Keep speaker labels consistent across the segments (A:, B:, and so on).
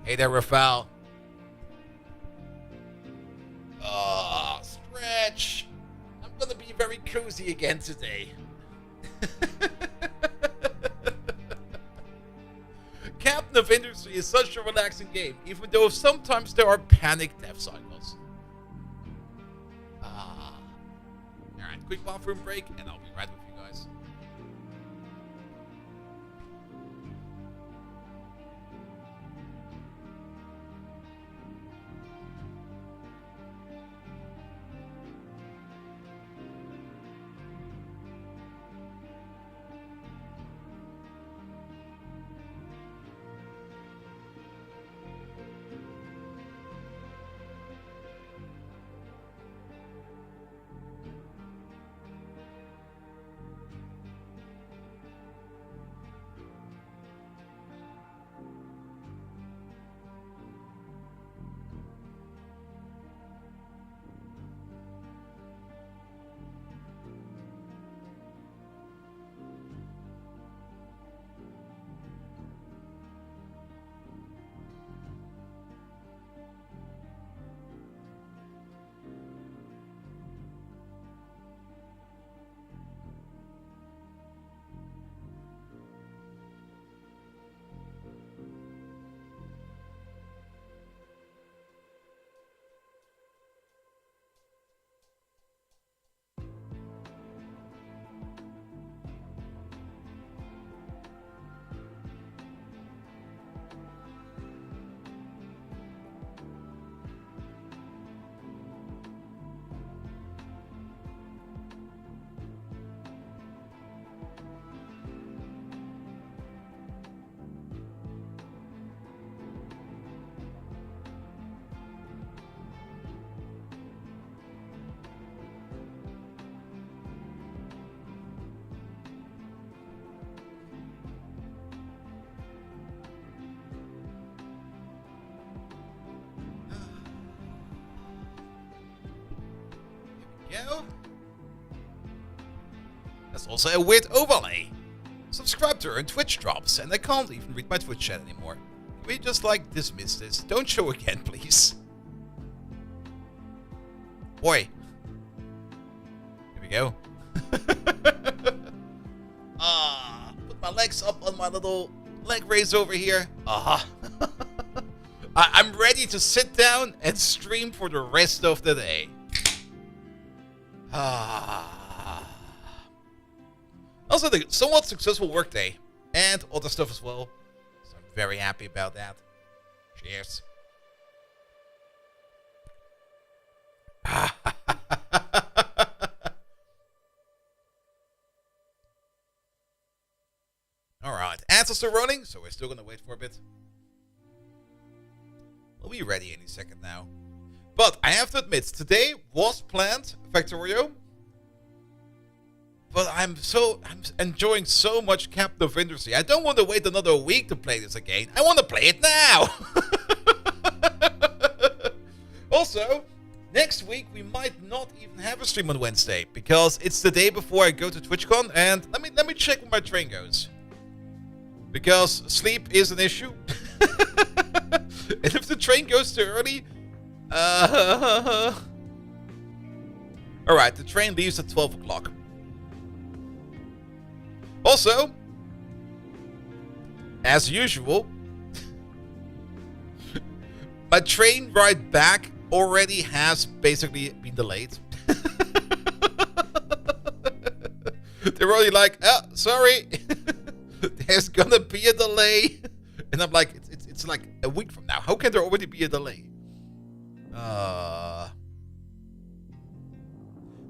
A: Hey there, Rafal. Oh, stretch. I'm gonna be very cozy again today. Captain of Industry is such a relaxing game, even though sometimes there are panic death cycles. Alright, quick bathroom break, and I'll be right with you guys. Go. That's also a weird overlay. Subscribe to earn Twitch drops, and I can't even read my Twitch chat anymore. Can we just, like, dismiss this? Don't show again, please. Boy. Here we go. Put my legs up on my little leg raise over here. I'm ready to sit down and stream for the rest of the day. Also, the somewhat successful workday and other stuff as well. So I'm very happy about that. Cheers. Alright, ads are still running, so we're still gonna wait for a bit. We'll be ready any second now. But I have to admit, today was planned, Factorio. But I'm enjoying so much Captain of Industry. I don't want to wait another week to play this again. I want to play it now. Also, next week we might not even have a stream on Wednesday because it's the day before I go to TwitchCon, and let me check where my train goes. Because sleep is an issue. And if the train goes too early, alright, the train leaves at 12 o'clock. Also, as usual, my train ride back already has basically been delayed. They're already like, oh, sorry, there's gonna be a delay. And I'm like, it's like a week from now. How can there already be a delay?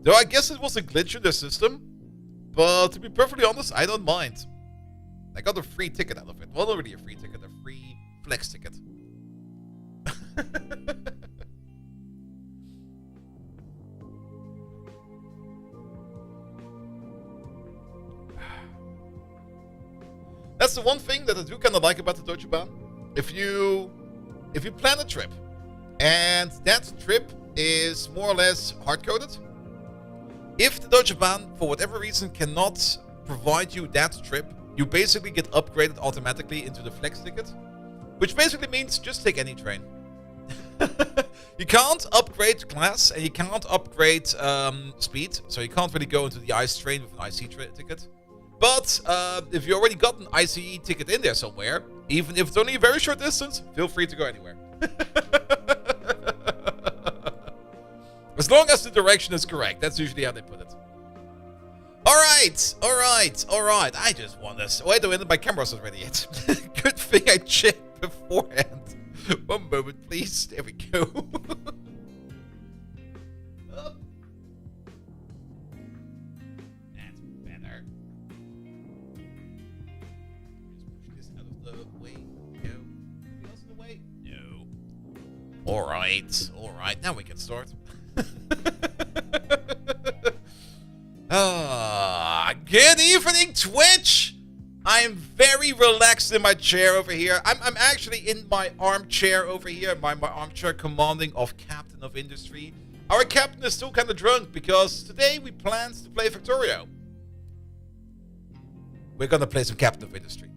A: Though I guess it was a glitch in the system. But to be perfectly honest, I don't mind. I got a free ticket out of it. Well, not really a free ticket, a free flex ticket. That's the one thing that I do kind of like about the Deutsche Bahn. If you plan a trip, and that trip is more or less hard-coded, if the Deutsche Bahn, for whatever reason, cannot provide you that trip, you basically get upgraded automatically into the flex ticket. Which basically means just take any train. You can't upgrade class and you can't upgrade speed, so you can't really go into the ICE train with an IC ticket. But if you already got an ICE ticket in there somewhere, even if it's only a very short distance, feel free to go anywhere. As long as the direction is correct, that's usually how they put it. Alright. I just want this. Wait a minute, my camera's not ready yet. Good thing I checked beforehand. One moment, please. There we go. Oh. That's better. Just push this out of the way. Go. Anything else in the way? No. Alright. Now we can start. Good evening, Twitch! I am very relaxed in my chair over here. I'm actually in my armchair over here, my armchair commanding of Captain of Industry. Our captain is still kind of drunk because today we planned to play Factorio. We're gonna play some Captain of Industry.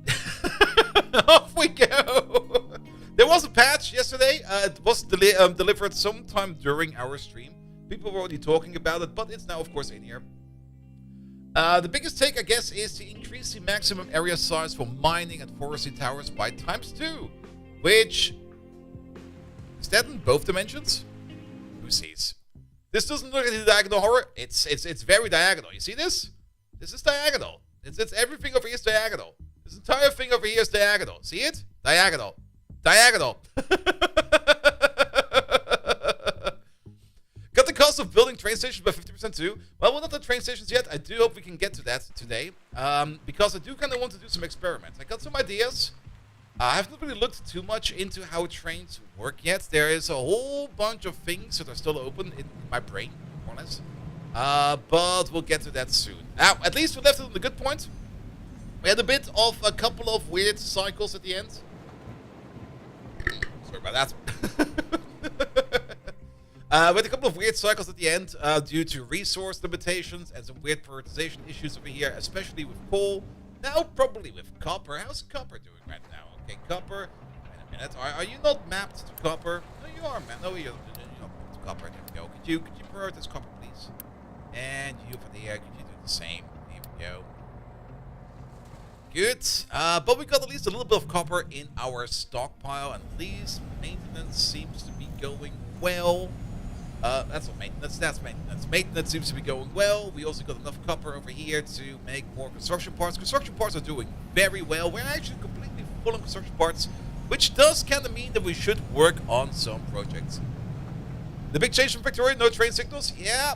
A: Off we go! There was a patch yesterday. It was delivered sometime during our stream. People were already talking about it, but it's now, of course, in here. The biggest take, I guess, is to increase the maximum area size for mining and forestry towers by ×2. Which... is that in both dimensions? Who sees? This doesn't look like the diagonal horror. It's very diagonal. You see this? This is diagonal. It's everything over here is diagonal. This entire thing over here is diagonal. See it? Diagonal. Diagonal. Got the cost of building train stations by 50% too. Well, we're not at train stations yet. I do hope we can get to that today. Because I do kind of want to do some experiments. I got some ideas. I haven't really looked too much into how trains work yet. There is a whole bunch of things that are still open in my brain, more or less. But we'll get to that soon. At least we left it on the good point. We had a couple of weird cycles at the end. Sorry about that. We had a couple of weird cycles at the end due to resource limitations and some weird prioritization issues over here, especially with coal. Now probably with copper. How's copper doing right now? Okay, copper. Wait a minute. Are you not mapped to copper? No, you are, man. No, you're not mapped to copper. There we go. Could you prioritize copper, please? And you over there, could you do the same? There we go. Good. But we got at least a little bit of copper in our stockpile, and at least maintenance seems to be going well. That's not maintenance, that's maintenance. Maintenance seems to be going well. We also got enough copper over here to make more construction parts. Construction parts are doing very well. We're actually completely full on construction parts, which does kind of mean that we should work on some projects. The big change from Victoria, no train signals? Yeah.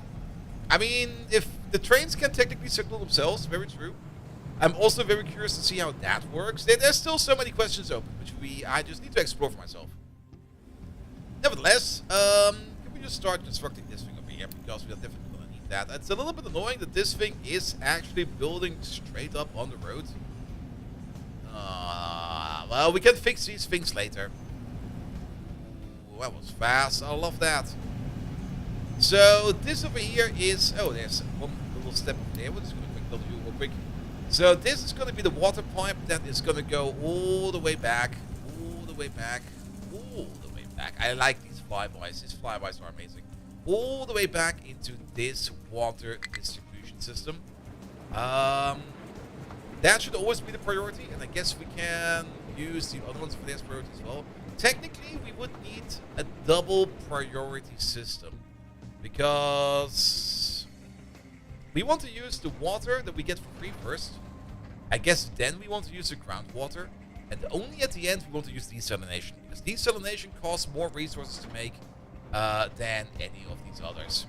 A: I mean, if the trains can technically signal themselves, very true. I'm also very curious to see how that works. There's still so many questions open, which I just need to explore for myself. Nevertheless, just start constructing this thing over here because we are definitely going to need that. It's a little bit annoying that this thing is actually building straight up on the road. Well, we can fix these things later. Ooh, that was fast. I love that. So this over here is... oh, there's one little step over there. We're just going to quick W real quick. So this is going to be the water pipe that is going to go all the way back. All the way back. All the way back. I like these flybys. These flybys are amazing. All the way back into this water distribution system. That should always be the priority, and I guess we can use the other ones for this priority as well. Technically, we would need a double priority system because we want to use the water that we get for free first. I guess then we want to use the groundwater. And only at the end we want to use desalination, because desalination costs more resources to make than any of these others.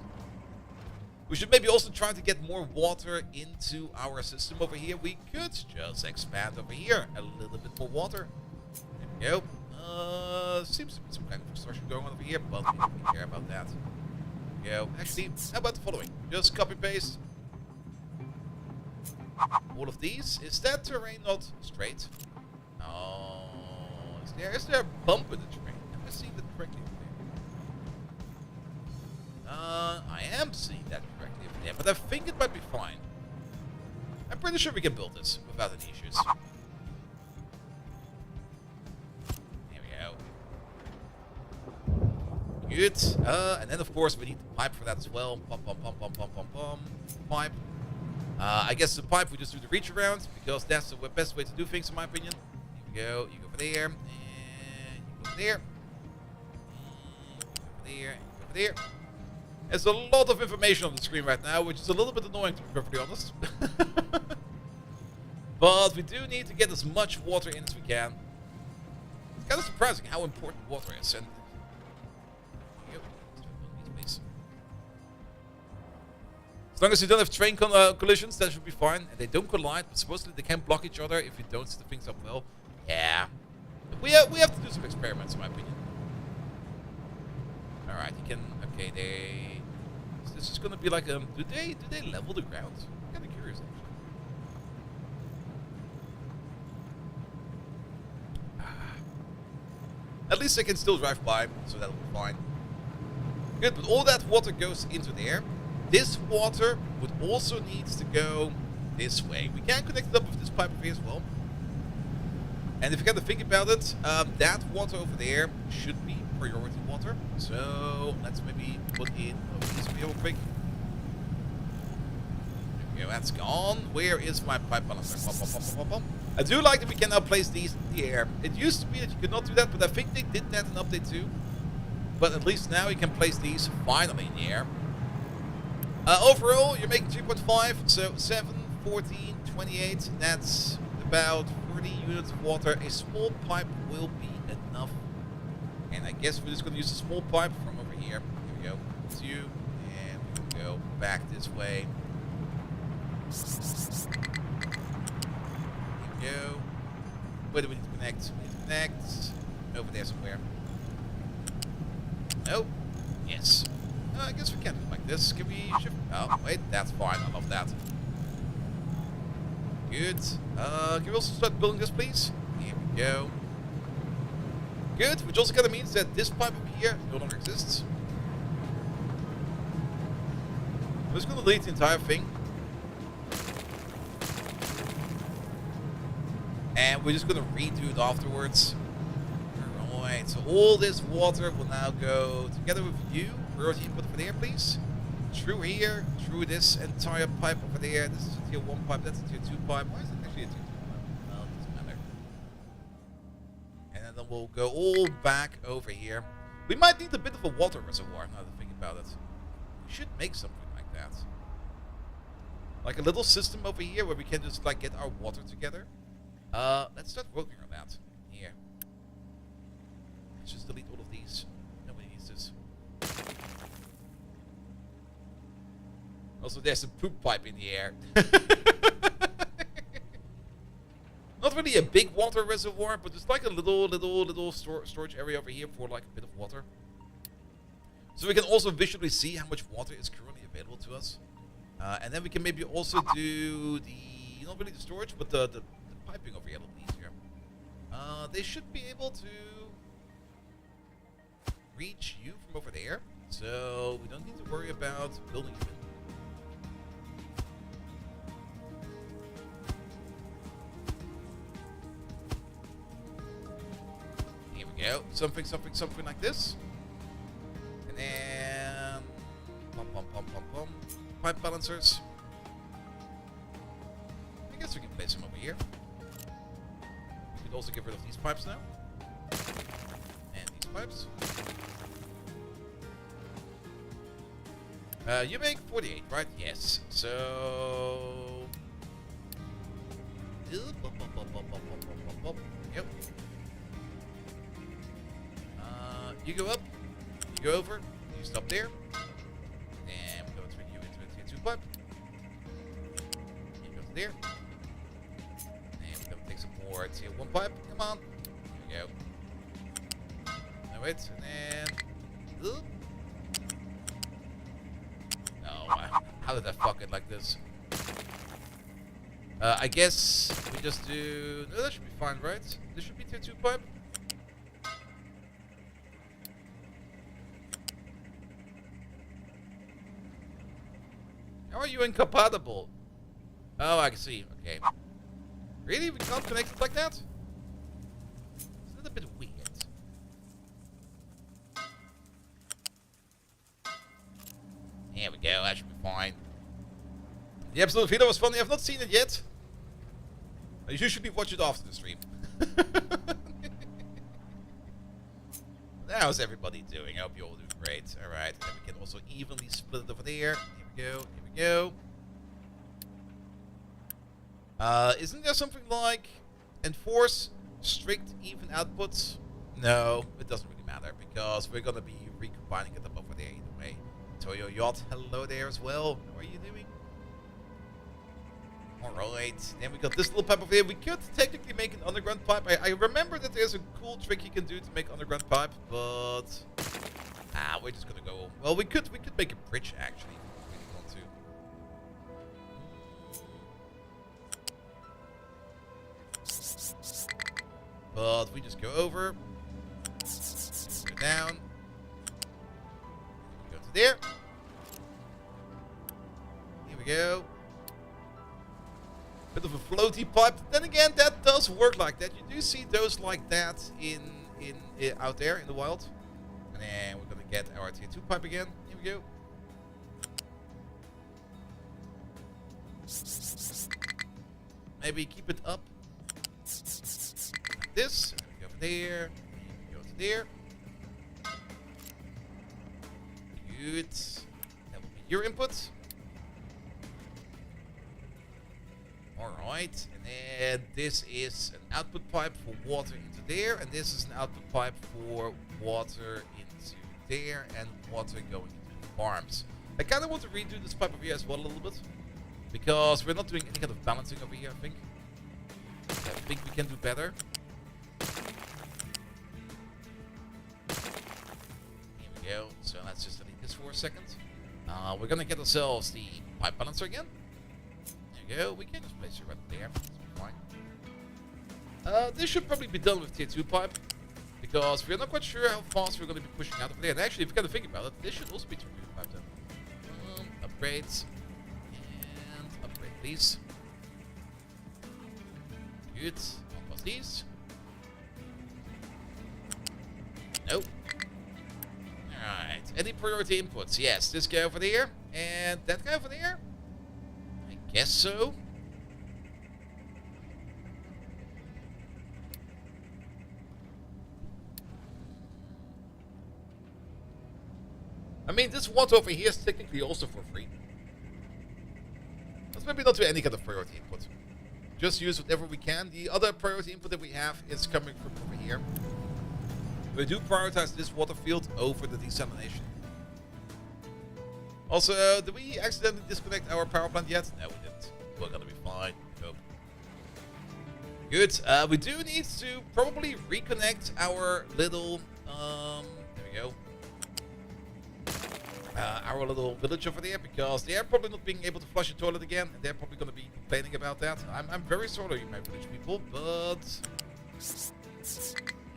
A: We should maybe also try to get more water into our system over here. We could just expand over here a little bit more water. There we go. Seems to be some kind of construction going on over here, but we don't care about that. There we go. Actually, how about the following? Just copy paste all of these. Is that terrain not straight? Oh, is there a bump in the train? Am I seeing that correctly over there? I am seeing that correctly over there, but I think it might be fine. I'm pretty sure we can build this without any issues. Good. And then of course we need the pipe for that as well. Pipe. I guess the pipe we just do the reach around because that's the best way to do things in my opinion. Here we go. You go over there. And you go over there. And you go over there. And you go over there. There's a lot of information on the screen right now, which is a little bit annoying to be perfectly honest. But we do need to get as much water in as we can. It's kind of surprising how important water is. And as long as you don't have train collisions, that should be fine. And they don't collide, but supposedly they can block each other if you don't set things up well. Yeah. We have to do some experiments, in my opinion. Alright, you can... Okay, this is gonna be like... Do they level the ground? I'm kind of curious, actually. At least I can still drive by, so that'll be fine. Good, but all that water goes into there. This water would also need to go this way. We can connect it up with this pipe over here as well. And if you kind of think about it, that water over there should be priority water. So let's maybe put in this real quick. There we go, that's gone. Where is my pipe balancer? I do like that we can now place these in the air. It used to be that you could not do that, but I think they did that in update 2. But at least now you can place these finally in the air. Overall, you're making 3.5, so 7, 14, 28. That's about 40 units of water. A small pipe will be enough. And I guess we're just going to use a small pipe from over here. Here we go. It's you. And we go back this way. Here we go. Where do we need to connect? We need to connect over there somewhere. Nope. Yes. I guess we can do it like this. Can we shift? Oh, wait, that's fine. I love that. Good. Can we also start building this, please? Here we go. Good, which also kind of means that this pipe over here no longer exists. I'm just going to delete the entire thing. And we're just going to redo it afterwards. Alright, so all this water will now go together with you. Priority input over there, please. Through here, through this entire pipe over there. This is a tier 1 pipe, that's a tier 2 pipe. Why is it actually a tier 2 pipe? Well, it doesn't matter. And then we'll go all back over here. We might need a bit of a water reservoir, now that I think about it. We should make something like that. Like a little system over here where we can just like get our water together. Let's start working on that. Here. Let's just delete all of these. Nobody needs this. Also, there's a poop pipe in the air. Not really a big water reservoir, but it's like a little storage area over here for like a bit of water. So we can also visually see how much water is currently available to us. And then we can maybe also do the, not really the storage, but the piping over here a little easier. They should be able to reach you from over there, so we don't need to worry about building it. Here we go, something like this, and then pipe balancers. I guess we can place them over here. We could also get rid of these pipes now, and these pipes. You make 48, right? Yes. So... Yep. You go up, you go over, you stop there, and we go turn you into a tier 2 pipe. You go to there, and we're gonna take some more tier 1 pipe. Come on. Here we go. Now wait, and then... How did I fuck it like this? I guess we just do... No, that should be fine, right? This should be tier 2 pipe. How are you incompatible? Oh, I can see. Okay. Really? We can't connect it like that? Isn't that a bit weird? Here we go, that should be fine. The absolute video was funny. I've not seen it yet. You usually watch it after the stream. How's everybody doing? I hope you're all doing great. Alright, and we can also evenly split it over there. Here we go, here we go. Isn't there something like enforce strict even outputs? No, it doesn't really matter because we're gonna be recombining it up over there either way. Toyo Yacht, hello there as well. How are you doing? Alright, then we got this little pipe over here. We could technically make an underground pipe. I remember that there's a cool trick you can do to make underground pipe, but we're just gonna go. Well, we could make a bridge actually if we really want to. But we just go over, go down, go to there. Here we go. Bit of a floaty pipe. Then again, that does work like that. You do see those like that in out there in the wild. And then we're gonna get our tier 2 pipe again. Here we go. Maybe keep it up like this. And we go over there. And we go to there. Good. That will be your input. Alright, and then this is an output pipe for water into there, and this is an output pipe for water into there, and water going into the farms. I kind of want to redo this pipe over here as well a little bit, because we're not doing any kind of balancing over here, I think. I think we can do better. Here we go, so let's just delete this for a second. We're gonna get ourselves the pipe balancer again. There we go, we can just place it right there. That's fine. This should probably be done with tier 2 pipe, because we're not quite sure how fast we're going to be pushing out over there. And actually, if you kind of think about it, this should also be tier 2 pipe then. Upgrades. And upgrade these. Good. Unpause these. Nope. Alright, any priority inputs? Yes, this guy over there, and that guy over there? Guess so. I mean, this water over here is technically also for free. Let's maybe not do any kind of priority input. Just use whatever we can. The other priority input that we have is coming from over here. We do prioritize this water field over the desalination. Also, did we accidentally disconnect our power plant yet? No, we didn't. We're gonna be fine. Hope. Good. We do need to probably reconnect our little, there we go. Our little village over there, because they are probably not being able to flush the toilet again, and they're probably gonna be complaining about that. I'm very sorry, my village people, but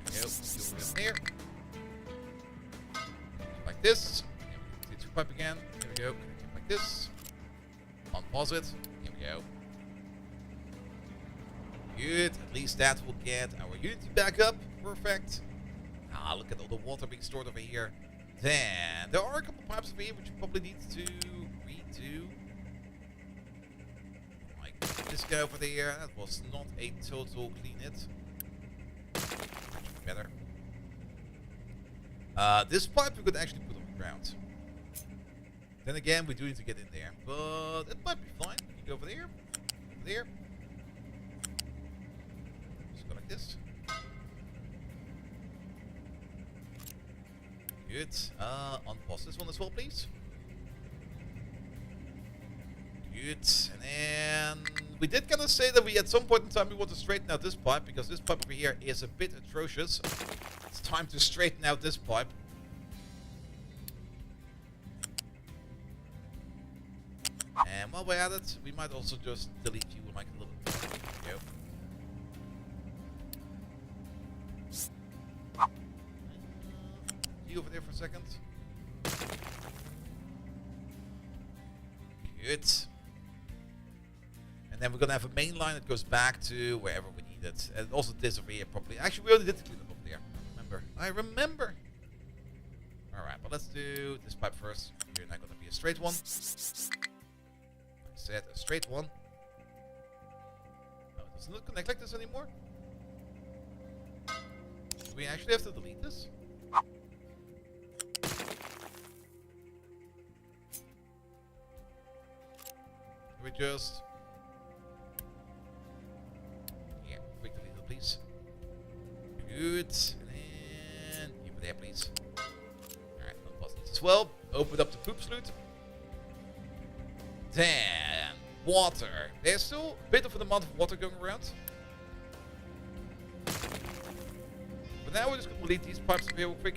A: there we go. Over there. Like this. Tier 2 pipe again. There we go. Like this. Unpause it. Here we go. Good. At least that will get our Unity back up. Perfect. Look at all the water being stored over here. Then there are a couple pipes over here which you probably need to redo. Like this guy over there. That was not a total clean it. Better. This pipe we could actually put on the ground. Then again, we do need to get in there, but it might be fine. We can go over there, over there. Just go like this. Good. Unpause this one as well, please. Good. And then we did kind of say that we at some point in time we want to straighten out this pipe, because this pipe over here is a bit atrocious. It's time to straighten out this pipe. And while we're at it, we might also just delete you like a little bit. There we go. You over there for a second. Good. And then we're gonna have a main line that goes back to wherever we need it. And also this over here probably. Actually, we already did the cleanup over there. I remember. Alright, but let's do this pipe first. you're not gonna be a straight one. I said a straight one. Oh, does it not connect like this anymore? Do we actually have to delete this? We just... Yeah, quick delete it, please. Good. And over there, please. Alright, unpause this as well. Open up the poop sloot. Then, water. There's still a bit of an amount of water going around. But now we're just going to delete these pipes up here real quick.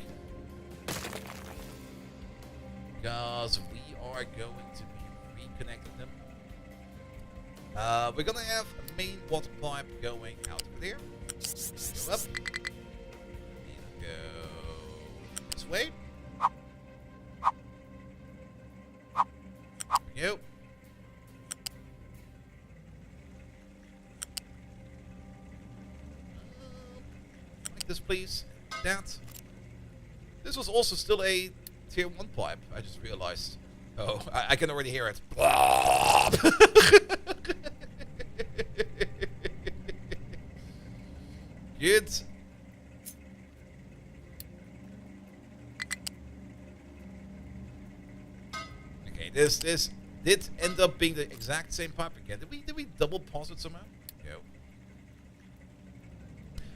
A: Because we are going to be reconnecting them. We're going to have a main water pipe going out over there. Go up. And go this way. There we go. Like this, please. That. This was also still a tier 1 pipe, I just realized. Oh, I can already hear it. Good. Okay, this did end up being the exact same pipe again. Did we double pause it somehow? No.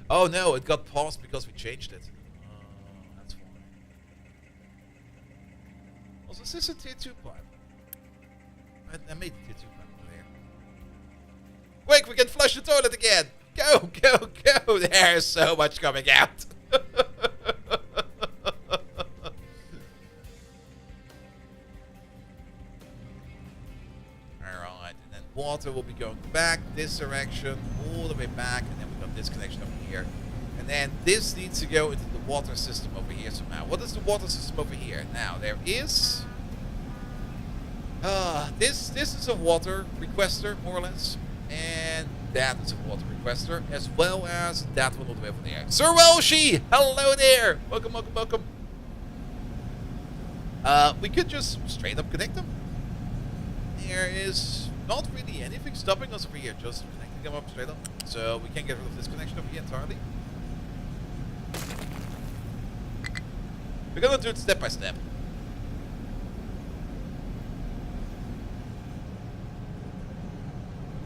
A: Oh no, it got paused because we changed it. That's why. Also, is this a tier 2 pipe? I made the tier 2 pipe over there. Quick, we can flush the toilet again! Go, go, go! There's so much coming out! Alright, and then water will be going back this direction, all the way back, and then we got this connection over here. And then this needs to go into the water system over here somehow. What is the water system over here? Now, there is... this is a water requester, more or less. And that is a water requester, as well as that one all the way over there. Sir Welshi! Hello there! Welcome, welcome, welcome. We could just straight up connect them. There is not really anything stopping us over here, just connecting them up straight up. So we can get rid of this connection over here entirely. We're gonna do it step by step.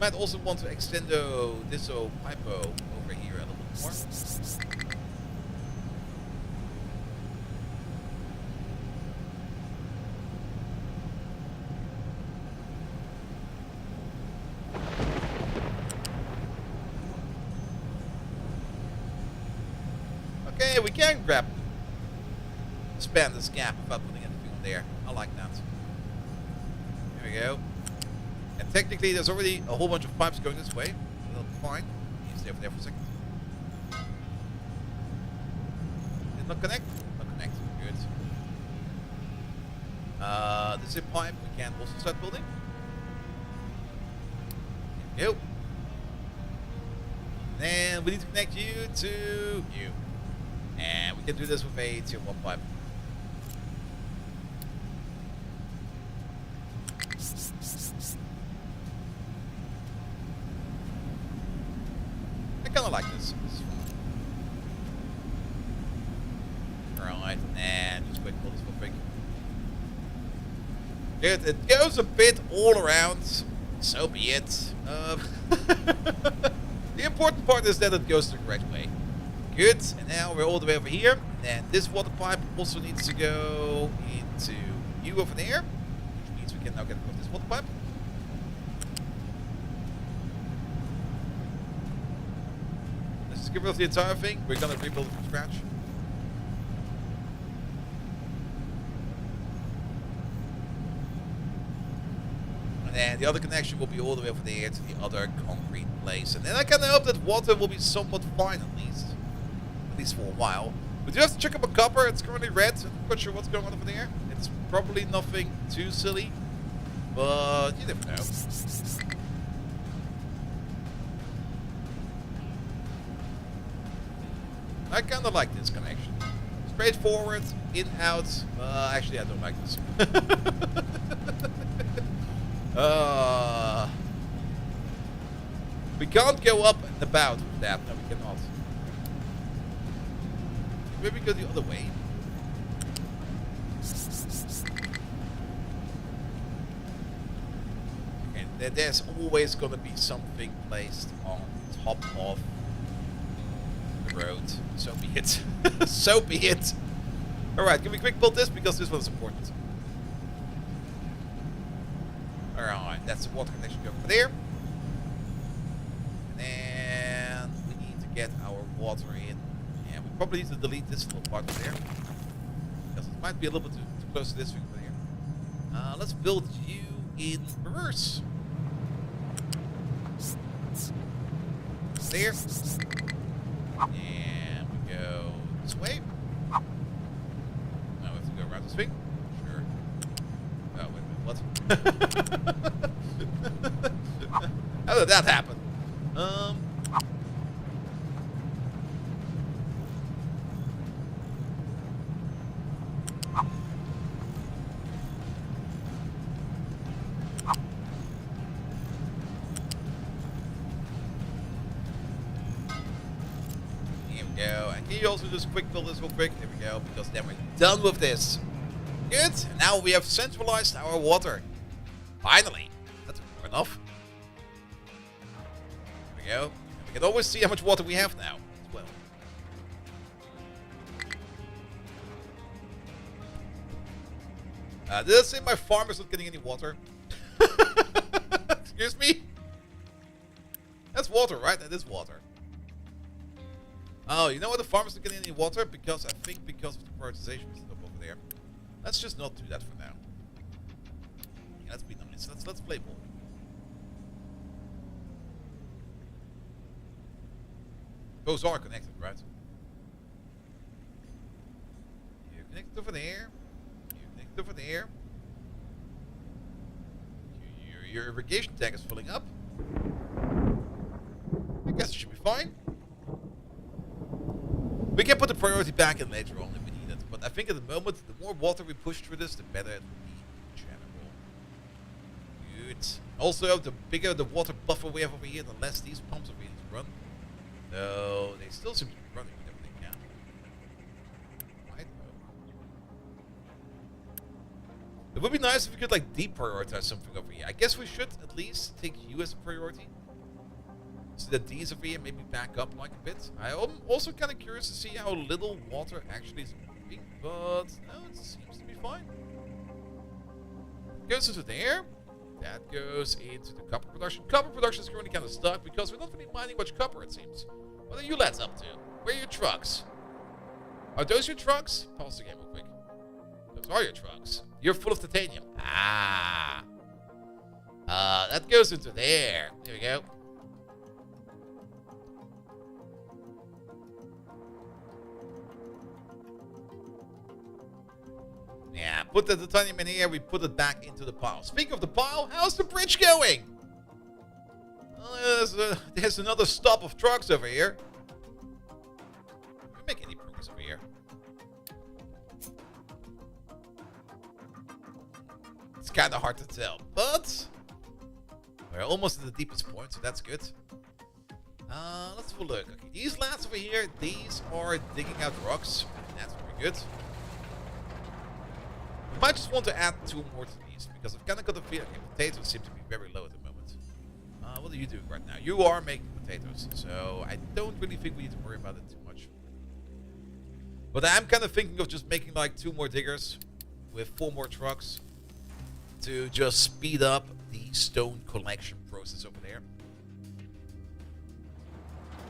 A: Might also want to extendo this pipo over here a little bit more. Okay, we can span this gap without putting anything there. I like that. There we go. And technically, there's already a whole bunch of pipes going this way. So that'll be fine. You stay over there for a second. Did not connect? Not connect. Good. This is a pipe we can also start building. There we go. Then we need to connect you to you. And we can do this with a tier 1 pipe. I kind of like this. Alright, and just quick pull this real quick. Good, it goes a bit all around. So be it. The important part is that it goes the correct way. Good, and now we're all the way over here. And this water pipe also needs to go into you over there, which means we can now get rid of this water pipe. Let's just get rid of the entire thing. We're gonna rebuild it from scratch. And then the other connection will be all the way over there to the other concrete place. And then I can hope that water will be somewhat fine at least for a while. We do have to check up on copper. It's currently red. I'm not quite sure what's going on over there. It's probably nothing too silly, but you never know. I kind of like this connection. It's straightforward, in, out. Actually, I don't like this. We can't go up and about with that. No, we cannot. Maybe go the other way. And there's always going to be something placed on top of the road. So be it. So be it. Alright, can we quick build this because this one's important. Alright, that's the water connection over there. And we need to get our water in. And we probably need to delete this little part over there. Because it might be a little bit too close to this thing over here. Let's build you in reverse. There. And we go this way. Now we have to go around this thing. Sure. Oh, wait a minute, what? How did that happen? Go. And can you also just quick build this real quick? There we go, because then we're done with this. Good. And now we have centralized our water. Finally. That took more enough. There we go. And we can always see how much water we have now as well. Did I say my farm is not getting any water? Excuse me? That's water, right? That is water. Oh, you know what? The farmers not getting any water because I think because of the prioritization stuff over there. Let's just not do that for now. Yeah, let's be nice. Let's play ball. Those are connected, right? You're connected over there. You're connected over there. Your irrigation tank is filling up. I guess it should be fine. We can put the priority back in later on if we need it, but I think at the moment, the more water we push through this, the better it will be in general. Good. Also, the bigger the water buffer we have over here, the less these pumps are able to run. No, they still seem to be running whenever they can. Right? It would be nice if we could like deprioritize something over here. I guess we should at least take you as a priority. So that these over here maybe back up like a bit. I'm also kind of curious to see how little water actually is moving, but no, it seems to be fine. Goes into there. That goes into the copper production. Copper production is currently kind of stuck because we're not really mining much copper, it seems. What are you lads up to? Where are your trucks? Are those your trucks? Pause the game real quick. Those are your trucks. You're full of titanium. Ah. That goes into there. There we go. Yeah, put the titanium in here, we put it back into the pile. Speaking of the pile, how's the bridge going? There's another stop of trucks over here. Did we make any progress over here? It's kind of hard to tell, but we're almost at the deepest point, so that's good. Let's have a look. Okay, these lads over here, these are digging out rocks. That's very good. We might just want to add 2 more to these, because I've kind of got a feeling potatoes seem to be very low at the moment. What are you doing right now? You are making potatoes, so I don't really think we need to worry about it too much. But I'm kind of thinking of just making like 2 more diggers with 4 more trucks to just speed up the stone collection process over there.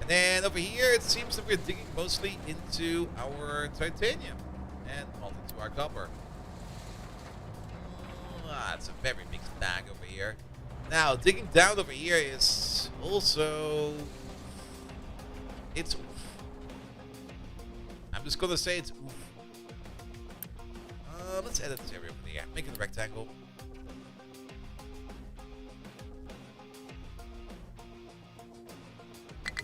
A: And then over here, it seems that we're digging mostly into our titanium and not into our copper. It's a very mixed bag over here. Now, digging down over here is also... It's oof. I'm just gonna say it's oof. Let's edit this area over here. Make it a rectangle. There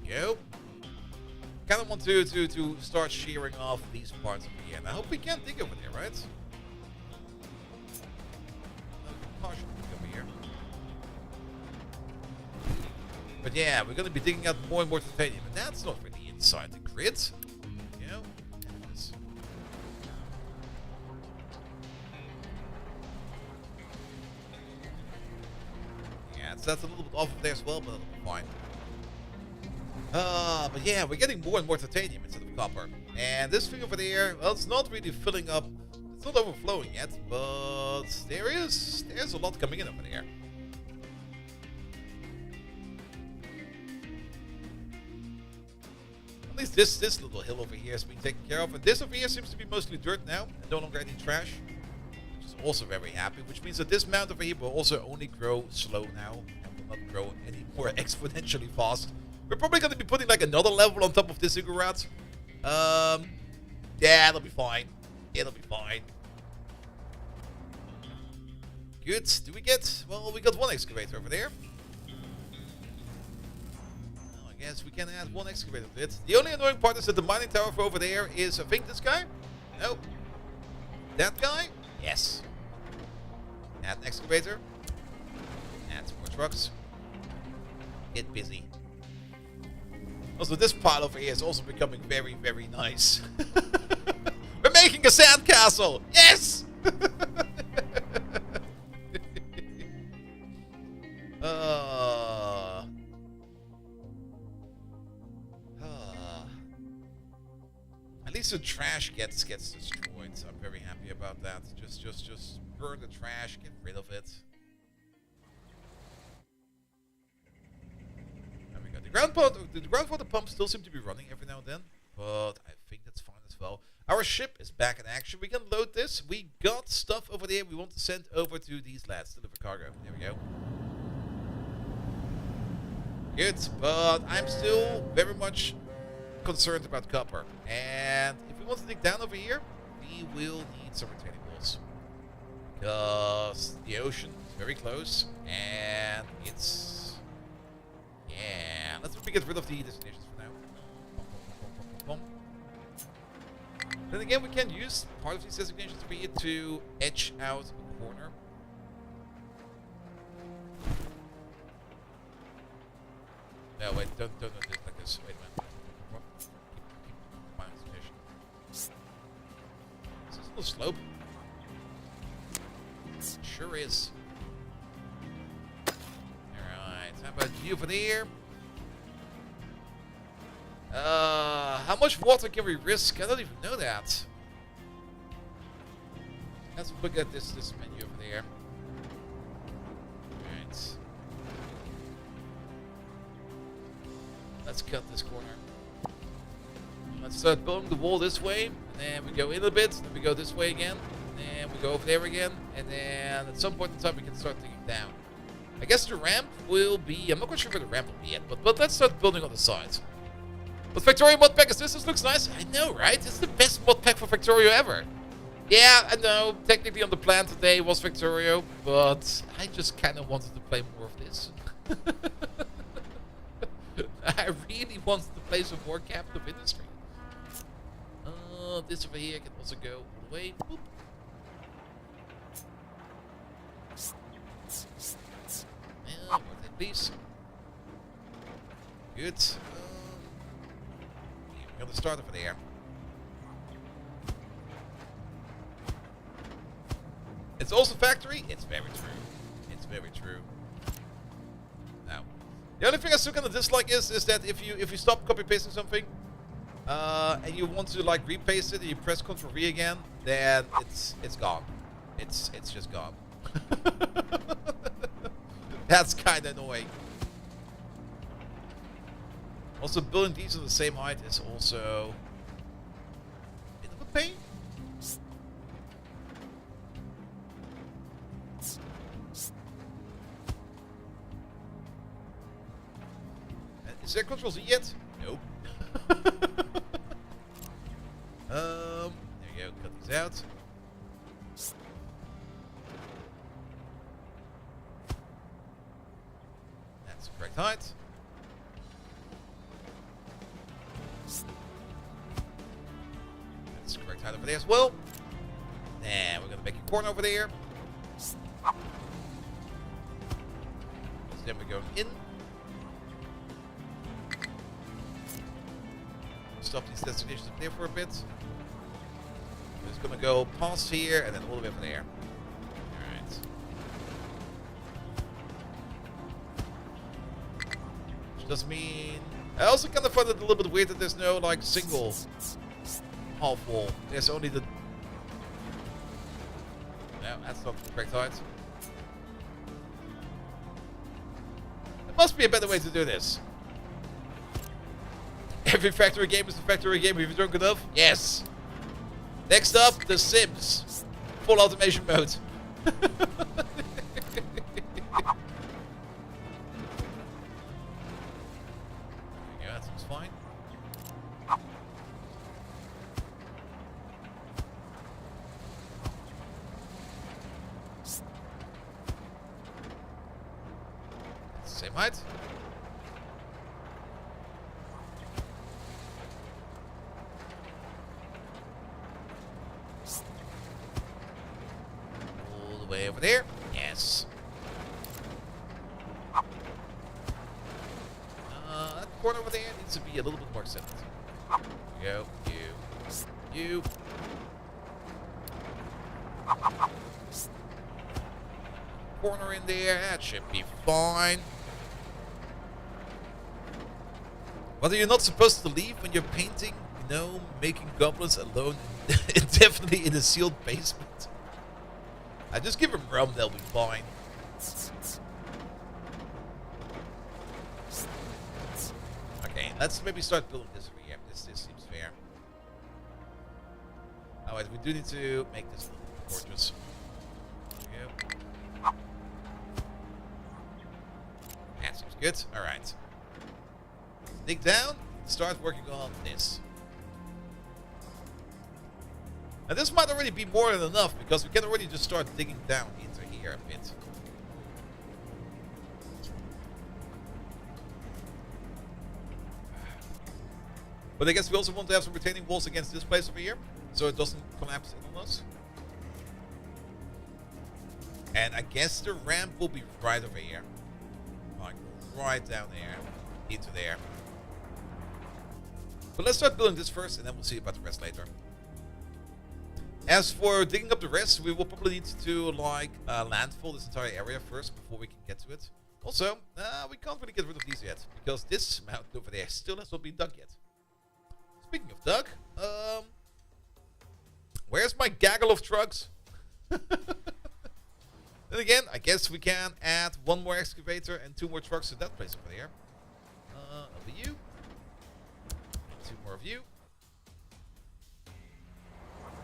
A: we go. Kind might want to start shearing off these parts over here. And I hope we can dig over there, right? Partial dig over here. But yeah, we're going to be digging out more and more titanium, and that's not really inside the grid. You know? Yeah, so that's a little bit off of there as well, but that'll be fine. But yeah, we're getting more and more titanium instead of copper. And this thing over there, well, it's not really filling up. It's not overflowing yet, but there's a lot coming in over there. At least this little hill over here has been taken care of. And this over here seems to be mostly dirt now, and no longer any trash. Which is also very happy, which means that this mount over here will also only grow slow now, and will not grow any more exponentially fast. We're probably going to be putting like another level on top of this ziggurat. Yeah, it'll be fine. It'll be fine. Good. Do we get... Well, we got one excavator over there. Well, I guess we can add one excavator to it. The only annoying part is that the mining tower for over there is, I think, this guy? No. That guy? Yes. Add an excavator. Add some more trucks. Get busy. Also, this pile over here is also becoming very, very nice. We're making a sandcastle! Yes! At least the trash gets destroyed, so I'm very happy about that. Just burn the trash, get rid of it. The groundwater pumps still seem to be running every now and then, but I think that's fine as well. Our ship is back in action. We can load this. We got stuff over there we want to send over to these lads. Deliver cargo. There we go. Good, but I'm still very much concerned about copper. And if we want to dig down over here, we will need some retaining walls. Because the ocean is very close, and it's... Yeah, let's get rid of the destinations for now. Then again, we can use part of these designations over here to etch out a corner. No, wait, don't do it like this. Wait a minute. Keep my destination. Is this a little slope? Sure is. How about you over there? How much water can we risk? I don't even know that. Let's look at this menu over there. Alright. Let's cut this corner. Let's start building the wall this way. And then we go in a bit. Then we go this way again. And then we go over there again. And then at some point in time we can start digging down. I guess the ramp will be... I'm not quite sure where the ramp will be yet, but let's start building on the sides. But Factorio mod pack is this? This looks nice. I know, right? It's the best mod pack for Factorio ever. Yeah, I know. Technically on the plan today was Factorio, but I just kind of wanted to play more of this. I really wanted to play some more Captain of Industry. This over here can also go all the way. Boop. Please. Good. We're gonna start over there. It's also factory. It's very true. It's very true. Now, the only thing I still kind of dislike is that if you stop copy pasting something, and you want to like repaste it, and you press Ctrl V again, then it's gone. It's just gone. That's kind of annoying. Also, building these on the same height is also a bit of a pain. Is there Ctrl Z yet? Nope. There you go. Cut these out. That's the correct height. tight over there as well. And we're going to make a corner over there. Then we're going in. Stop these destinations up there for a bit. We're just going to go past here and then all the way over there. Alright. Which does mean... I also kind of find it a little bit weird that there's no, like, single half wall. There's only the... No, that's not the correct height. There must be a better way to do this. Every factory game is a factory game if you're drunk enough. Yes. Next up, The Sims. Full automation mode. Yeah, that seems fine. Same height. All the way over there. Yes. That corner over there needs to be a little bit more centered. There we go. You. Corner in there. That should be fine. What are you not supposed to leave when you're painting? No, making goblins alone indefinitely in a sealed basement. I just give them rum, they'll be fine. Okay, let's maybe start building this over here. This seems fair. Alright, we do need to make this a little bit gorgeous. There we go. That seems good. Alright. Dig down, start working on this. And this might already be more than enough, because we can already just start digging down into here a bit. But I guess we also want to have some retaining walls against this place over here, so it doesn't collapse in on us. And I guess the ramp will be right over here. Like, right down there, into there. But let's start building this first, and then we'll see about the rest later. As for digging up the rest, we will probably need to, like, landfill this entire area first before we can get to it. Also, we can't really get rid of these yet, because this mountain over there still has not been dug yet. Speaking of dug, where's my gaggle of trucks? Then again, I guess we can add one more excavator and 2 more trucks to that place over there. Over you. 2 more of you.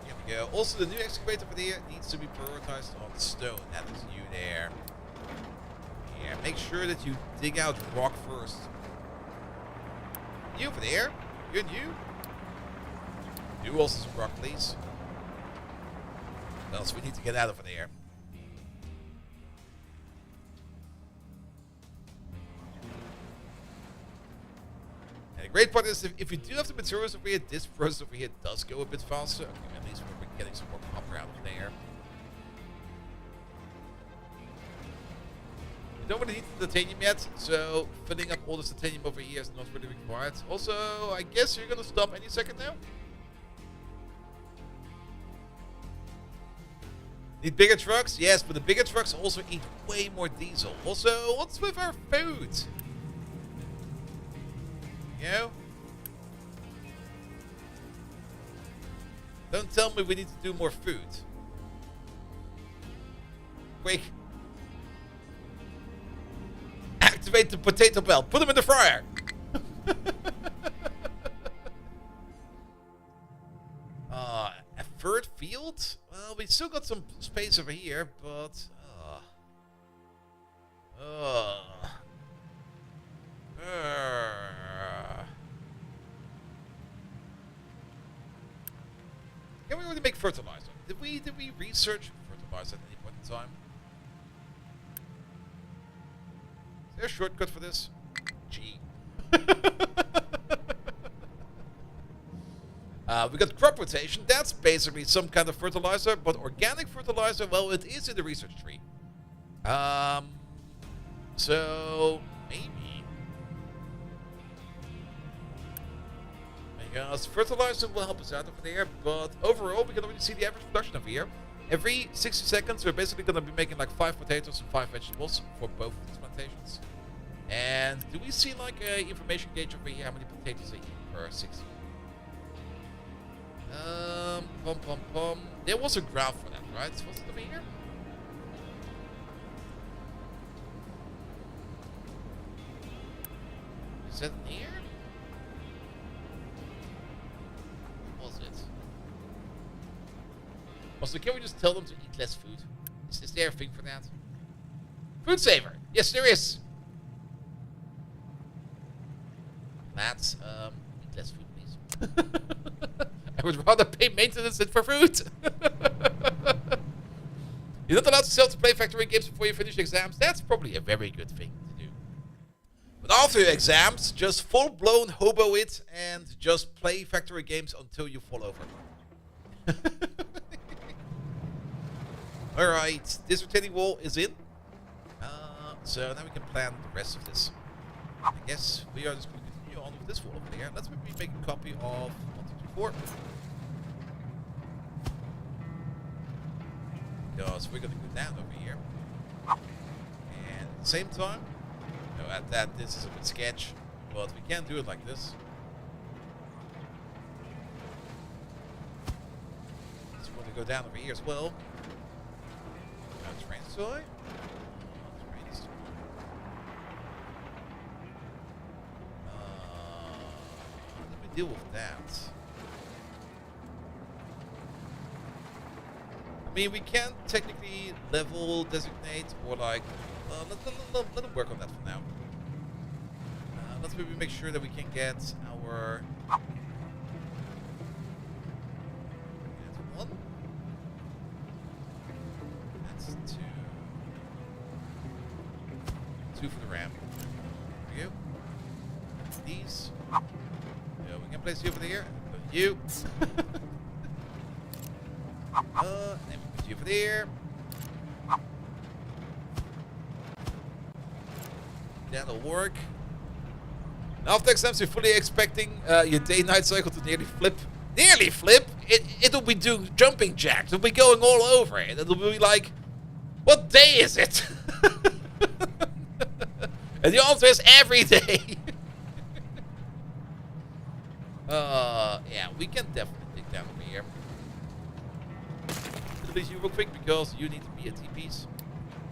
A: Here we go. Also, the new excavator over there needs to be prioritized on stone. That is you there. Yeah, make sure that you dig out rock first. You over there. You and you. You also some rock, please. What else we need to get out over there? And the great part is, if you do have the materials over here, this process over here does go a bit faster. Okay, at least we're getting some more copper out of there. We don't really need the titanium yet, so filling up all this titanium over here is not really required. Also, I guess you're gonna stop any second now. Need bigger trucks? Yes, but the bigger trucks also eat way more diesel. Also, what's with our food? You know? Don't tell me we need to do more food. Quick. Activate the potato belt. Put them in the fryer. A third field? Well, we still got some space over here, but... Can we already make fertilizer? Did we research fertilizer at any point in time? Is there a shortcut for this? G. We got crop rotation. That's basically some kind of fertilizer, but organic fertilizer, well, it is in the research tree. So maybe because fertilizer will help us out over there, but overall we can already see the average production over here. Every 60 seconds, we're basically going to be making like 5 potatoes and 5 vegetables for both of these plantations. And do we see like a information gauge over here? How many potatoes they eat per 60? There was a graph for that, right? Was it over here? Is that in here? What was it? Also, can we just tell them to eat less food? Is there a thing for that? Food saver! Yes, there is! Lads, eat less food, please. I would rather pay maintenance than for food. You're not allowed to sell to play factory games before you finish exams. That's probably a very good thing to do. But after your exams, just full-blown hobo it and just play factory games until you fall over. Alright, this retaining wall is in. So now we can plan the rest of this. I guess we are just going to continue on with this wall over there. Let's maybe make a copy of 1, 2, 3, 4. Because we're going to go down over here. And at the same time, at that this is a bit sketch, but we can't do it like this. So we're going to go down over here as well. Now train soy. Let me deal with that. I mean, we can't technically level designate or like let them work on that for now. Let's maybe make sure that we can get our that's 1. That's 2. 2 for the ramp. There we go. These. Yeah, we can place you over there. Put you. And we put you over there. That'll work. Now after exams, you're fully expecting your day-night cycle to nearly flip. Nearly flip? It'll be doing jumping jacks. It'll be going all over it. It'll be like, what day is it? And the answer is every day. Yeah, we can definitely dig down over here. At least you real quick because you need to be at TPs.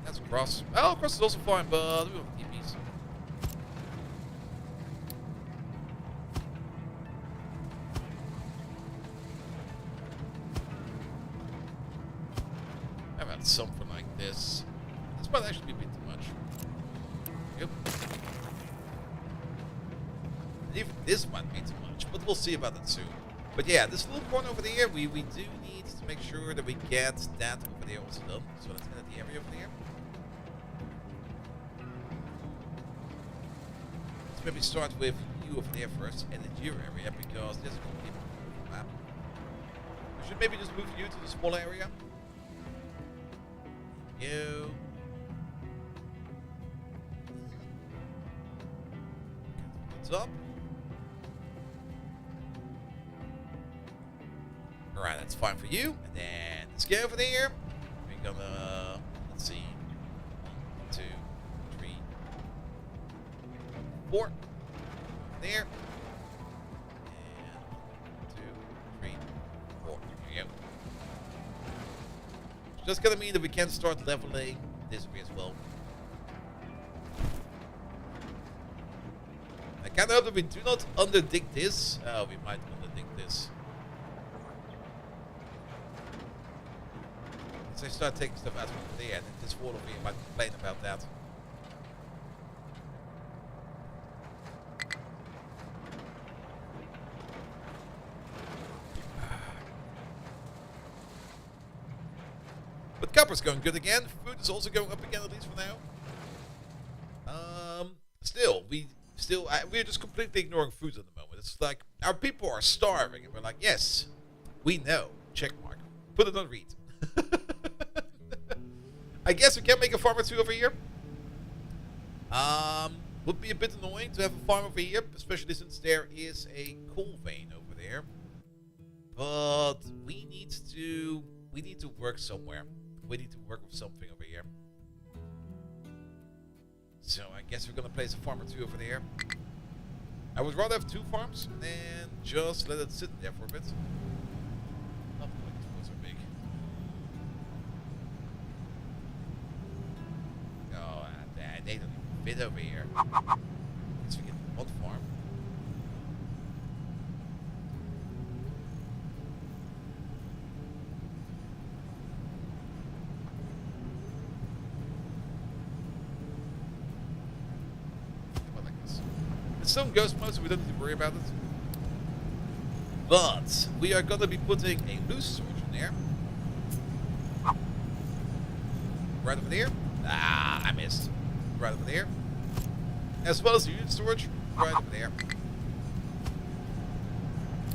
A: That's cross. Oh, cross is also fine, but we want TPs. How about something like this? This might actually be a bit too much. Yep. And even this might be too much, but we'll see about that soon. But yeah, this little corner over there, we do need to make sure that we get that over there also done. So let's get at the area over there. Let's maybe start with you over there first, and then your area, because there's a complete map. We should maybe just move you to the small area. You. What's up? Alright, that's fine for you. And then let's go over there. We're gonna, let's see, 1, 2, 3, 4. There. And 1, 2, 3, 4. There we go. It's just gonna mean that we can start leveling this way as well. I kind of hope that we do not underdig this. We might underdig this. So I start taking stuff out from there, and then this wall over here might complain about that. But copper's going good again. Food is also going up again, at least for now. We're just completely ignoring food at the moment. It's like, our people are starving. And we're like, yes, we know. Check mark. Put it on read. I guess we can make a farm or two over here. Would be a bit annoying to have a farm over here, especially since there is a coal vein over there. But we need to work somewhere. We need to work with something over here. So I guess we're gonna place a farm or two over there. I would rather have 2 farms and just let it sit there for a bit. Not like these ones are big. Oh, they don't even fit over here. Guess we get 1 farm. Some ghost mode, so we don't need to worry about it. But we are gonna be putting a loose storage in there. Right over there. Ah, I missed. Right over there. As well as the unit storage right over there.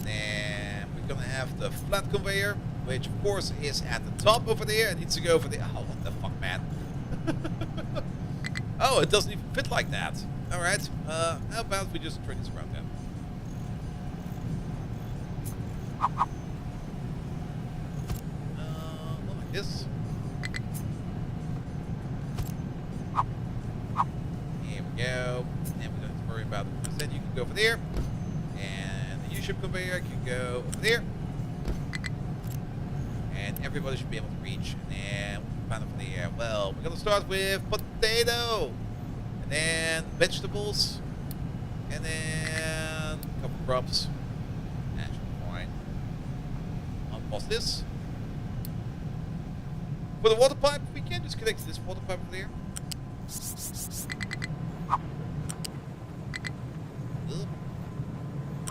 A: And we're gonna have the flat conveyor, which of course is at the top over there. It needs to go over there. Oh, what the fuck, man? Oh, it doesn't even fit like that. Alright, how about we just turn this around then? Not like this. Here we go. And we don't have to worry about it. Instead, you can go over there. And the U-ship conveyor can go over there. And everybody should be able to reach. And then we'll find over there. Well, we're going to start with potato. And then vegetables, and then a couple crops. That should be fine. Unpause this. For the water pipe, we can just connect to this water pipe over there.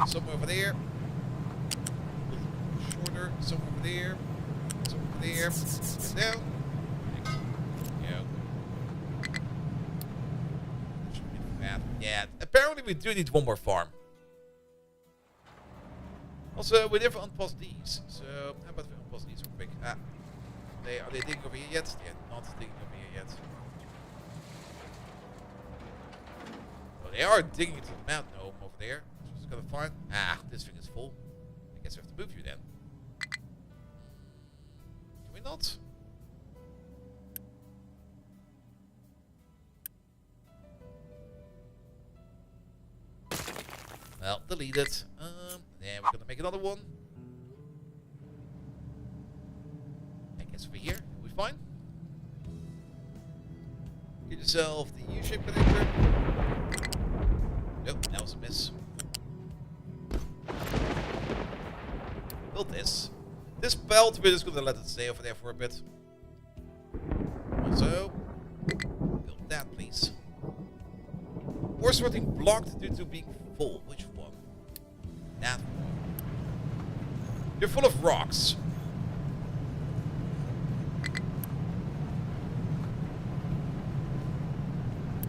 A: Somewhere over there. A little shorter. Somewhere over there. Somewhere over there. Get down. Yeah, apparently we do need 1 more farm. Also, we never unpause these. So, how about we unpause these real quick? Are they digging over here yet? They're not digging over here yet. Well, they are digging into the mountain home over there. So it's gonna find. Ah, this thing is full. I guess we have to move you then. Can we not? Well, delete it. Then we're gonna make another one. I guess over here. Are we fine? Get yourself the U-shape connector. Nope, that was a miss. Build this. This belt, we're just gonna let it stay over there for a bit. Also, build that, please. Ore sorting blocked due to being full. Which one? That one. You're full of rocks.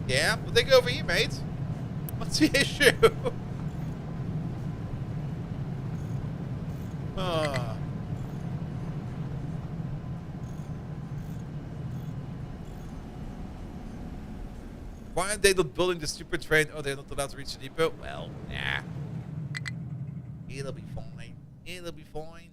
A: Yeah, well, they go over here, mate. What's the issue? Ah. Why aren't they not building the stupid train? Oh, they're not allowed to reach the depot? Well, nah. It'll be fine. It'll be fine.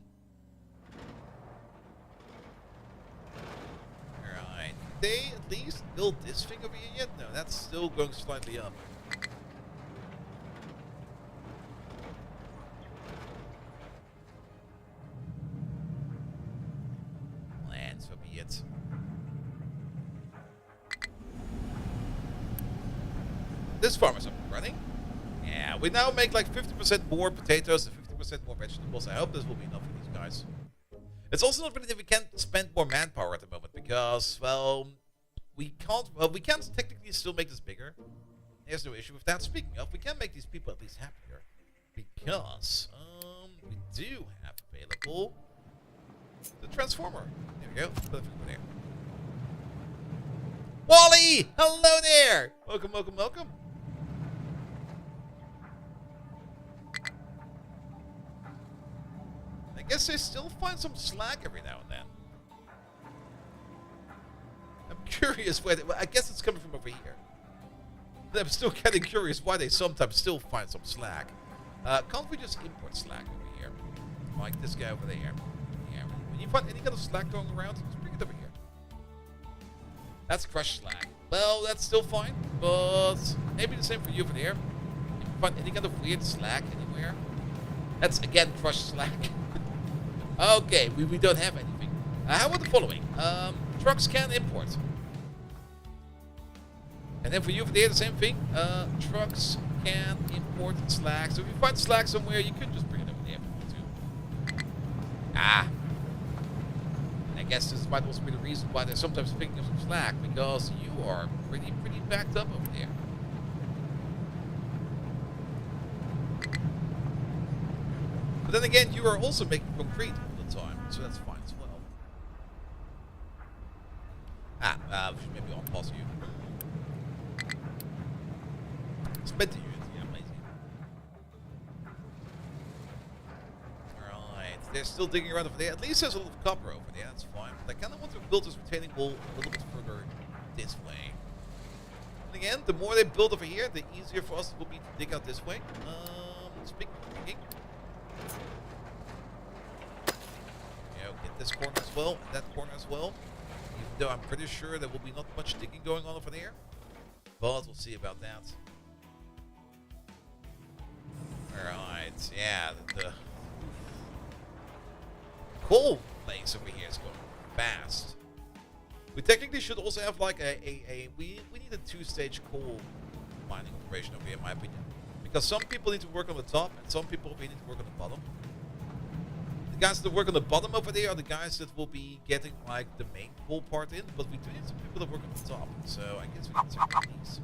A: Alright. Did they at least build this thing over here yet? No, that's still going slightly up. And so be it. This farm is up and running. Yeah, we now make like 50% more potatoes and 50% more vegetables. I hope this will be enough for these guys. It's also not really that we can't spend more manpower at the moment because, well, we can't technically still make this bigger. There's no issue with that. Speaking of, we can make these people at least happier because we do have available the transformer. There we go. Put it over there. Wally! Hello there! Welcome, welcome, welcome. guess they still find some slack every now and then. I'm curious where well, I guess it's coming from over here. I'm still getting curious why they sometimes still find some slack. Can't we just import slack over here? Like this guy over there. Yeah. When you find any kind of slack going around, just bring it over here. That's crushed slack. Well, that's still fine, but maybe the same for you over there. If you find any kind of weird slack anywhere, that's again crushed slack. Okay, we don't have anything. How about the following? Trucks can import. And then for you over there, the same thing. Trucks can import slack. So if you find slack somewhere, you could just bring it over there if you want to. Ah. And I guess this might also be the reason why they're sometimes picking up some slack, because you are pretty backed up over there. But then again, you are also making concrete all the time, so that's fine as well. Maybe I'll pause you. Spent the unit, yeah, amazing. Alright, they're still digging around over there. At least there's a little copper over there, that's fine. But I kind of want to build this retaining wall a little bit further this way. And again, the more they build over here, the easier for us it will be to dig out this way. Speaking of digging. Get this corner as well, and that corner as well. Even though I'm pretty sure there will be not much digging going on over there. But we'll see about that. Alright, yeah, the coal place over here is going fast. We technically should also have like we need a 2-stage coal mining operation over here, in my opinion. Because some people need to work on the top, and some people need to work on the bottom. The guys that work on the bottom over there are the guys that will be getting like the main coal part in, but we do need some people that work on the top. So I guess we can check these.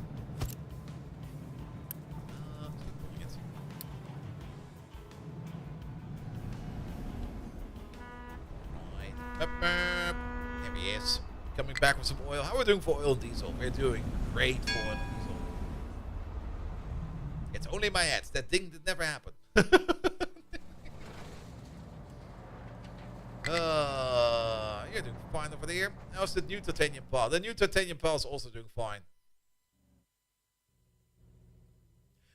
A: There he is. Coming back with some oil. How are we doing for oil and diesel? We're doing great for oil and diesel. It's only my head. That thing that never happened. You're doing fine over there. How's the new titanium pile? The new titanium pile is also doing fine.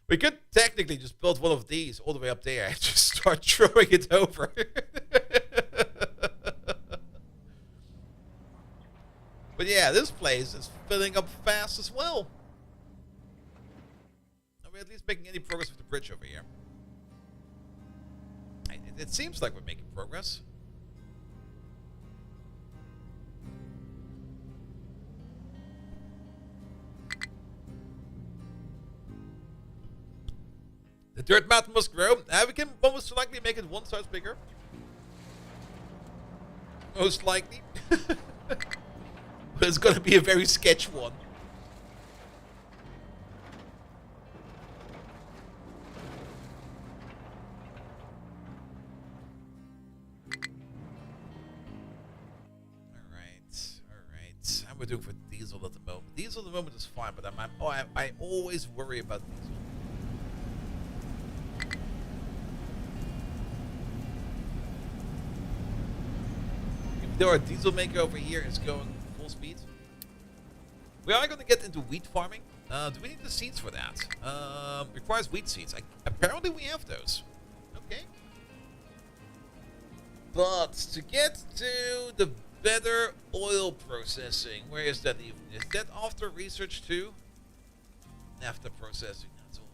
A: We could technically just build one of these all the way up there and just start throwing it over. But yeah, this place is filling up fast as well. Are we at least making any progress with the bridge over here? It seems like we're making progress. The dirt mountain must grow. We can most likely make it one size bigger. Most likely. But it's going to be a very sketch one. Alright. How are we doing for diesel at the moment? Diesel at the moment is fine, but I always worry about diesel. Our diesel maker over here is going full speed. We are going to get into wheat farming. Do we need the seeds for that? Requires wheat seeds. Apparently we have those. Okay. But to get to the better oil processing, where is that even? Is that after research too? After processing, that's all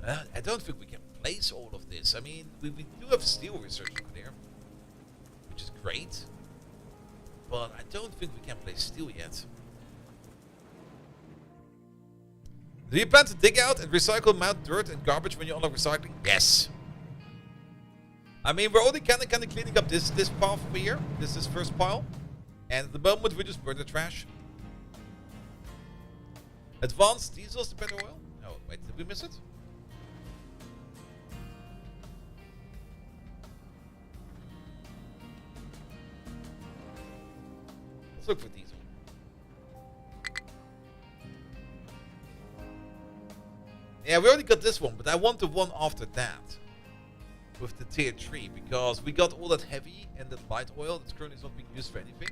A: over there. I don't think we can place all of this. I mean, we do have steel research over there, which is great, but I don't think we can place steel yet. Do you plan to dig out and recycle mount dirt and garbage when you unlock recycling? Yes. I mean, we're only kind of cleaning up this pile over here. This is first pile, and at the moment we just burn the trash. Advanced diesel is the better oil. Oh wait, did we miss it? Look for diesel. Yeah, we already got this one, but I want the one after that. With the tier 3, because we got all that heavy and that light oil that's currently not being used for anything.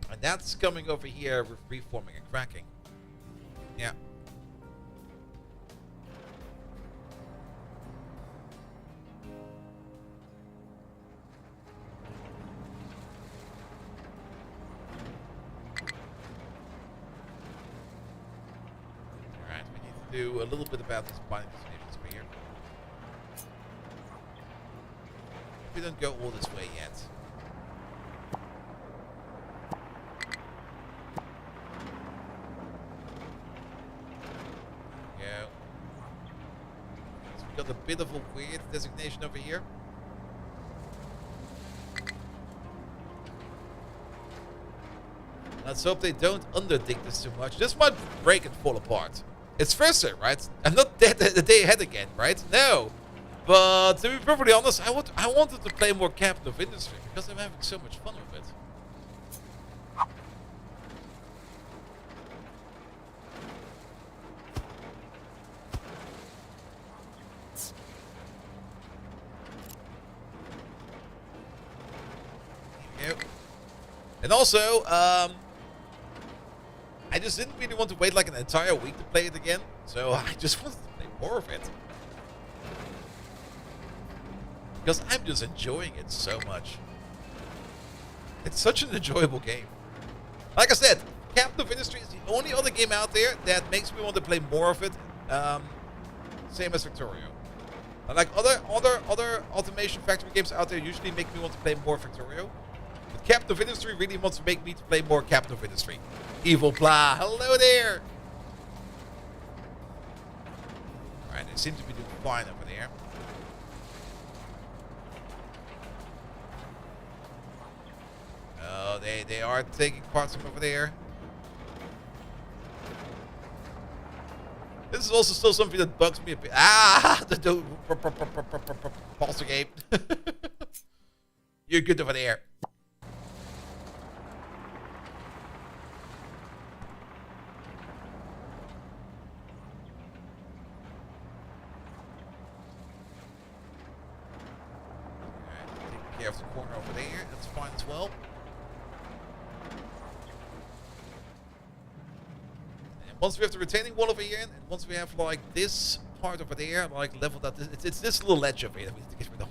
A: And that's coming over here with reforming and cracking. Yeah. Do a little bit about this binding destinations over here. We don't go all this way yet. There we go. So we got a bit of a weird designation over here. Let's hope they don't underdig this too much. This might break and fall apart. It's Thursday, right? I'm not dead the day ahead again, right? No. But to be perfectly honest, I wanted to play more Captain of Industry because I'm having so much fun with it. There you go. And also, I just didn't really want to wait like an entire week to play it again, so I just wanted to play more of it. Because I'm just enjoying it so much. It's such an enjoyable game. Like I said, Captain of Industry is the only other game out there that makes me want to play more of it. Same as Victorio. Like other automation factory games out there usually make me want to play more Victorio. But Captain of Industry really wants to make me to play more Captain of Industry. Evil Pla, hello there! Alright, they seem to be doing fine over there. Oh, they are taking parts from over there. This is also still something that bugs me a bit. Ah! Pause the game. You're good over there. Of the corner over there, that's fine as well. And once we have the retaining wall over here, and once we have like this part over there, like leveled up, it's this little ledge over here that we need to get rid of.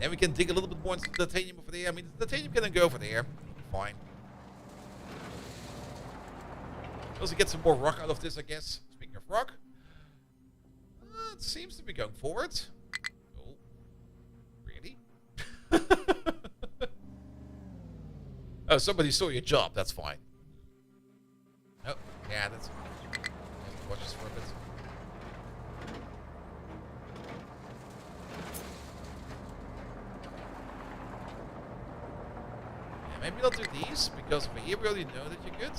A: Then we can dig a little bit more into the titanium over there. I mean, the titanium can go over there. Fine. Also get some more rock out of this, I guess. Speaking of rock. It seems to be going forward. Oh, really? Oh, somebody saw your job. That's fine. Oh, yeah, that's. Watch this for a bit. Yeah, maybe I'll do these because over here we already know that you're good.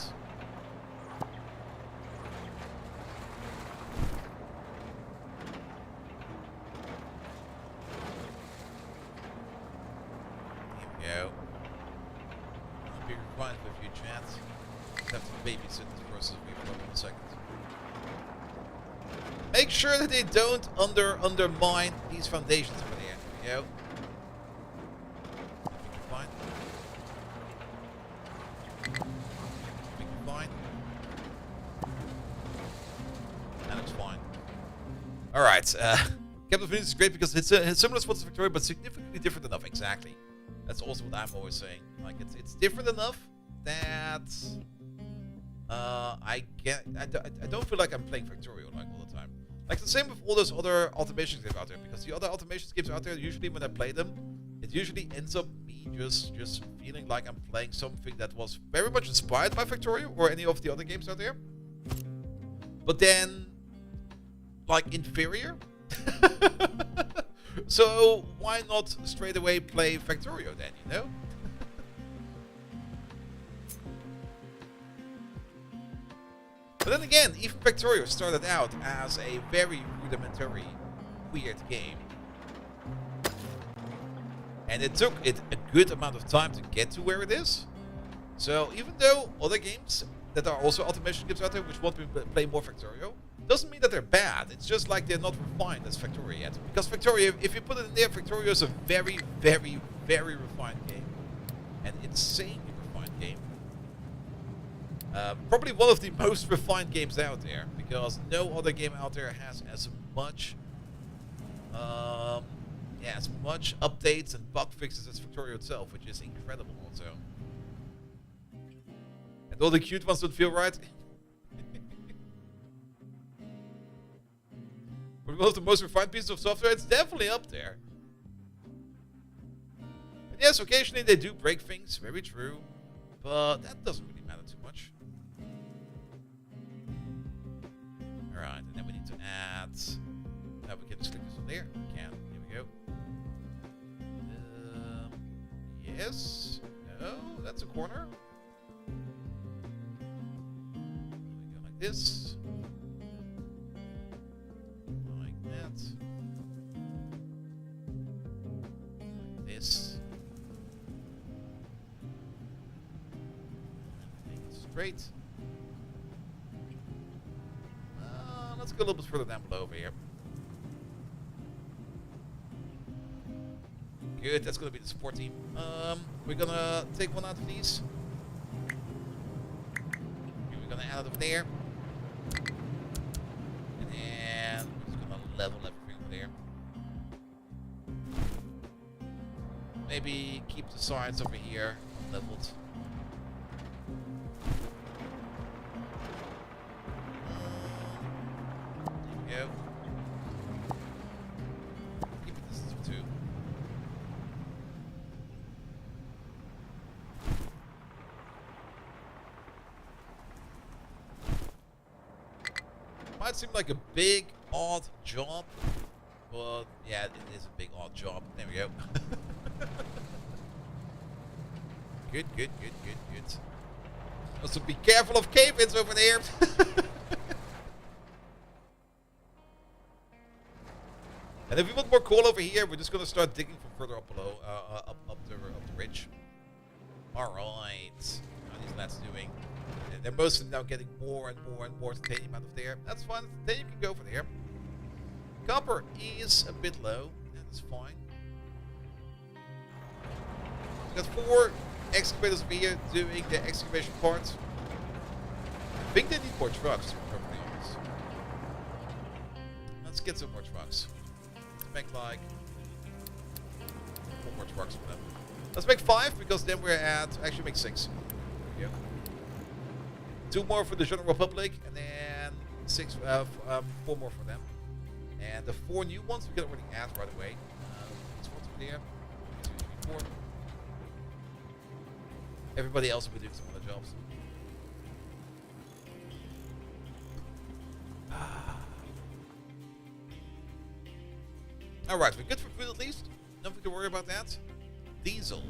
A: Make sure that they don't undermine these foundations over there. There you go. I think you're fine. I think you're fine. That looks fine. Alright, Captain of Industry is great because it's similar to what's Victoria, but significantly different enough. Exactly. That's also what I'm always saying. Like it's different enough that I don't feel like I'm playing Victorio like all the time. Like the same with all those other automation games out there, because the other automation games out there, usually when I play them, it usually ends up me just feeling like I'm playing something that was very much inspired by Victorio or any of the other games out there. But then, like, inferior? So why not straight away play Victorio then, you know? But then again, even Victorio started out as a very rudimentary, weird game. And it took it a good amount of time to get to where it is. So even though other games that are also automation games out there, which want to play more Factorio, doesn't mean that they're bad. It's just like they're not refined as Factorio yet. Because Factorio, if you put it in there, Factorio is a very, very, very refined game. An insanely refined game. Probably one of the most refined games out there, because no other game out there has as much as much updates and bug fixes as Factorio itself, which is incredible also. And all the cute ones don't feel right. But one of the most refined pieces of software, it's definitely up there. And yes, occasionally they do break things, very true, but that doesn't really matter too much. Alright, and then we need to add... Now we can just click this on there. We can. Here we go. Yes. No, that's a corner. We go like this. Like that. Like this. Make it straight. Let's go a little bit further down below over here. Good, that's going to be the support team. We're going to take one out of these. We're going to add it over there. And then we're just going to level everything over there. Maybe keep the sides over here leveled. There we go. Keep it distance of 2. Might seem like a big, odd job, but yeah, it is a big, odd job. There we go. Good, good, good, good, good. Also, be careful of cave-ins over there. And if we want more coal over here, we're just going to start digging from further up below, up the ridge. All right. How are these lads doing? And they're mostly now getting more and more and more titanium out of there. That's fine. Titanium can go for there. Copper is a bit low. That's fine. We've got 4 excavators over here doing the excavation part. I think they need more trucks, to be perfectly honest. Let's get some more trucks. Let's make like 4 more trucks for them. Let's make 5, because then we're at... Actually, make 6. There we go. 2 more for the general public, and then 4 more for them. And the 4 new ones we can already add right away. This one's over there. 2, 3, 4. Everybody else will be doing some other jobs. Alright, we're good for food at least. Nothing to worry about that. Diesel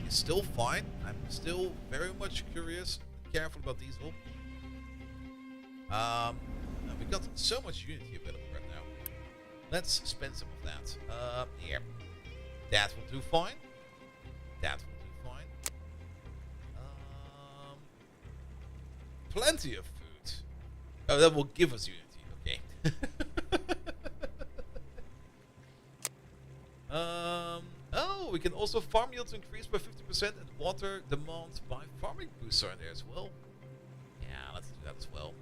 A: is still fine. I'm still very much curious and careful about diesel. We've got so much Unity available right now. Let's spend some of that. Here. That will do fine. That will do fine. Plenty of food. Oh, that will give us Unity. Okay. Oh, we can also farm yields increase by 50% and water demand by farming booster in there as well. Yeah, let's do that as well.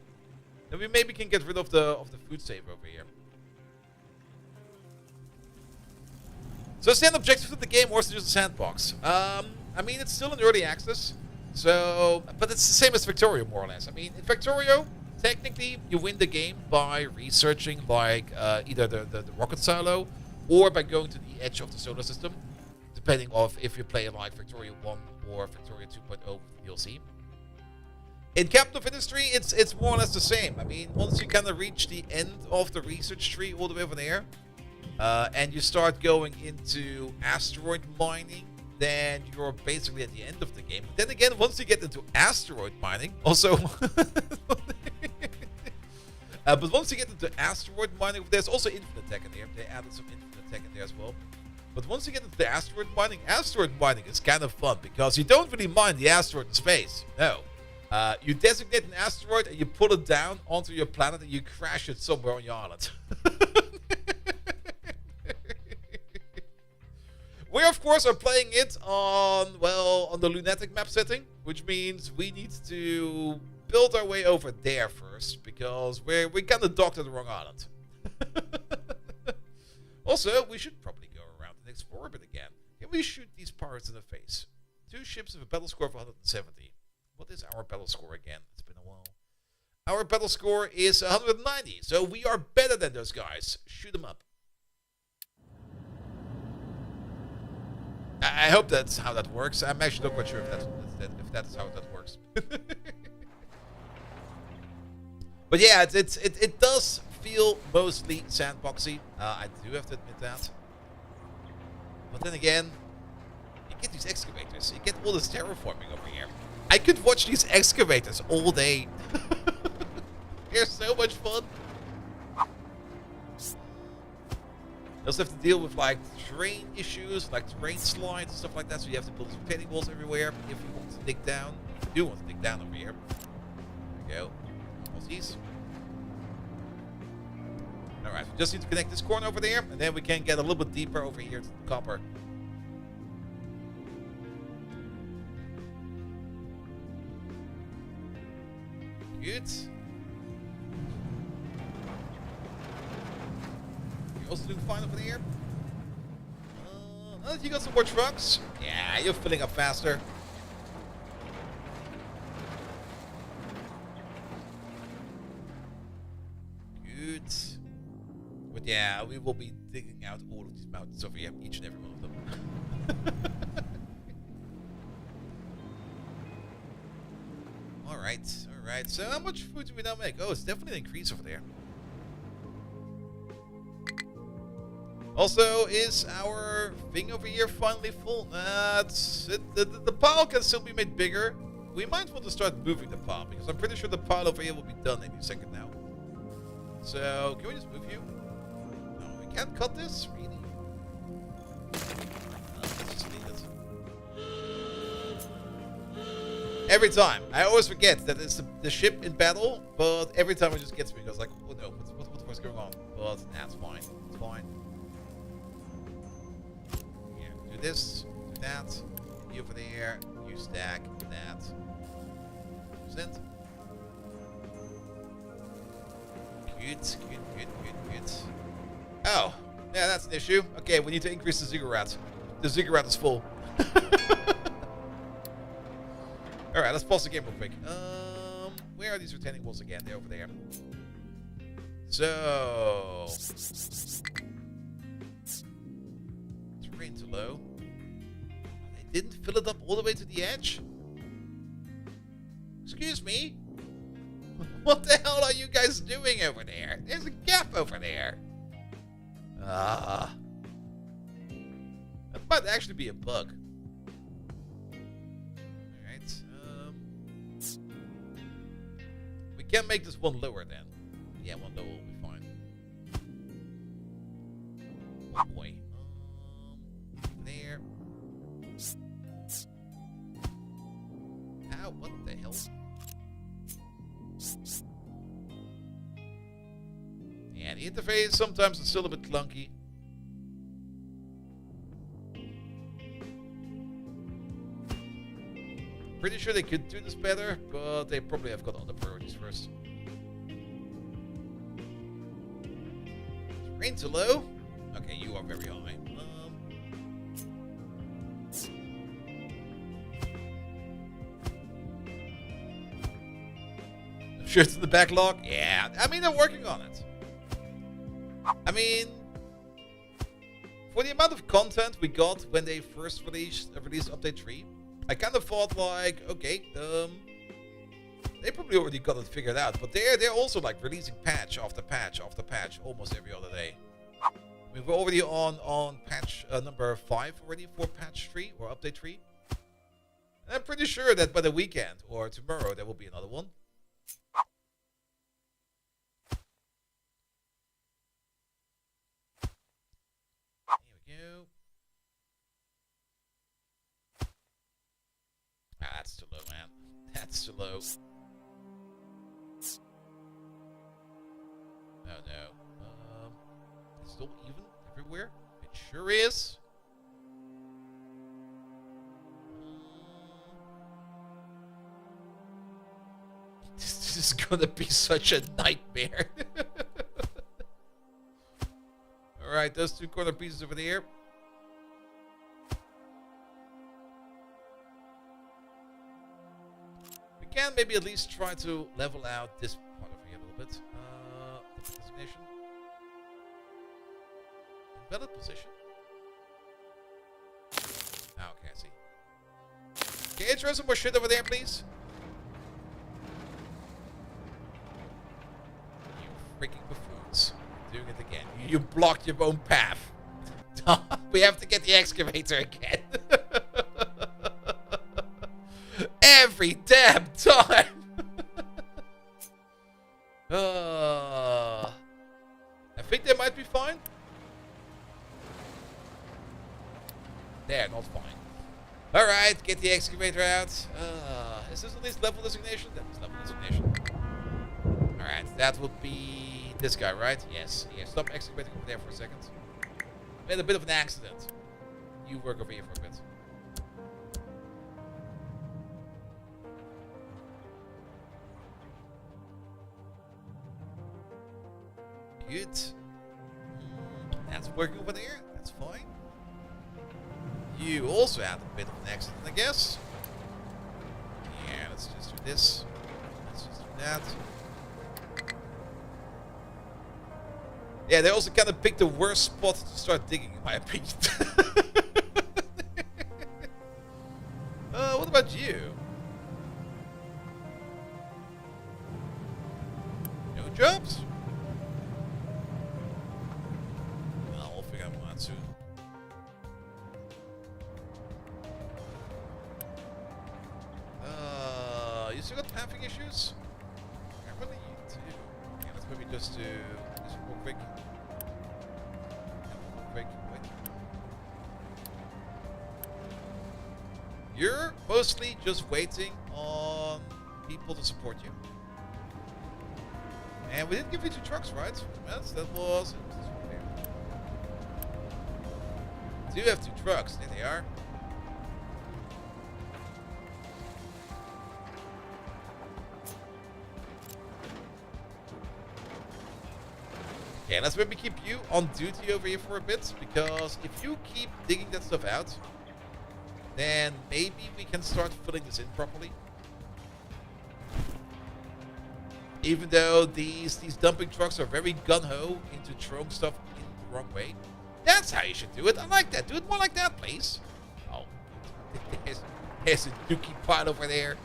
A: Then we maybe can get rid of the food save over here. So is the end objective of the game, or is it just a sandbox? I mean, it's still in early access, so but it's the same as Factorio more or less. I mean, in Factorio, technically you win the game by researching like either the rocket silo or by going to the edge of the solar system, depending on if you play like Factorio 1 or Factorio 2.0 DLC. In Captain of Industry, it's more or less the same. I mean, once you kind of reach the end of the research tree all the way over there, and you start going into asteroid mining, then you're basically at the end of the game. But then again, once you get into asteroid mining, also... but once you get into asteroid mining, there's also infinite tech in there. They added some infinite tech in there as well. But once you get into the asteroid mining? Asteroid mining is kind of fun because you don't really mine the asteroid in space. No. You designate an asteroid and you put it down onto your planet and you crash it somewhere on your island. We, of course, are playing it on, well, on the lunatic map setting, which means we need to build our way over there first because we kind of docked at the wrong island. Also, we should probably go around and explore a bit again. Can we shoot these pirates in the face? 2 ships with a battle score of 170. What is our battle score again? It's been a while. Our battle score is 190, so we are better than those guys. Shoot them up. I hope that's how that works. I'm actually not quite sure if that's how that works. But yeah, it does feel mostly sandboxy. I do have to admit that. But then again, you get these excavators. You get all this terraforming over here. I could watch these excavators all day. They're so much fun. You also have to deal with like terrain issues, like terrain slides and stuff like that. So you have to build retaining walls everywhere if you want to dig down. If you do want to dig down over here. There we go. What's these? Alright, we just need to connect this corner over there, and then we can get a little bit deeper over here to the copper. Good. You're also doing fine over there. Now that you got some more trucks, yeah, you're filling up faster. Good. But yeah, we will be digging out all of these mountains over here, each and every one of them. Alright, alright. So how much food do we now make? Oh, it's definitely an increase over there. Also, is our thing over here finally full? The pile can still be made bigger. We might want to start moving the pile, because I'm pretty sure the pile over here will be done any second now. So, can we just move you? No, we can't cut this? Really? No, let's just leave it. Every time. I always forget that it's the ship in battle, but every time it just gets me. Because like, oh no, what's going on? But that's fine. It's fine. Here, do this, do that. You over there, you stack that. Send. Good. Oh, yeah, that's an issue. Okay, we need to increase the ziggurat. The ziggurat is full. Alright, let's pause the game real quick. Where are these retaining walls again? They're over there. So... terrain too low. They didn't fill it up all the way to the edge? Excuse me? What the hell are you guys doing over there? There's a gap over there. That might actually be a bug. Alright. We can make this one lower then. Yeah, one lower will be fine. Oh boy. There. Ow, what the hell? Yeah, the interface sometimes it's still a bit clunky. Pretty sure they could do this better, but they probably have got other priorities first. Terrain too low? Okay, you are very high. Sure it's in the backlog? Yeah, I mean, they're working on it. I mean, for the amount of content we got when they first released update 3, I kind of thought like, okay, they probably already got it figured out, but they're also like releasing patch after patch after patch almost every other day. I mean, we're already on patch number 5 already for patch 3 or update 3. And I'm pretty sure that by the weekend or tomorrow there will be another one. Here we go. too low, man. That's too low. Oh no. It's still even everywhere? It sure is. This is gonna be such a nightmare. Alright, those two corner pieces over there. We can maybe at least try to level out this part over here a little bit. Designation. Invalid position. Oh, okay, I see. Can you throw some more shit over there, please? You freaking buffoons. Doing it again. You blocked your own path. We have to get the excavator again. Every damn time. I think they might be fine. They're not fine. Alright, get the excavator out. Is this at least level designation? That was level designation. Alright, that would be this guy, right? Yes. Yeah, stop excavating over there for a second. We had a bit of an accident. You work over here for a bit. Good. That's working over there. That's fine. You also had a bit of an accident, I guess. Yeah, let's just do this. Let's just do that. Yeah, they also kind of picked the worst spot to start digging, in my opinion. What about you? No jobs? Well, we'll figure out one soon. You still got pathing issues? I really need to. Yeah, let's maybe just do this real quick. Wait. You're mostly just waiting on people to support you. And we didn't give you 2 trucks, right? Yes, that was it. Do have 2 trucks. There they are. Okay, let's maybe keep you on duty over here for a bit, because if you keep digging that stuff out, then maybe we can start filling this in properly. Even though these dumping trucks are very gun-ho into throwing stuff in the wrong way. That's how you should do it. I like that. Do it more like that, please. Oh, there's a dookie pot over there.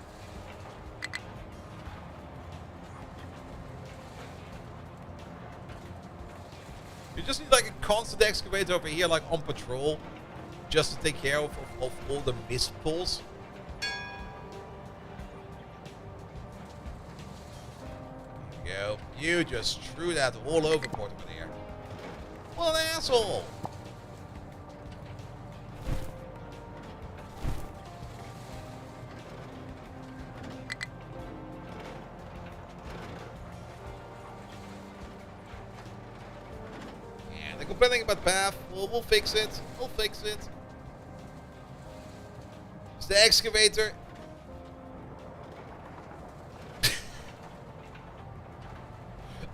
A: You just need like a constant excavator over here, like on patrol, just to take care of all the missed pulls. There you go. You just threw that all overboard over there. What an asshole! They're complaining about path. We'll fix it. We'll fix it. It's the excavator.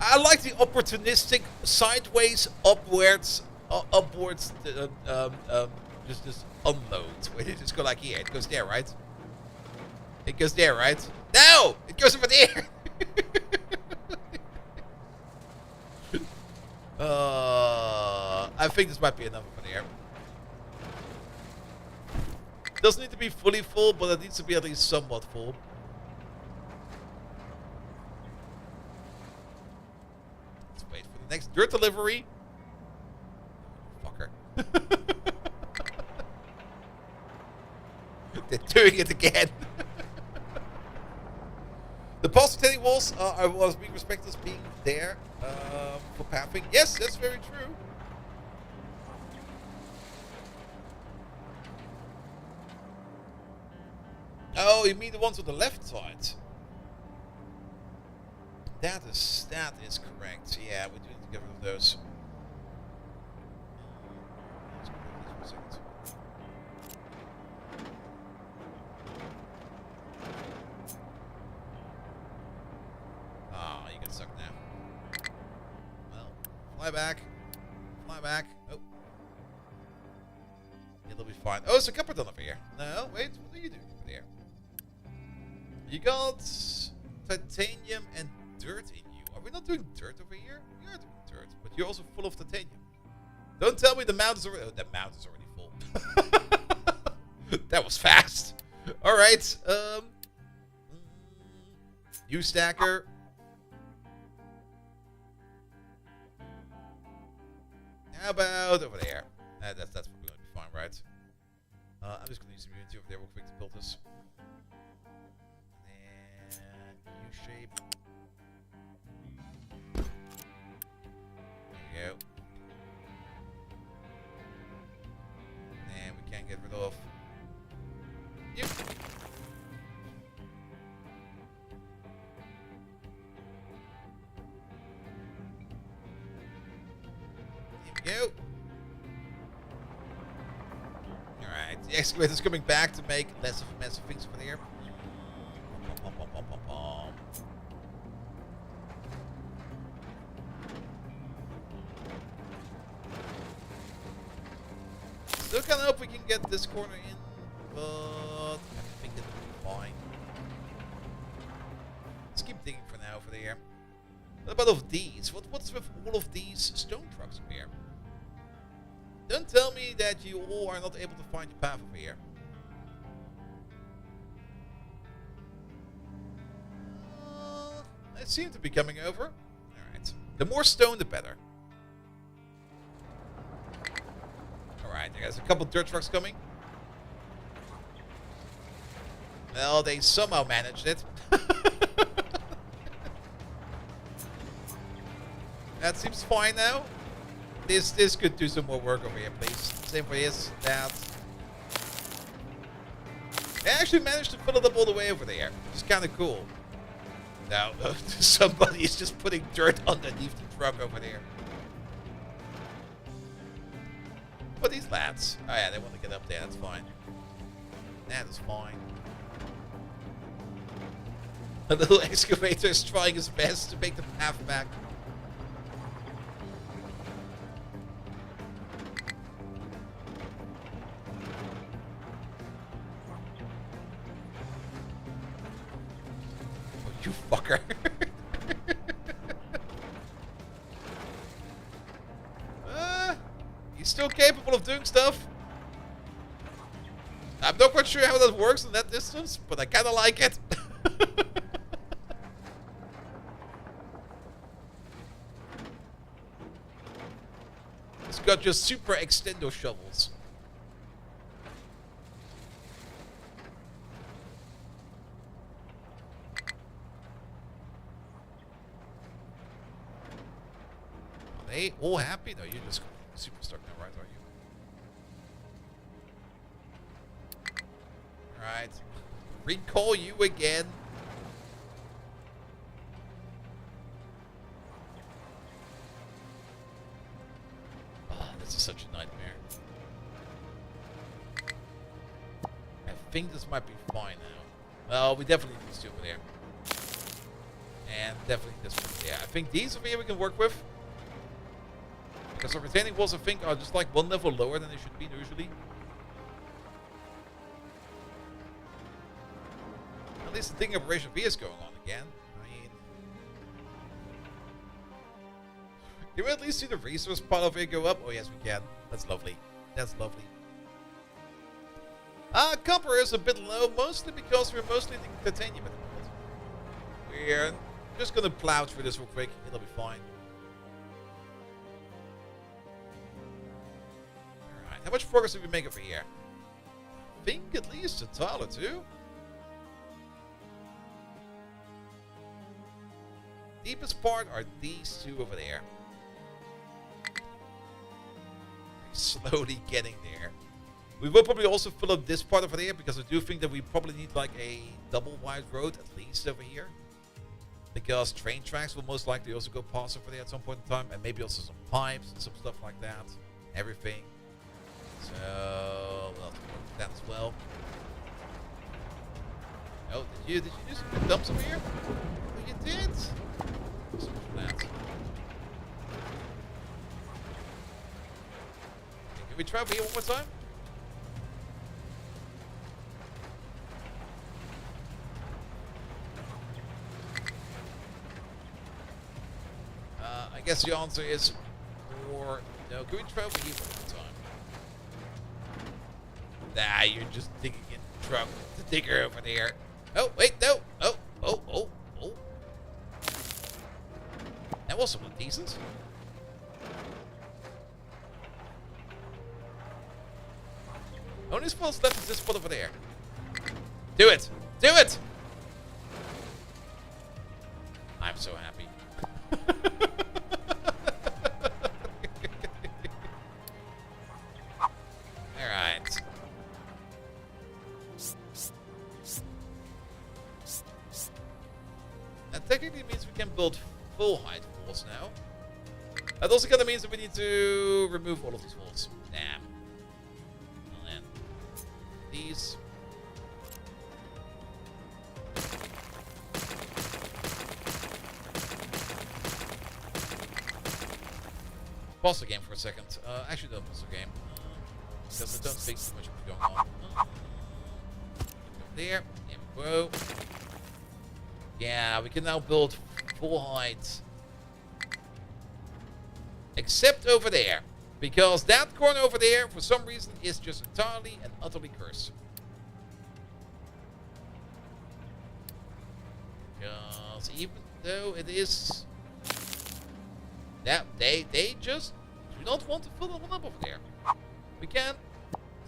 A: I like the opportunistic sideways, upwards, just unload. Where they just go like here. It goes there, right? It goes there, right? No! It goes over there! I think this might be enough over there. Doesn't need to be fully full, but it needs to be at least somewhat full. Let's wait for the next dirt delivery. Fucker. They're doing it again. The pulse retaining walls I was being respected as being there for pathing. Yes, that's very true. Oh, you mean the ones on the left side? That is correct. Yeah, we do need to get rid of those. Let's go for a second. Ah, you get stuck now. Well, fly back. Fly back. Oh. It'll be fine. Oh, it's a cupboard over here. No, wait. What are you doing over there? You got titanium and dirt in you. Are we not doing dirt over here? We are doing dirt, but you're also full of titanium. Don't tell me the mount is already... Oh, the mount is already full. That was fast. All right. You stacker. How about over there? That's probably going to be fine, right? I'm just going to use some unity over there real quick to build this. And U-shape. There you go. And we can't get rid of you. There we go. Alright, the excavator's coming back to make less of a mess of things over there. Still kind of hope we can get this corner in, but I think it'll be fine. Let's keep digging for now over there. What about of these? What's with all of these stone trucks over here? Don't tell me that you all are not able to find your path over here. They seem to be coming over. Alright. The more stone, the better. Alright, there's a couple dirt trucks coming. Well, they somehow managed it. That seems fine now. This could do some more work over here, please. Same for this, that. They actually managed to fill it up all the way over there, which is kind of cool. Now, somebody is just putting dirt underneath the truck over there. But these lads, oh yeah, they want to get up there, that's fine. That is fine. The little excavator is trying his best to make the path back. You fucker. He's still capable of doing stuff. I'm not quite sure how that works in that distance, but I kind of like it. It's got just super extendo shovels. They all happy? No, you're just super stuck now, right? Are you? Alright. Recall you again. Oh, this is such a nightmare. I think this might be fine now. Well, we definitely need these two over there. And definitely this one there. I think these over here we can work with. Because the retaining walls, I think, are just like one level lower than they should be usually. At least the thing Operation V is going on again. I mean... Can we at least see the resource pile of it go up? Oh yes, we can. That's lovely. That's lovely. Copper is a bit low, mostly because we're mostly the titanium at the moment. We're just gonna plow through this real quick. It'll be fine. How much progress did we make over here? I think at least a tile or two. Deepest part are these two over there. Slowly getting there. We will probably also fill up this part over there because I do think that we probably need like a double wide road at least over here. Because train tracks will most likely also go past over there at some point in time. And maybe also some pipes and some stuff like that. Everything. So, we'll have to work with that as well. Oh, did you do some good dumps over here? Oh, you did? So much for that. Okay, can we try over here one more time? I guess the answer is more no. Can we try over here one more time? Nah, you're just digging in the truck. The digger over there. Oh, wait, no. Oh. That was somewhat decent. Only spots left is this spot over there. Do it! Do it! I'm so happy. Alright. That technically means we can build full height walls now. That also kind of means that we need to remove all of these walls. Damn. Well then. These. Pause the game for a second. Actually, don't pause the game. Because I don't think too much of what's going on. There. There we go. Yeah, we can now build full height. Except over there. Because that corner over there, for some reason, is just entirely and utterly cursed. Because even though it is... that they just do not want to fill that one up over there. We can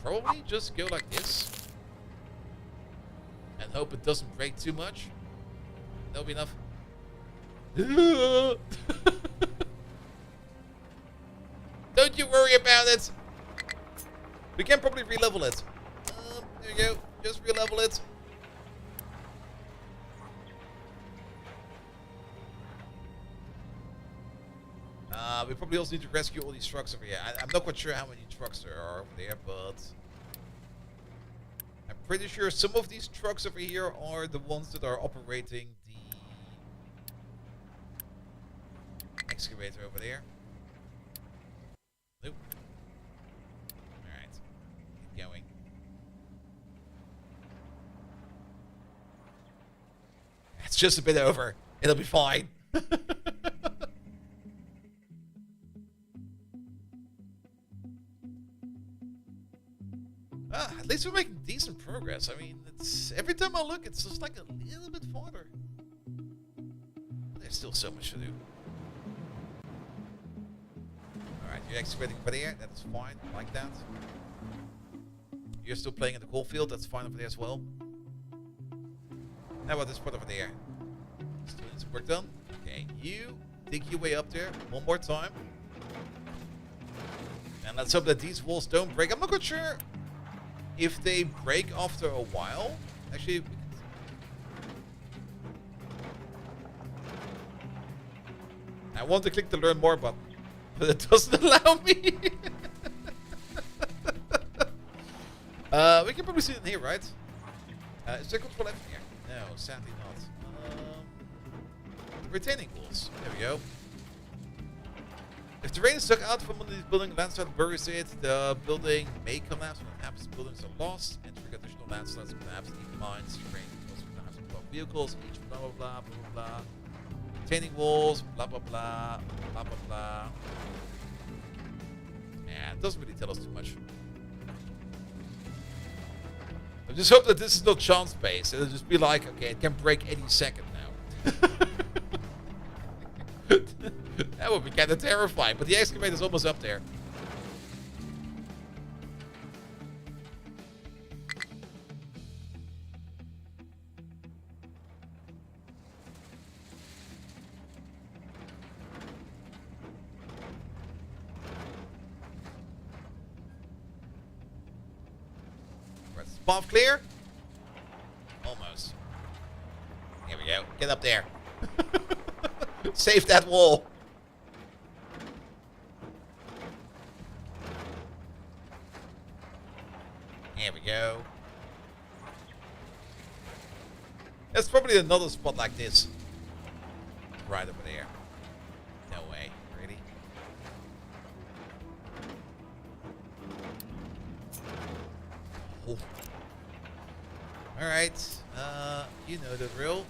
A: probably just go like this. And hope it doesn't break too much. That'll be enough. Don't you worry about it. We can probably re-level it. There we go. Just re-level it. We probably also need to rescue all these trucks over here. I'm not quite sure how many trucks there are over there, but I'm pretty sure some of these trucks over here are the ones that are operating the excavator over there. Nope. Alright. Keep going. It's just a bit over. It'll be fine. At least we're making decent progress. I mean, it's every time I look, it's just like a little bit farther. There's still so much to do. Alright, you're excavating over there. That is fine. I like that. You're still playing in the coal field. That's fine over there as well. How about this part over there? Still needs some work done. Okay, you dig your way up there one more time. And let's hope that these walls don't break. I'm not quite sure if they break after a while. Actually, I want to click the learn more button, but it doesn't allow me. We can probably see it in here, right? Is there control F here? No, sadly not. Retaining walls. There we go. If the rain is stuck out from under this building, landslide buries it. The building may collapse when it happens. Buildings are lost and trigger additional landslides, collapse, deep mines, rain also collapse and block vehicles. Each blah blah blah blah blah. Retaining walls, blah blah blah blah blah blah. Yeah, it doesn't really tell us too much. I just hope that this is not chance based. It'll just be like, okay, it can break any second now. That would be kind of terrifying, but the excavator's almost up there. Path clear? Almost. Here we go. Get up there. Save that wall. Here we go. There's probably another spot like this. Right over there. No way. Really? Oh. Alright. You know the drill.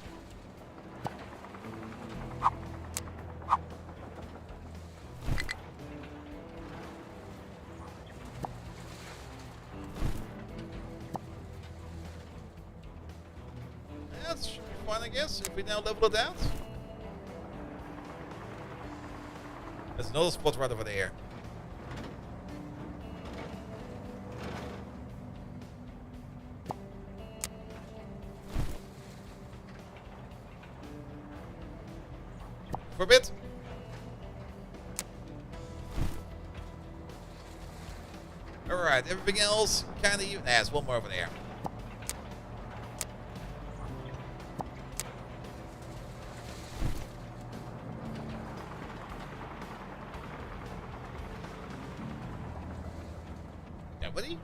A: That should be fine, I guess, if we now level it out. There's another spot right over there. For a bit. Alright, everything else kind of even. There's one more over there. Nobody?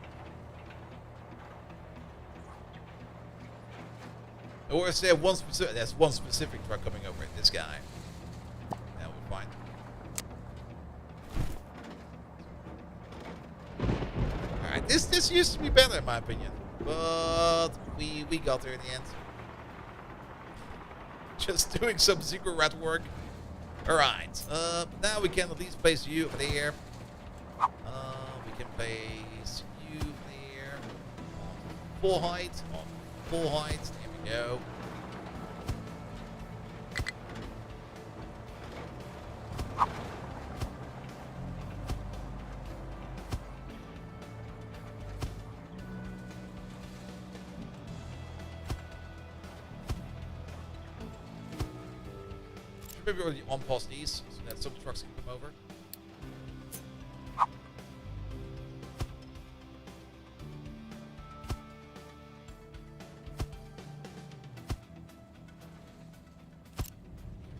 A: Or is there one specific? There's one specific truck coming over at this guy. That we're fine. Alright, this used to be better in my opinion. But we got there in the end. Just doing some secret rat work. Alright. Now we can at least place you over there. We can place you there. On full height. On full height. There we go. Maybe already on past these, so that some trucks can come over.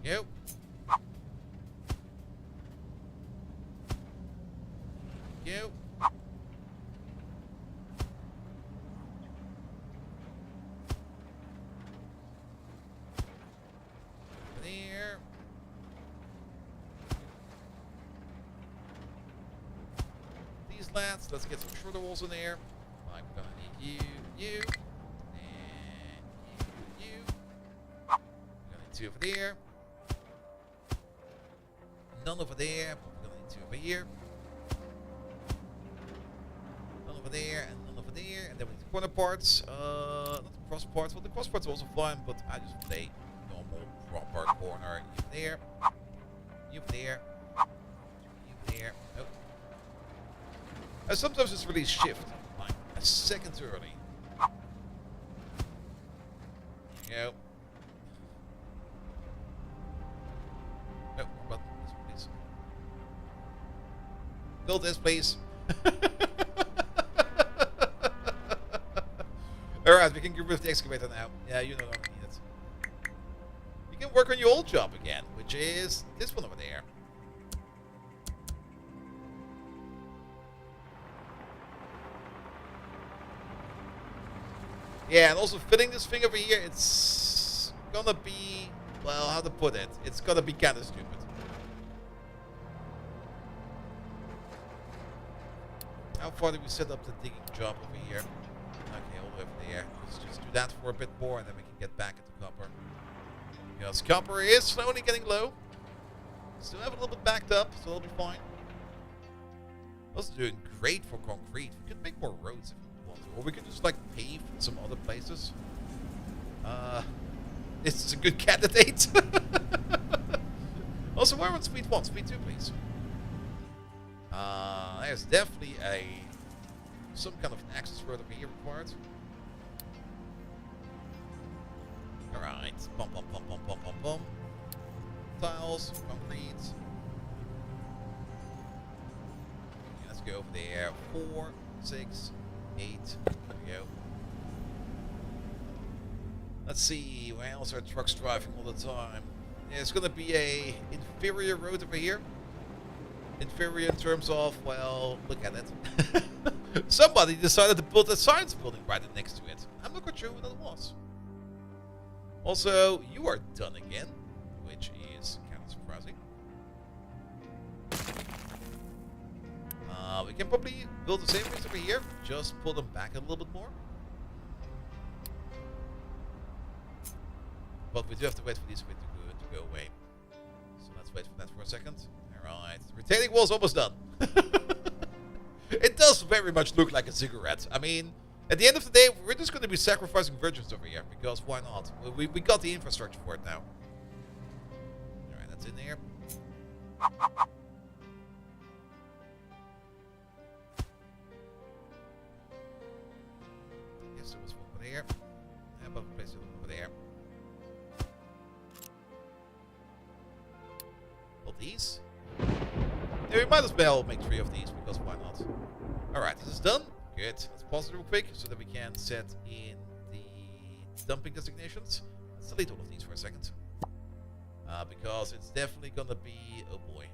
A: Here we go. Go. There. These lads, let's get some shorter walls in there. I'm gonna need you, and you. I'm gonna need 2 over there. None over there, but we're gonna need 2 over here. None over there, and none over there. And then we need the corner parts. Not the cross parts. Well, the cross parts are also fine, but I just want a normal proper corner. You there. You there. You there. Oh. Sometimes it's really shift, like a second too early. There you go. Oh, what button? This one, please. Build this, please. Alright, we can get rid of the excavator now. Yeah, you no longer need it. You can work on your old job again, which is this one over there. Yeah, and also filling this thing over here, it's gonna be, well, how to put it? It's gonna be kind of stupid. How far did we set up the digging job over here? Okay, all the way over there. Let's just do that for a bit more, and then we can get back into copper. Because copper is slowly getting low. Still have a little bit backed up, so it'll be fine. Also doing great for concrete. We could make more roads if we want to. Or we could just, like, pave in some other places. This is a good candidate. Also, where on speed 1? Speed 2, please. There's definitely some kind of access road over here required. Alright. Bum, bum, bum, bum, bum, bum, bum. Tiles, concrete. Okay, let's go over there. 4, 6, 8. There we go. Let's see, where else are trucks driving all the time? There's gonna be a inferior road over here. Inferior in terms of, well, look at it. Somebody decided to build a science building right next to it. I'm not quite sure who that was. Also, you are done again, which is kind of surprising. We can probably build the same things over here, just pull them back a little bit more. But we do have to wait for these to go away. So let's wait for that for a second. Alright, the retaining wall's almost done. It does very much look like a cigarette. I mean, at the end of the day, we're just going to be sacrificing virgins over here, because why not? We got the infrastructure for it now. Alright, that's in there. Yes, there was one over there. How about place it over there? Well, these? Yeah, we might as well make 3 of these, because why not? Alright, this is done. Good. Let's pause it real quick so that we can set in the dumping designations. Let's delete all of these for a second. Because it's definitely gonna be... oh boy.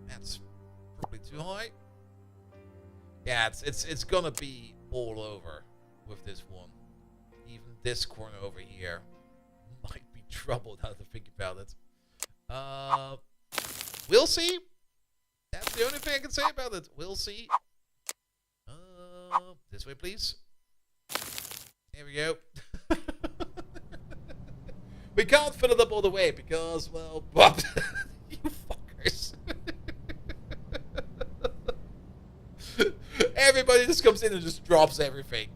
A: That's probably too high. Yeah, it's gonna be all over with this one. Even this corner over here might be troubled, now to think about it. We'll see. That's the only thing I can say about it. We'll see. This way, please. There we go. We can't fill it up all the way because, well, but you fuckers. Everybody just comes in and just drops everything.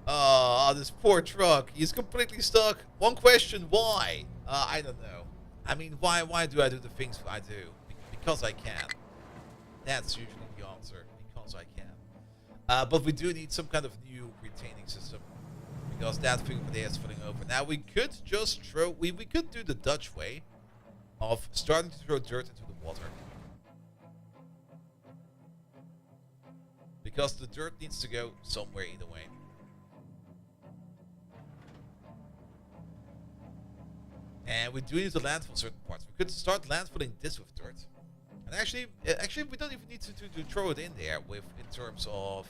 A: Oh, this poor truck. He's completely stuck. One question, why? I don't know. I mean, why do I do the things I do? Because I can. That's usually the answer. Because I can. But we do need some kind of new retaining system. Because that thing over there is filling over. Now, we could just throw... We could do the Dutch way of starting to throw dirt into the water. Because the dirt needs to go somewhere either way. And we do need to landfill certain parts. We could start landfilling this with dirt. And actually we don't even need to throw it in there with, in terms of,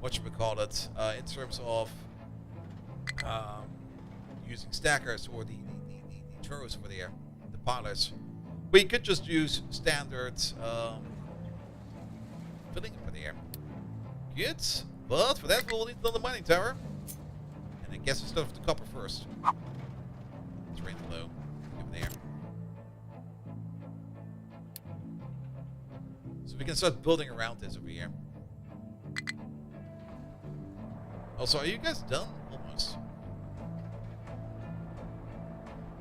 A: whatchamacallit, in terms of using stackers or the throws over there, the pilers. We could just use standard filling over there. Good, but for that we'll need another mining tower. And I guess we'll start with the copper first. Right low over there. So we can start building around this over here. Also, are you guys done? Almost.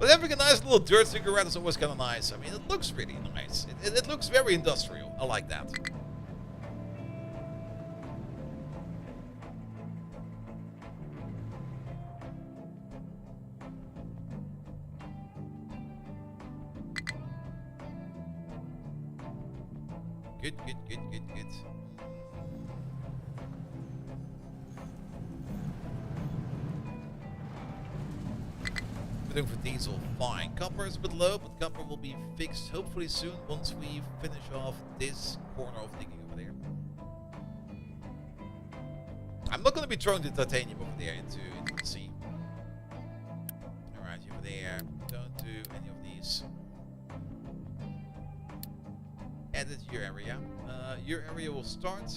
A: But having a nice little dirt cigarette is always kind of nice. I mean, it looks really nice. It looks very industrial. I like that. Good. We're doing for diesel, fine. Copper is a bit low, but copper will be fixed hopefully soon once we finish off this corner of digging over there. I'm not going to be throwing the titanium over there into the sea. Alright, over there. Don't do any of these. Edit your area. Your area will start.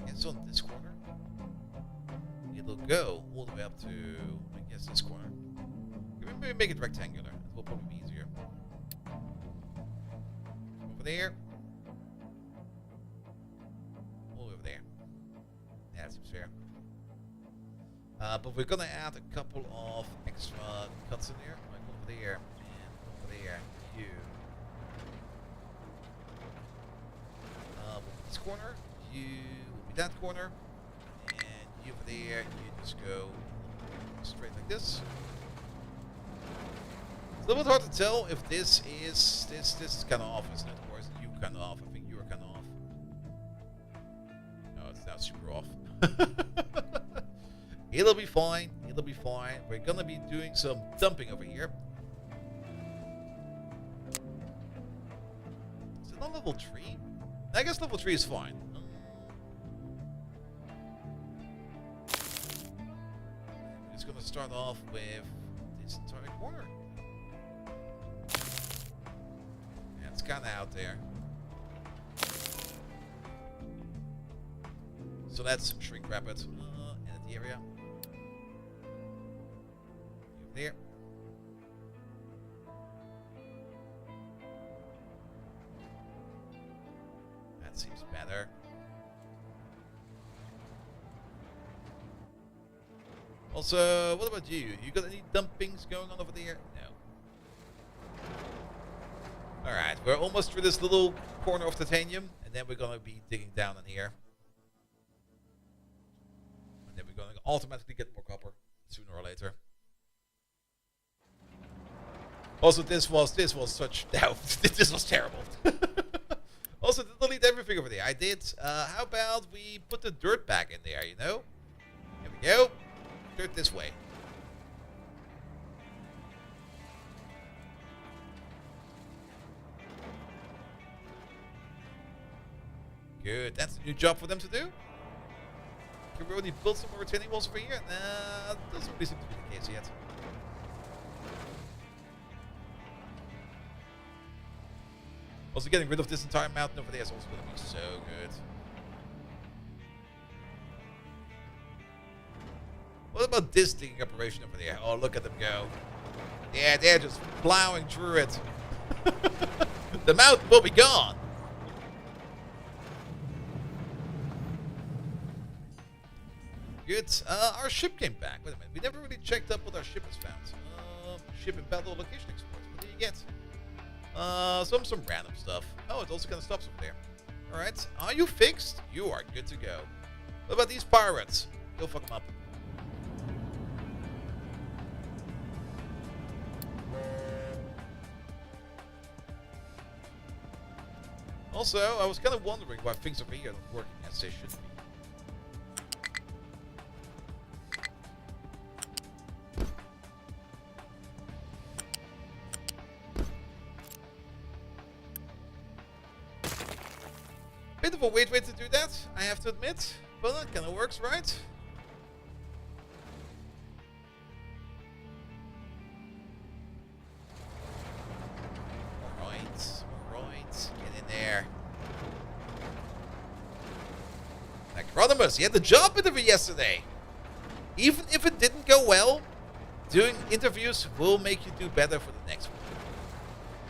A: It's on this corner. It'll go all the way up to, I guess, this corner. Maybe make it rectangular. It will probably be easier. Over there. All over there. Yeah, that seems fair. But we're gonna add a couple of extra cuts in there. Like over there and over there. You. This corner, you will be that corner, and you over there, you just go straight like this. It's a little bit hard to tell if this is kind of off, isn't it? Or is you kind of off? I think you are kind of off. No, it's now super off. It'll be fine. It'll be fine. We're gonna be doing some dumping over here. Is it not level 3? I guess level 3 is fine. I'm just gonna start off with this entire corner. Yeah, it's kind of out there. So let's shrink wrap it in the area. There. That seems better. Also, what about you? You got any dumpings going on over there? No. Alright, we're almost through this little corner of titanium, and then we're gonna be digging down in here. And then we're gonna automatically get more copper sooner or later. Also, this was such no, this was terrible. Also, to delete everything over there, I did. How about we put the dirt back in there? You know, here we go. Dirt this way. Good. That's a new job for them to do. Can we already build some more retaining walls over here? Nah, doesn't really seem to be the case yet. Also, getting rid of this entire mountain over there is also going to be so good. What about this digging operation over there? Oh, look at them go. Yeah, they're just plowing through it. The mountain will be gone. Good. Our ship came back. Wait a minute. We never really checked up what our ship has found. Ship and battle location exports. What did you get? Some random stuff. Oh, it also kind of stops over there. Alright, are you fixed? You are good to go. What about these pirates? Go fuck them up. Also, I was kind of wondering why things over here aren't working as they should be. Bit of a weird way to do that, I have to admit, but that kind of works, right? Right, get in there. Acronymus, you had the job interview yesterday. Even if it didn't go well, doing interviews will make you do better for the next one.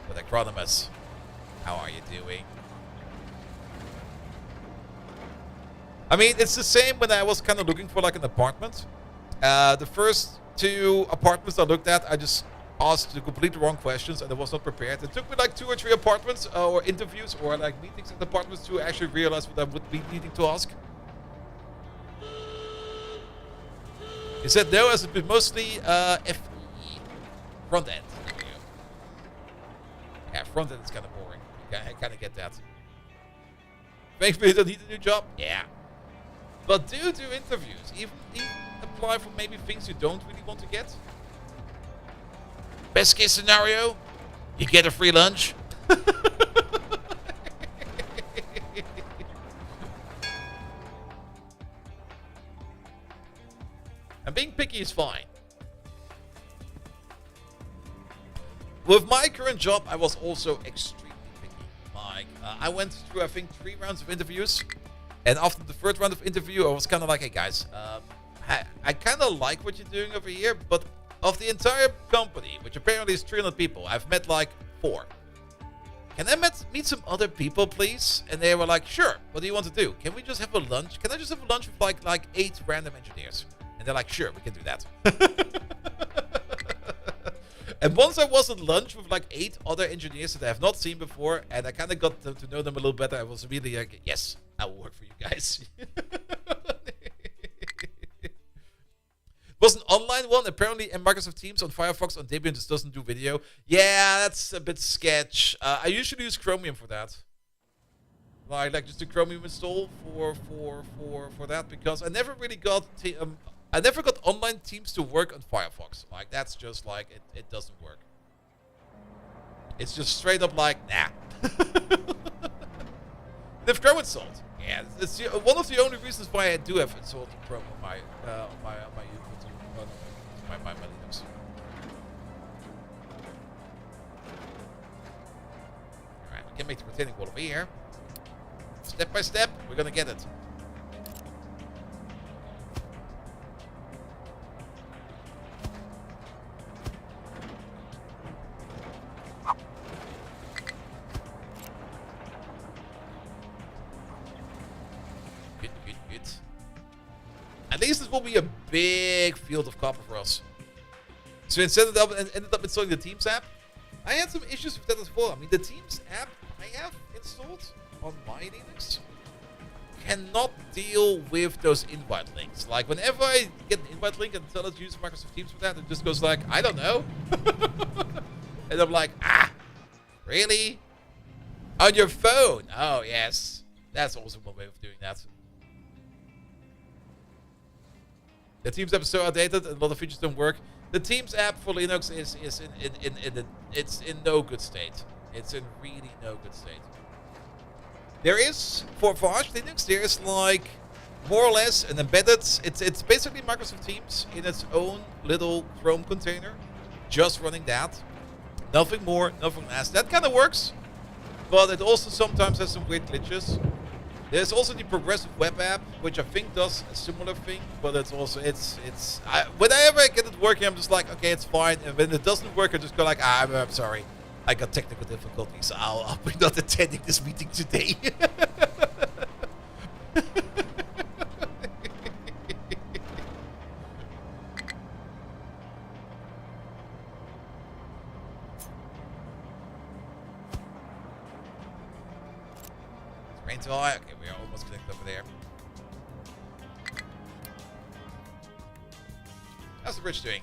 A: But Acronymus, how are you doing? I mean, it's the same when I was kind of looking for like an apartment. The first 2 apartments I looked at, I just asked the completely wrong questions and I was not prepared. It took me like 2 or 3 apartments or interviews or like meetings at apartments to actually realize what I would be needing to ask. He said no, as it was mostly FE, front end. Yeah, front end is kind of boring. I kind of get that. Thankfully, you don't need a new job. Yeah. But do interviews. Even apply for maybe things you don't really want to get. Best case scenario, you get a free lunch. And being picky is fine. With my current job, I was also extremely picky. Like, I went through, I think, 3 rounds of interviews. And after the 3rd round of interview, I was kind of like, hey guys, I kind of like what you're doing over here, but of the entire company, which apparently is 300 people, I've met like 4. Can I meet some other people, please? And they were like, sure, what do you want to do? Can we just have a lunch? Can I just have a lunch with like 8 random engineers? And they're like, sure, we can do that. And once I was at lunch with like 8 other engineers that I have not seen before, and I kind of got to know them a little better, I was really like, yes, I will work for you guys. Was an online one, apparently, and Microsoft Teams on Firefox on Debian just doesn't do video. Yeah, that's a bit sketch. I usually use Chromium for that. Like just the Chromium install for that, because I never really got I never got online Teams to work on Firefox. Like that's just like it doesn't work. It's just straight up like nah. They've Chrome installed. Yeah, it's one of the only reasons why I do have installed Chrome on my Linux. Alright, we can make the retaining wall over here. Step by step, we're gonna get it. Good. At least this will be a big field of copper for us. So instead of ended up installing the Teams app, I had some issues with that as well. I mean, the Teams app I have installed on my Linux cannot deal with those invite links. Like, whenever I get an invite link and tell it to use Microsoft Teams for that, it just goes like, I don't know. And I'm like, really? On your phone? Oh, yes. That's also one way of doing that. The Teams app is so outdated and a lot of features don't work. The Teams app for Linux is it's in no good state. It's in really no good state. There is, for Arch Linux, there is like more or less an embedded, it's basically Microsoft Teams in its own little Chrome container, just running that. Nothing more, nothing less. That kind of works, but it also sometimes has some weird glitches. There's also the progressive web app, which I think does a similar thing, but it's also, whenever I get it working, I'm just like, okay, it's fine. And when it doesn't work, I just go like, I'm sorry. I got technical difficulties. I'll be not attending this meeting today. Rain too high. Okay, we are almost connected over there. How's the bridge doing?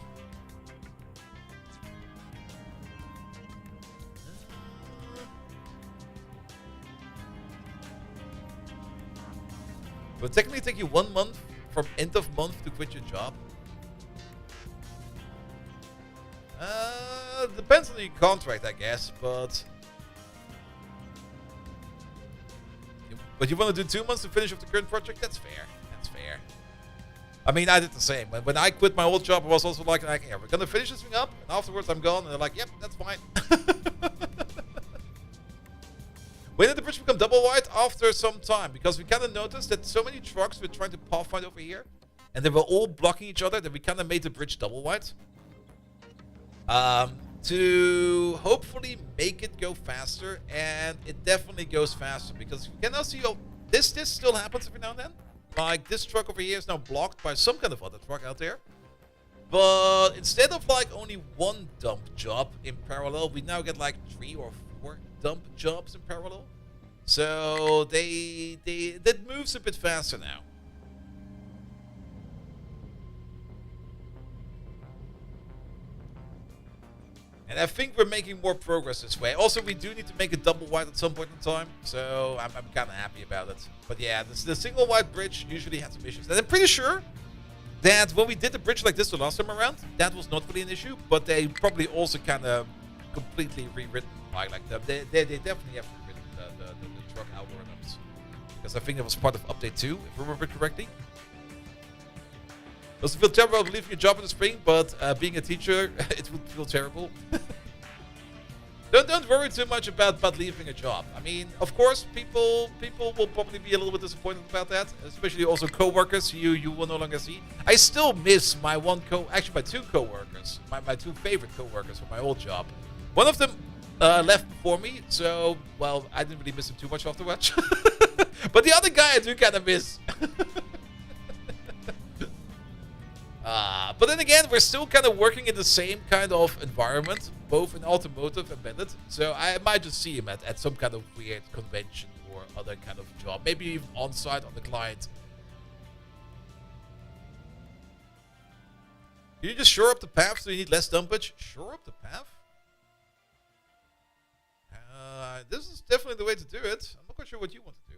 A: It will technically take you 1 month from end of month to quit your job. Depends on your contract, I guess, but you want to do 2 months to finish off the current project? That's fair. That's fair. I mean, I did the same. When I quit my old job, I was also like, yeah, we're gonna finish this thing up, and afterwards I'm gone. And they're like, yep, that's fine. When did the bridge become double wide? After some time, because we kind of noticed that so many trucks were trying to pathfind over here, and they were all blocking each other, that we kind of made the bridge double wide. To hopefully make it go faster, and it definitely goes faster, because you can now see, this still happens every now and then. Like, this truck over here is now blocked by some kind of other truck out there. But instead of like only one dump job in parallel, we now get like 3 or 4 dump jobs in parallel. So that moves a bit faster now. And I think we're making more progress this way. Also, we do need to make it double wide at some point in time. So I'm kind of happy about it. But yeah, the single wide bridge usually has some issues. And I'm pretty sure that when we did the bridge like this the last time around, that was not really an issue. But they probably also kind of completely rewritten, they definitely have rewritten the truck algorithms. Because I think it was part of update 2, if I remember correctly. Doesn't feel terrible about leaving your job in the spring, but being a teacher, it would feel terrible. Don't worry too much about leaving a job. I mean, of course, people will probably be a little bit disappointed about that, especially also co-workers you will no longer see. I still miss my my 2 co-workers, my 2 favorite co-workers from my old job. One of them left before me, so, well, I didn't really miss him too much afterwards. But the other guy I do kind of miss. But then again, we're still kind of working in the same kind of environment, both in automotive and embedded. So I might just see him at some kind of weird convention or other kind of job. Maybe even on-site on the client. Can you just shore up the path so you need less dumpage? Shore up the path? This is definitely the way to do it. I'm not quite sure what you want to do.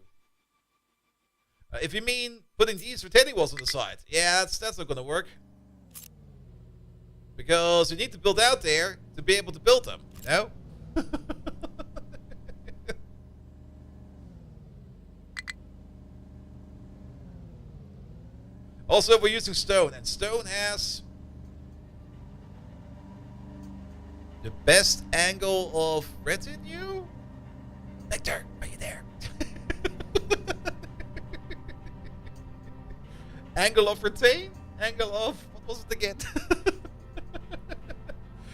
A: If you mean putting these retaining walls on the side, yeah, that's not going to work. Because you need to build out there to be able to build them, you know? Also, we're using stone, and stone has the best angle of retinue? Nectar, are you there? Angle of retain? Angle of... what was it again?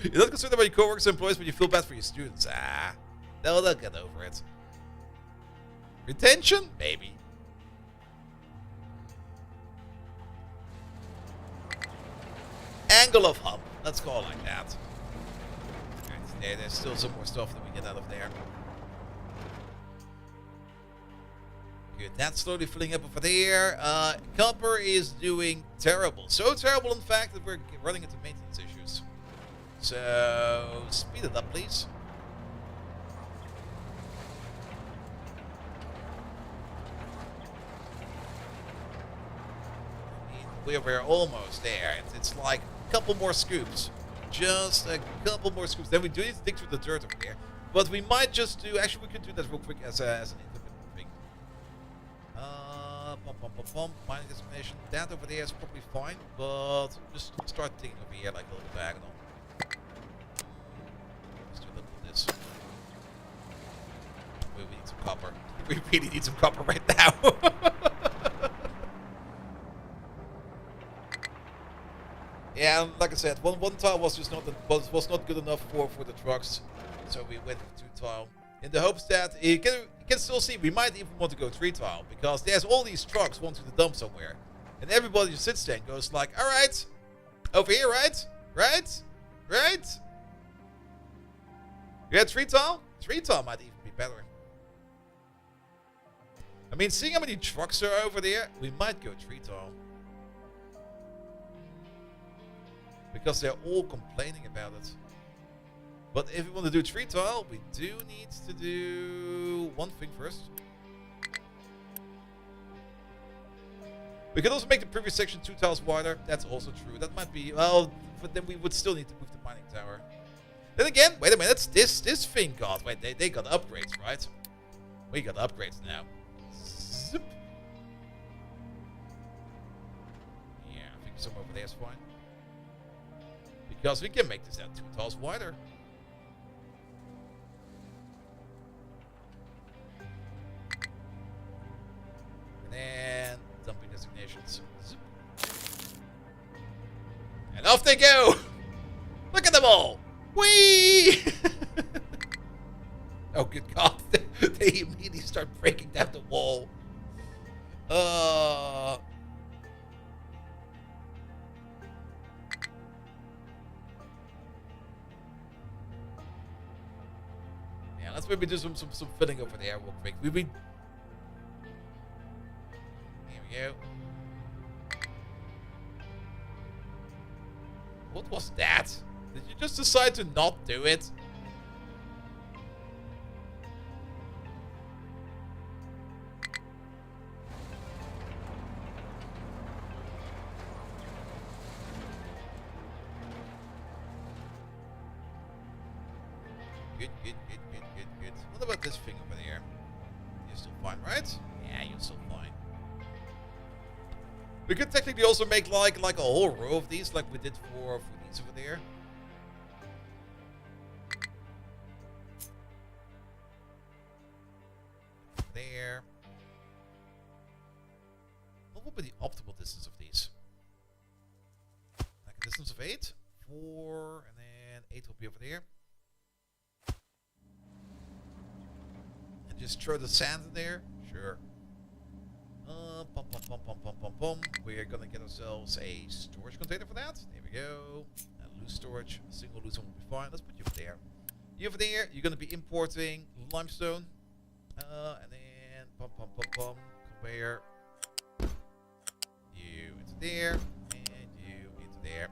A: You're not concerned about your coworkers and employees, but you feel bad for your students. Ah, they'll get over it. Retention? Maybe. Angle of hump. Let's call it like that. Right, there's still some more stuff that we get out of there. Good. That's slowly filling up over there. Copper is doing terrible. So terrible, in fact, that we're running into maintenance issues. So, speed it up, please. We're almost there. It's like a couple more scoops. Just a couple more scoops. Then we do need to dig through the dirt over here. But we might just do... actually, we could do that real quick as an intermittent thing. Mining designation. That over there is probably fine. But just start digging over here like a little diagonal. Let's do a little bit of this. We need some copper. We really need some copper right now. Yeah, like I said, one tile was just not good enough for the trucks, so we went with 2 tile in the hopes that you can still see we might even want to go 3 tile because there's all these trucks wanting to dump somewhere, and everybody just sits there and goes like, all right, over here, right. You had 3 tile? 3 tile might even be better. I mean, seeing how many trucks are over there, we might go 3 tile. Because they're all complaining about it. But if we want to do 3 tile, we do need to do one thing first. We can also make the previous section 2 tiles wider. That's also true. That might be, well, but then we would still need to move the mining tower. Then again, wait a minute, this thing got, wait, they got upgrades, right? We got upgrades now. Zip. Yeah, I think some over there is fine. Because we can make this out 2 tiles wider. And then dumping designations. And off they go! Look at them all! Whee! Oh, good God. They immediately start breaking down the wall. Let's maybe do some filling over there real quick. Here we go. What was that? Did you just decide to not do it? Good. What about this thing over there? You're still fine, right? Yeah, you're still fine. We could technically also make like a whole row of these, like we did for these over there. There. What would be the optimal distance of these? Like a distance of 8, 4, and then 8 will be over there. Just throw the sand in there. Sure. We're gonna get ourselves a storage container for that. There we go. Loose storage. A single loose one will be fine. Let's put you over there. You over there. You're gonna be importing limestone. And then conveyor. You into there. And you into there.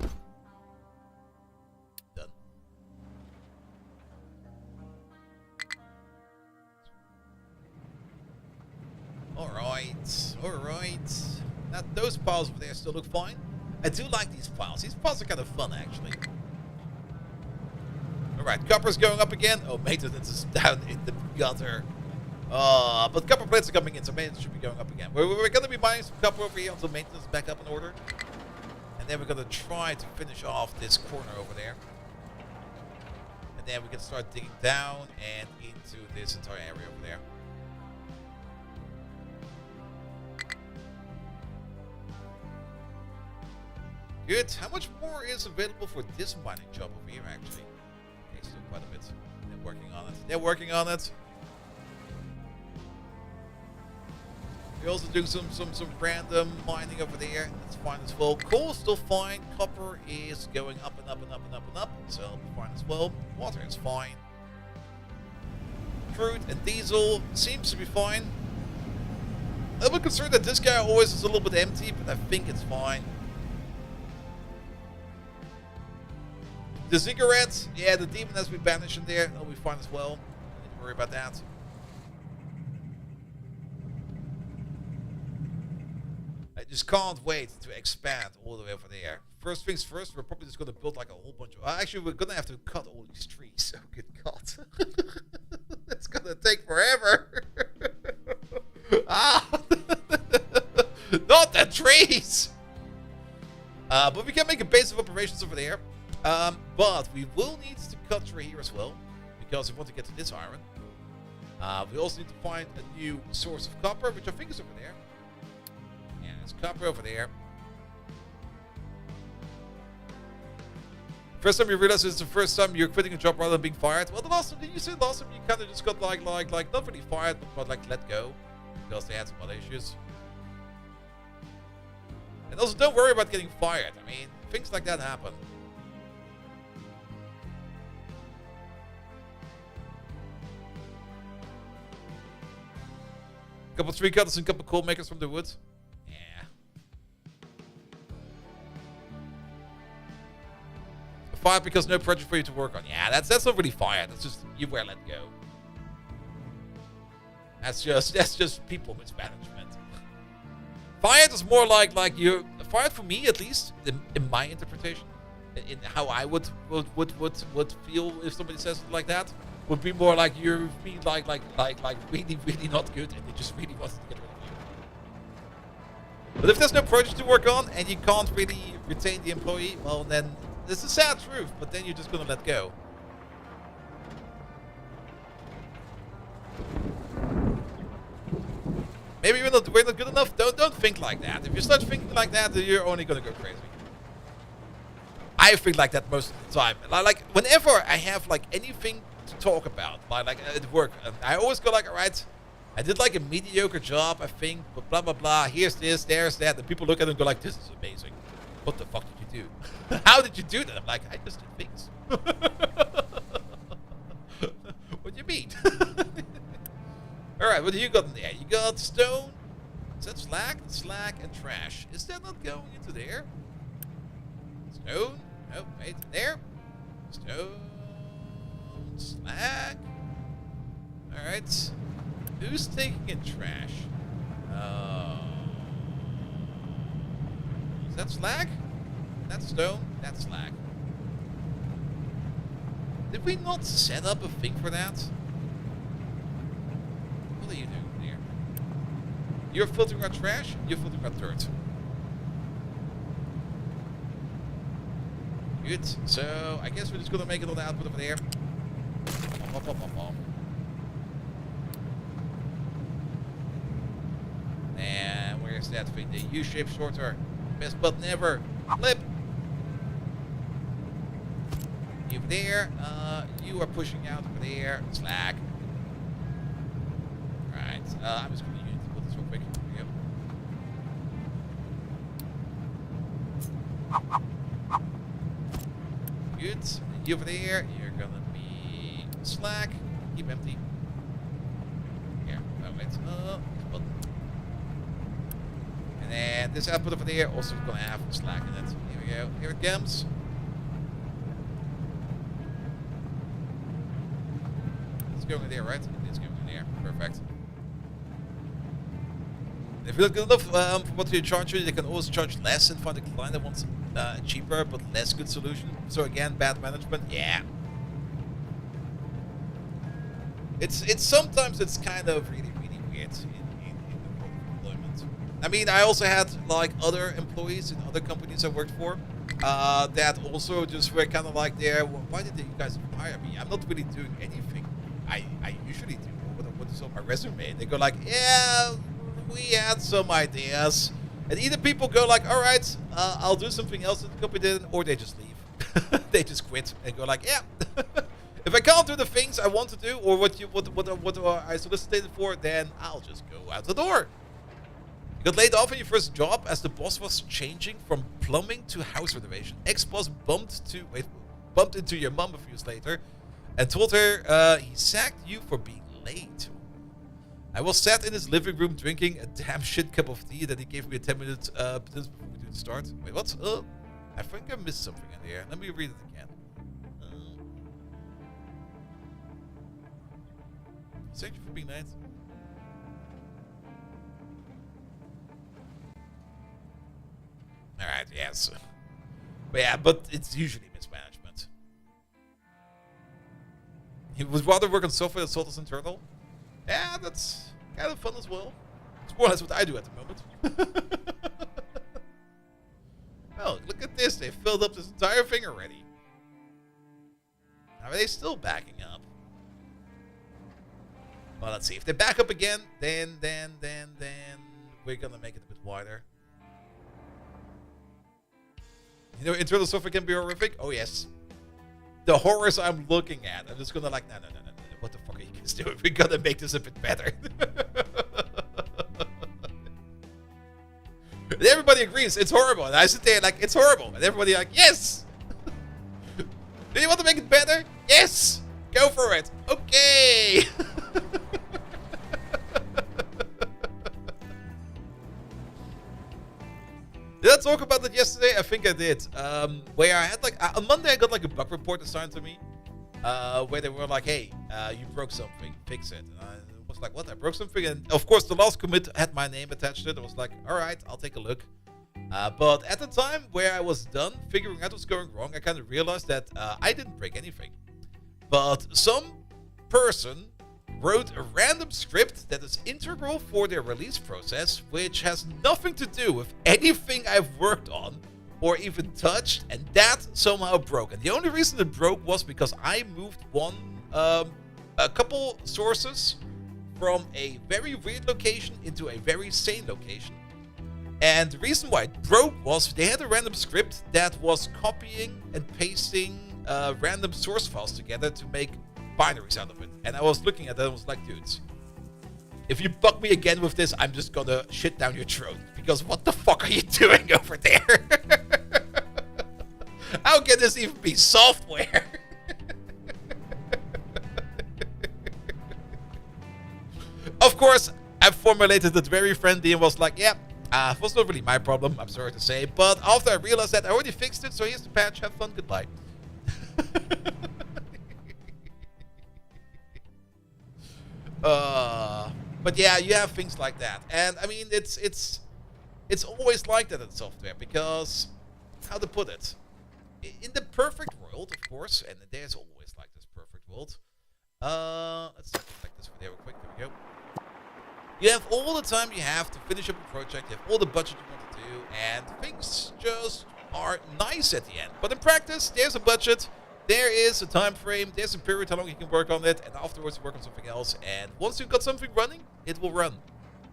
A: Alright, alright. Now, those piles over there still look fine. I do like these piles. These piles are kind of fun, actually. Alright, copper's going up again. Oh, maintenance is down in the gutter. But copper plates are coming in, so maintenance should be going up again. We're going to be buying some copper over here until maintenance is back up in order. And then we're going to try to finish off this corner over there. And then we can start digging down and into this entire area over there. Good. How much more is available for this mining job over here, actually? Okay, still quite a bit. They're working on it. They're working on it. We're also doing some random mining over there. That's fine as well. Coal is still fine. Copper is going up and up and up and up and up. So it'll be fine as well. Water is fine. Crude and diesel seems to be fine. I'm a little concerned that this guy always is a little bit empty, but I think it's fine. The cigarettes, yeah, the demon has been banished in there. That'll be fine as well. Don't need to worry about that. I just can't wait to expand all the way over there. First things first, we're probably just going to build like a whole bunch of... Actually, we're going to have to cut all these trees. Oh, good God. That's going to take forever. Not the trees! But we can make a base of operations over there. But we will need to cut through here as well, because we want to get to this iron. We also need to find a new source of copper, which I think is over there. Yeah, there's copper over there. First time you realize it's the first time you're quitting a job rather than being fired. Well, the last time, did you say last time you kind of just got like not really fired, but like let go, because they had some other issues. And also, don't worry about getting fired. I mean, things like that happen. Couple tree cutters and couple coal makers from the woods. Yeah. Fired because no project for you to work on. Yeah, that's not really fired. That's just you were let go. That's just people mismanagement. Fired is more like you're fired, for me at least, in my interpretation, in how I would feel if somebody says it like that. Would be more like you're being like really not good, and they just really wanted to get rid of you. But if there's no project to work on and you can't really retain the employee, well then this is a sad truth. But then you're just gonna let go. Maybe we're not good enough. Don't think like that. If you start thinking like that, then you're only gonna go crazy. I think like that most of the time. Like whenever I have like anything to talk about, like at work, I always go like, all right, I did like a mediocre job, I think, but blah blah blah. Here's this, there's that, and people look at it and go like, this is amazing. What the fuck did you do? How did you do that? I'm like, I just did things. What do you mean? All right, what do you got in there? You got stone. Is that slag? Slag and trash. Is that not going into there? Stone. Oh, wait, there. Stone. Slag. Alright. Who's taking in trash? Is that slag? That's stone. That's slag. Did we not set up a thing for that? What are you doing there? You're filtering out trash? You're filtering out dirt. Good. So, I guess we're just gonna make it on the output over there. And where's that thing? The U-shape sorter. Best button ever. Flip. You over there. You are pushing out over there. Slag. Right. I'm just gonna use put this real quick. Here we go. Good. You over there. You're gonna be slag. Keep empty. Here. Oh wait. Button. And then this output over there also gonna have slag in it. Here we go. Here it comes. It's going in there, right? It's going in there. Perfect. If you're not good enough for what you charge, they can always charge less and find a client that wants a cheaper but less good solution. So again, bad management. Yeah. It's sometimes it's kind of really weird in employment. I mean, I also had like other employees in other companies I worked for that also just were kind of like there. Well, why did you guys hire me? I'm not really doing anything I usually do. What is on my resume? And they go like, yeah, we had some ideas. And either people go like, all right, I'll do something else that the company did, or they just leave. They just quit and go like, yeah. If I can't do the things I want to do or what I solicited for, then I'll just go out the door. You got laid off in your first job as the boss was changing from plumbing to house renovation. Ex-boss bumped into your mom a few years later and told her he sacked you for being late. I was sat in his living room drinking a damn shit cup of tea that he gave me a 10 minutes before we do the start. Wait, what? I think I missed something in here. Let me read it again. Thank you for being nice. Alright, yes. But yeah, but it's usually mismanagement. He would rather work on software that sold us internal. Yeah, that's kind of fun as well. It's more or less what I do at the moment. Oh, look at this. They filled up this entire thing already. Are they still backing up? Well, let's see. If they back up again, then we're gonna make it a bit wider. You know, internal software can be horrific. Oh yes, the horrors I'm looking at. I'm just gonna like, no. What the fuck are you guys doing? We gotta make this a bit better. And everybody agrees it's horrible, and I sit there like it's horrible, and everybody like yes. Do you want to make it better? Yes. Go for it. Okay. Did I talk about that yesterday? I think I did. Where I had like on Monday I got like a bug report assigned to me, where they were like, "Hey, you broke something, fix it." And I was like, "What? I broke something?" And of course, the last commit had my name attached to it. I was like, "All right, I'll take a look." But at the time where I was done figuring out what's going wrong, I kind of realized that I didn't break anything. But some person wrote a random script that is integral for their release process, which has nothing to do with anything I've worked on or even touched, and that somehow broke. And the only reason it broke was because I moved a couple sources from a very weird location into a very sane location. And the reason why it broke was they had a random script that was copying and pasting random source files together to make binaries out of it. And I was looking at that and was like, dudes, if you bug me again with this, I'm just gonna shit down your throat. Because what the fuck are you doing over there? How can this even be software? Of course, I formulated it very friendly and was like, yeah, it was not really my problem, I'm sorry to say. But after I realized that I already fixed it, so here's the patch, have fun, goodbye. But yeah, you have things like that, and I mean it's always like that in software because how to put it, in the perfect world, of course, and there's always like this perfect world. Let's like this video real quick. There we go. You have all the time you have to finish up a project. You have all the budget you want to do, and things just are nice at the end. But in practice, there's a budget. There is a time frame, there's a period how long you can work on it, and afterwards work on something else. And once you've got something running, it will run.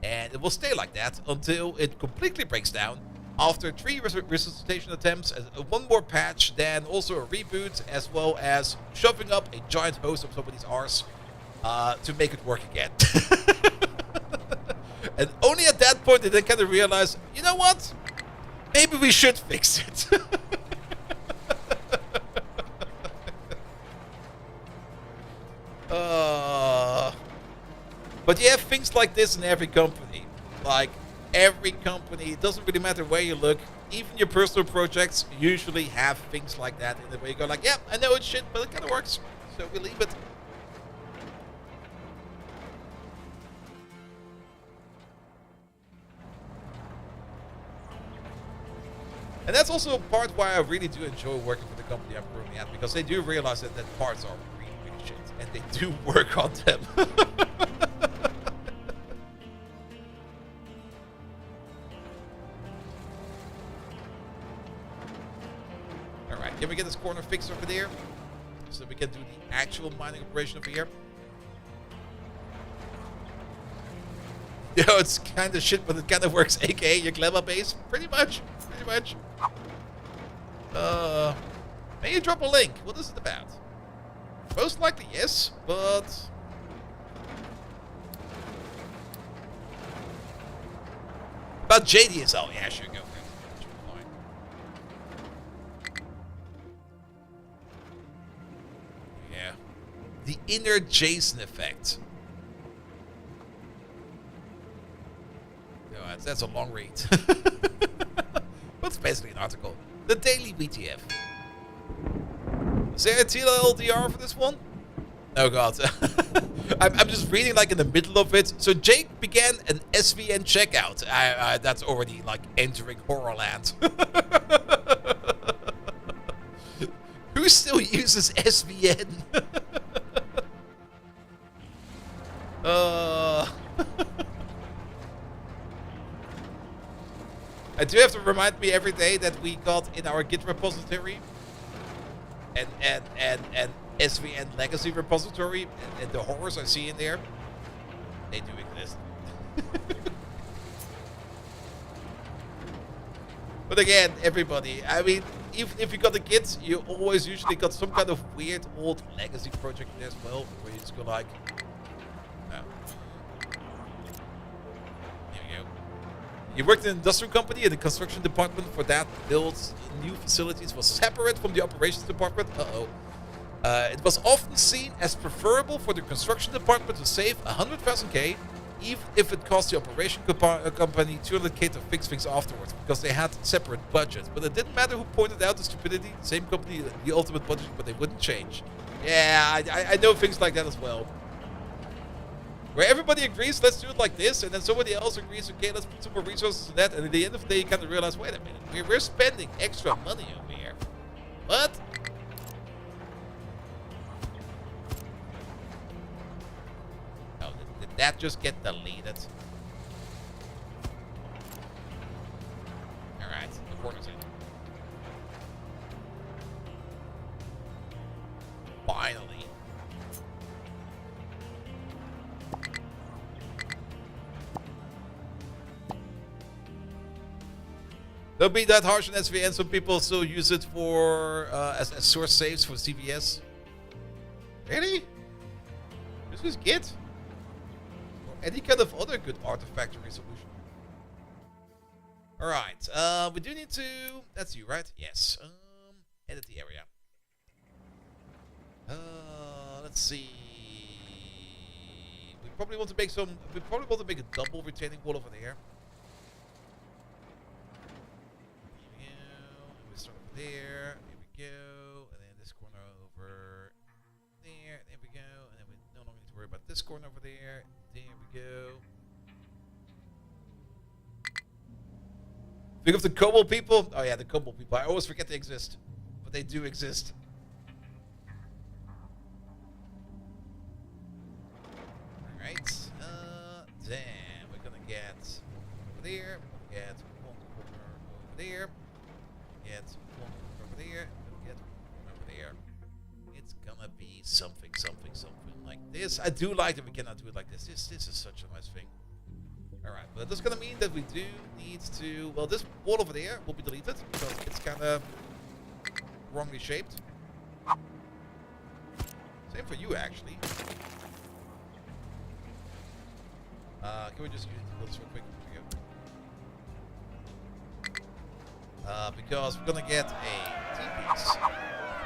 A: And it will stay like that until it completely breaks down. After 3 resuscitation attempts, 1 more patch, then also a reboot, as well as shoving up a giant hose up somebody's arse to make it work again. And only at that point did they kind of realize, you know what? Maybe we should fix it. But you have things like this in every company. Like, every company, it doesn't really matter where you look. Even your personal projects usually have things like that in the way you go like, yeah, I know it's shit, but it kind of works. So we leave it. And that's also a part why I really do enjoy working for the company I'm currently at, because they do realize that parts are really, really shit, and they do work on them. Alright, can we get this corner fixed over there? So we can do the actual mining operation over here. Yo, it's kind of shit, but it kind of works, aka your glamour base. Pretty much. Pretty much. May you drop a link? What is it about? Most likely yes, but... About JDSL, yeah, sure, go for it. Yeah. The inner Jason effect. No, that's a long read. But it's basically an article. The Daily BTF. Is there a TLDR for this one? Oh god. I'm just reading like in the middle of it. So Jake began an SVN checkout. That's already like entering Horrorland. Who still uses SVN? I do have to remind me every day that we got in our Git repository and SVN legacy repository and the horrors I see in there, they do exist. But again, everybody, I mean, even if you got the Git, you always usually got some kind of weird old legacy project there as well, where you just go like, oh. Here we go. You worked in an industrial company and the construction department for that builds new facilities was separate from the operations department. It was often seen as preferable for the construction department to save 100,000 K, even if it cost the operation company 200K to fix things afterwards, because they had separate budgets. But it didn't matter who pointed out the stupidity. Same company, the ultimate budget, but they wouldn't change. Yeah, I know things like that as well. Where everybody agrees, let's do it like this, and then somebody else agrees, okay, let's put some more resources in that, and at the end of the day, you kind of realize, wait a minute, we're spending extra money over here. What? Oh, did that just get deleted? Alright, the corner's in. Finally. Don't be that harsh on SVN. Some people still use it for as source saves for CVS. Really? This is Git? Or any kind of other good artifactory solution. Alright, we do need to... That's you, right? Yes. Edit the area. Let's see... We probably want to make some... We probably want to make a double retaining wall over there. There, here we go, and then this corner over there, there we go, and then we no longer need to worry about this corner over there, there we go. Think of the Cobalt people? Oh yeah, the Cobalt people, I always forget they exist, but they do exist. Alright, then we're gonna get over there, we're gonna get one corner over there, get over there, get over there. It's gonna be something like this. I do like that we cannot do it like this. This is such a nice thing. Alright, but that's gonna mean that we do need to... Well, this wall over there will be deleted because it's kind of wrongly shaped. Same for you, actually. Can we just use this real quick? Because we're gonna get a T-piece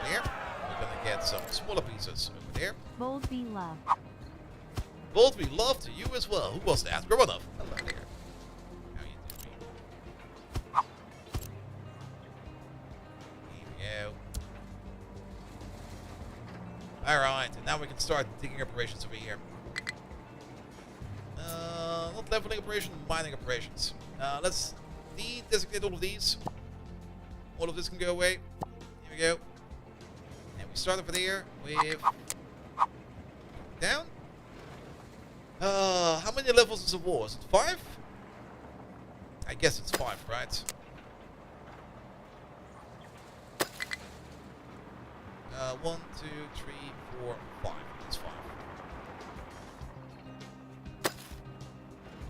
A: there. We're gonna get some smaller pieces over there.
B: Bold be love.
A: Bold be love to you as well. Who was that? Gromov. Hello there. How you doing? Here we go. Alright, and now we can start digging operations over here. Not leveling operation, mining operations. Let's de-designate all of these. All of this can go away. Here we go. And we start over there with... Down. How many levels is a wall? Is it 5? I guess it's 5, right? 1, 2, 3, 4, 5. It's 5.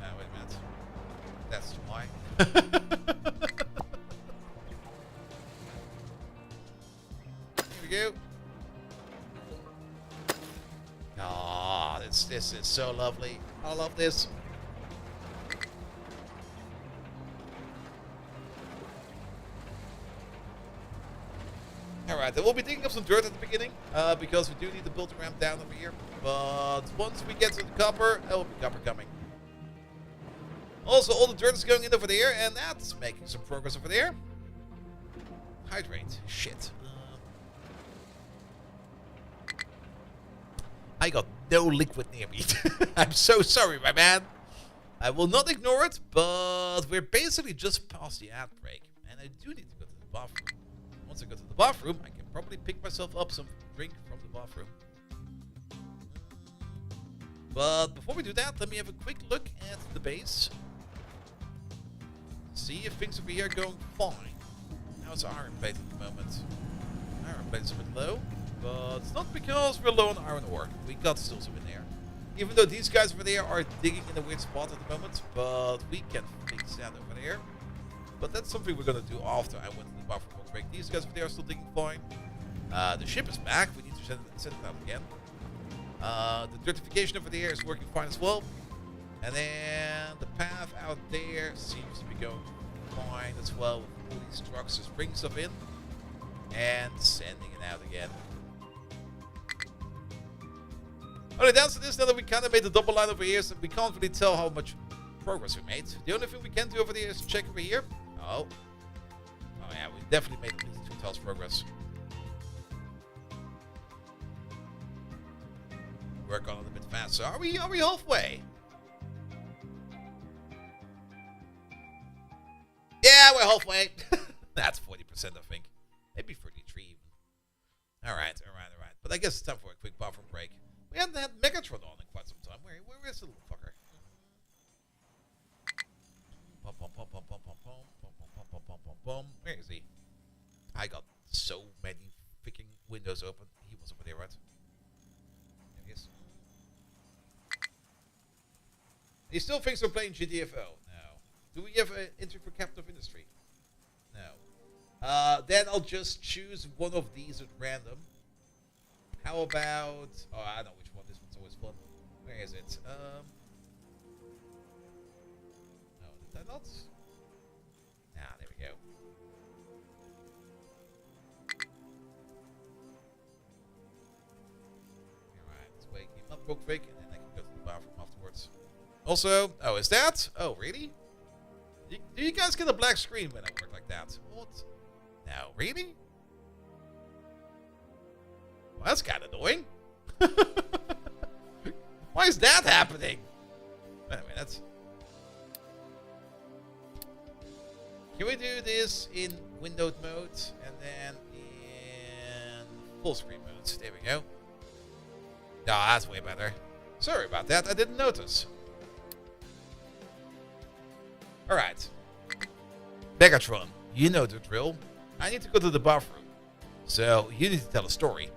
A: Wait a minute. That's too high. Here we go. Ah, this is so lovely. I love this. Alright, then we'll be digging up some dirt at the beginning, because we do need to build a ramp down over here. But once we get to the copper, there will be copper coming. Also, all the dirt is going in over there, and that's making some progress over there. Hydrate. Shit. I got no liquid near me. I'm so sorry, my man. I will not ignore it, but we're basically just past the ad break. And I do need to go to the bathroom. Once I go to the bathroom, I can probably pick myself up some drink from the bathroom. But before we do that, let me have a quick look at the base. See if things over here are going fine. How's iron plate at the moment? Iron plate is a bit low, but it's not because we're low on iron ore. We got still some in there. Even though these guys over there are digging in a weird spot at the moment, but we can fix that over there. But that's something we're going to do after I went to the bathroom real quick. These guys over there are still digging fine. The ship is back. We need to send it out again. The dirtification over there is working fine as well. And then the path out there seems to be going fine as well. With all these trucks just bringing stuff in and sending it out again. Only downside is now that we kind of made the double line over here, so we can't really tell how much progress we made. The only thing we can do over there is check over here. Oh yeah, we definitely made at least 2 tiles progress. Work on it a bit faster. Are we halfway? Yeah, we're halfway. That's 40%, I think. Maybe 33 even. Alright. But I guess it's time for a quick bathroom break. We haven't had Megatron on in quite some time. Where is the little fucker? Where is he? I got so many freaking windows open. He was over there, right? There he is. He still thinks we're playing GTFO. No. Do we have an entry for Captain of Industry? No. Then I'll just choose one of these at random. How about... Oh, I know which one. This one's always fun. Where is it? No, did I not? Ah, there we go. Alright, let's wake him up real quick, and then I can go to the bathroom afterwards. Also... Oh, is that? Oh, really? Do you guys get a black screen when I work like that? What? No, really? Well, that's kind of annoying. Why is that happening? Wait a minute. Can we do this in windowed mode and then in full screen mode? There we go. No, that's way better. Sorry about that. I didn't notice. Alright. Megatron, you know the drill. I need to go to the bathroom. So, you need to tell a story.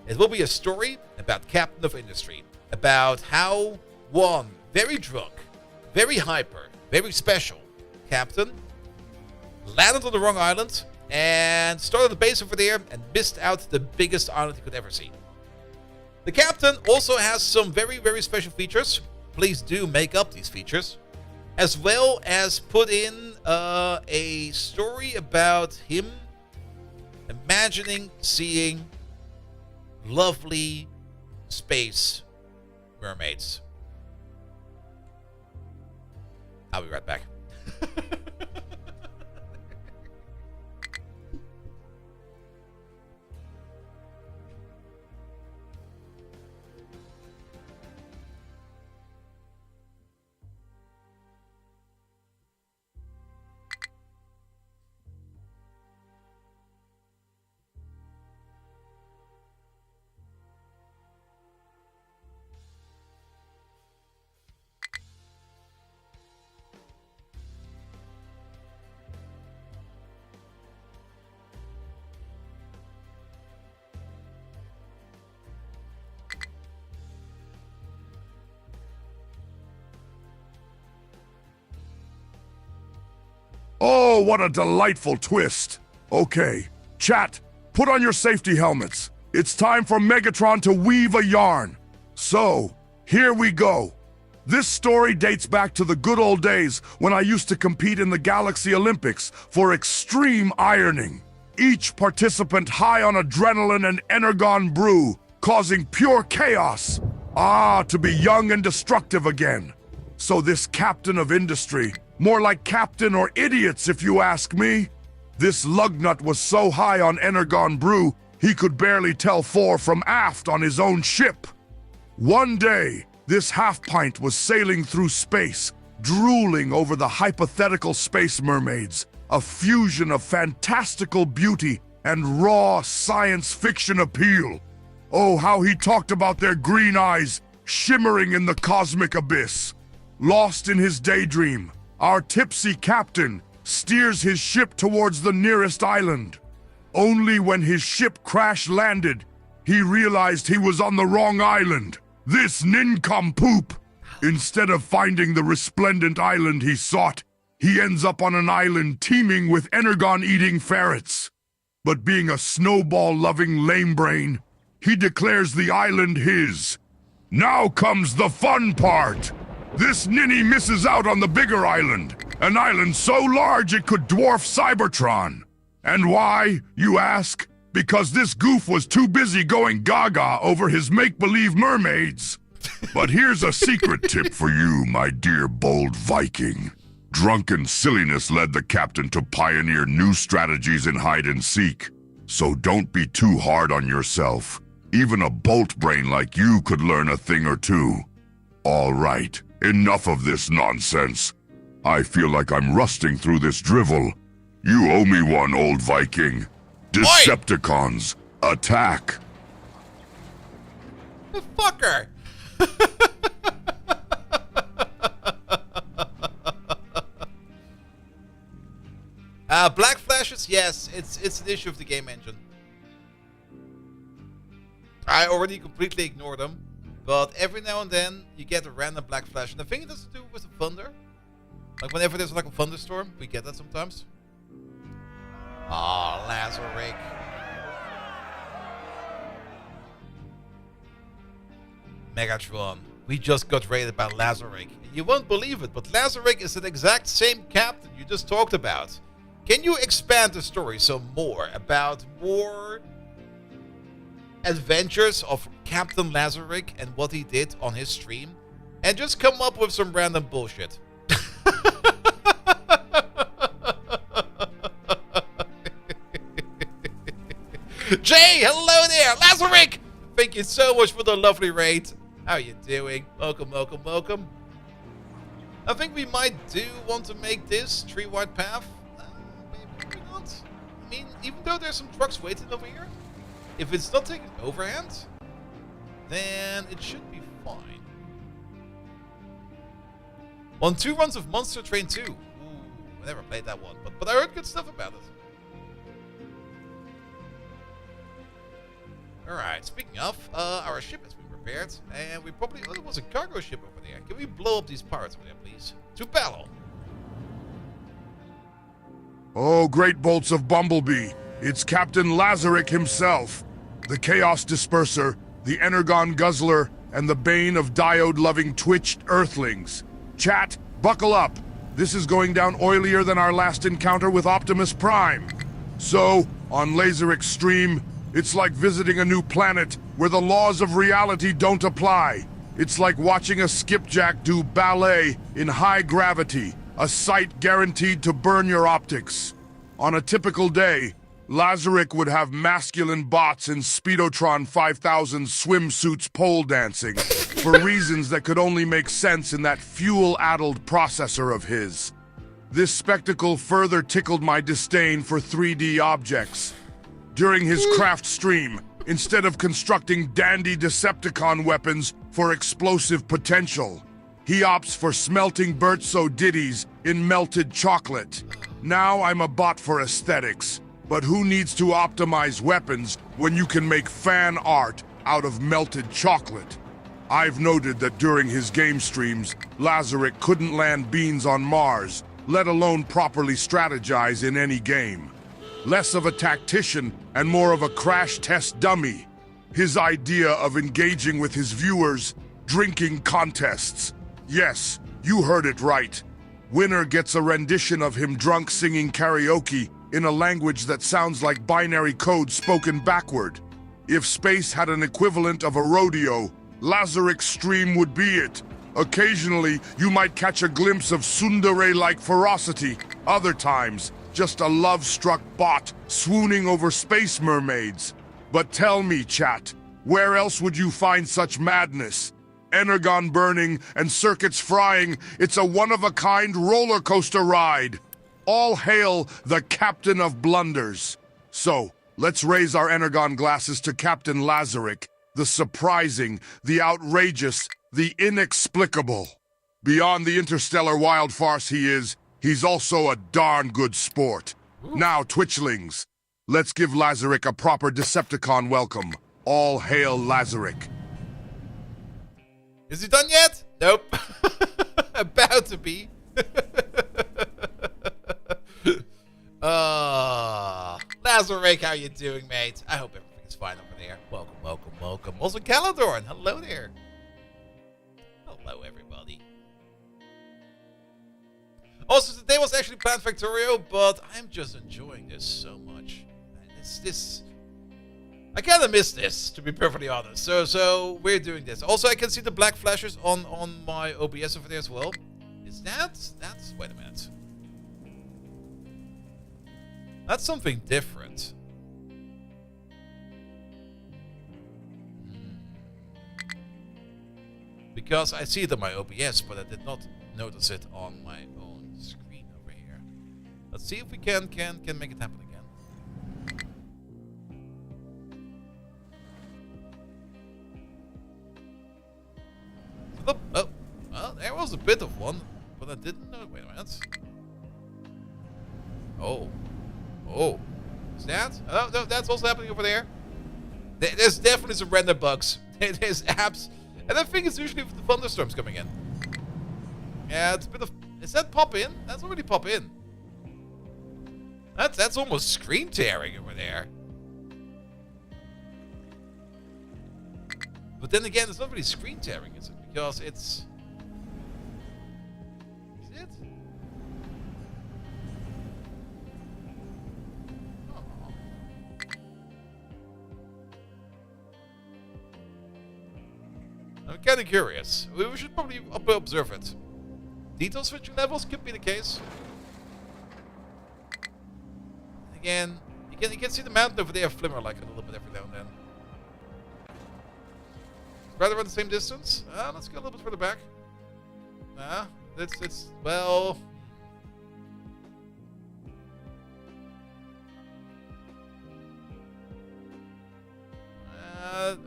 A: It will be a story about Captain of Industry. About how one very drunk, very hyper, very special captain landed on the wrong island and started a base over there and missed out the biggest island he could ever see. The captain also has some very, very special features. Please do make up these features. As well as put in a story about him imagining seeing lovely space mermaids. I'll be right back.
B: Oh, what a delightful twist. Okay, chat, put on your safety helmets. It's time for Megatron to weave a yarn. So, here we go. This story dates back to the good old days when I used to compete in the Galaxy Olympics for extreme ironing. Each participant high on adrenaline and energon brew, causing pure chaos. Ah, to be young and destructive again. So this captain of industry, more like captain or idiots if you ask me. This lugnut was so high on energon brew, he could barely tell fore from aft on his own ship. One day, this half-pint was sailing through space, drooling over the hypothetical space mermaids, a fusion of fantastical beauty and raw science fiction appeal. Oh, how he talked about their green eyes shimmering in the cosmic abyss. Lost in his daydream, our tipsy captain steers his ship towards the nearest island. Only when his ship crash-landed, he realized he was on the wrong island. This nincompoop! Instead of finding the resplendent island he sought, he ends up on an island teeming with energon-eating ferrets. But being a snowball-loving lame brain, he declares the island his. Now comes the fun part! This ninny misses out on the bigger island, an island so large it could dwarf Cybertron. And why, you ask? Because this goof was too busy going gaga over his make-believe mermaids. But here's a secret tip for you, my dear bold Viking. Drunken silliness led the captain to pioneer new strategies in hide-and-seek. So don't be too hard on yourself. Even a bolt brain like you could learn a thing or two. All right, enough of this nonsense. I feel like I'm rusting through this drivel. You owe me one, old Viking. Decepticons, attack!
A: The fucker! Black flashes, yes, it's an issue of the game engine. I already completely ignore them, but every now and then you get a random black flash, and I think it has to do with the thunder. Like whenever there's like a thunderstorm, we get that sometimes. Oh, Lazarick. Megatron. We just got raided by Lazarick. You won't believe it, but Lazarick is the exact same captain you just talked about. Can you expand the story some more about more adventures of Captain Lazarick and what he did on his stream? And just come up with some random bullshit. Jay, hello there! Lazarick! Thank you so much for the lovely raid. How are you doing? Welcome, welcome, welcome. I think we might do want to make this tree-wide path. Maybe not. I mean, even though there's some trucks waiting over here, if it's not taking overhand, then it should be fine. On 2 runs of Monster Train 2. Ooh, I never played that one, but I heard good stuff about it. Alright, speaking of, our ship has been repaired, and we probably... Oh, there was a cargo ship over there. Can we blow up these pirates over there, please? To battle!
B: Oh, great bolts of Bumblebee. It's Captain Lazarick himself. The Chaos Disperser, the Energon Guzzler, and the bane of diode-loving twitched Earthlings. Chat, buckle up. This is going down oilier than our last encounter with Optimus Prime. So, on Lazarick's stream, it's like visiting a new planet where the laws of reality don't apply. It's like watching a skipjack do ballet in high gravity, a sight guaranteed to burn your optics. On a typical day, Lazarick would have masculine bots in Speedotron 5000 swimsuits pole dancing for reasons that could only make sense in that fuel-addled processor of his. This spectacle further tickled my disdain for 3D objects. During his craft stream, instead of constructing dandy Decepticon weapons for explosive potential, he opts for smelting Bertso ditties in melted chocolate. Now I'm a bot for aesthetics, but who needs to optimize weapons when you can make fan art out of melted chocolate? I've noted that during his game streams, Lazarick couldn't land beans on Mars, let alone properly strategize in any game. Less of a tactician and more of a crash test dummy. His idea of engaging with his viewers, drinking contests. Yes, you heard it right. Winner gets a rendition of him drunk singing karaoke in a language that sounds like binary code spoken backward. If space had an equivalent of a rodeo, Lazarik's stream would be it. Occasionally, you might catch a glimpse of tsundere-like ferocity. Other times, just a love-struck bot swooning over space mermaids. But tell me, chat, where else would you find such madness? Energon burning and circuits frying, it's a one-of-a-kind roller coaster ride. All hail the Captain of Blunders. So, let's raise our Energon glasses to Captain Lazarik, the surprising, the outrageous, the inexplicable. Beyond the interstellar wild farce he is, he's also a darn good sport. Now, Twitchlings, let's give Lazarik a proper Decepticon welcome. All hail Lazarik.
A: Is he done yet? Nope. About to be. Lazarik, how you doing, mate? I hope everything is fine over there. Welcome, welcome, welcome. Also, Caladorn, hello there. Hello, everybody. Also, today was actually planned Factorio, but I'm just enjoying this so much. This I kind of miss this, to be perfectly honest. So we're doing this. Also, I can see the black flashes on my OBS over there as well. Is that's wait a minute. That's something different. Because I see it on my OBS, but I did not notice it on my own screen over here. Let's see if we can make it happen again. Oh, well, there was a bit of one, but I didn't know. Wait a minute. Oh, is that? Oh, no, that's also happening over there. There's definitely some random bugs. There's apps, and I think it's usually with the thunderstorms coming in. Yeah, it's a bit of. Is that pop in? That's already pop in. That's almost screen tearing over there. But then again, it's not really screen tearing, is it? Because it's... Is it? Oh. I'm kind of curious. We should probably observe it. Detail switching levels could be the case. Again, you can see the mountain over there flimmer like a little bit every now and then. Rather around the same distance? Let's go a little bit further back. It's well...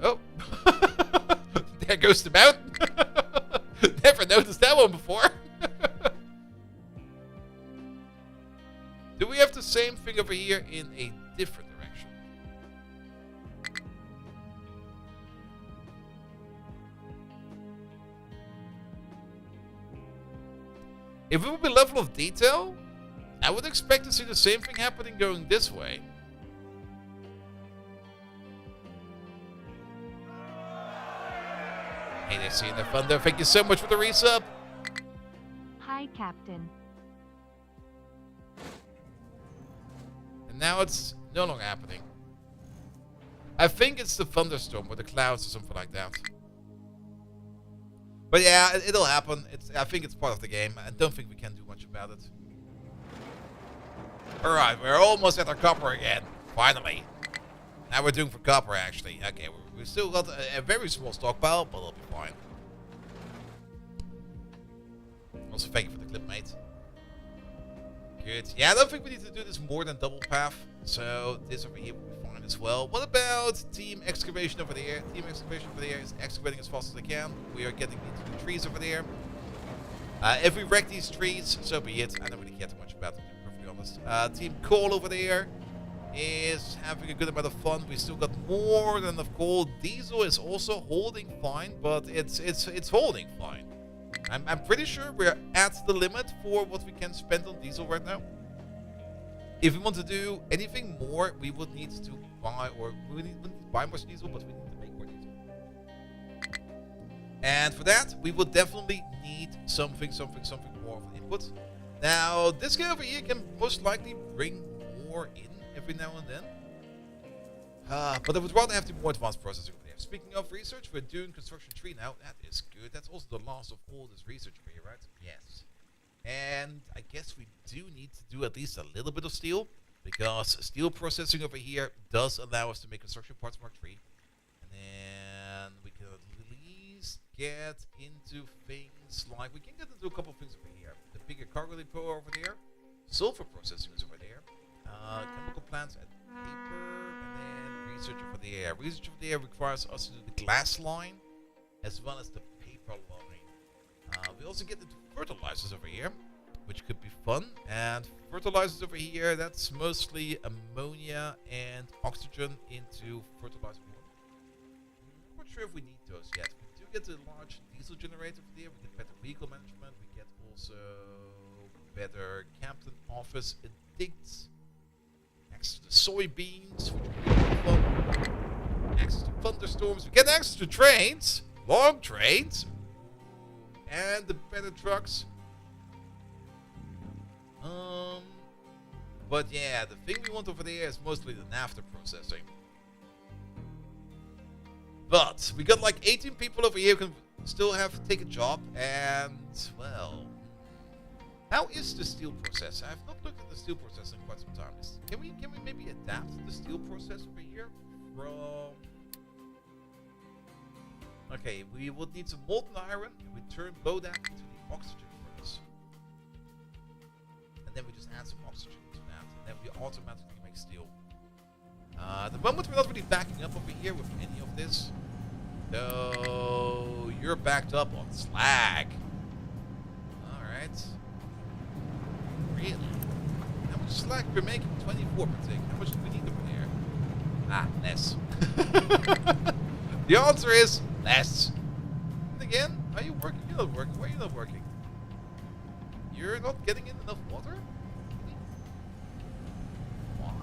A: Oh! There goes the mountain! Never noticed that one before! Do we have the same thing over here in a different direction? If it would be level of detail, I would expect to see the same thing happening going this way. Hey there, seeing the fun there. Thank you so much for the resub.
C: Hi, Captain.
A: And now it's no longer happening. I think it's the thunderstorm or the clouds or something like that. But yeah, it'll happen. I think it's part of the game. I don't think we can do much about it. Alright, we're almost at our copper again. Finally. Now we're doing for copper, actually. Okay, we still got a very small stockpile, but it'll be fine. Also, thank you for the clip, mate. Good. Yeah, I don't think we need to do this more than double path. So this over here will be fine as well. What about Team Excavation over there? Team Excavation over there is excavating as fast as they can. We are getting into the trees over there. If we wreck these trees, so be it. I don't really care too much about them, to be perfectly honest. Team Coal over there is having a good amount of fun. We still got more than enough coal. Diesel is also holding fine, but it's holding fine. I'm pretty sure we're at the limit for what we can spend on diesel right now. If we want to do anything more, we would need to buy, or we need to buy more diesel, but we need to make more diesel. And for that, we would definitely need something more of an input. Now, this guy over here can most likely bring more in every now and then. But I would rather have the more advanced processing over there. Speaking of research, we're doing construction 3 now. That is good. That's also the last of all this research over here, right? Yes. And I guess we do need to do at least a little bit of steel, because steel processing over here does allow us to make construction parts Mark 3. And then we can at least get into things like, we can get into a couple of things over here. The bigger cargo depot over there. Sulfur processing is over there. Chemical plants and paper, and then research over there. Research over there requires us to do the glass line as well as the paper line. We also get into fertilizers over here, which could be fun. And fertilizers over here, that's mostly ammonia and oxygen into fertilizer. I'm not sure if we need those yet. We do get the large diesel generator over there. We get better vehicle management. We get also better captain office edicts. Access to soybeans, which would be fun. Access to thunderstorms. We get access to trains, long trains, and the better trucks. But yeah, the thing we want over there is mostly the naphtha processing. But we got like 18 people over here who can still have to take a job, and well, how is the steel process? I've not looked at the steel process in quite some time. Can we maybe adapt the steel process over here from? Okay, we would need some molten iron, and we blow that into the oxygen furnace, and then we just add some oxygen to that, and then we automatically make steel. At the moment, we're not really backing up over here with any of this. No, you're backed up on slag. All right. Really? How much slag we're making? 24 per tick. How much do we need over there? Ah, less. The answer is less. And again, are you working? You're not working. Why are you not working? You're not getting in enough water? Come on.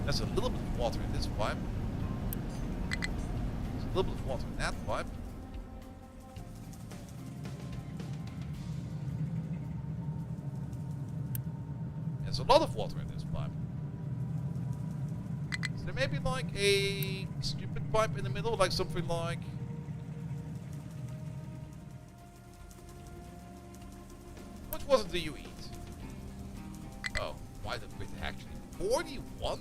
A: There's a little bit of water in this pipe. A little bit of water in that pipe. There's a lot of water in this pipe. Is there maybe like a stupid pipe in the middle? Like something like... How much water do you eat? Oh, why did we actually... 41?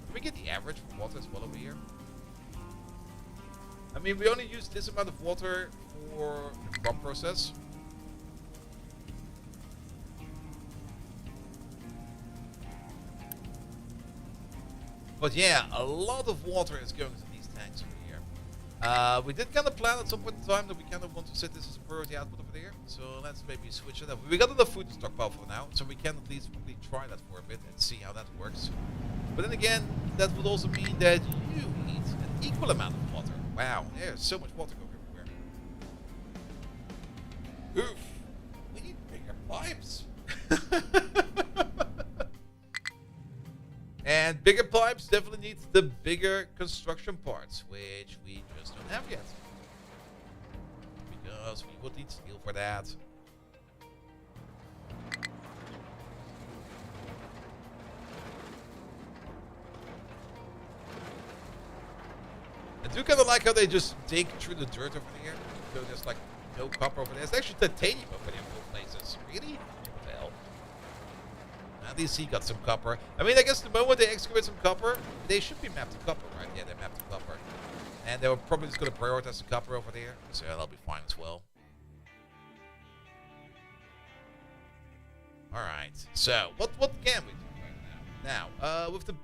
A: Can we get the average for water as well over here? I mean, we only use this amount of water for the crop process. But yeah, a lot of water is going to these tanks over here. We did kind of plan at some point in time that we kind of want to set this as a priority output over there. So let's maybe switch it up. We got enough food to stockpile for now, so we can at least probably try that for a bit and see how that works. But then again, that would also mean that you eat an equal amount of water. Wow, there's so much water going everywhere. Oof, we need bigger pipes. And bigger pipes definitely needs the bigger construction parts, which we just don't have yet. Because we would need steel for that. I do kind of like how they just dig through the dirt over there. So there's like no copper over there. There's actually titanium over there in both places. Really? What the hell? At least he got some copper. I mean, I guess the moment they excavate some copper, they should be mapped to copper, right? Yeah, they're mapped to copper. And they were probably just going to prioritize the copper over there. So that'll be fine as well. Alright. So, what can we do right now? Now, with the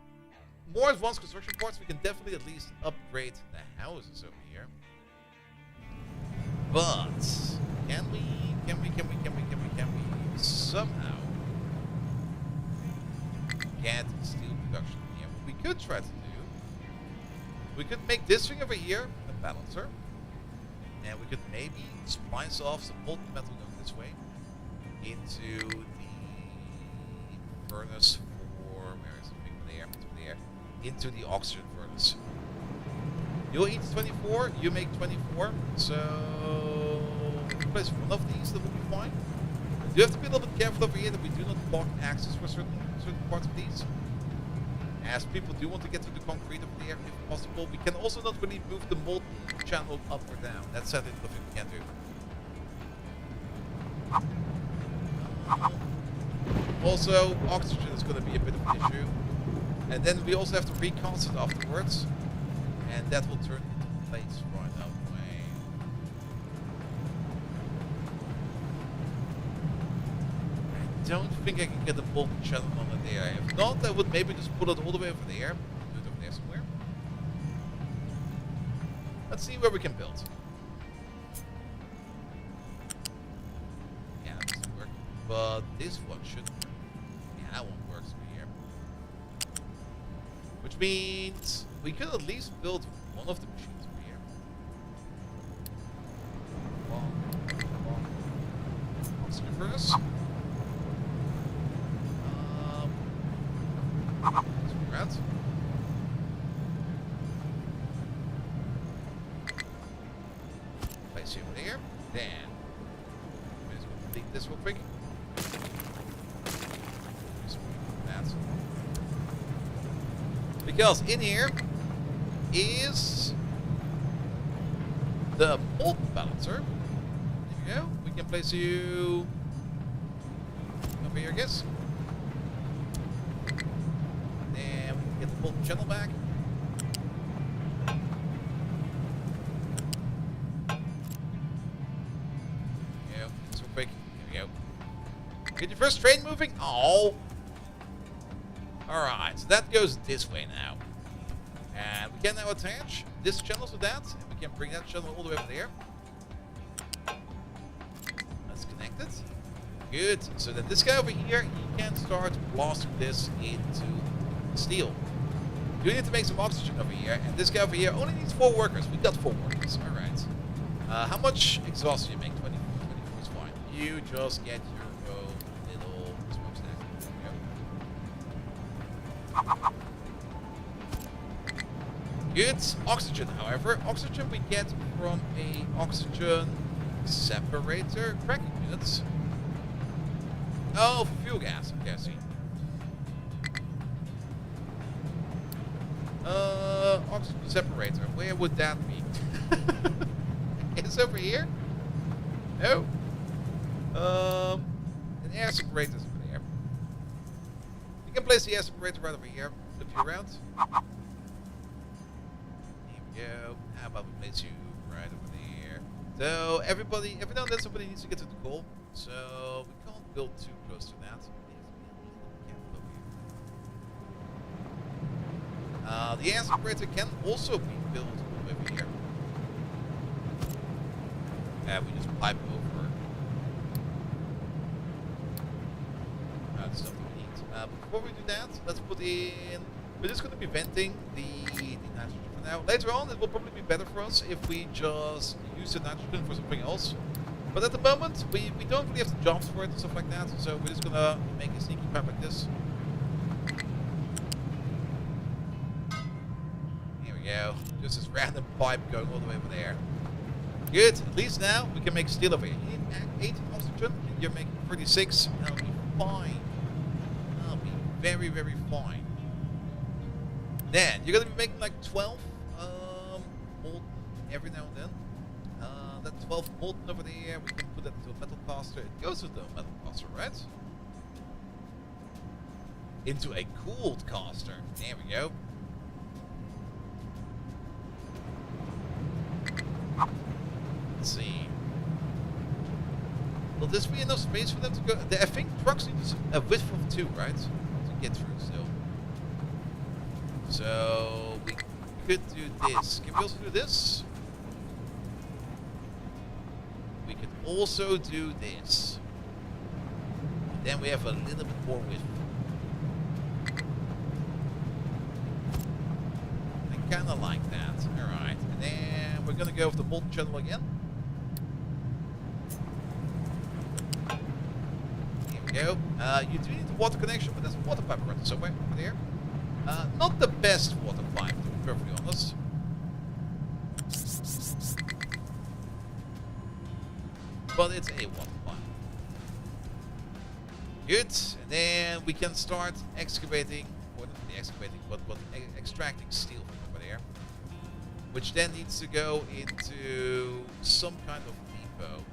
A: more advanced construction parts, we can definitely at least upgrade the houses over here. But can we somehow get steel production here. What we could try to do, we could make this thing over here a balancer, and we could maybe splice off some molten metal going this way into the furnace for, where is it? There, there, into the oxygen furnace. You'll eat 24, you make 24, so if we place one of these, that would be fine. We do have to be a little bit careful over here that we do not block access for certain parts of these, as people do want to get to the concrete over there if possible. We can also not really move the molten channel up or down. That's certainly nothing we can do. Also, oxygen is going to be a bit of an issue, and then we also have to recast it afterwards, and that will turn into place right away. I don't think I can get the molten channel on it there. If not, I would maybe just pull it all the way over there. Do it over there somewhere. Let's see where we can build. Yeah, that doesn't work. But this one should work. Yeah, that one works over here. Which means we could at least build one of the machines over here. Oxygen furnace. Let's place you over there. Then we just complete this real quick. Because in here is the molten balancer. There you go. We can place you over here, I guess. And we can get the molten channel back. There we go. So quick. There we go. Get your first train moving. Oh. Alright, so that goes this way now. And we can now attach this channel to that, and we can bring that channel all the way over there. Let's connect it. Good. So then this guy over here, he can start blasting this into steel. We do need to make some oxygen over here, and this guy over here only needs 4 workers. We got 4 workers. Alright. How much exhaust do you make? 24. 24 is fine. You just get your own little smokestack. Good. Oxygen, however. Oxygen we get from a oxygen separator. Cracking units. Oh, for fuel gas. Okay, I see. Oxygen separator. Where would that be? It's over here? No. An air separator is over there. You can place the air separator right over here. Flip you around. There we go. How about we place you right over there? So every now and then somebody needs to get to the goal. So we can't build too close to that. The air separator can also be built over here. And we just pipe over. That's something we need. Before we do that, let's put in. We're just going to be venting the nitrogen for now. Later on, it will probably be better for us if we just use the nitrogen for something else. But at the moment, we don't really have the jobs for it and stuff like that. So we're just going to make a sneaky pipe like this. Here we go. Just this random pipe going all the way over there. Good. At least now we can make steel over here. You need 8 oxygen, and you're making 36. That'll be fine. That'll be very, very fine. Then you're gonna be making like 12 molten every now and then. That 12 molten over there, we can put that into a metal caster. It goes with the metal caster, right? Into a cooled caster. There we go. Let's see. Will this be enough space for them to go? I think trucks need a width of 2, right? To get through still. So we could do this. Can we also do this? We could also do this. And then we have a little bit more width. kind of like that. Alright, and then we're gonna go with the molten channel again. Here we go. You do need the water connection, but there's a water pipe running somewhere over there. Not the best water pipe, to be perfectly honest. But it's a water pipe. Good, and then we can start excavating, or not really excavating, but extracting steel from over there. Which then needs to go into some kind of depot.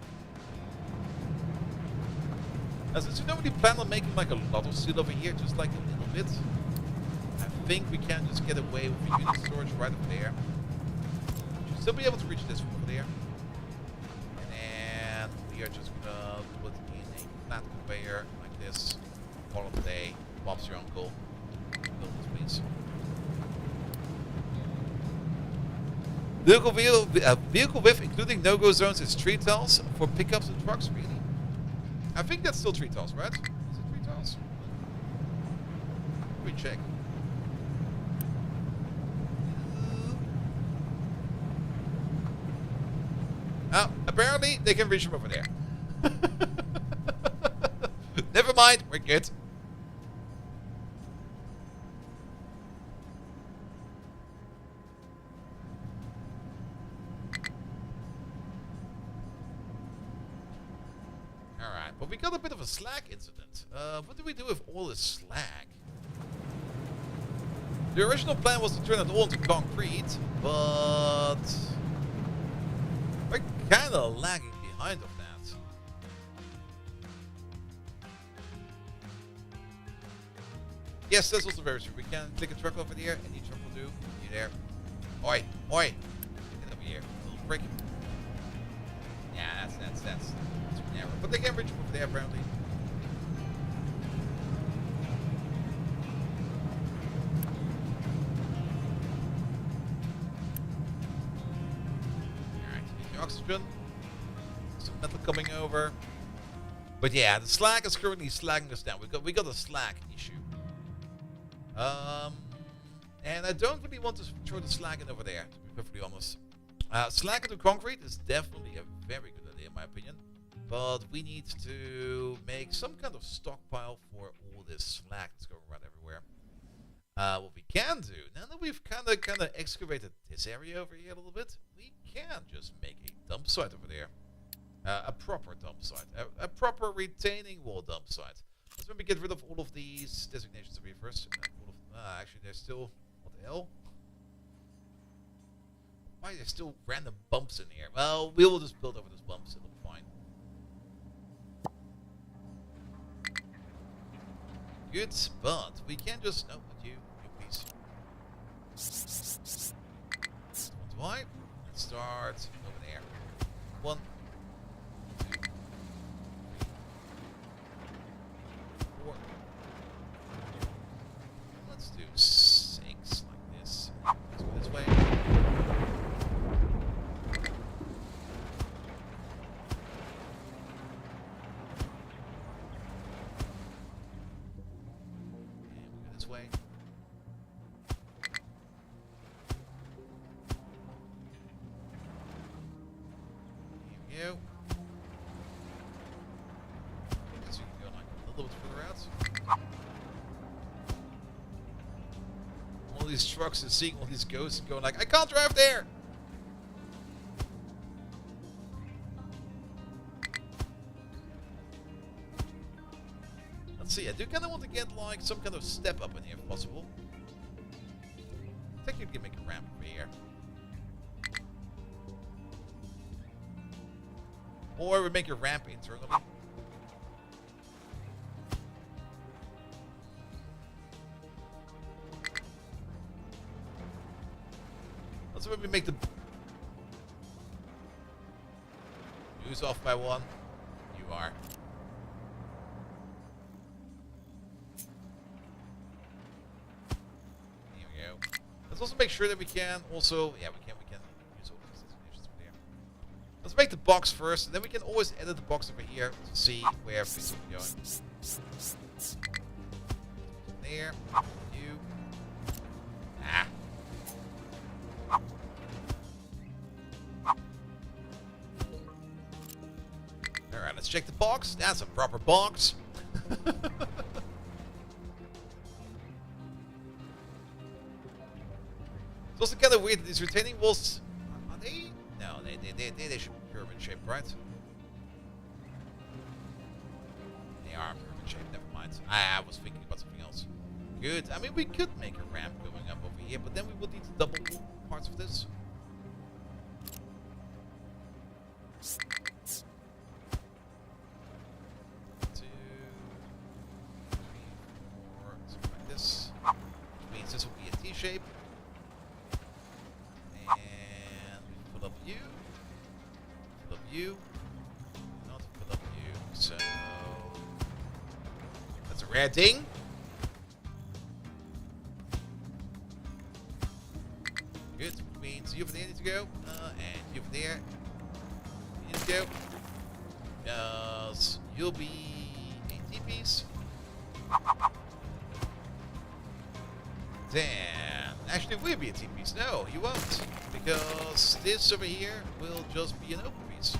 A: Now, since we don't really plan on making like a lot of steel over here, just like a little bit, I think we can just get away with a unit storage right over there. Should still be able to reach this from over there. And then we are just gonna put in a flat conveyor like this. Call it a day. Bob's your uncle. Build this, please. Vehicle width, including no-go zones, is 3 tiles for pickups and trucks, really? I think that's still 3 tiles, right? Is it 3 tiles? We check. Oh, apparently they can reach from over there. Never mind, we're good. Alright, but we got a bit of a slag incident. What do we do with all this slag? The original plan was to turn it all into concrete, but we're kind of lagging behind of that. Yes, that's also very true. We can take a truck over there. Any truck will do. You there? Oi, oi! Get over here, little prick. Yeah, that's narrow. But they can reach over there apparently. Oxygen, some metal coming over, but yeah, the slag is currently slagging us down. We got a slag issue, and I don't really want to throw the slag in over there, to be perfectly honest. Slag into concrete is definitely a very good idea in my opinion, but we need to make some kind of stockpile for all this slag that's going around everywhere. What we can do, now that we've kind of excavated this area over here a little bit, we can just make a dump site over there. A proper dump site. A proper retaining wall dump site. Let's maybe get rid of all of these designations over here first. Actually, there's still... What the hell? Why are there still random bumps in here? Well, we will just build over those bumps. It'll be fine. Good, but we can just... No, not you. Please. Why? Let's start over there. 1, 2, 3, 4. Let's do 6 like this. Let's go this way. And we go this way. Here we go. I guess you can go like a little bit further out. All these trucks and seeing all these ghosts and going like, I can't drive there! Let's see, I do kind of want to get like some kind of step up in here if possible. I think you can make a ramp over here. Or we make a ramp internally. Let's maybe make the... Who's off by 1? You are. Here we go. Let's also make sure that we can also... Yeah, we can use all these designations over there. Let's make the box first, and then we can always edit the box over here to see where things will be going. There. You. Ah. Let's check the box. That's a proper box. It's also kind of weird that these retaining walls... Are they? No, they should be pyramid shaped, right? They are pyramid shaped, never mind. I was thinking about something else. Good. I mean, we could make a ramp going up over here, but then we would need to double parts of this. Something like this. Which means this will be a T-shape. And we fill up you. Fill up you. Not fill up you. So that's a rare thing. Good. Which means you over there need to go. And you over there need to go. Because you'll be a T-piece. Then, actually, it will be a T-piece. No, you won't. Because this over here will just be an open piece.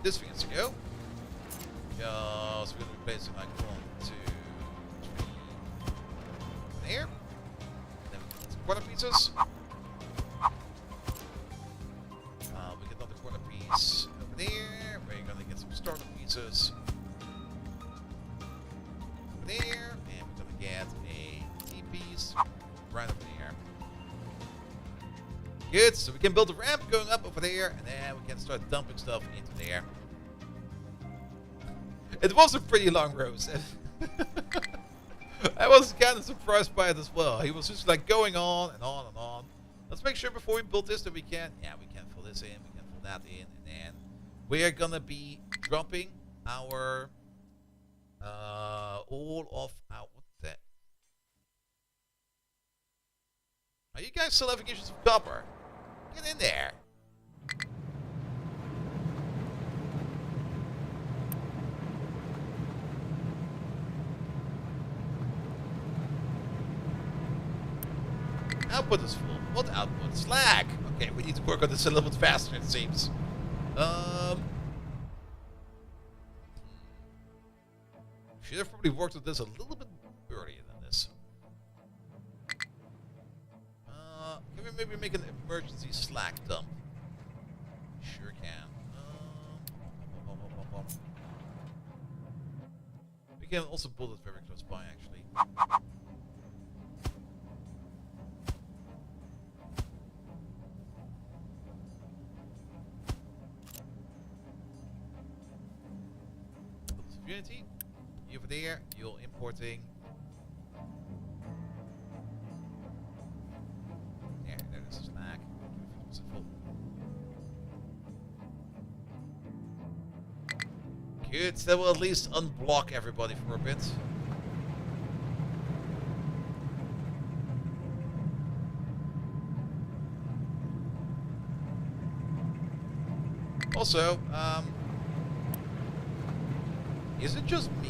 A: This thing has to go. Because we're going to replace it like 1, 2, 3. There. Then we get some quarter pieces. We get another quarter piece over there. We're going to get some starter pieces over there. And we're going to get a T-piece right over there. Good, so we can build a ramp going up over there, and then we can start dumping stuff into there. It was a pretty long road. I was kind of surprised by it as well. He was just like going on and on and on. Let's make sure before we build this that we can, we can fill this in, we can fill that in, and then we are gonna be dropping our, all of our, what the? Are you guys still having issues with copper? Get in there. Output is full. What output? Slag! Okay, we need to work on this a little bit faster, it seems. Should have probably worked on this a little bit earlier than this. Can we maybe make an emergency slag dump? Sure can. We can also build it very close by, actually. Unity, you over there, you're importing. There is a snack. Good, that will at least unblock everybody for a bit. Also, is it just me?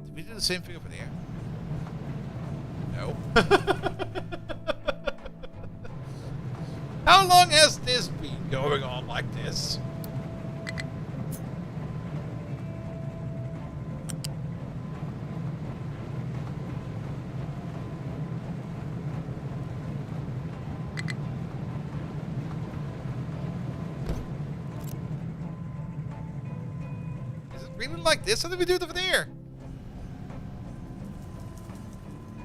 A: Did we do the same thing over there? No. How long has this been going on like this? Really like this? How did we do it over there?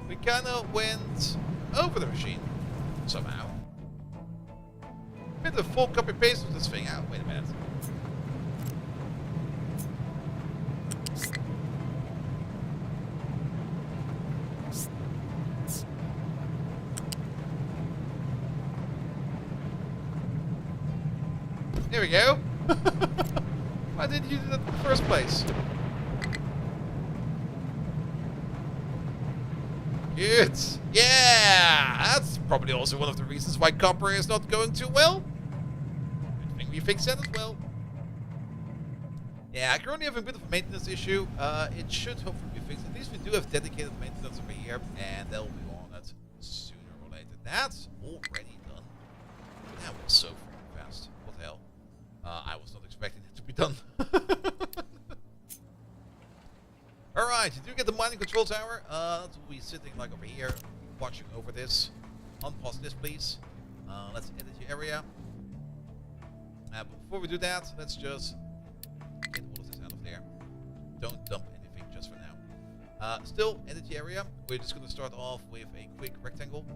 A: We kind of went over the machine somehow. We did a full copy paste of this thing out. Wait a minute. There we go. Why didn't you do that in the first place? Good. Yeah! That's probably also one of the reasons why copper is not going too well. Good thing we fixed that as well. Yeah, currently having a bit of a maintenance issue. It should hopefully be fixed. At least we do have dedicated maintenance over here, and they'll be on it sooner or later. That's already done. That was so freaking I was not expecting it to be done. Alright, you do get the mining control tower. That will be sitting like over here, watching over this. Unpause this, please. Let's edit your area. But before we do that, let's just get all of this out of there. Don't dump anything just for now. Still, edit your area. We're just going to start off with a quick rectangle.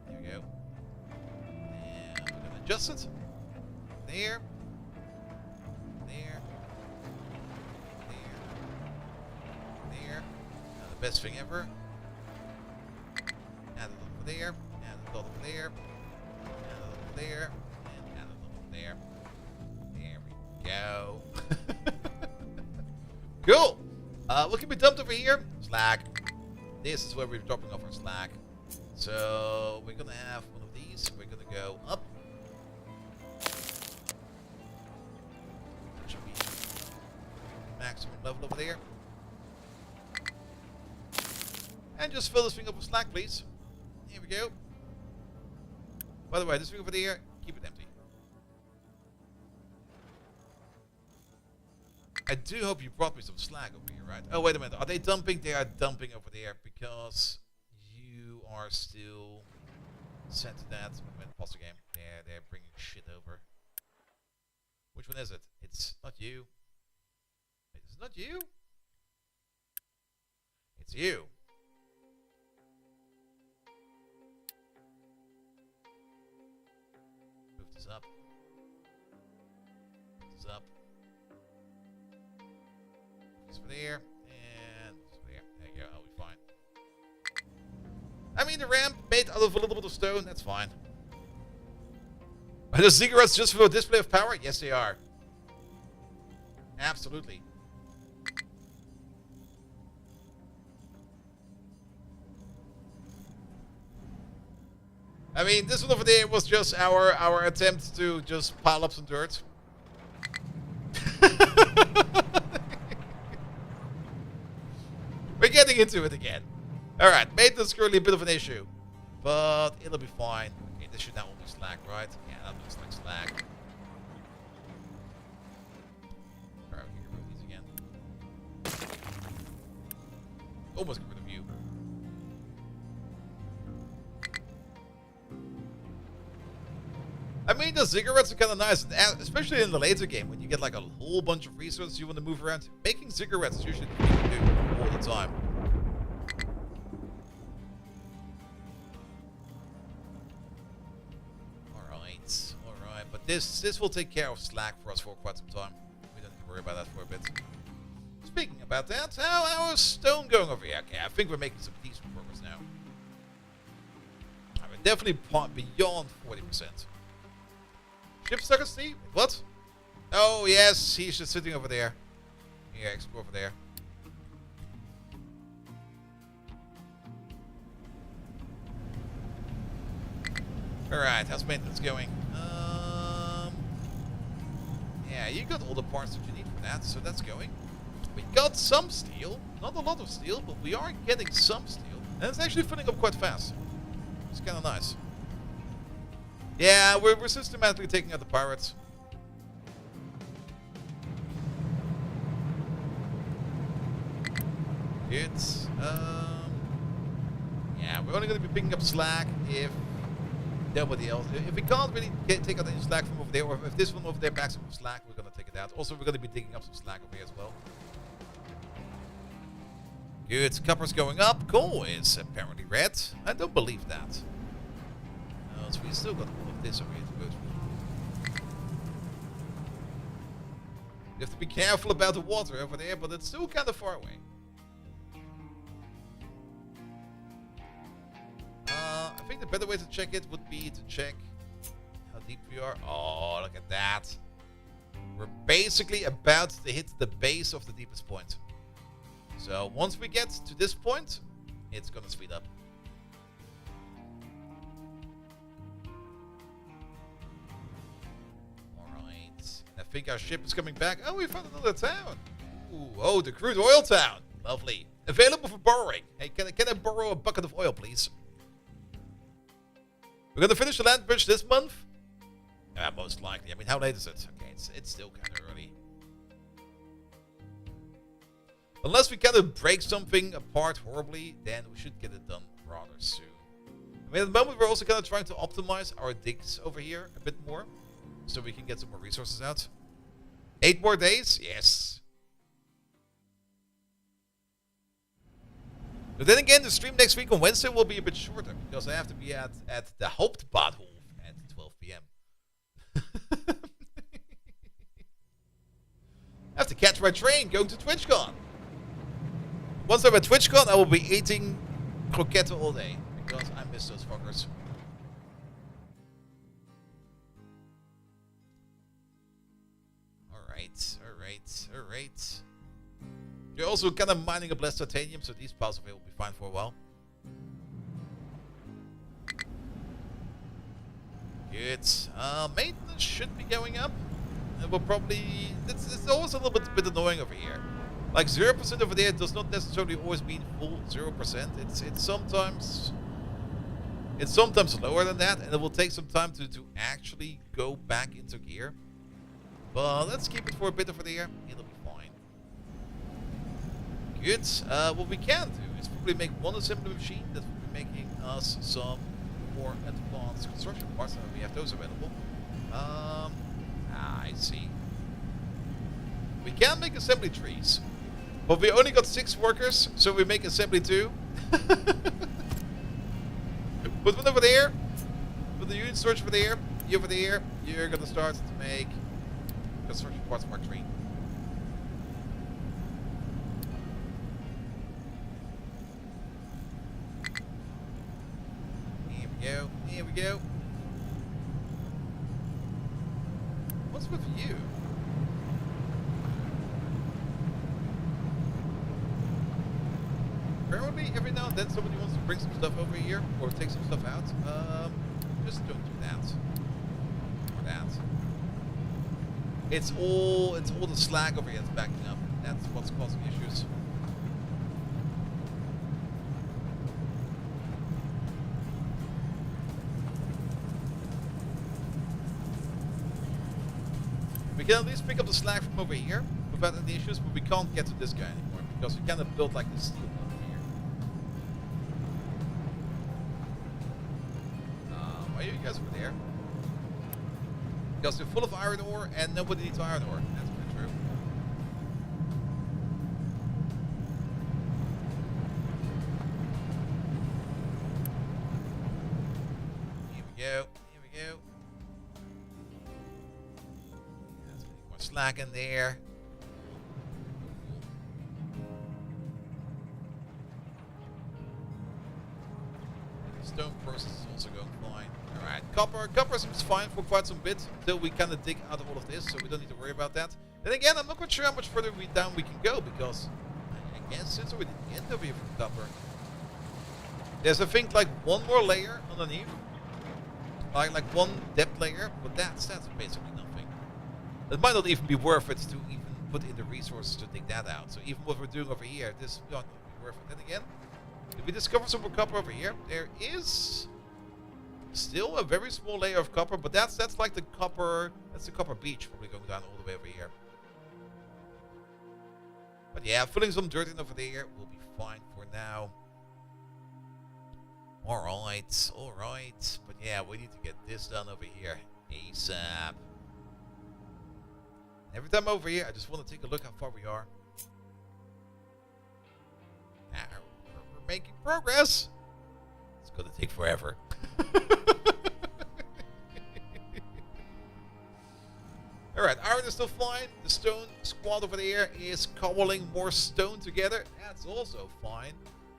A: There we go. And we're going to adjust it. There. There. There. The best thing ever. Add it over there. Add it over there. Add it over there. And add it over there. There we go. Cool. What can be dumped over here? Slag. This is where we're dropping off our slag. So we're gonna have one of these. We're gonna go up. That should be maximum level over there. And just fill this thing up with slag, please. Here we go. By the way, this thing over there, keep it empty. I do hope you brought me some slag over here, right? Oh, wait a minute. Are they dumping? They are dumping over there because you are still set to that. Wait a minute, pause the game. They're bringing shit over. Which one is it? It's not you. It's not you. It's you. Move this up. Move this up. Over there, and there. There you go, I'll be fine. I mean, the ramp made out of a little bit of stone, that's fine. Are the cigarettes just for a display of power? Yes, they are. Absolutely. I mean, this one over there was just our attempt to just pile up some dirt. We're getting into it again. Alright, maintenance is currently a bit of an issue. But it'll be fine. Okay, this should now all be slag, right? Yeah, that looks like slag. Alright, we can remove these again. Almost get rid of you. I mean, the cigarettes are kind of nice, especially in the later game when you get like a whole bunch of resources you want to move around. Making cigarettes is usually the thing to do all the time. Alright, but this will take care of slag for us for quite some time. We don't need to worry about that for a bit. Speaking about that, how is stone going over here? Okay, I think we're making some decent progress now. We're definitely beyond 40%. Ship stuck at sea? What? Oh, yes, he's just sitting over there. Yeah, explore over there. Alright, how's maintenance going? Yeah, you got all the parts that you need for that, so that's going. We got some steel. Not a lot of steel, but we are getting some steel. And it's actually filling up quite fast. It's kind of nice. Yeah, we're systematically taking out the pirates. Good. Yeah, we're only going to be picking up slack if nobody else. If we can't really take out any slack from over there, or if this one over there backs up with slack, we're going to take it out. Also, we're going to be digging up some slack over here as well. Good. Copper's going up. Coal is apparently red. I don't believe that. So we still got all of this over here to go through. You have to be careful about the water over there, but it's still kind of far away. I think the better way to check it would be to check how deep we are. Oh, look at that. We're basically about to hit the base of the deepest point. So once we get to this point, it's going to speed up. I think our ship is coming back. Oh, we found another town. Ooh, oh, the crude oil town. Lovely. Available for borrowing. Hey, can I borrow a bucket of oil, please? We're going to finish the land bridge this month. Most likely. I mean, how late is it? Okay, it's still kind of early. Unless we kind of break something apart horribly, then we should get it done rather soon. I mean, at the moment, we're also kind of trying to optimize our digs over here a bit more, so we can get some more resources out. 8 more days? Yes. But then again, the stream next week on Wednesday will be a bit shorter, because I have to be at the Hauptbahnhof at 12 p.m. I have to catch my train going to TwitchCon. Once I'm at TwitchCon, I will be eating croquette all day, because I miss those fuckers. Alright. You're also kind of mining up less titanium, so these piles of it will be fine for a while. Good. Maintenance should be going up. And we'll probably... It's always a little bit annoying over here. Like 0% over there does not necessarily always mean full 0%. It's sometimes lower than that, and it will take some time to actually go back into gear. But let's keep it for a bit over there. It'll be fine. Good. What we can do is probably make one assembly machine that will be making us some more advanced construction parts, and we have those available. I see. We can make assembly trees, but we only got 6 workers, so we make assembly 2. Put one over there. Put the unit storage over there. You over there. You're gonna start to make construction parts Mark 3. Here we go. What's with you? Apparently, every now and then somebody wants to bring some stuff over here or take some stuff out. Just don't do that. Or that. It's all the slag over here that's backing up. That's what's causing issues. We can at least pick up the slag from over here without any issues, but we can't get to this guy anymore because we kind of built like this steel one over here. Why are you guys over there? Because they're full of iron ore and nobody needs iron ore. That's pretty true. Here we go. Let's put more slack in there. The stone process is also going fine. Alright, copper seems fine for quite some bit until we kind of dig out of all of this, so we don't need to worry about that. Then again, I'm not quite sure how much further down we can go, because I guess it's already the end over here for copper. There's, I think, like one more layer underneath, like one depth layer, but that's basically nothing. It might not even be worth it to even put in the resources to dig that out. So even what we're doing over here, this is not be worth it. Then again, if we discover some more copper over here, there is still a very small layer of copper, but that's like the copper beach probably going down all the way over here. But yeah, filling some dirt in over there will be fine for now. Alright. But yeah, we need to get this done over here ASAP. Every time over here, I just want to take a look how far we are. We're making progress. It's going to take forever. Alright, iron is still fine. The stone squad over there is cobbling more stone together. That's also fine.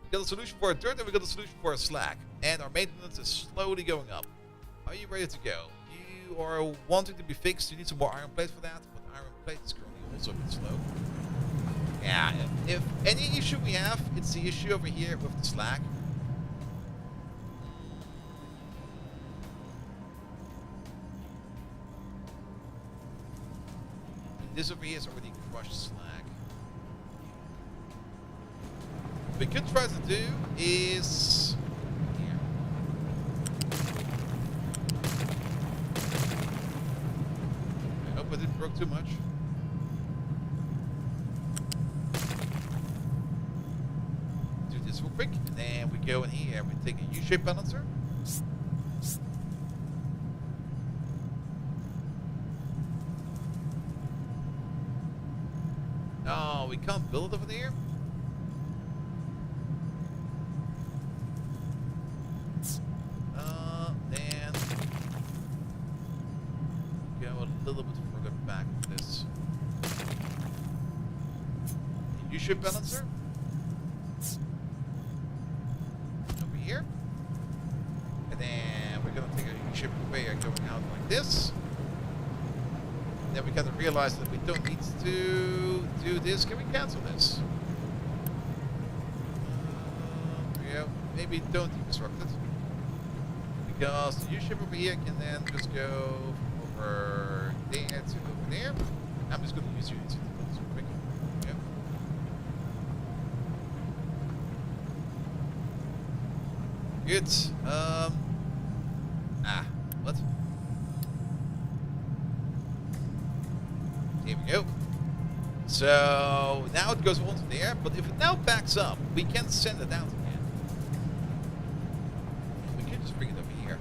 A: We got a solution for our dirt and we got a solution for our slag. And our maintenance is slowly going up. Are you ready to go? You are wanting to be fixed. You need some more iron plate for that. But iron plate is currently also a bit slow. Yeah, if any issue we have, it's the issue over here with the slag. This over here is already crushed slag. What we could try to do is here. real quick. And then we go in here. We take a U-shaped balancer. No, we can't build it over there. Then go a little bit further back with this. U-shaped balancer. Over here. And then we're going to take a U-shaped conveyor going out like this. And then we got to realize that we don't need to do this. Can we cancel this? Yeah, maybe don't deconstruct it. Because the U-shape over here can then just go from over there to over there. I'm just going to use you to build this real quick. Yeah. Good. What? Here we go. So now it goes onto there, but if it now backs up, we can send it out again. We can just bring it over here.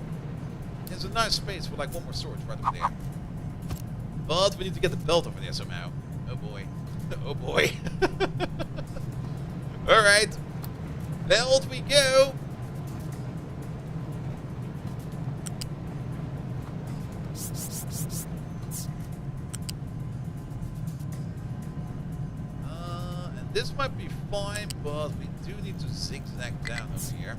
A: There's a nice space for like one more storage right over there. But we need to get the belt over there somehow. Oh boy. Oh boy. Alright. Belt we go. This might be fine, but we do need to zigzag down over here.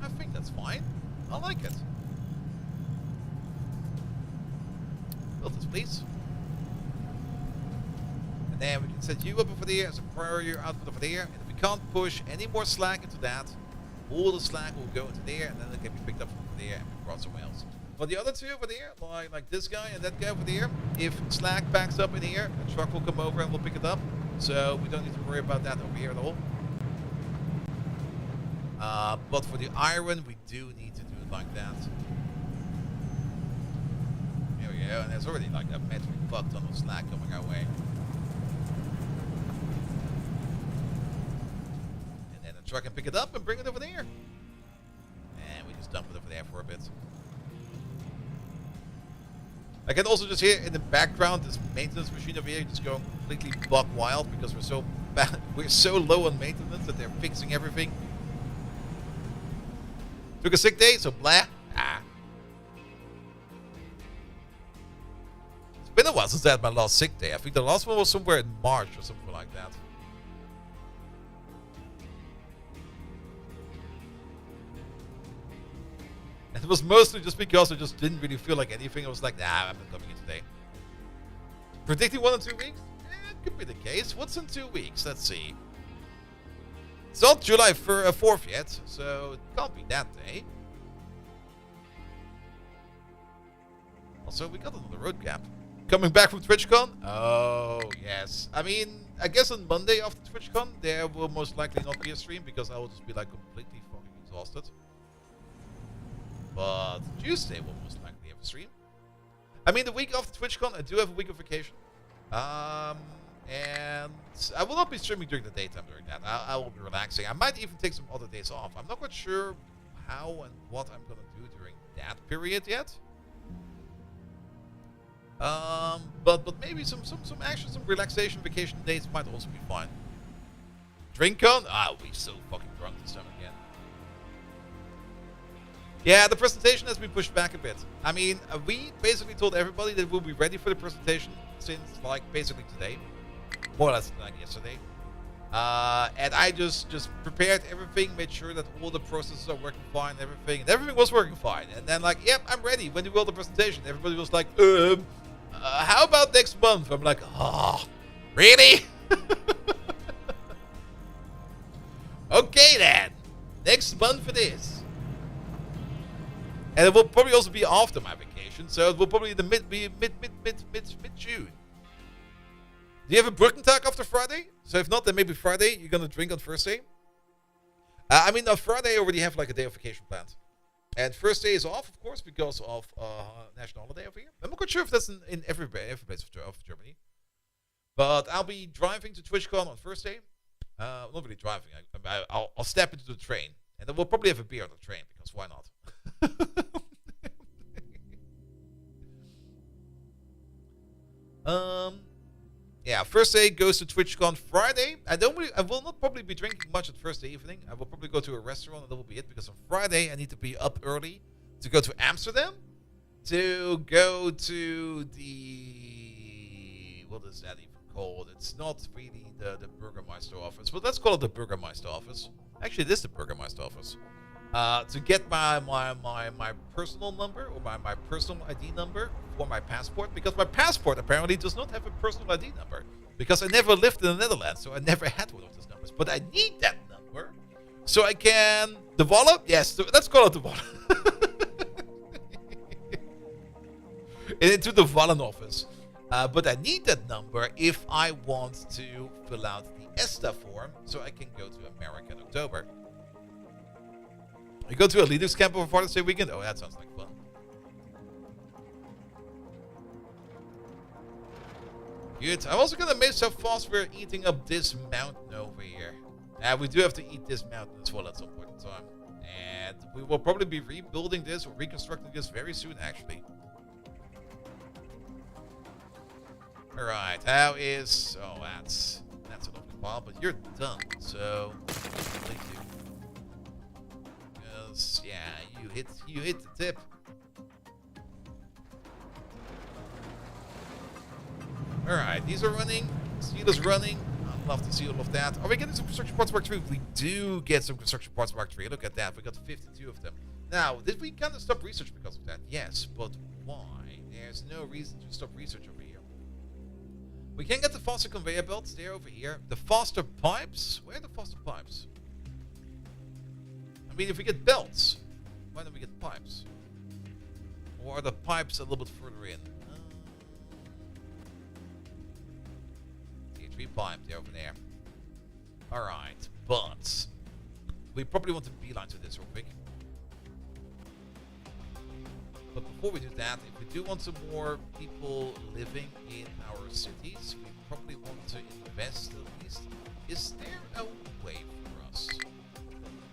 A: I think that's fine. I like it. Build this, please. And then we can set you up over there as a priority output over there. And if we can't push any more slack into that, all the slack will go into there, and then it can be picked up from over there and be brought somewhere else. But the other two over there, like this guy and that guy over there, if slack backs up in here, a truck will come over and we'll pick it up. So we don't need to worry about that over here at all. But for the iron, we do need to do it like that. There we go, and there's already like a metric fuck ton of slack coming our way. And then the truck can pick it up and bring it over there. And we just dump it over there for a bit. I can also just hear in the background this maintenance machine over here just going completely buck wild because we're so low on maintenance that they're fixing everything. Took a sick day, so blah. It's been a while since I had my last sick day. I think the last one was somewhere in March or something like that. And it was mostly just because I just didn't really feel like anything. I was like, nah, I'm not coming in today. Predicting 1 or 2 weeks? It could be the case. What's in 2 weeks? Let's see. It's not July 4th yet, so it can't be that day. Also, we got another road gap. Coming back from TwitchCon? Oh, yes. I mean, I guess on Monday after TwitchCon, there will most likely not be a stream because I will just be like completely fucking exhausted. But Tuesday will most likely have a stream. I mean, the week after TwitchCon, I do have a week of vacation. And I will not be streaming during the daytime during that. I will be relaxing. I might even take some other days off. I'm not quite sure how and what I'm going to do during that period yet. But maybe some action, some relaxation, vacation days might also be fine. DrinkCon? I'll be so fucking drunk this time again. Yeah, the presentation has been pushed back a bit. I mean, we basically told everybody that we'll be ready for the presentation since, like, basically today. More or less like yesterday. And I just prepared everything, made sure that all the processes are working fine, everything. And everything was working fine. And then, like, yep, I'm ready. When do we hold the presentation? Everybody was like, how about next month? I'm like, oh, really? Okay, then. Next month for this. And it will probably also be after my vacation, so it will probably be mid-June. Do you have a Brückentag after Friday? So if not, then maybe Friday. You're gonna drink on Thursday. I mean, on Friday I already have like a day of vacation planned, and first day is off, of course, because of national holiday over here. I'm not quite sure if that's in every place of Germany. But I'll be driving to TwitchCon on Thursday. Not really driving. I'll step into the train. And then we'll probably have a beer on the train, because why not? Yeah, Thursday goes to TwitchCon. Friday, I will not probably be drinking much on Thursday evening. I will probably go to a restaurant, and that will be it, because on Friday I need to be up early to go to Amsterdam, to go to the, what is that even called? It's not really the Burgermeister office, but let's call it the Burgermeister office. Actually, it is the Burgermeister office. To get my personal number, or my personal ID number for my passport, because my passport apparently does not have a personal ID number, because I never lived in the Netherlands, so I never had one of those numbers. But I need that number so I can the wallet. Yes, let's call it the wallet. Into the Wallen office. But I need that number if I want to fill out the ESTA form, so I can go to America in October. You go to a Leaders camp over Father's Day weekend? Oh, that sounds like fun. Good. I'm also gonna miss how fast we're eating up this mountain over here. We do have to eat this mountain as well at some point in time. And we will probably be rebuilding this or reconstructing this very soon, actually. Alright, how is... Oh, that's a lovely pile, but you're done, so... Thank you. Because, yeah, you hit the tip. Alright, these are running. Steel is running. I'd love to see all of that. Are we getting some construction parts Mark 3? We do get some construction parts Mark 3. Look at that. We got 52 of them. Now, did we kind of stop research because of that? Yes, but why? There's no reason to stop research over here. We can get the faster conveyor belts. They're over here. The faster pipes? Where are the faster pipes? I mean, if we get belts, why don't we get pipes? Or are the pipes a little bit further in? T3 pipe, they're over there. Alright, but we probably want to beeline to this real quick. But before we do that, if we do want some more people living in our cities, we probably want to invest at least. Is there a way for us?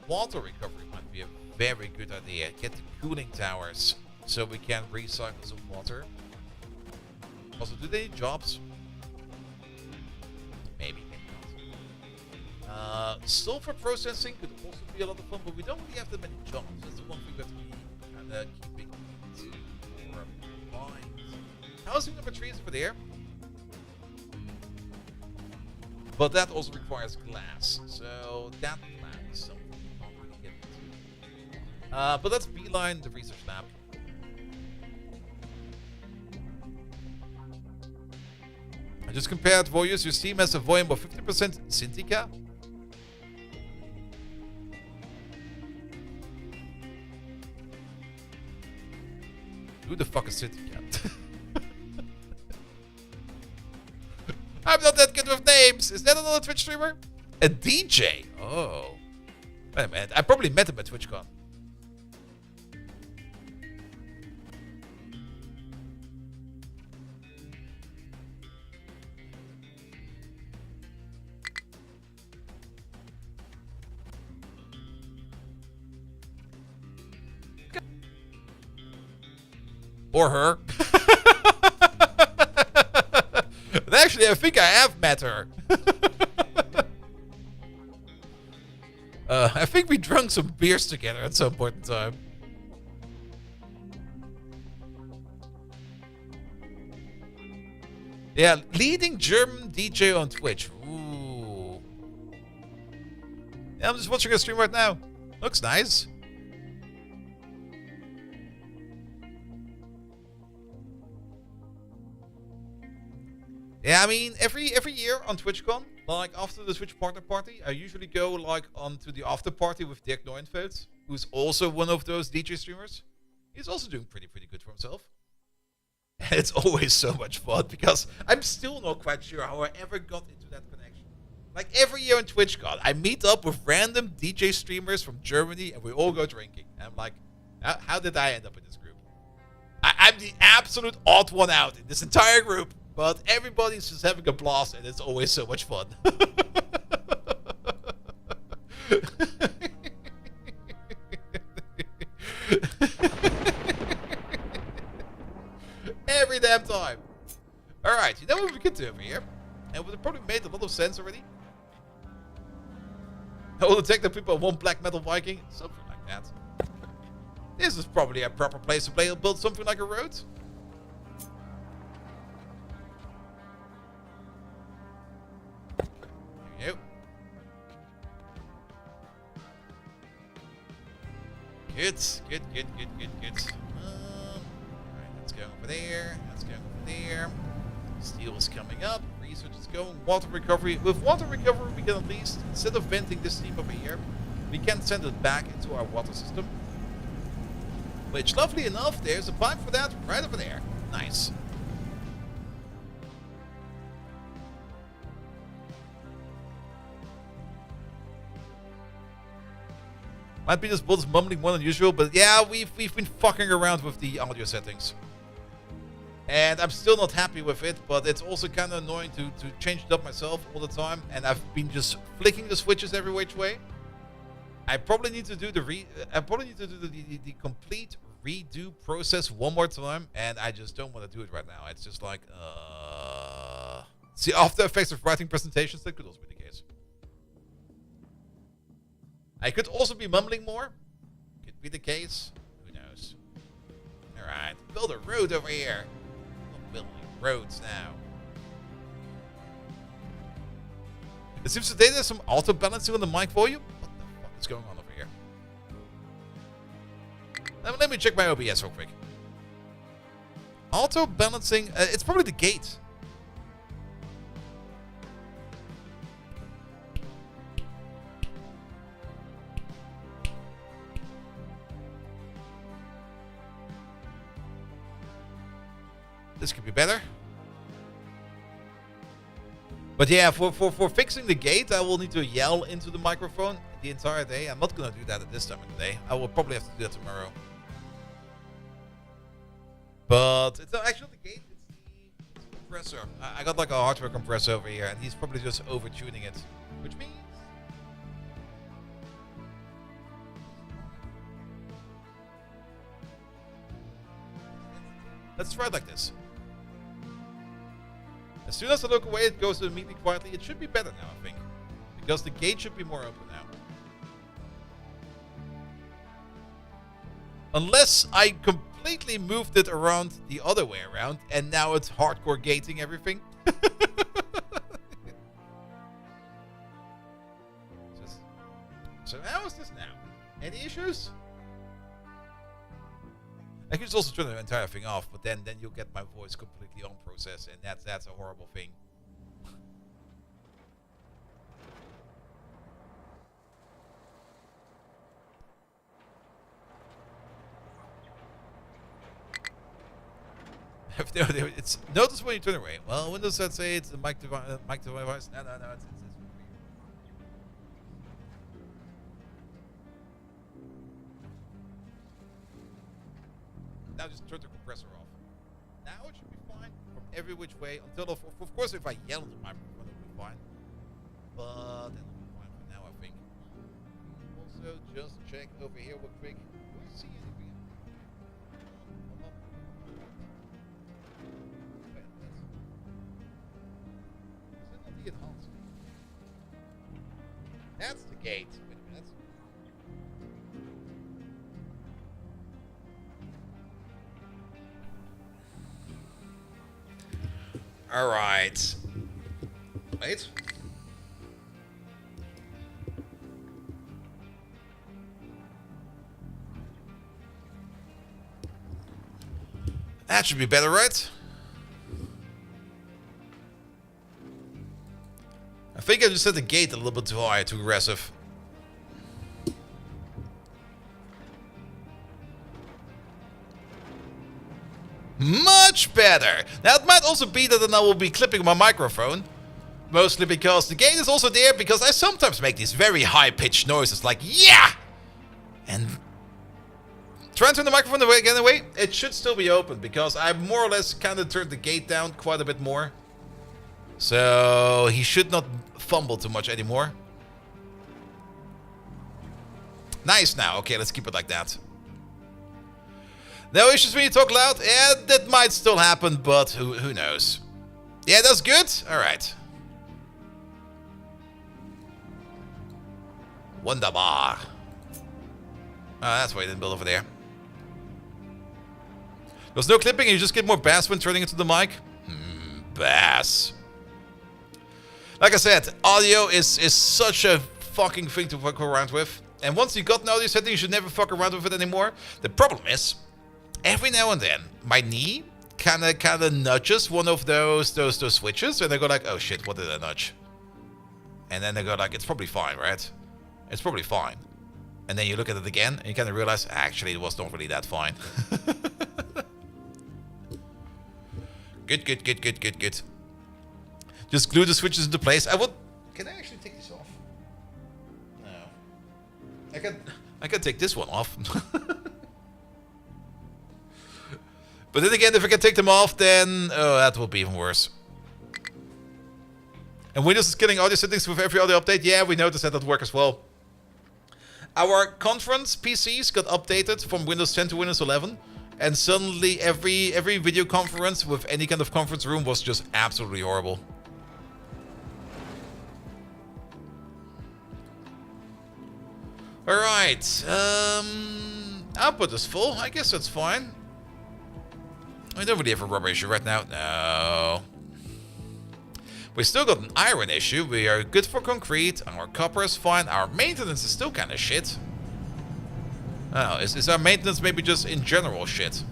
A: Water recovery might be a very good idea. Get the cooling towers so we can recycle some water. Also, do they need jobs? Maybe, maybe not. Sulfur processing could also be a lot of fun, but we don't really have that many jobs. That's the one thing that we kind of keeping to our mind. Housing number 3 is over there. But that also requires glass, so that glass is something we can't really get into. But let's beeline the research lab. I just compared volumes. Your Steam has a volume of 50% Cintiqa. Who the fuck is Cintiqa? I'm not that good with names. Is that another Twitch streamer? A DJ? Oh. Wait a minute. I probably met him at TwitchCon. Or her. Actually, I think I have met her. I think we drank some beers together at some point in time. Yeah, leading German DJ on Twitch. Ooh. Yeah, I'm just watching a stream right now. Looks nice. Yeah, I mean, every year on TwitchCon, like after the Twitch partner party, I usually go like onto the after party with Dirk Neuenfeld, who's also one of those DJ streamers. He's also doing pretty good for himself. And it's always so much fun because I'm still not quite sure how I ever got into that connection. Like every year on TwitchCon, I meet up with random DJ streamers from Germany and we all go drinking. And I'm like, how did I end up in this group? I'm the absolute odd one out in this entire group. But everybody's just having a blast, and it's always so much fun. Every damn time. Alright, you know what we could do over here? And would have probably made a lot of sense already. I will detect the people one black metal Viking. Something like that. This is probably a proper place to build something like a road. There you go. Good. Alright, let's go over there. Let's go over there. Steel is coming up. Research is going. Water recovery. With water recovery, we can at least, instead of venting this steam over here, we can send it back into our water system. Which, lovely enough, there's a pipe for that right over there. Nice. Might be this build is mumbling more than usual, but yeah, we've been fucking around with the audio settings. And I'm still not happy with it, but it's also kind of annoying to change it up myself all the time. And I've been just flicking the switches every which way. I probably need to do the complete redo process one more time, and I just don't want to do it right now. It's just like, see, after effects of writing presentations, that could also be the case. I could also be mumbling more. Could be the case. Who knows? Alright, build a road over here. We're building roads now. It seems today there's some auto balancing on the mic volume. What the fuck is going on over here? Let me check my OBS real quick. Auto balancing. It's probably the gate. This could be better. But yeah, for fixing the gate, I will need to yell into the microphone the entire day. I'm not going to do that at this time of the day. I will probably have to do that tomorrow. But it's not actually the gate, it's the compressor. I got like a hardware compressor over here, and he's probably just over-tuning it. Which means... let's try it like this. As soon as I look away, it goes immediately quietly. It should be better now, I think. Because the gate should be more open now. Unless I completely moved it around the other way around, and now it's hardcore gating everything. So how is this now? Any issues? I can just also turn the entire thing off, but then you'll get my voice completely on process, and that's a horrible thing. It's notice when you turn away. Well, Windows said say it's the mic device. No, it's now just turn the compressor off. Now it should be fine from every which way until, of course, if I yell at the microphone, it'll be fine. But it'll be fine for now, I think. Also, just check over here real quick. Do I see anything? Wait, is it not the enhanced? That's the gate. Wait a minute. All right. Wait. That should be better, right? I think I just set the gate a little bit too high, too aggressive. Much better! Now it might also be that then I will be clipping my microphone. Mostly because the gate is also there because I sometimes make these very high-pitched noises like, yeah! And Try and turn the microphone away again away. It should still be open because I more or less kind of turned the gate down quite a bit more. So he should not fumble too much anymore. Nice now. Okay, let's keep it like that. No issues when you talk loud? Yeah, that might still happen, but who knows? Yeah, that's good? Alright. Wunderbar. Oh, that's why you didn't build over there. There's no clipping and you just get more bass when turning into the mic? Bass. Like I said, audio is such a fucking thing to fuck around with. And once you got an audio setting, you should never fuck around with it anymore. The problem is, every now and then, my knee kinda nudges one of those switches, and I go like, oh shit, what did I nudge? And then I go like, it's probably fine, right? It's probably fine. And then you look at it again, and you kind of realize, actually, it was not really that fine. Good. Just glue the switches into place. Can I actually take this off? No. I can take this one off. But then again, if I can take them off, then that will be even worse. And Windows is killing audio settings with every other update. Yeah, we noticed that work as well. Our conference PCs got updated from Windows 10 to Windows 11. And suddenly every video conference with any kind of conference room was just absolutely horrible. Alright. Output is full. I guess that's fine. I don't really have a rubber issue right now. No. We still got an iron issue. We are good for concrete. Our copper is fine. Our maintenance is still kind of shit. Oh, is our maintenance maybe just in general shit?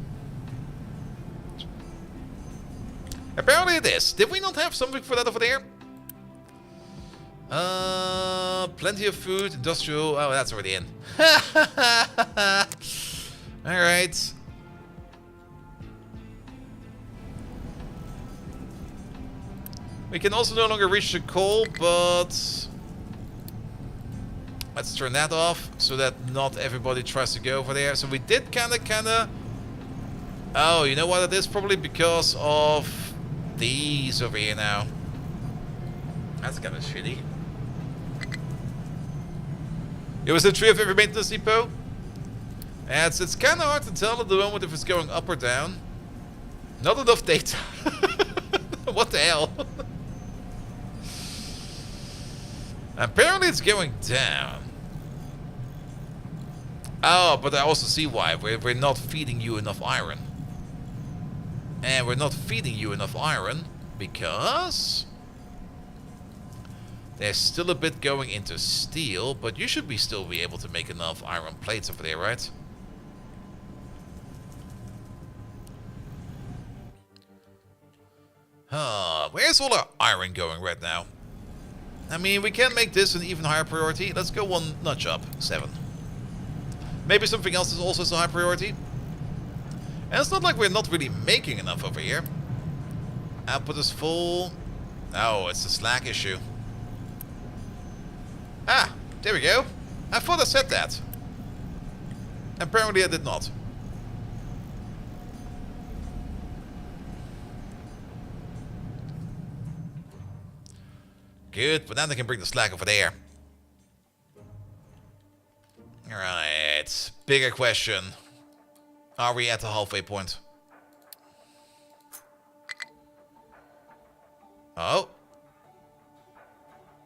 A: Apparently it is. Did we not have something for that over there? Plenty of food, industrial. Oh, that's already in. Alright. We can also no longer reach the coal, but let's turn that off so that not everybody tries to go over there. So we did kinda. Oh, you know what it is? Probably because of these over here now. That's kind of shitty. It was the tree of every maintenance depot. And it's kind of hard to tell at the moment if it's going up or down. Not enough data. What the hell? Apparently it's going down. Oh, but I also see why. We're not feeding you enough iron. And we're not feeding you enough iron because there's still a bit going into steel, but you should still be able to make enough iron plates over there, right? Where's all our iron going right now? I mean, we can make this an even higher priority. Let's go one notch up. 7. Maybe something else is also a high priority. And it's not like we're not really making enough over here. Output is full. Oh, it's a slack issue. Ah, there we go. I thought I said that. Apparently I did not. Good, but then I can bring the slack over there. Alright, bigger question. Are we at the halfway point? Oh.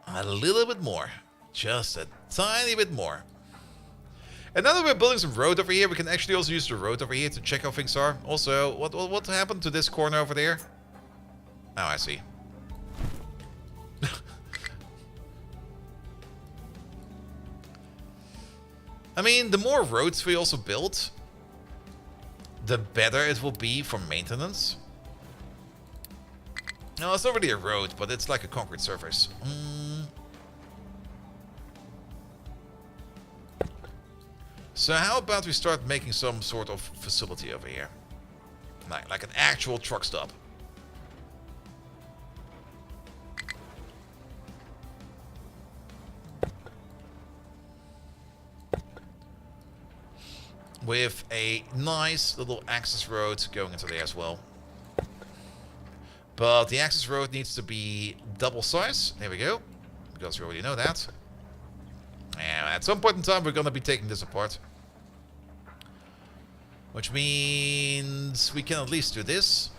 A: A little bit more. Just a tiny bit more. And now that we're building some road over here, we can actually also use the road over here to check how things are. Also, what happened to this corner over there? Oh, I see. I mean, the more roads we also build, the better it will be for maintenance. No, it's not really a road, but it's like a concrete surface. So how about we start making some sort of facility over here? Like an actual truck stop. with a nice little access road going into there as well. But the access road needs to be double size. There we go. Because we already know that. And at some point in time, we're going to be taking this apart. Which means we can at least do this.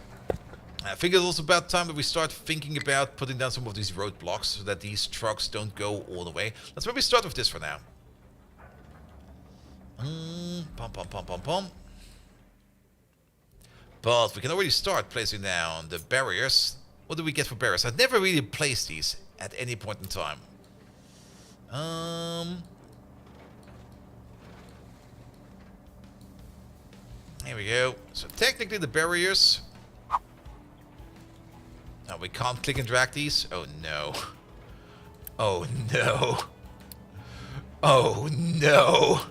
A: I think it's also about time that we start thinking about putting down some of these roadblocks so that these trucks don't go all the way. Let's maybe start with this for now. Pom pom pom pom pom. But we can already start placing down the barriers. What do we get for barriers? I've never really placed these at any point in time. Here we go. So technically the barriers... No, we can't click and drag these. Oh no. Oh no. Oh no.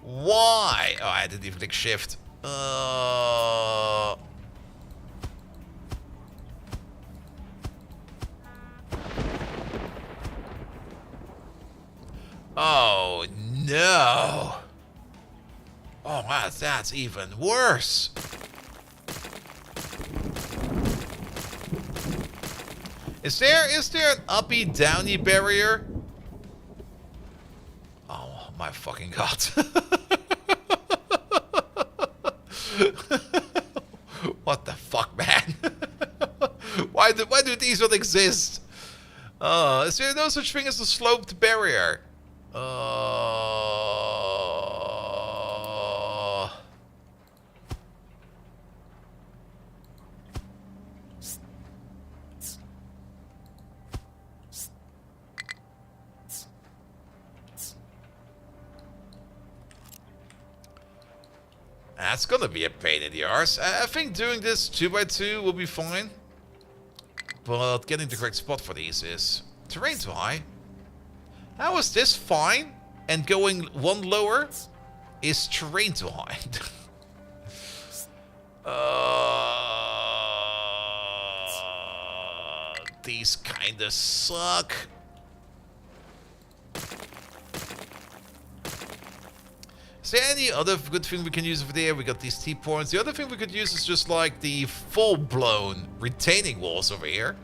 A: Why? Oh, I didn't even click shift. Oh no. Oh, wow, that's even worse. Is there an uppy downy barrier? Oh my fucking god. What the fuck, man? Why do these not exist? Is there no such thing as a sloped barrier? That's gonna be a pain in the arse. I think doing this 2x2 will be fine. But getting the correct spot for these is terrain too high. How is this fine? And going one lower is terrain too high. These kinda suck. Is there any other good thing we can use over there? We got these T-points. The other thing we could use is just like the full-blown retaining walls over here.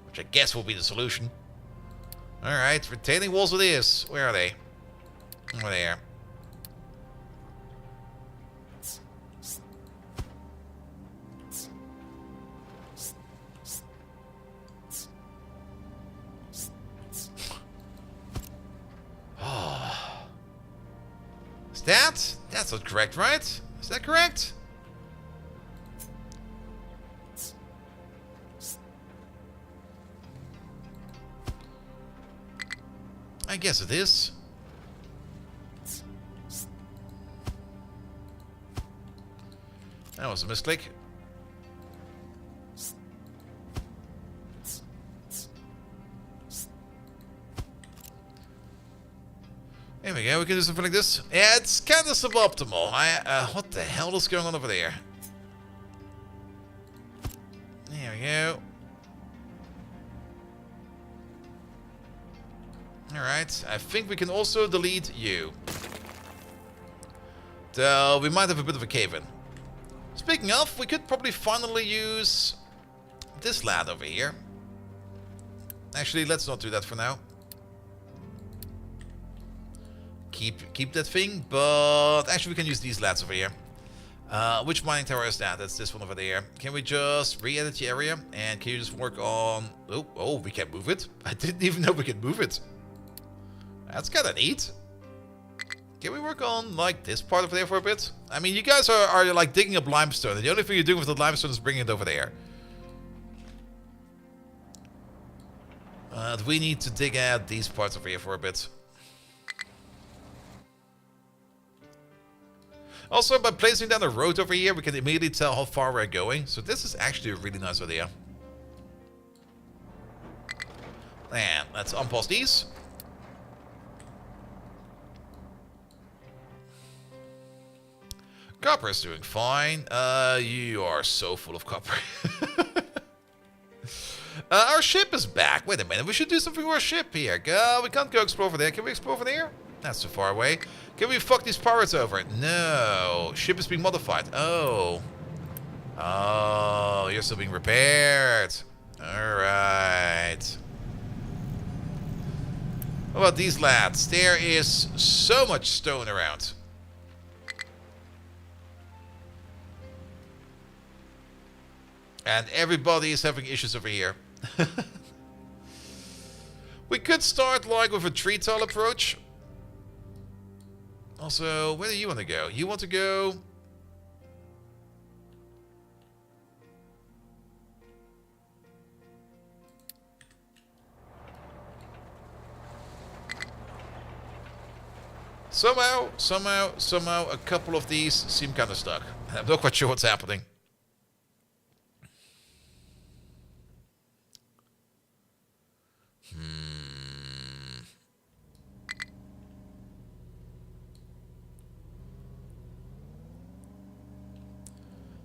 A: Which I guess will be the solution. Alright, retaining walls it is. Where are they? Over there. That's not correct, right? Is that correct? I guess it is. That was a misclick. There we go, we can do something like this. Yeah, it's kind of suboptimal. What the hell is going on over there? There we go. Alright, I think we can also delete you. Though we might have a bit of a cave-in. Speaking of, we could probably finally use this lad over here. Actually, let's not do that for now. Keep that thing, but actually we can use these lads over here. Which mining tower is that? That's this one over there. Can we just re-edit the area? And can you just work on... Oh, we can move it. I didn't even know we could move it. That's kind of neat. Can we work on, like, this part over there for a bit? I mean, you guys are like, digging up limestone. And the only thing you're doing with the limestone is bringing it over there. We need to dig out these parts over here for a bit. Also, by placing down a road over here, we can immediately tell how far we're going. So this is actually a really nice idea. And let's unpause these. Copper is doing fine. You are so full of copper. Our ship is back. Wait a minute, we should do something with our ship here. We can't go explore over there. Can we explore over there? That's too far away. Can we fuck these pirates over? No. Ship is being modified. Oh. Oh, you're still being repaired. Alright. What about these lads? There is so much stone around. And everybody is having issues over here. We could start like with a tree tile approach. Also, where do you want to go? You want to go... Somehow, a couple of these seem kind of stuck. I'm not quite sure what's happening.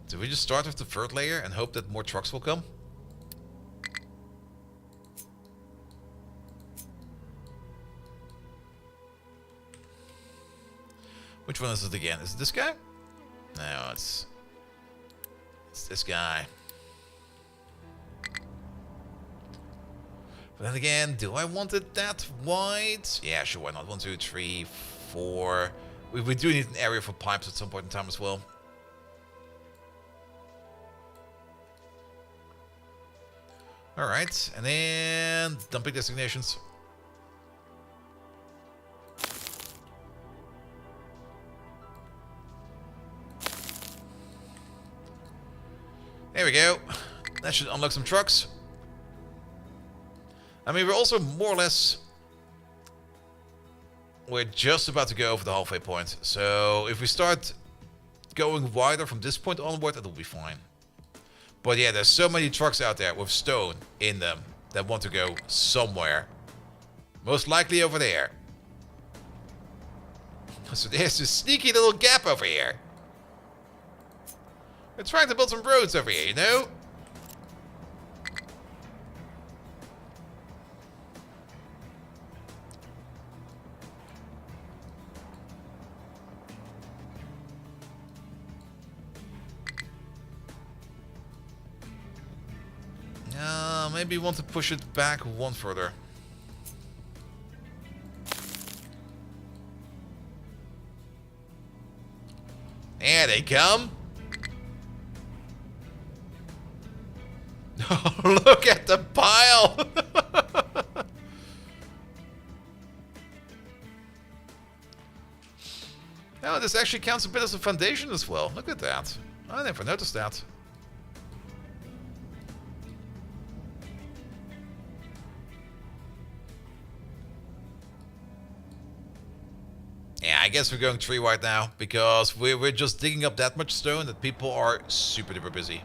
A: Do we just start with the third layer and hope that more trucks will come? Which one is it again? Is it this guy? No, it's this guy. But then again, do I want it that wide? Yeah, sure, why not? 1, 2, 3, 4. We do need an area for pipes at some point in time as well. Alright, and then dumping designations. There we go. That should unlock some trucks. I mean, we're also more or less... We're just about to go over the halfway point. So if we start going wider from this point onward, it'll be fine. But yeah, there's so many trucks out there with stone in them that want to go somewhere. Most likely over there. So there's this sneaky little gap over here. We're trying to build some roads over here, you know? Maybe want to push it back one further. There they come. Look at the pile. Oh, this actually counts a bit as a foundation as well. Look at that. I never noticed that. Yeah, I guess we're going tree wide now, because we're just digging up that much stone that people are super duper busy.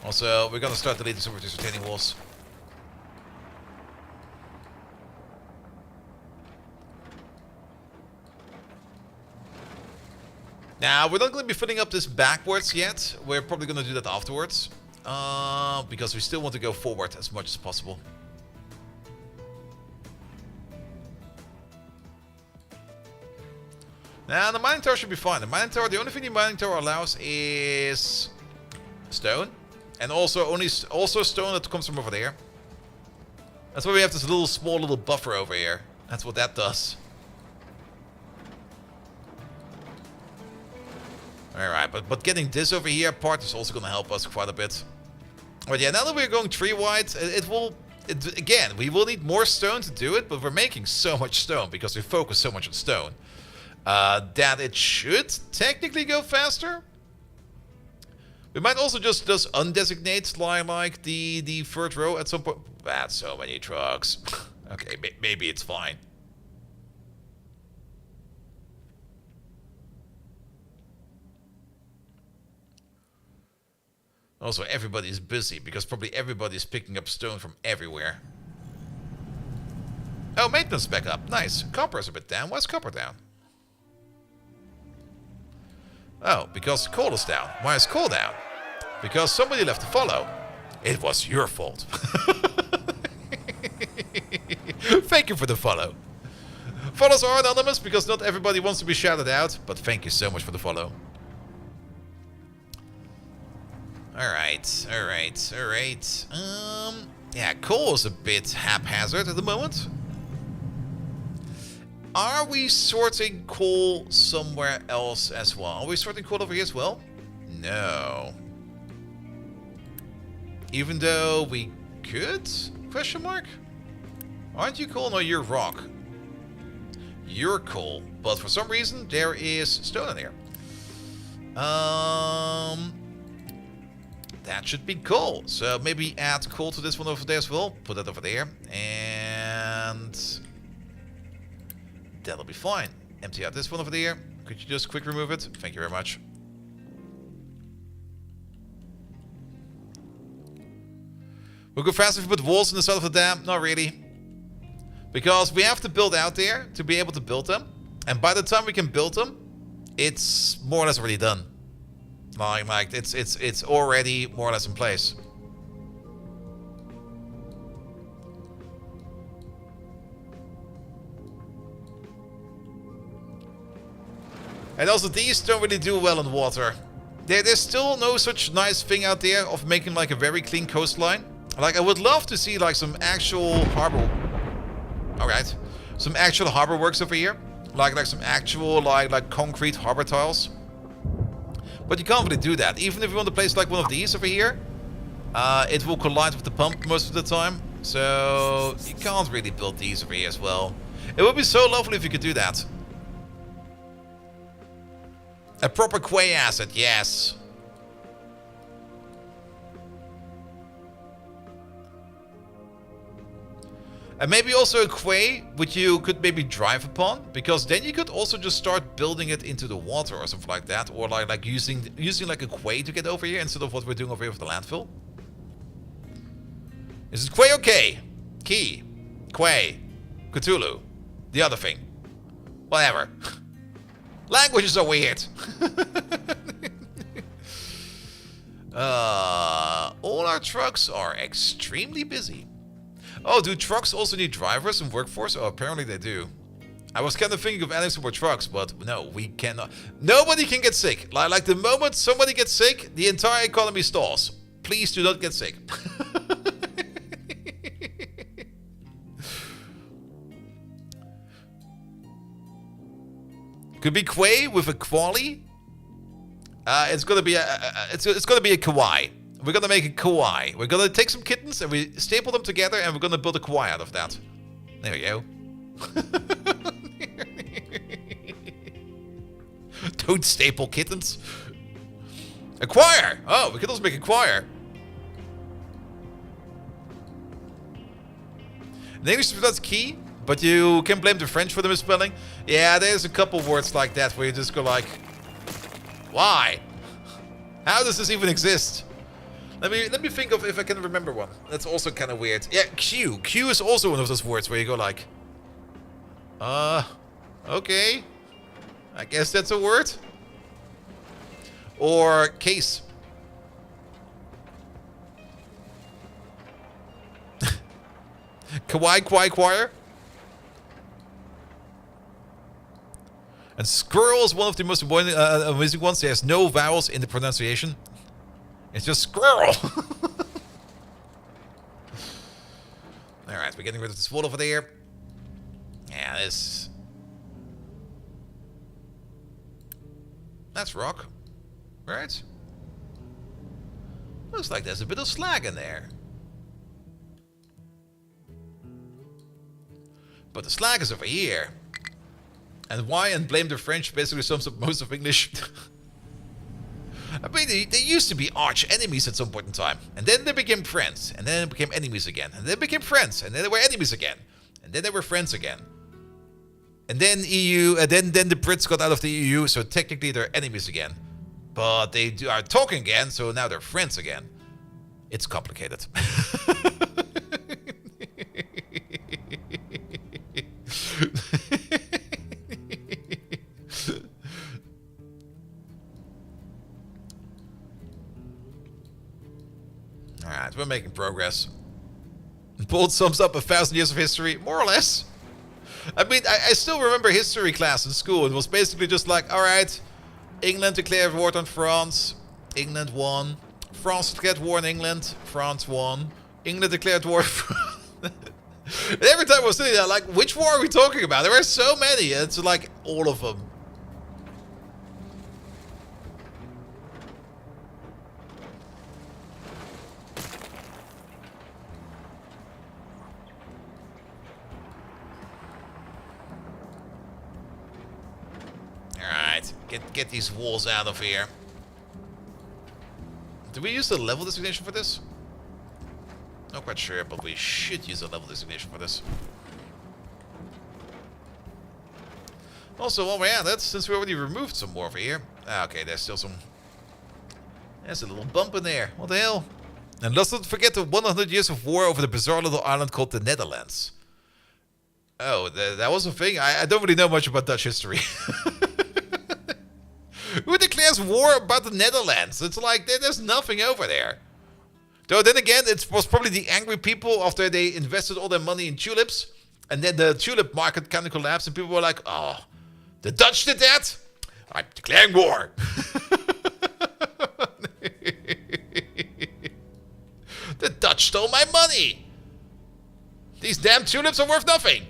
A: Also, we're gonna start deleting some of these retaining walls. Now, we're not going to be filling up this backwards yet. We're probably going to do that afterwards. Because we still want to go forward as much as possible. Now, the mining tower should be fine. The mining tower, the only thing the mining tower allows is stone. And also stone that comes from over there. That's why we have this small little buffer over here. That's what that does. Alright, but getting this over here apart is also going to help us quite a bit. But yeah, now that we're going tree wide, again, we will need more stone to do it, but we're making so much stone because we focus so much on stone. That it should technically go faster. We might also just undesignate like the third row at some point. That's so many trucks. Okay, maybe it's fine. Also, everybody's busy because probably everybody's picking up stone from everywhere. Oh, maintenance back up. Nice. Copper is a bit down. Why's copper down? Oh, because coal is down. Why is coal down? Because somebody left a follow. It was your fault. Thank you for the follow. Follows are anonymous because not everybody wants to be shouted out, but thank you so much for the follow. Alright. Yeah, coal is a bit haphazard at the moment. Are we sorting coal somewhere else as well? Are we sorting coal over here as well? No. Even though we could? Question mark? Aren't you coal? No, you're rock. You're coal. But for some reason, there is stone in here. That should be coal. So maybe add coal to this one over there as well. Put that over there. And that'll be fine. Empty out this one over there. Could you just quick remove it? Thank you very much. We'll go fast if we put walls in the side of the dam. Not really. Because we have to build out there to be able to build them. And by the time we can build them, it's more or less already done. Like it's already more or less in place. And also these don't really do well in water. There's still no such nice thing out there of making like a very clean coastline. Like I would love to see like some actual harbor. Alright. Some actual harbor works over here. Like some actual like concrete harbor tiles. But you can't really do that. Even if you want to place like one of these over here, it will collide with the pump most of the time. So you can't really build these over here as well. It would be so lovely if you could do that. A proper quay asset, yes. And maybe also a quay, which you could maybe drive upon, because then you could also just start building it into the water or something like that, or like using like a quay to get over here instead of what we're doing over here with the landfill. Is it quay or K? Key, quay, Cthulhu, the other thing, whatever. Languages are weird. All our trucks are extremely busy. Oh, do trucks also need drivers and workforce? Oh, apparently they do. I was kind of thinking of adding some more trucks, but no, we cannot. Nobody can get sick. Like the moment somebody gets sick, the entire economy stalls. Please do not get sick. Could be quay with a quali. It's gonna be it's gonna be a kawaii. We're gonna make a kawaii. We're gonna take some kittens and we staple them together and we're gonna build a kawaii out of that. There we go. Don't staple kittens. A choir. Oh, we could also make a choir. The English that's key, but you can blame the French for the misspelling. Yeah, there's a couple words like that where you just go like, why? How does this even exist? Let me think of if I can remember one. That's also kind of weird. Yeah, Q. Q is also one of those words where you go like, okay. I guess that's a word. Or case. Kawaii, kwai, choir. And squirrel is one of the most amazing ones. There's no vowels in the pronunciation. It's just squirrel. Alright, we're getting rid of this wall over there. Yeah, this... That's rock. Right? Looks like there's a bit of slag in there. But the slag is over here. And why and blame the French basically sums up most of English. I mean, they used to be arch enemies at some point in time. And then they became friends. And then they became enemies again. And then they became friends. And then they were enemies again. And then they were friends again. And then EU, and then the Brits got out of the EU, so technically they're enemies again. But they are talking again, so now they're friends again. It's complicated. Alright, we're making progress. Bold sums up 1,000 years of history, more or less. I mean, I still remember history class in school. It was basically just like, all right, England declared war on France. England won. France declared war on England. France won. England declared war on France. And every time I was sitting there, like, which war are we talking about? There were so many. It's like all of them. Alright, get these walls out of here. Do we use the level designation for this? Not quite sure, but we should use a level designation for this. Also, while we're at it, since we already removed some more over here... Ah, okay, there's still some... There's a little bump in there. What the hell? And let's not forget the 100 years of war over the bizarre little island called the Netherlands. Oh, that was a thing? I don't really know much about Dutch history. Who declares war about the Netherlands? It's like, there's nothing over there. Though then again, it was probably the angry people after they invested all their money in tulips. And then the tulip market kind of collapsed and people were like, oh, the Dutch did that? I'm declaring war. The Dutch stole my money. These damn tulips are worth nothing.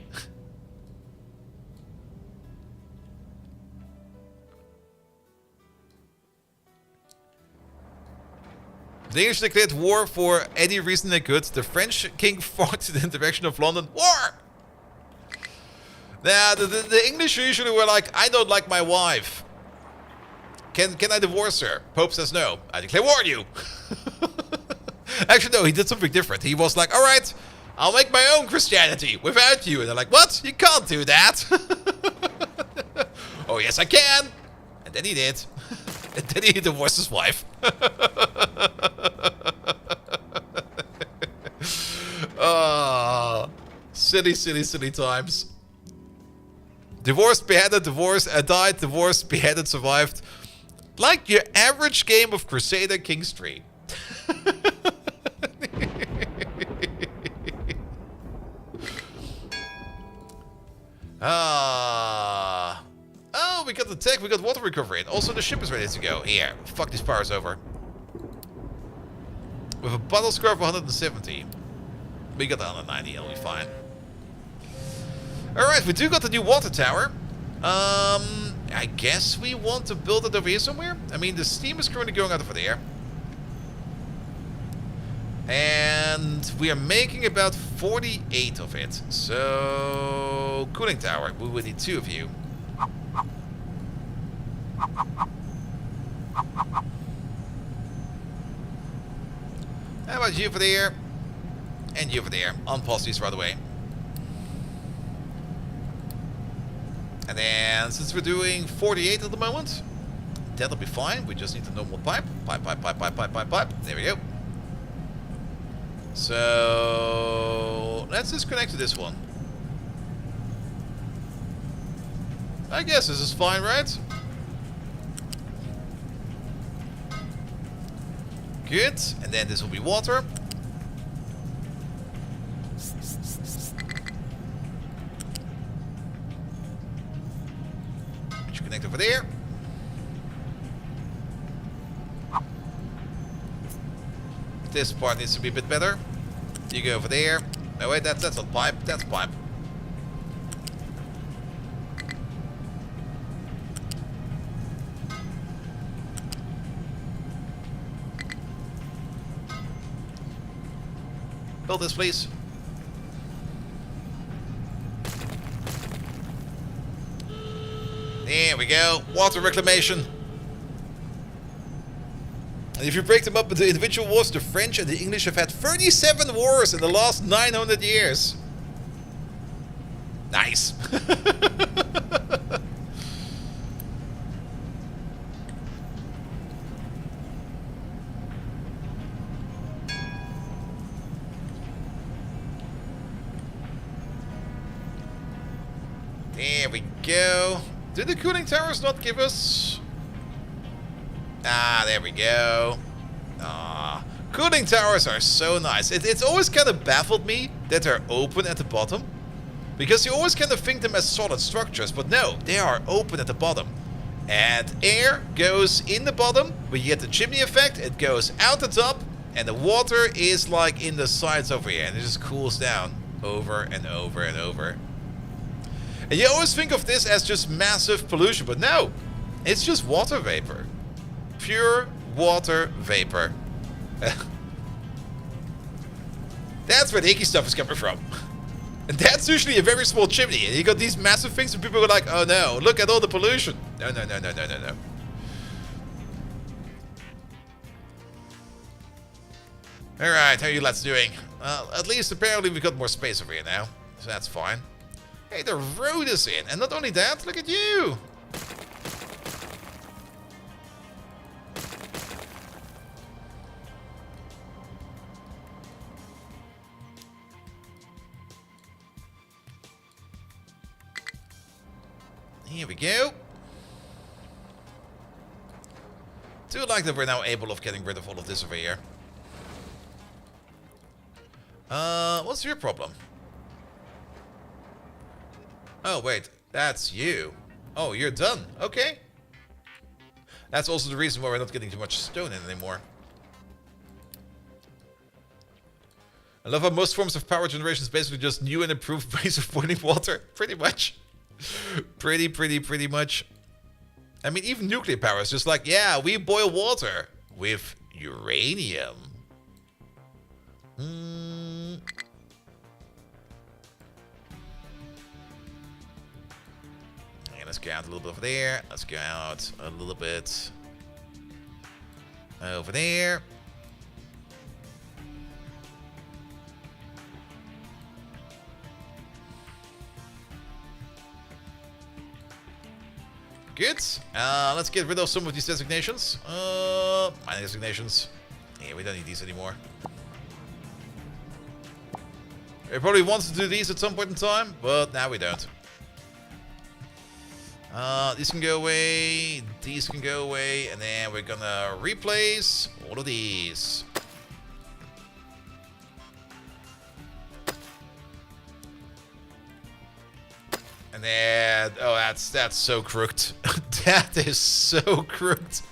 A: The English declared war for any reason they could. The French king fought in the direction of London. War! Now, the English usually were like, I don't like my wife. Can I divorce her? Pope says no. I declare war on you. Actually, no, he did something different. He was like, all right, I'll make my own Christianity without you. And they're like, what? You can't do that. Oh, yes, I can. And then he did. And then he divorced his wife. Oh, silly, silly, silly times. Divorced, beheaded, divorced, died, divorced, beheaded, survived. Like your average game of Crusader King's 3. Oh, we got the tech, we got water recovery, and also the ship is ready to go. Here, fuck these powers over. With a battle score of 170. We got the 190, it'll be fine. Alright, we do got the new water tower. I guess we want to build it over here somewhere. I mean, the steam is currently going out over there. And we are making about 48 of it. So, cooling tower, we will need 2 of you. How about you over there? And you over there. Unpause these right away. And then, since we're doing 48 at the moment, that'll be fine. We just need the normal pipe. Pipe. There we go. So, let's just connect to this one. I guess this is fine, right? Good. And then this will be water. Which you connect over there. This part needs to be a bit better. You go over there. Oh wait, that's not pipe. That's pipe. Build this, please. There we go. Water reclamation. And if you break them up into individual wars, the French and the English have had 37 wars in the last 900 years. Nice. There we go. Did the cooling towers not give us... Ah, there we go. Ah, cooling towers are so nice. It's always kind of baffled me that they're open at the bottom. Because you always kind of think them as solid structures, but no, they are open at the bottom. And air goes in the bottom, but you get the chimney effect, it goes out the top, and the water is like in the sides over here, and it just cools down over and over and over. And you always think of this as just massive pollution, but no, it's just water vapor. Pure water vapor. That's where the icky stuff is coming from. And that's usually a very small chimney. And you got these massive things and people are like, oh no, look at all the pollution. No, no, no, no, no, no, no. Alright, how are you lads doing? Well, at least apparently we got more space over here now. So that's fine. Hey, the road is in. And not only that, look at you. Here we go. Do like that we're now able of getting rid of all of this over here. What's your problem? Oh, wait. That's you. Oh, you're done. Okay. That's also the reason why we're not getting too much stone in anymore. I love how most forms of power generation is basically just new and improved ways of boiling water. Pretty much. Pretty much. I mean, even nuclear power is just like, yeah, we boil water with uranium. Okay, let's go out a little bit over there. Let's go out a little bit over there. Good. Let's get rid of some of these designations. Mining designations. Yeah, we don't need these anymore. We probably want to do these at some point in time, but now we don't. These can go away. These can go away. And then we're gonna replace all of these. And then, oh, that's so crooked. That is so crooked.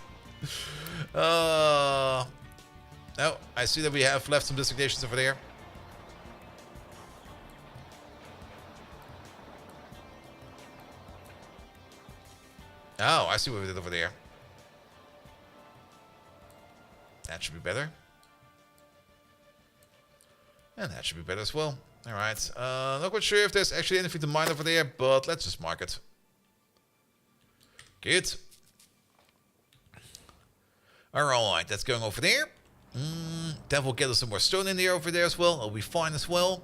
A: Oh, I see that we have left some designations over there. Oh, I see what we did over there. That should be better. And that should be better as well. Alright, not quite sure if there's actually anything to mine over there, but let's just mark it. Good. Alright, that's going over there. That will get us some more stone in there over there as well. It'll be fine as well.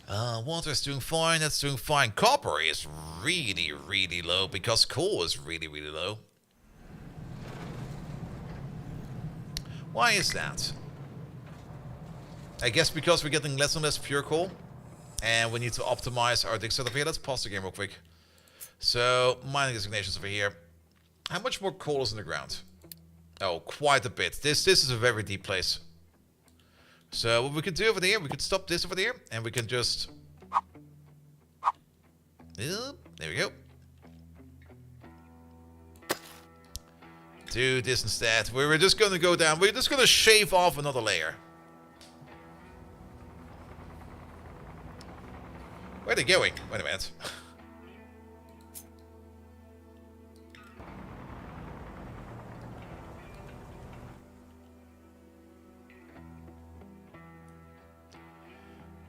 A: Water is doing fine, that's doing fine. Copper is really low because coal is really low. Why is that? I guess because we're getting less and less pure coal. And we need to optimize our dig set over here. Let's pause the game real quick. So, mining designations over here. How much more coal is in the ground? Oh, quite a bit. This is a very deep place. So, what we could do over there, we could stop this over there. And we can just... there we go. Do this instead. We're just going to go down. We're just going to shave off another layer. Where are they going? Wait a minute.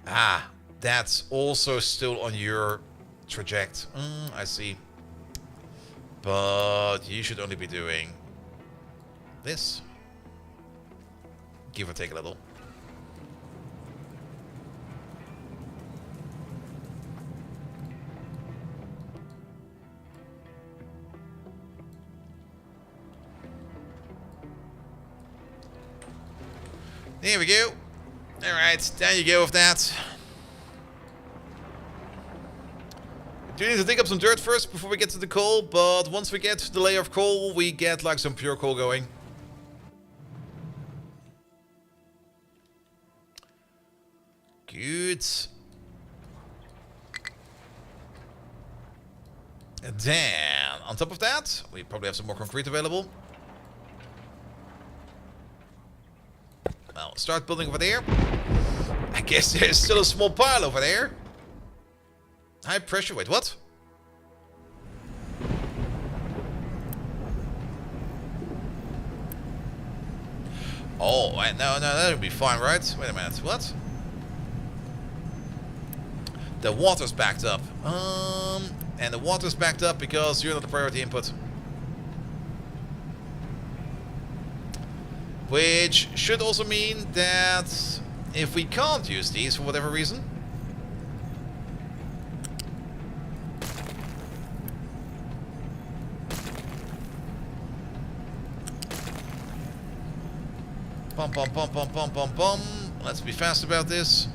A: Ah, that's also still on your trajectory. I see. But you should only be doing this. Give or take a little. There we go. Alright, down you go with that. Do need to dig up some dirt first before we get to the coal, but once we get to the layer of coal, we get like some pure coal going. Good. And then, on top of that, we probably have some more concrete available. Well, start building over there. I guess there's still a small pile over there. High pressure, wait, what? Oh, wait, no, that'll be fine, right? Wait a minute, what? The water's backed up. And the water's backed up because you're not the priority input. Which should also mean that if we can't use these for whatever reason, Bum. Let's be fast about this.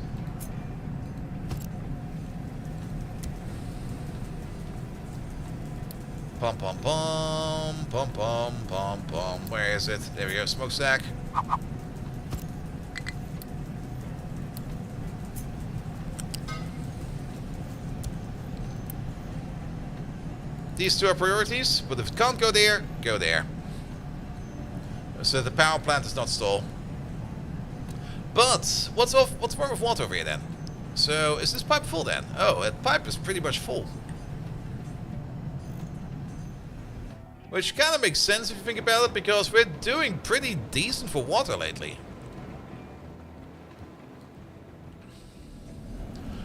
A: Pum. Where is it? There we go, smokestack. These two are priorities, but if it can't go there, go there. So the power plant does not stall. But what's wrong with water over here then? So is this pipe full then? Oh, that pipe is pretty much full. Which kind of makes sense if you think about it, because we're doing pretty decent for water lately.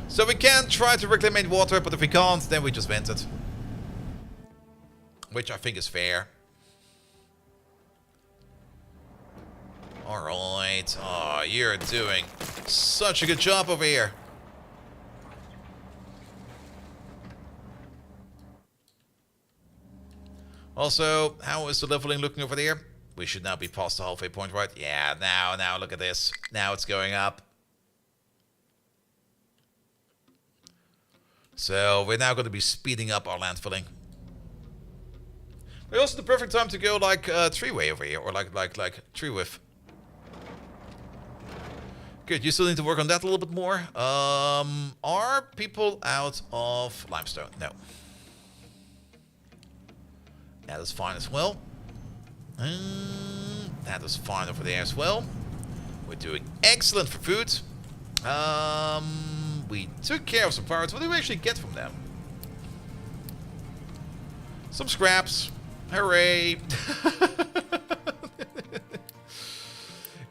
A: So we can try to reclaim water, but if we can't, then we just vent it. Which I think is fair. Alright. Oh, you're doing such a good job over here. Also, how is the leveling looking over there? We should now be past the halfway point, right? Yeah, now look at this. Now it's going up. So we're now going to be speeding up our landfilling. But also the perfect time to go like three-way over here, or like tree width. Good, you still need to work on that a little bit more. Are people out of limestone? No. That is fine as well. That is fine over there as well. We're doing excellent for food. We took care of some pirates. What do we actually get from them? Some scraps. Hooray!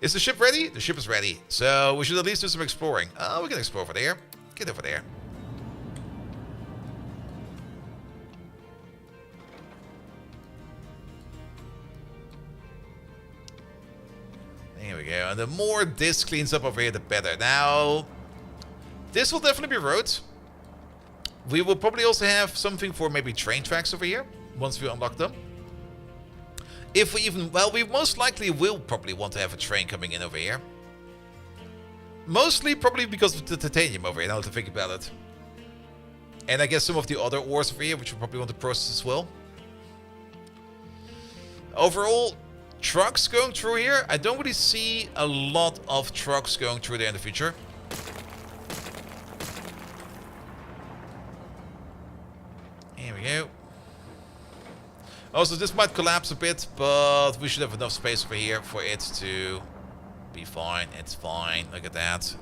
A: Is the ship ready? The ship is ready. So we should at least do some exploring. We can explore over there. Get over there. There we go. And the more this cleans up over here, the better. Now, this will definitely be roads. We will probably also have something for maybe train tracks over here once we unlock them. If we even, well, we most likely will probably want to have a train coming in over here. Mostly probably because of the titanium over here, now to think about it. And I guess some of the other ores over here, which we probably want to process as well. Overall, trucks going through here, I don't really see a lot of trucks going through there in the future. Here we go. Also, this might collapse a bit, but we should have enough space over here for it to be fine. It's fine. Look at that.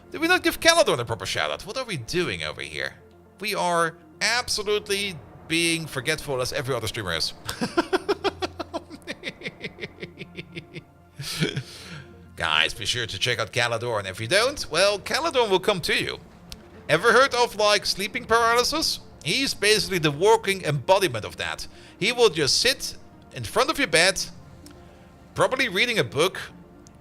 A: Did we not give Calador a proper shout-out? What are we doing over here? We are absolutely being forgetful as every other streamer is. Guys, be sure to check out Calador, and if you don't, well, Calador will come to you. Ever heard of, like, sleeping paralysis? He's basically the working embodiment of that. He will just sit in front of your bed, probably reading a book,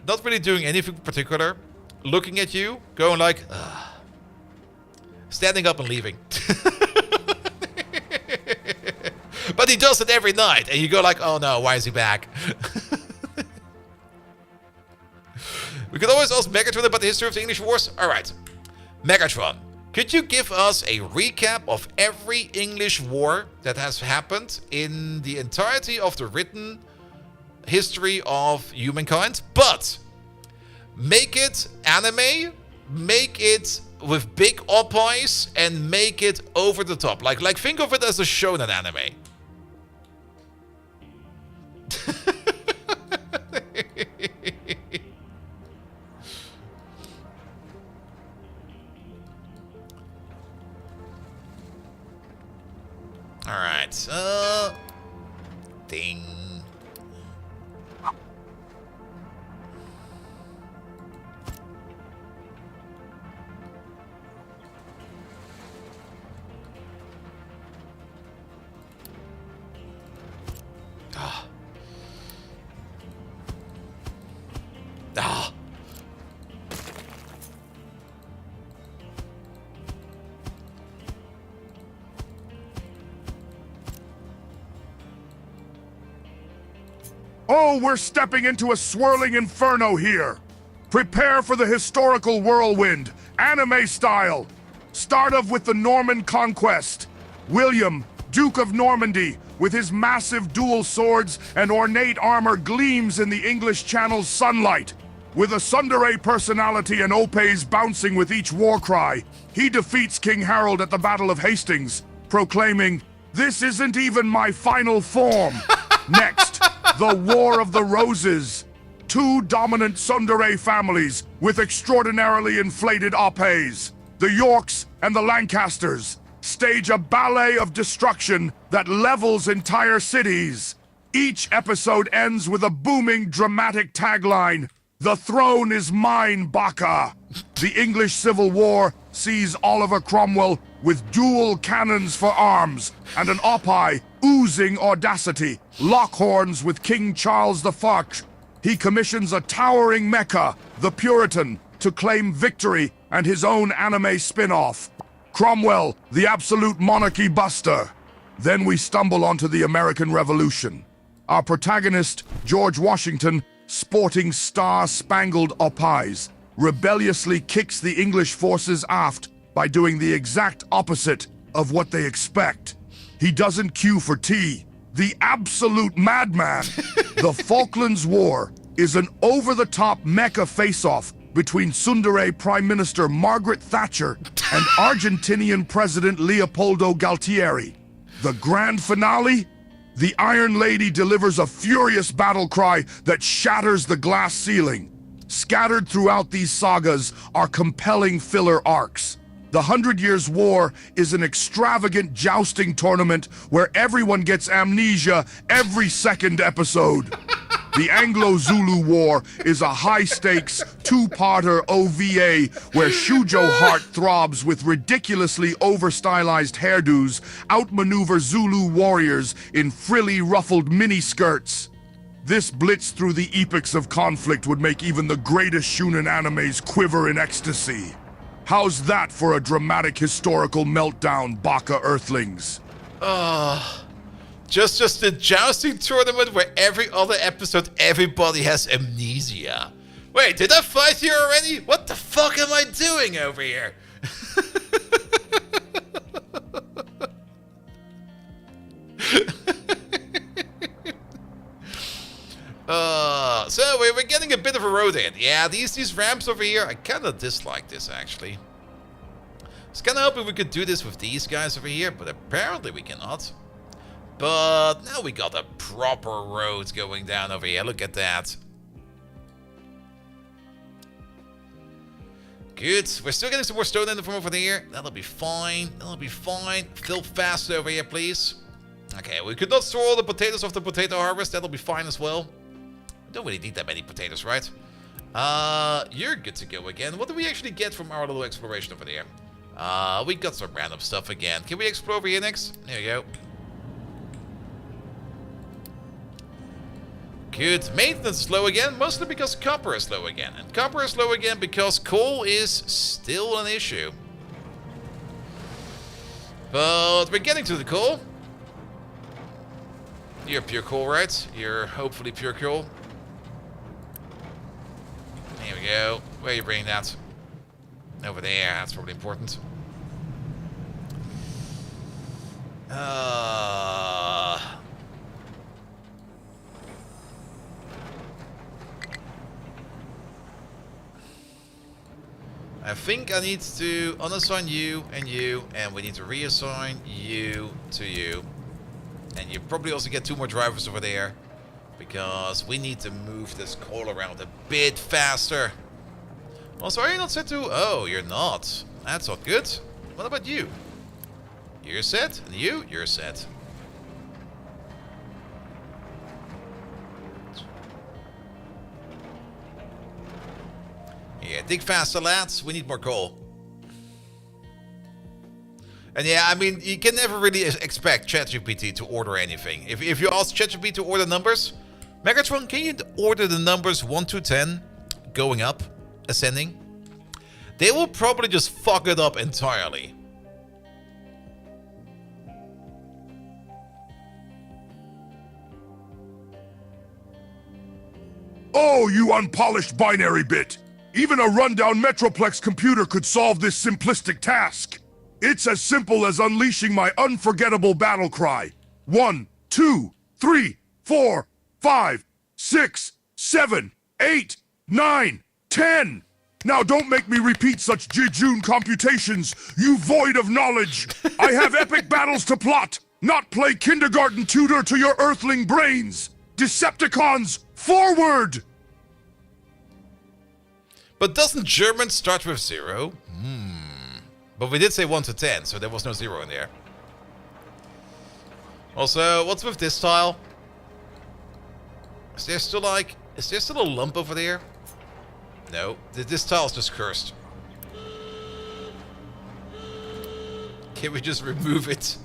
A: not really doing anything particular, looking at you, going like, ugh, standing up and leaving. But he does it every night, and you go like, oh no, why is he back? We could always ask Megatron about the history of the English wars. Alright, Megatron. Could you give us a recap of every English war that has happened in the entirety of the written history of humankind? But make it anime, make it with big op-eyes and make it over the top. Like think of it as a shonen anime. Alright, ding. Ah. Ah.
B: Oh, we're stepping into a swirling inferno here. Prepare for the historical whirlwind, anime style. Start off with the Norman conquest. William, Duke of Normandy, with his massive dual swords and ornate armor gleams in the English Channel's sunlight. With a tsundere personality and opes bouncing with each war cry, he defeats King Harold at the Battle of Hastings, proclaiming, "This isn't even my final form." Next, the War of the Roses. Two dominant tsundere families with extraordinarily inflated opes, the Yorks and the Lancasters, stage a ballet of destruction that levels entire cities. Each episode ends with a booming, dramatic tagline, "The throne is mine, Baka." The English Civil War sees Oliver Cromwell with dual cannons for arms and an opeye oozing audacity, lock horns with King Charles the Foch. He commissions a towering mecha, the Puritan, to claim victory and his own anime spin-off. Cromwell, the absolute monarchy buster. Then we stumble onto the American Revolution. Our protagonist, George Washington, sporting star-spangled opeyes, rebelliously kicks the English forces aft by doing the exact opposite of what they expect. He doesn't queue for tea. The absolute madman. The Falklands War is an over-the-top mecha face-off between tsundere Prime Minister Margaret Thatcher and Argentinian President Leopoldo Galtieri. The grand finale? The Iron Lady delivers a furious battle cry that shatters the glass ceiling. Scattered throughout these sagas are compelling filler arcs. The 100 Years' War is an extravagant jousting tournament where everyone gets amnesia every second episode. The Anglo-Zulu War is a high-stakes, two-parter OVA where Shujo Heart throbs with ridiculously over-stylized hairdos, outmaneuver Zulu warriors in frilly, ruffled miniskirts. This blitz through the epics of conflict would make even the greatest shonen animes quiver in ecstasy. How's that for a dramatic historical meltdown, Baka Earthlings?
A: Just a jousting tournament where every other episode everybody has amnesia. Wait, did I fight here already? What the fuck am I doing over here? So we're getting a bit of a road in. Yeah, these ramps over here, I kind of dislike this actually. I was kind of hoping we could do this with these guys over here, but apparently we cannot. But now we got a proper road going down over here. Look at that. Good. We're still getting some more stone in from over there. That'll be fine. That'll be fine. Fill fast over here, please. Okay, we could not store all the potatoes off the potato harvest. That'll be fine as well. We don't really need that many potatoes, right? You're good to go again. What do we actually get from our little exploration over there? We got some random stuff again. Can we explore over here next? There we go. Good. Maintenance is slow again, mostly because copper is slow again. And copper is slow again because coal is still an issue. But we're getting to the coal. You're pure coal, right? You're hopefully pure coal. There we go. Where are you bringing that? Over there. That's probably important. I think I need to unassign you, and we need to reassign you to you. And you probably also get 2 more drivers over there, because we need to move this coal around a bit faster. Also, are you not set to... Oh, you're not. That's not good. What about you? You're set, and you're set. Yeah, dig faster, lads. We need more coal. And yeah, I mean, you can never really expect ChatGPT to order anything. If you ask ChatGPT to order numbers, Megatron, can you order the numbers 1 to 10, going up, ascending? They will probably just fuck it up entirely.
B: Oh, you unpolished binary bit! Even a rundown Metroplex computer could solve this simplistic task. It's as simple as unleashing my unforgettable battle cry. 1, 2, 3, 4, 5, 6, 7, 8, 9, 10. Now don't make me repeat such jejune computations, you void of knowledge. I have epic battles to plot, not play kindergarten tutor to your earthling brains. Decepticons, forward!
A: But doesn't German start with 0? But we did say 1 to 10, so there was no 0 in there. Also, what's with this tile? Is there still a lump over there? No, this tile's just cursed. Can we just remove it?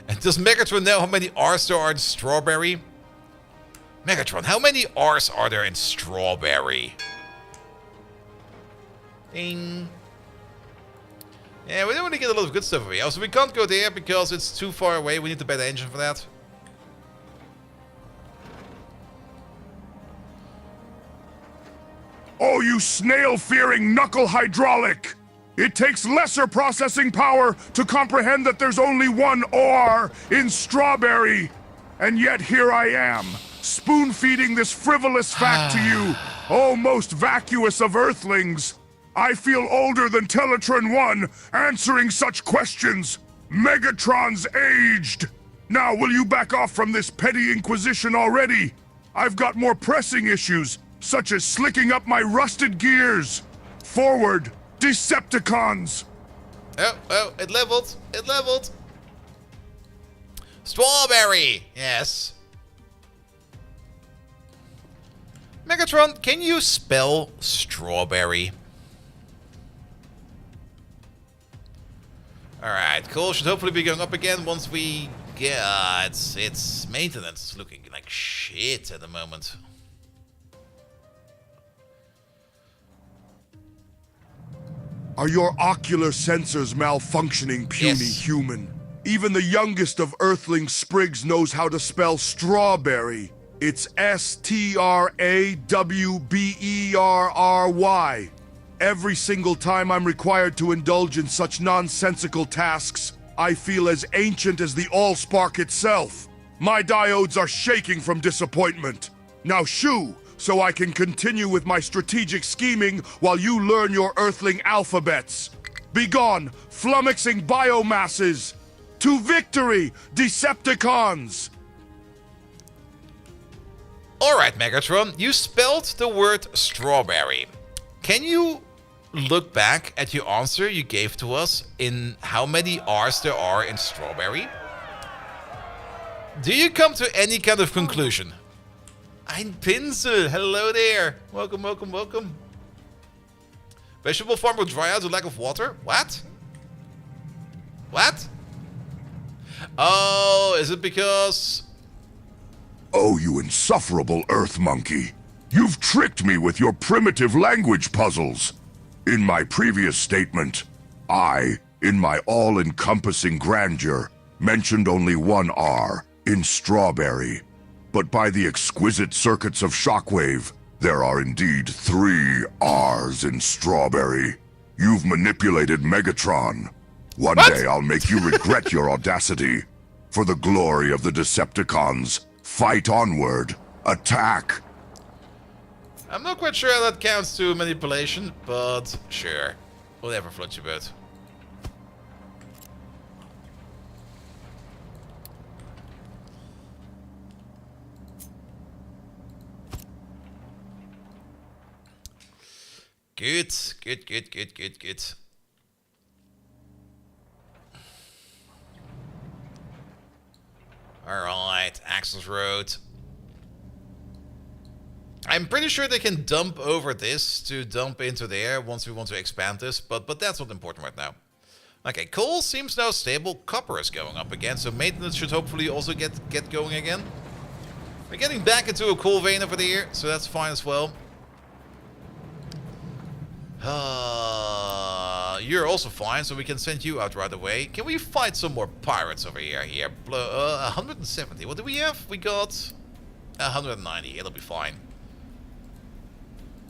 A: And does Megatron know how many R's there are in Strawberry? Megatron, how many R's are there in Strawberry? Ding. Yeah, we don't really get a lot of good stuff over here. Also, we can't go there because it's too far away. We need a better engine for that.
B: Oh, you snail-fearing knuckle hydraulic! It takes lesser processing power to comprehend that there's only one R in Strawberry. And yet here I am, spoon-feeding this frivolous fact to you, oh most vacuous of earthlings. I feel older than Teletron 1, answering such questions. Megatron's aged. Now will you back off from this petty inquisition already? I've got more pressing issues, such as slicking up my rusted gears. Forward, Decepticons!
A: Oh, it leveled. It leveled. Strawberry! Yes. Megatron, can you spell strawberry? Alright, cool. Should hopefully be going up again once we get... its maintenance is looking like shit at the moment.
B: Are your ocular sensors malfunctioning, puny
A: Yes.
B: human? Even the youngest of Earthling sprigs knows how to spell strawberry. It's S-T-R-A-W-B-E-R-R-Y. Every single time I'm required to indulge in such nonsensical tasks, I feel as ancient as the Allspark itself. My diodes are shaking from disappointment. Now shoo, so I can continue with my strategic scheming while you learn your Earthling alphabets. Begone, flummoxing biomasses! To victory, Decepticons!
A: Alright, Megatron, you spelled the word strawberry. Can you look back at your answer you gave to us in how many R's there are in strawberry? Do you come to any kind of conclusion? Ein Pinsel, hello there. Welcome, welcome, welcome. Vegetable farm will dry out due to lack of water? What? What? Oh, is it because...
B: Oh, you insufferable Earth monkey. You've tricked me with your primitive language puzzles. In my previous statement, I, in my all-encompassing grandeur, mentioned only one R, in strawberry. But by the exquisite circuits of shockwave, there are indeed 3 R's in strawberry. You've manipulated Megatron. One
A: What?
B: day I'll make you regret your audacity. For the glory of the Decepticons, fight onward. Attack!
A: I'm not quite sure how that counts to manipulation, but sure. Whatever floats your boat. Good, good, good, good, good, good. Alright, Axel's Road. I'm pretty sure they can dump over this to dump into there once we want to expand this, but that's not important right now. Okay, coal seems now stable. Copper is going up again, so maintenance should hopefully also get going again. We're getting back into a coal vein over there, so that's fine as well. You're also fine, so we can send you out right away. Can we fight some more pirates over here? 170. What do we have? We got 190. It'll be fine.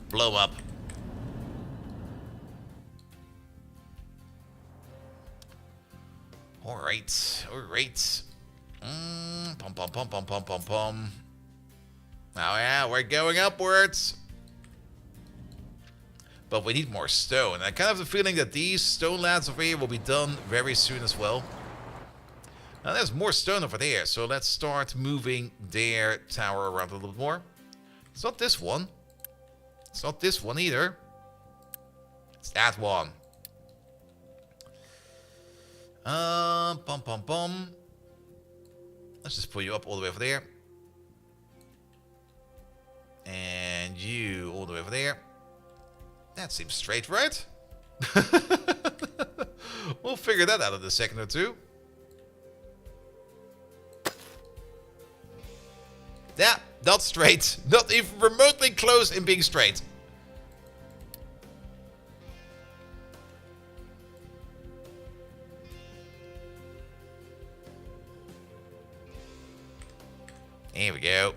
A: Blow up. Alright, alright. Pum pum pum pum pum pum pum. Oh yeah, we're going upwards. But we need more stone. I kind of have the feeling that these stone lads over here will be done very soon as well. Now there's more stone over there, so let's start moving their tower around a little bit more. It's not this one. It's not this one either. It's that one. Pum pum pum. Let's just pull you up all the way over there. And you all the way over there. That seems straight, right? We'll figure that out in a second or two. Yeah, not straight. Not even remotely close in being straight. Here we go.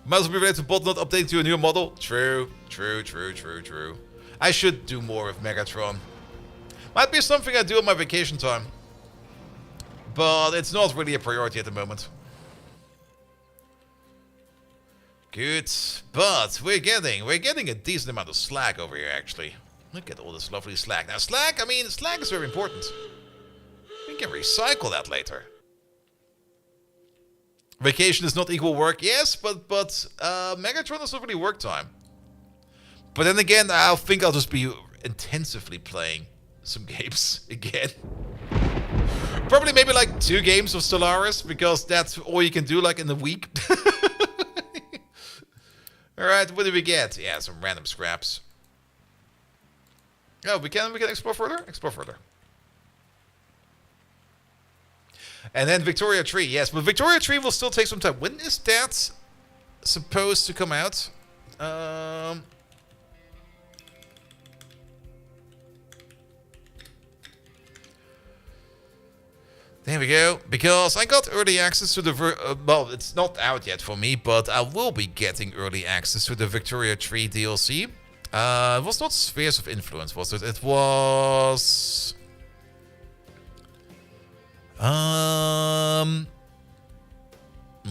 A: Might as well be related to bot not updating to a new model. True, true, true, true, true. I should do more with Megatron. Might be something I do on my vacation time. But it's not really a priority at the moment. Good. But we're getting a decent amount of slag over here actually. Look at all this lovely slag. Now slag, slag is very important. We can recycle that later. Vacation is not equal work, yes, but Megatron is not really work time. But then again, I think I'll just be intensively playing some games again. Probably maybe like 2 games of Stellaris, because that's all you can do like in a week. Alright, what do we get? Yeah, some random scraps. Oh, we can explore further? Explore further. And then Victoria Tree, yes, but Victoria Tree will still take some time. When is that supposed to come out? There we go. Because I got early access to the... well, it's not out yet for me, but I will be getting early access to the Victoria Tree DLC. It was not Spheres of Influence, was it? It was...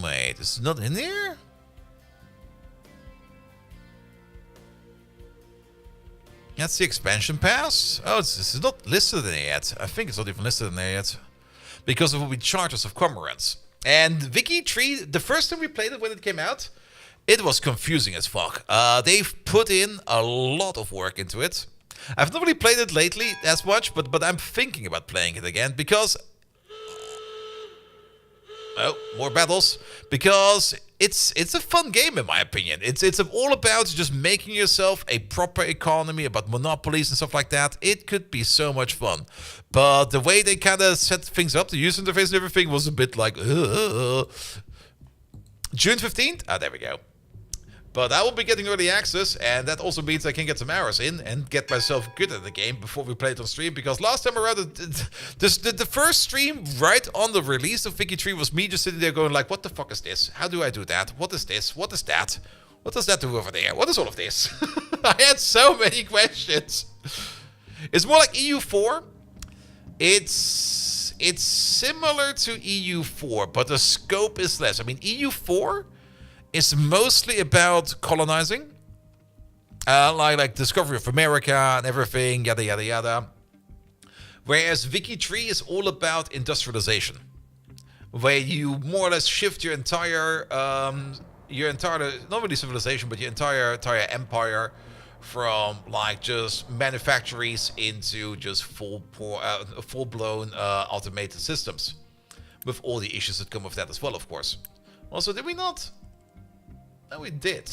A: Wait, is it not in there? That's the expansion pass? Oh, it's not listed in there yet. I think it's not even listed in there yet. Because it will be Charters of Cormorants. And Vicky Tree, the first time we played it when it came out, it was confusing as fuck. They've put in a lot of work into it. I've not really played it lately as much, but I'm thinking about playing it again because... Oh, more battles. Because it's a fun game in my opinion. It's all about just making yourself a proper economy, about monopolies and stuff like that. It could be so much fun. But the way they kind of set things up, the user interface and everything was a bit like... June 15th? Ah, there we go. But I will be getting early access, and that also means I can get some hours in and get myself good at the game before we play it on stream. Because last time around, the first stream right on the release of Vicky Tree was me just sitting there going like, what the fuck is this? How do I do that? What is this? What is that? What does that do over there? What is all of this? I had so many questions. It's more like EU4. It's similar to EU4, but the scope is less. I mean, EU4 is mostly about colonizing, like discovery of America and everything, yada yada yada. Whereas Viking 3 is all about industrialization, where you more or less shift your entire not really civilization, but your entire empire from like just manufactories into just full-blown automated systems, with all the issues that come with that as well, of course. Also, did we not? No, we did.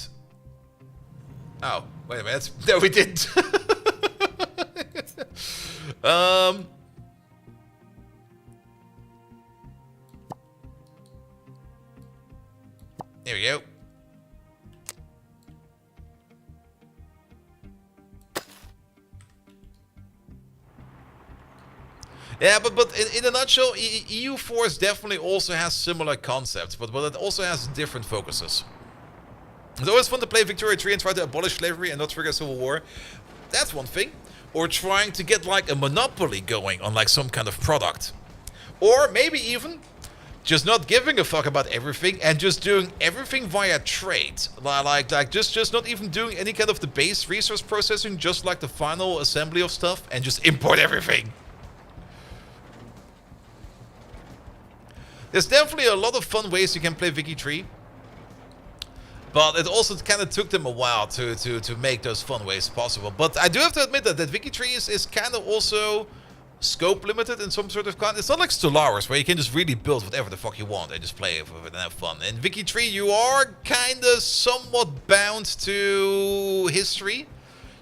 A: Oh, wait a minute. No, we didn't. There we go. Yeah, but in a nutshell, EU4 definitely also has similar concepts, but it also has different focuses. It's always fun to play Victoria 3 and try to abolish slavery and not trigger civil war. That's one thing. Or trying to get like a monopoly going on like some kind of product. Or maybe even just not giving a fuck about everything and just doing everything via trade. Like just not even doing any kind of the base resource processing, just like the final assembly of stuff, and just import everything. There's definitely a lot of fun ways you can play Viking 3. But it also kind of took them a while to make those fun ways possible. But I do have to admit that Viking 3 is kind of also scope limited in some sort of kind. It's not like Stellaris, where you can just really build whatever the fuck you want and just play it and have fun. In Viking 3, you are kind of somewhat bound to history.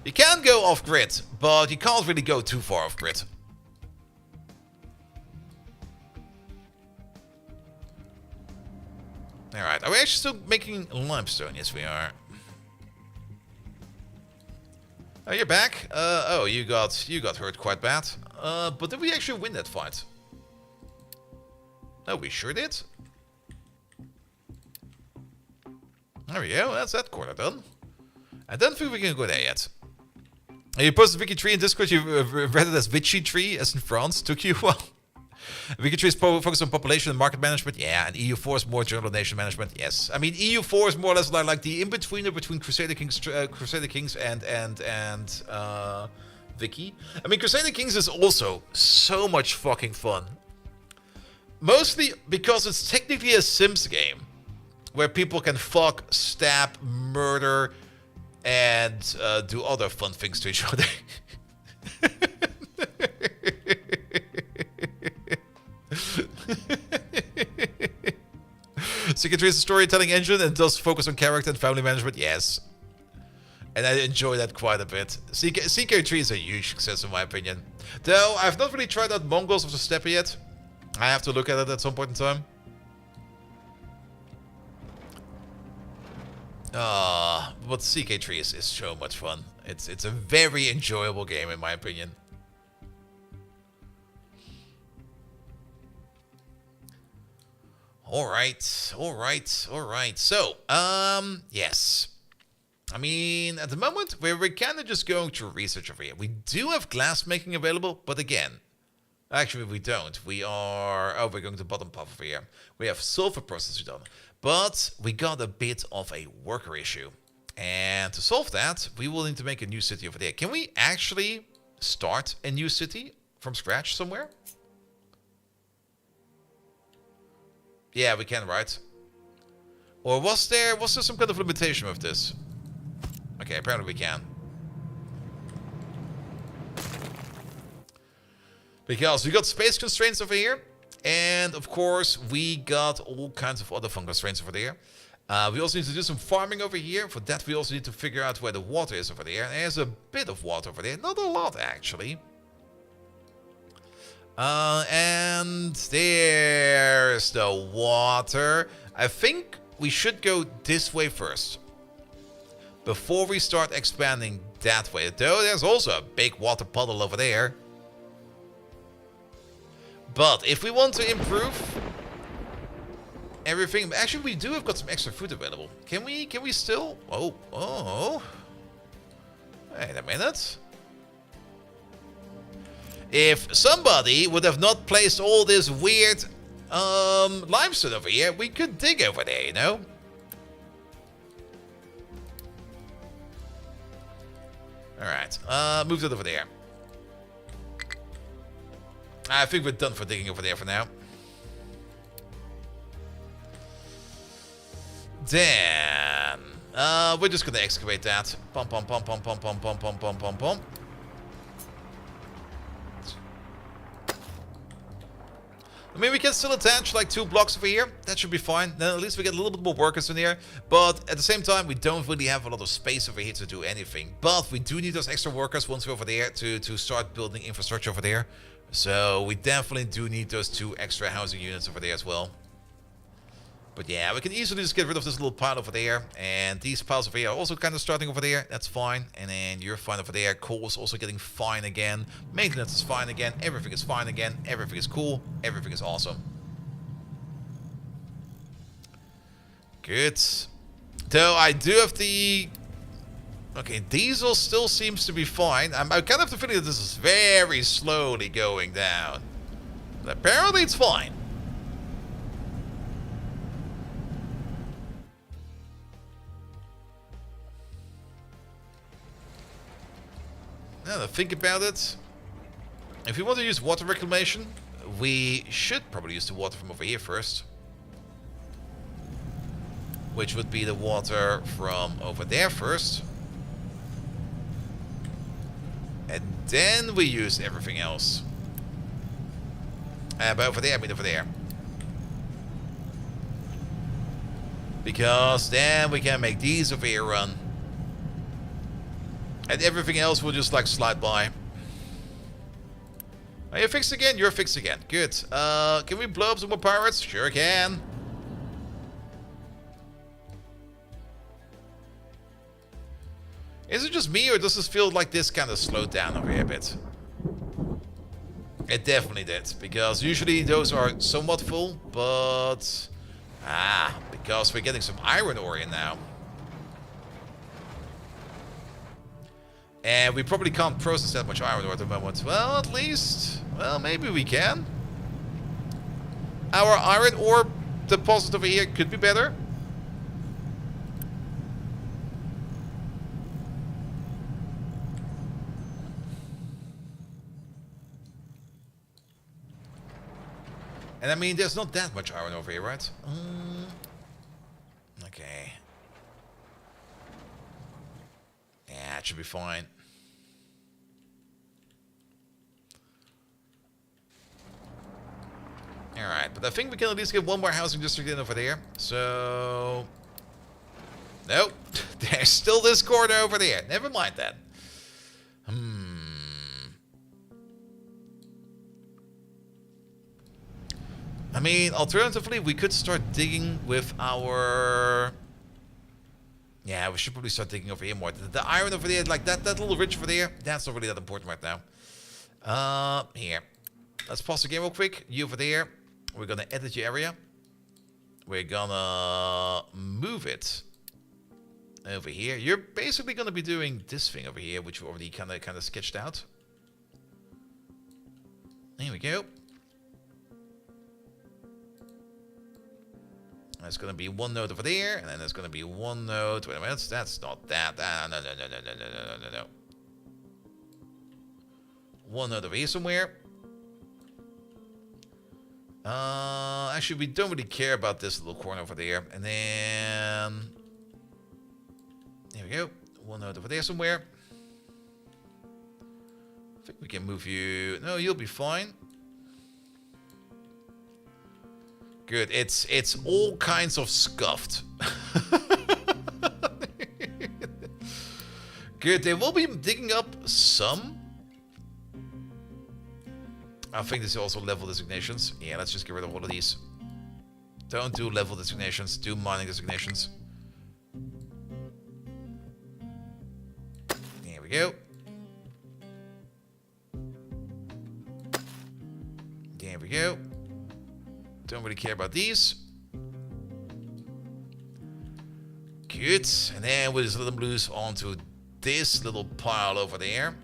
A: You can go off-grid, but you can't really go too far off-grid. Alright, are we actually still making limestone? Yes, we are. Oh, you're back? Oh, you got hurt quite bad. But did we actually win that fight? No, we sure did. There we go, that's that corner done. I don't think we can go there yet. You posted Viking 3 in Discord, you read it as Vichy 3, as in France. Took you a while. Viking 3 is focused on population and market management, yeah, and EU4 is more general nation management, yes. I mean, EU4 is more or less like the in-betweener between Crusader Kings and Vicky. I mean, Crusader Kings is also so much fucking fun. Mostly because it's technically a Sims game, where people can fuck, stab, murder, and do other fun things to each other. Viking 3 is a storytelling engine and does focus on character and family management, yes. And I enjoy that quite a bit. CK3 is a huge success in my opinion. Though, I've not really tried out Mongols of the Steppe yet. I have to look at it at some point in time. But CK3 is so much fun. It's a very enjoyable game in my opinion. Alright. So, yes. I mean, at the moment, we're kind of just going through research over here. We do have glass making available, but again, actually we don't. We're going to the bottom path over here. We have sulfur processing done, but we got a bit of a worker issue. And to solve that, we will need to make a new city over there. Can we actually start a new city from scratch somewhere? Yeah, we can, right? Or was there some kind of limitation with this? Okay, apparently we can. Because we got space constraints over here. And of course, we got all kinds of other fun constraints over there. We also need to do some farming over here. For that, we also need to figure out where the water is over there. There's a bit of water over there. Not a lot, actually. And there's the water. I think we should go this way first, before we start expanding that way. Though there's also a big water puddle over there. But if we want to improve everything, actually we do have got some extra food available. Can we still? Oh. Wait a minute. If somebody would have not placed all this weird limestone over here, we could dig over there, you know? Alright, move that over there. I think we're done for digging over there for now. Then, we're just gonna excavate that. Pom pom pom pom pom pom pom pom pom pom pom. I mean, we can still attach like 2 blocks over here. That should be fine. Then at least we get a little bit more workers in here. But at the same time, we don't really have a lot of space over here to do anything. But we do need those extra workers once we're over there to start building infrastructure over there. So we definitely do need those 2 extra housing units over there as well. But yeah, we can easily just get rid of this little pile over there. And these piles over here are also kind of starting over there. That's fine. And then you're fine over there. Coal is also getting fine again. Maintenance is fine again. Everything is fine again. Everything is cool. Everything is awesome. Good. Though I do have the... Okay, diesel still seems to be fine. I kind of have the feeling that this is very slowly going down. But apparently it's fine. Now to think about it, if we want to use water reclamation, we should probably use the water from over here first. Which would be the water from over there first. And then we use everything else. But over there, I mean over there. Because then we can make these over here run. And everything else will just like slide by. Are you fixed again? You're fixed again. Good. Can we blow up some more pirates? Sure can. Is it just me or does this feel like this kind of slowed down over here a bit? It definitely did. Because usually those are somewhat full. But... because we're getting some iron ore in now. And we probably can't process that much iron ore at the moment. Well, at least... Well, maybe we can. Our iron ore deposit over here could be better. And I mean, there's not that much iron over here, right? Okay. Yeah, it should be fine. Alright, but I think we can at least get one more housing district in over there. So... Nope. There's still this corner over there. Never mind that. I mean, alternatively, we could start digging with our... Yeah, we should probably start digging over here more. The iron over there, like that little ridge over there, that's not really that important right now. Here. Let's pause the game real quick. You over there. We're gonna edit your area. We're gonna move it over here. You're basically gonna be doing this thing over here, which we already kind of sketched out. There we go. There's going to be one node over there, and then there's going to be one node. Wait a minute, that's not that. No. One node over here somewhere. Actually, we don't really care about this little corner over there. And then... There we go. One node over there somewhere. I think we can move you... No, you'll be fine. Good. It's all kinds of scuffed. Good. They will be digging up some. I think this is also level designations. Yeah, let's just get rid of all of these. Don't do level designations. Do mining designations. There we go. There we go. Don't really care about these. Good. And then we'll just let them loose onto this little pile over there.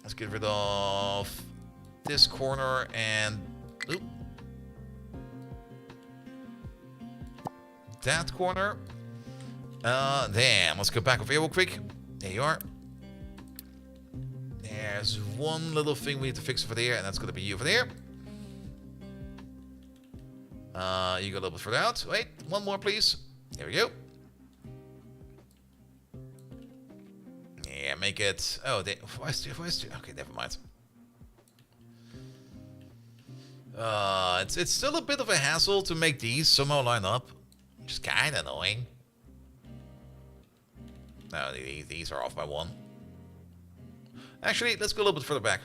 A: Let's get rid of this corner and oop, that corner. Damn, let's go back over here real quick. There you are. There's one little thing we need to fix over there, and that's going to be you over there. You go a little bit further out. Wait, one more, please. There we go. Yeah, make it... Oh, okay, never mind. It's still a bit of a hassle to make these somehow line up. Which is kind of annoying. No, these are off by one. Actually, let's go a little bit further back.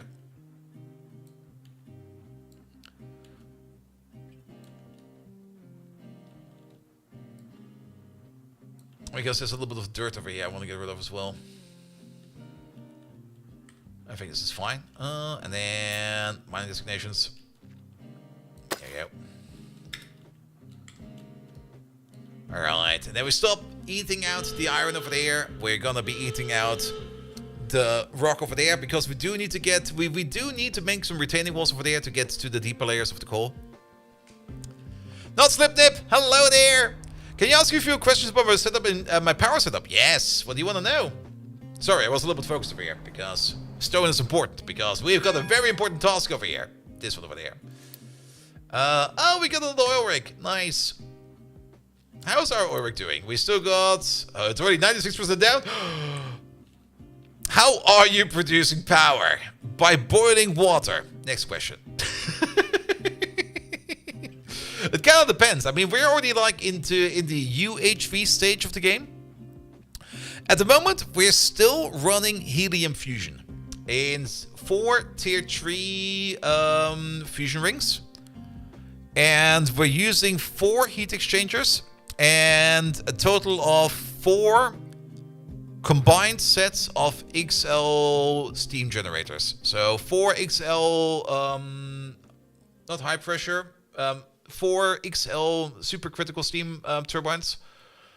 A: Because there's a little bit of dirt over here I want to get rid of as well. I think this is fine. And then mining designations. There you go. Alright, and then we stop eating out the iron over there. We're gonna be eating out the rock over there because we do need to get... We do need to make some retaining walls over there to get to the deeper layers of the coal. Not Slipnip! Hello there! Can you ask you a few questions about my setup in my power setup? Yes. What do you want to know? Sorry, I was a little bit focused over here because stone is important because we've got a very important task over here. This one over there. Oh, we got another oil rig. Nice. How's our oil rig doing? We still got... it's already 96% down. How are you producing power? By boiling water. Next question. It kind of depends. I mean, we're already like in the UHV stage of the game. At the moment, we're still running helium fusion in 4 tier 3 fusion rings. And we're using 4 heat exchangers and a total of 4 combined sets of XL steam generators. So 4 XL, not high pressure, 4 XL supercritical steam turbines,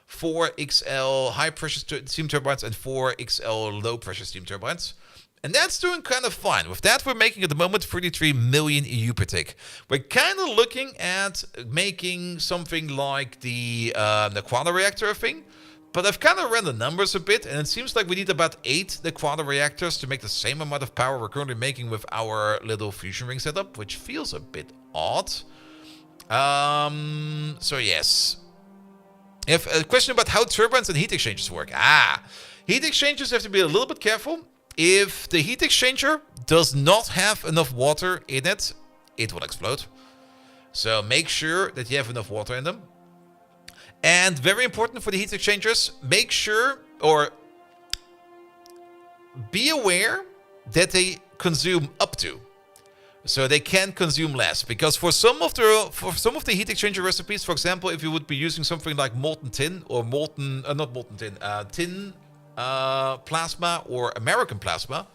A: 4 XL high pressure steam turbines, and 4 XL low pressure steam turbines. And that's doing kind of fine. With that, we're making at the moment 33 million EU per tick. We're kind of looking at making something like the quad reactor thing. But I've kind of ran the numbers a bit, and it seems like we need about 8 quad reactors to make the same amount of power we're currently making with our little fusion ring setup, which feels a bit odd. So yes. If a question about how turbines and heat exchangers work. Heat exchangers have to be a little bit careful. If the heat exchanger does not have enough water in it, it will explode. So make sure that you have enough water in them. And very important for the heat exchangers, make sure or be aware that they consume up to. So they can consume less, because for some of the heat exchanger recipes, for example, if you would be using something like molten tin or tin plasma or American plasma,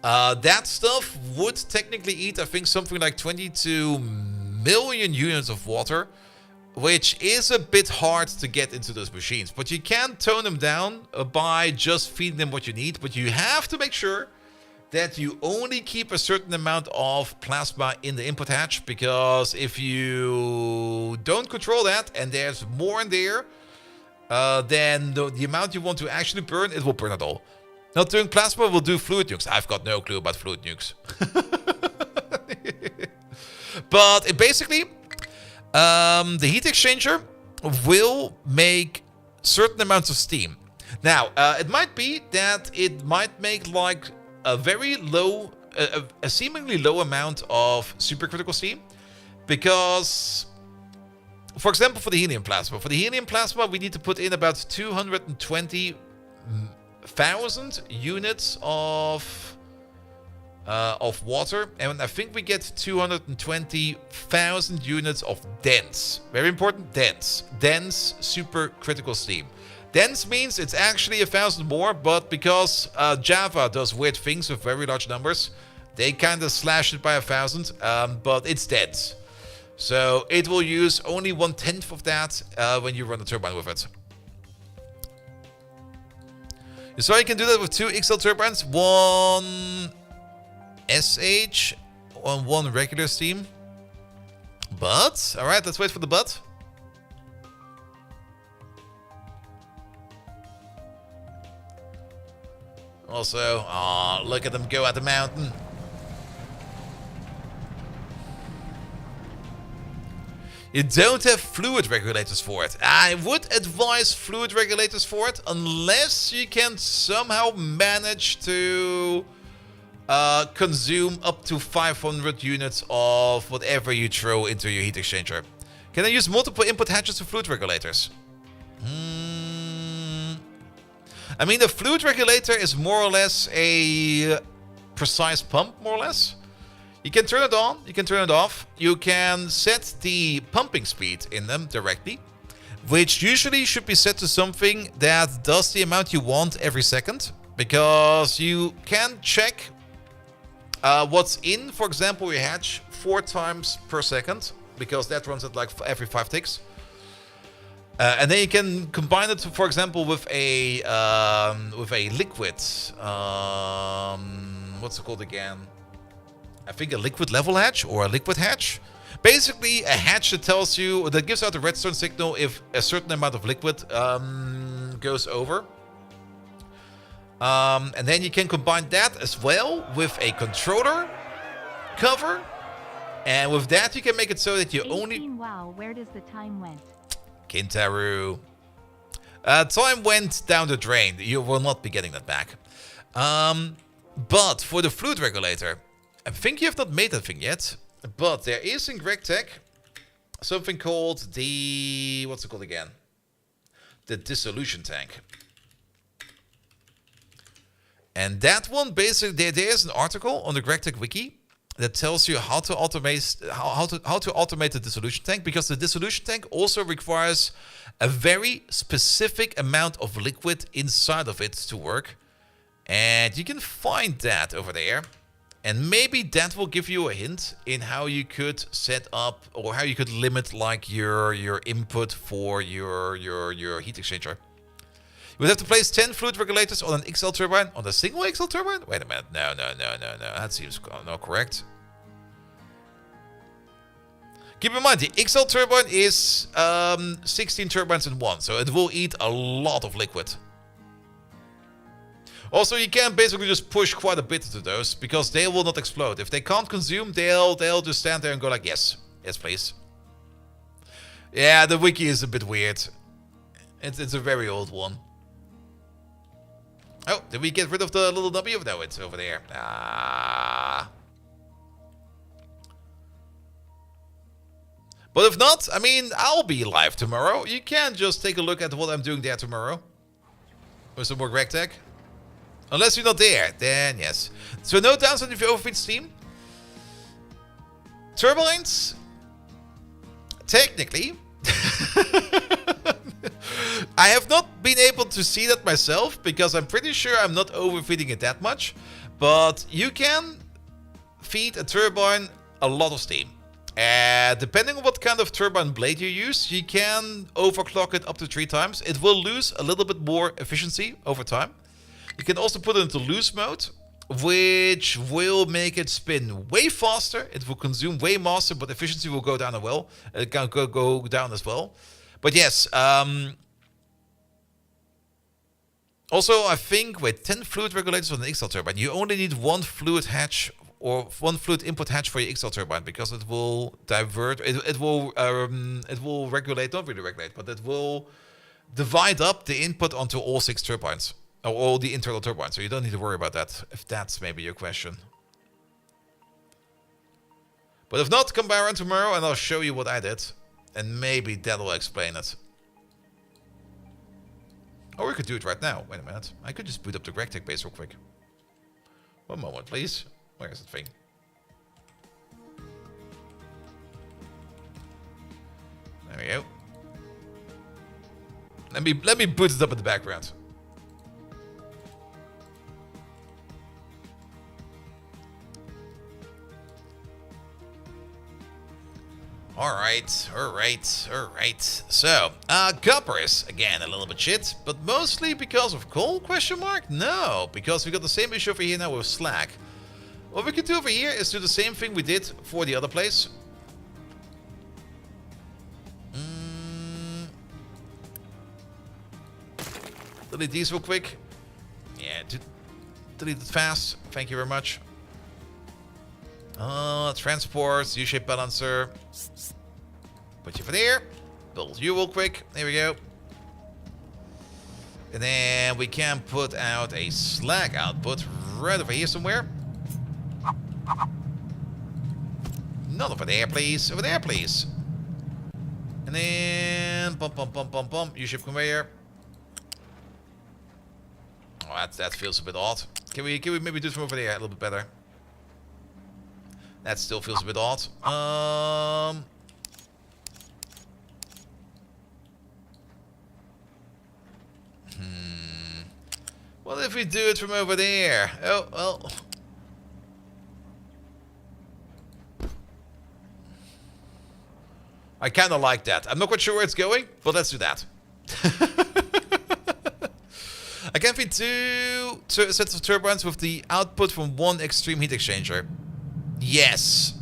A: that stuff would technically eat, I think, something like 22 million units of water, which is a bit hard to get into those machines. But you can tone them down by just feeding them what you need, but you have to make sure that you only keep a certain amount of plasma in the input hatch, because if you don't control that and there's more in there, then the amount you want to actually burn, it will burn it all. Not doing plasma will do fluid nukes. I've got no clue about fluid nukes. But basically, the heat exchanger will make certain amounts of steam. Now, it might be that it might make like a very low, a seemingly low amount of supercritical steam, because, for example, for the helium plasma, we need to put in about 220,000 units of water, and I think we get 220,000 units of dense. Very important, dense supercritical steam. Dense means it's actually 1,000 more, but because Java does weird things with very large numbers, they kind of slash it by 1,000, but it's dense. So it will use only 1/10 of that when you run the turbine with it. So you can do that with 2 XL turbines. One SH on one regular steam. But, alright, let's wait for the but. Also, aw, look at them go at the mountain. You don't have fluid regulators for it. I would advise fluid regulators for it unless you can somehow manage to consume up to 500 units of whatever you throw into your heat exchanger. Can I use multiple input hatches for fluid regulators? I mean, the fluid regulator is more or less a precise pump, more or less. You can turn it on, you can turn it off. You can set the pumping speed in them directly, which usually should be set to something that does the amount you want every second, because you can check what's in, for example, your hatch 4 times per second, because that runs at like every 5 ticks. And then you can combine it, for example, with a liquid. What's it called again? I think a liquid level hatch or a liquid hatch. Basically, a hatch that tells you, that gives out a redstone signal if a certain amount of liquid goes over. And then you can combine that as well with a controller cover. And with that, you can make it so that you
C: 18,
A: only...
C: Wow, where does the time went?
A: Kintaru. Time went down the drain. You will not be getting that back. But for the fluid regulator, I think you have not made that thing yet. But there is in GregTech something called the... What's it called again? The dissolution tank. And that one, basically, there is an article on the GregTech wiki that tells you how to automate how to automate the dissolution tank, because the dissolution tank also requires a very specific amount of liquid inside of it to work. And you can find that over there. And maybe that will give you a hint in how you could set up or how you could limit like your input for your heat exchanger. You would have to place 10 fluid regulators on an XL turbine. On a single XL turbine? Wait a minute. No. That seems not correct. Keep in mind, the XL turbine is 16 turbines in one. So it will eat a lot of liquid. Also, you can basically just push quite a bit into those because they will not explode. If they can't consume, they'll just stand there and go like, yes, please. Yeah, the wiki is a bit weird. It's a very old one. Oh, did we get rid of the little W? No, it's over there. Ah. But if not, I mean, I'll be live tomorrow. You can just take a look at what I'm doing there tomorrow. With some more GregTech. Unless you're not there, then yes. So no downside if you overfeed steam. Turbines, technically, I have not been able to see that myself because I'm pretty sure I'm not overfeeding it that much. But you can feed a turbine a lot of steam. Depending on what kind of turbine blade you use, you can overclock it up to 3 times. It will lose a little bit more efficiency over time. You can also put it into loose mode, which will make it spin way faster. It will consume way faster, but efficiency will go down as well. It can go down as well. But yes, also I think with 10 fluid regulators on an XL turbine, you only need 1 fluid hatch or 1 fluid input hatch for your XL turbine because it will divert. It will regulate, not really regulate, but it will divide up the input onto all 6 turbines. Or all the internal turbines, so you don't need to worry about that, if that's maybe your question. But if not, come by around tomorrow and I'll show you what I did. And maybe that'll explain it. Or we could do it right now. Wait a minute. I could just boot up the GregTech base real quick. One moment, please. Where is that thing? There we go. Let me boot it up in the background. Alright. So, coppers, again, a little bit shit, but mostly because of coal, question mark? No, because we got the same issue over here now with slag. What we could do over here is do the same thing we did for the other place. Delete these real quick. Yeah, delete it fast. Thank you very much. Transport, U-shape balancer. Put you for there. Build you real quick. There we go. And then we can put out a slag output right over here somewhere. Not over there, please. Over there, please. And then bump. U-shape conveyor. Oh, that feels a bit odd. Can we maybe do from over there a little bit better? That still feels a bit odd. What if we do it from over there? Oh, well. I kind of like that. I'm not quite sure where it's going, but let's do that. I can fit 2 sets of turbines with the output from 1 extreme heat exchanger. Yes.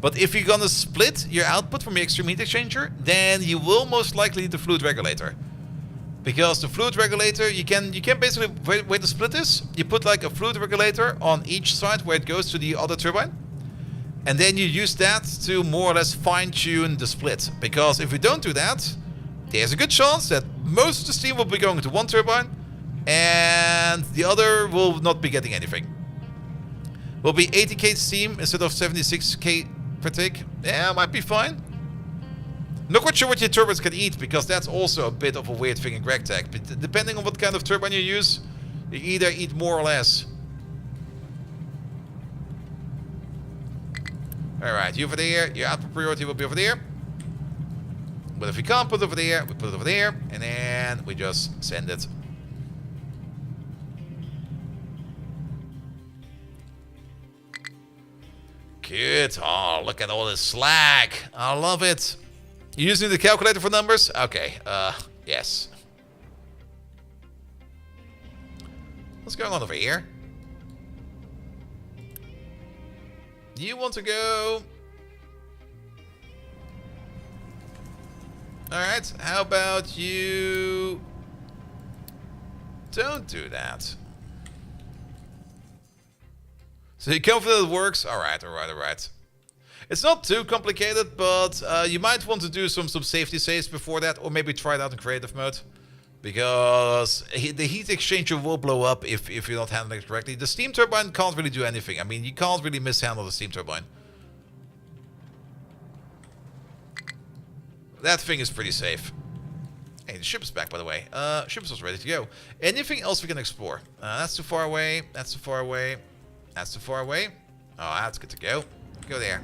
A: But if you're gonna split your output from your extreme heat exchanger, then you will most likely need the fluid regulator. Because the fluid regulator, you can basically, where the split is, you put like a fluid regulator on each side where it goes to the other turbine. And then you use that to more or less fine-tune the split. Because if we don't do that, there's a good chance that most of the steam will be going to one turbine and the other will not be getting anything. Will be 80k steam instead of 76k per tick. Yeah, might be fine. Not quite sure what your turbines can eat, because that's also a bit of a weird thing in GregTech. But depending on what kind of turbine you use, you either eat more or less. Alright, you over there, your output priority will be over there. But if we can't put it over there, we put it over there, and then we just send it. Good. Oh, look at all this slag. I love it. You using the calculator for numbers? Okay, yes. What's going on over here? You want to go? Alright, how about you don't do that? So you're confident it works? Alright. It's not too complicated, but you might want to do some safety saves before that, or maybe try it out in creative mode. Because the heat exchanger will blow up if you're not handling it correctly. The steam turbine can't really do anything. I mean, you can't really mishandle the steam turbine. That thing is pretty safe. Hey, the ship is back, by the way. Ship is ready to go. Anything else we can explore? That's too far away. That's too far away. That's too far away. Oh, that's good to go. Go there.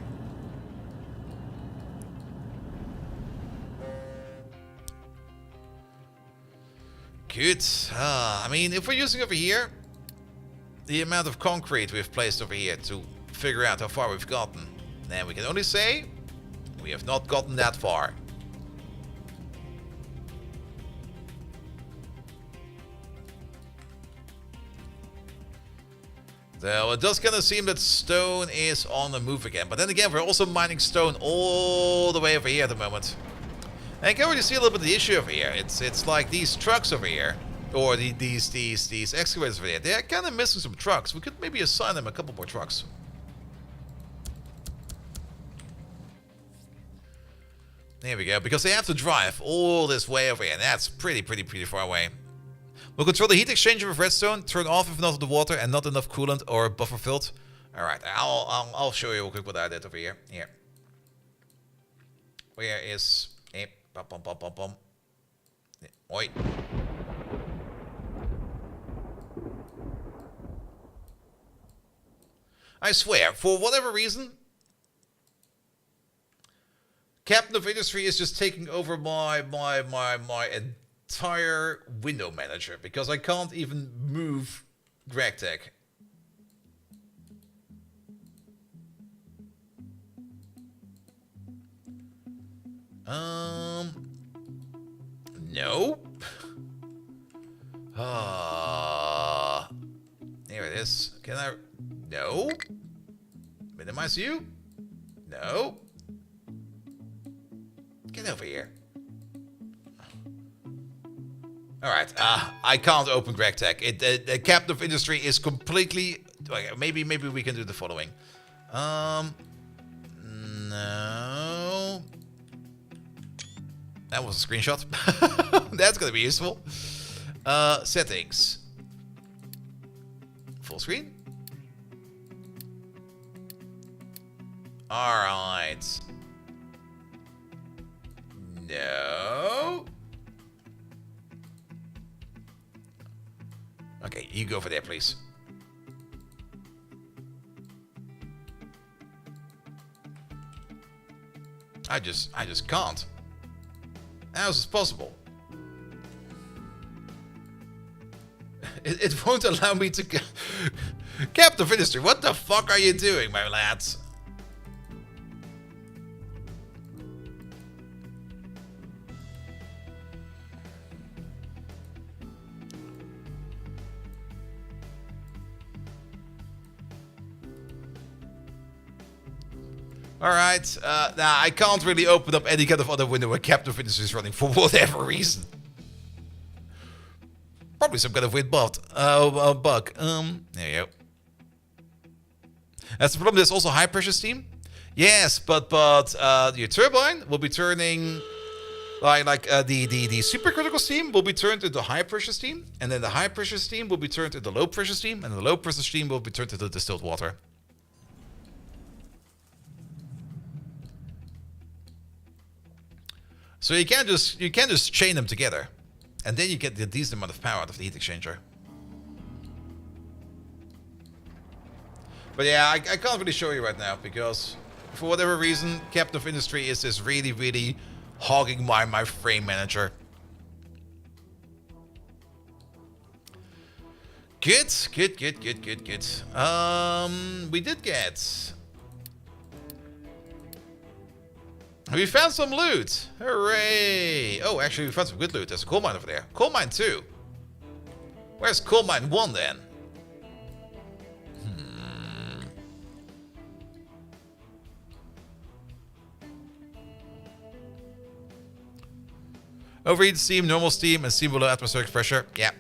A: Good. I mean, if we're using over here, the amount of concrete we've placed over here to figure out how far we've gotten, then we can only say we have not gotten that far. So it does kind of seem that stone is on the move again. But then again, we're also mining stone all the way over here at the moment. And I can already see a little bit of the issue over here. It's like these trucks over here, or these excavators over here. They're kind of missing some trucks. We could maybe assign them a couple more trucks. There we go. Because they have to drive all this way over here. And that's pretty far away. We'll control the heat exchanger with redstone. Turn off if not the water and not enough coolant or buffer filled. All right, I'll show you real quick what I did over here. Here. Where is? Oi. I swear, for whatever reason, Captain of Industry is just taking over my entire window manager, because I can't even move GregTech. No. Here it is. Can I? No. No. Minimize you. No. Get over here. Alright, I can't open GregTech. The captain of industry is completely... Maybe we can do the following. No. That was a screenshot. That's gonna be useful. Settings. Full screen. Alright. No. Okay, you go for there, please. I just can't. How is this possible? It won't allow me to... Captain of Industry, what the fuck are you doing, my lads? Alright, now I can't really open up any kind of other window where Captain of Industry is running for whatever reason. Probably some kind of weird bug. There you go. That's the problem, there's also high pressure steam. Yes, but your turbine will be turning... Like the supercritical steam will be turned into high pressure steam, and then the high pressure steam will be turned into low pressure steam, and the low pressure steam will be turned into distilled water. So you can't just chain them together, and then you get the decent amount of power out of the heat exchanger. But yeah, I can't really show you right now because for whatever reason, Captain of Industry is just really hogging my frame manager. Good. We did get... We found some loot! Hooray! Oh, actually, we found some good loot. There's a coal mine over there. Coal mine 2. Where's coal mine 1 then? Overheated steam, normal steam, and steam below atmospheric pressure. Yeah.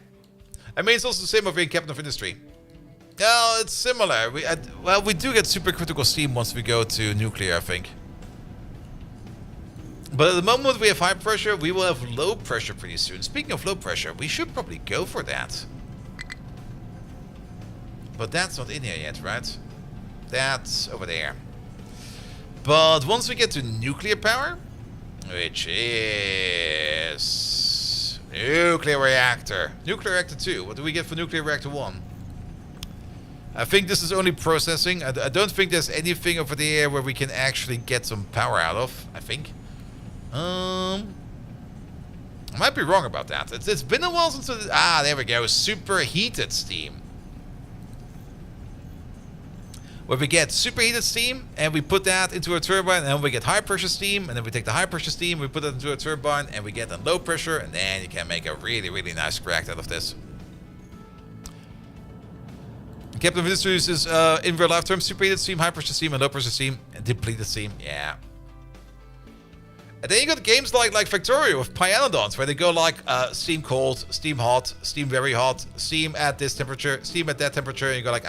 A: I mean, it's also the same over in Captain of Industry. Oh, it's similar. We do get supercritical steam once we go to nuclear, I think. But at the moment we have high pressure, we will have low pressure pretty soon. Speaking of low pressure, we should probably go for that. But that's not in here yet, right? That's over there. But once we get to nuclear power, which is... Nuclear reactor. Nuclear reactor 2. What do we get for nuclear reactor 1? I think this is only processing. I don't think there's anything over there where we can actually get some power out of, I think. I might be wrong about that. It's been a while since... there we go. Superheated steam. Where we get superheated steam, and we put that into a turbine, and then we get high pressure steam, and then we take the high pressure steam, we put it into a turbine, and we get a low pressure, and then you can make a really nice reactor out of this. Captain of Industries is, in real life terms, superheated steam, high pressure steam, and low pressure steam, and depleted steam. Yeah. And then you got games like Factorio with Pyanodons, where they go like steam cold, steam hot, steam very hot, steam at this temperature, steam at that temperature, and you go like,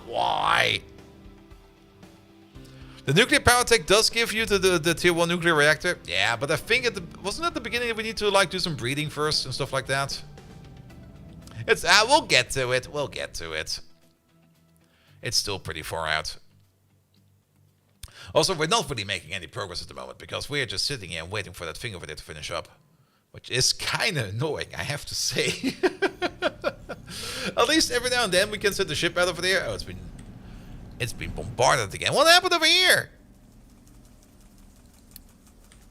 A: why? The nuclear power tech does give you the tier 1 nuclear reactor. Yeah, but I think wasn't at the beginning we need to like do some breeding first and stuff like that? It's we'll get to it. We'll get to it. It's still pretty far out. Also, we're not really making any progress at the moment because we're just sitting here and waiting for that thing over there to finish up. Which is kind of annoying, I have to say. At least every now and then we can send the ship out over there. Oh, it's been bombarded again. What happened over here?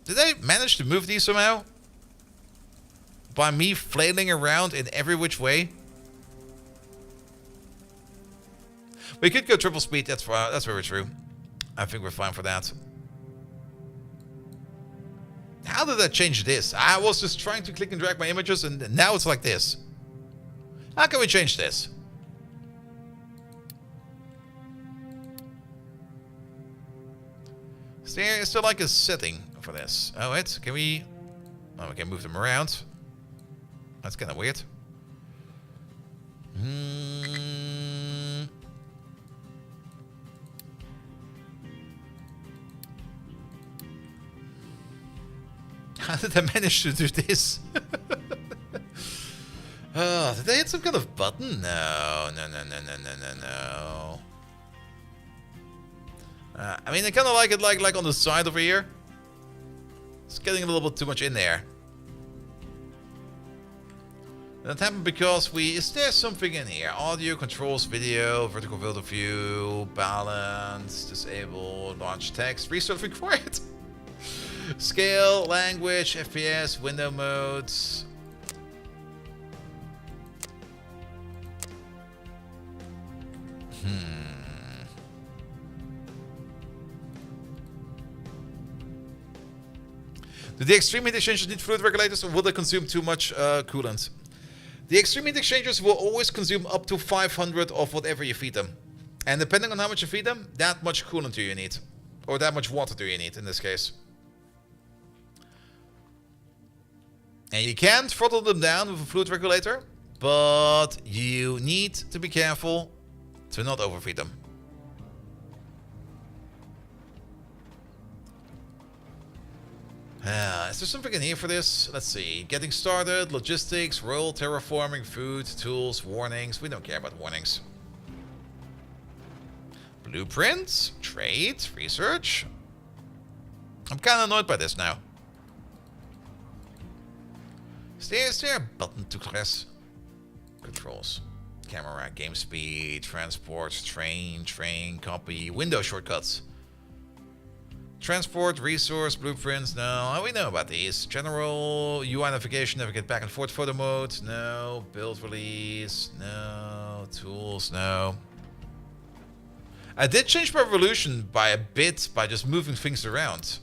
A: Did I manage to move these somehow? By me flailing around in every which way? We could go triple speed, that's very true. I think we're fine for that. How did I change this? I was just trying to click and drag my images and now it's like this. How can we change this? Is there like a setting for this? Oh, can we... Oh, we can move them around. That's kind of weird. How did I manage to do this? Oh, did they hit some kind of button? No. I mean, I kind of like it like on the side over here. It's getting a little bit too much in there. That happened because is there something in here? Audio, controls, video, vertical field of view, balance, disable, launch text, restart required. Scale, language, FPS, window modes. Do the extreme heat exchangers need fluid regulators, or will they consume too much coolant? The extreme heat exchangers will always consume up to 500 of whatever you feed them. And depending on how much you feed them, that much coolant do you need. Or that much water do you need in this case. And you can throttle them down with a fluid regulator, but you need to be careful to not overfeed them. Is there something in here for this? Let's see. Getting started, logistics, role, terraforming, food, tools, warnings. We don't care about warnings. Blueprints, trade, research. I'm kind of annoyed by this now. Is there a button to press? Controls. Camera, game speed, transport, train, copy, window shortcuts. Transport, resource, blueprints, no. We know about these. General, UI navigation, navigate back and forth, photo mode, no. Build release, no. Tools, no. I did change my evolution by a bit by just moving things around.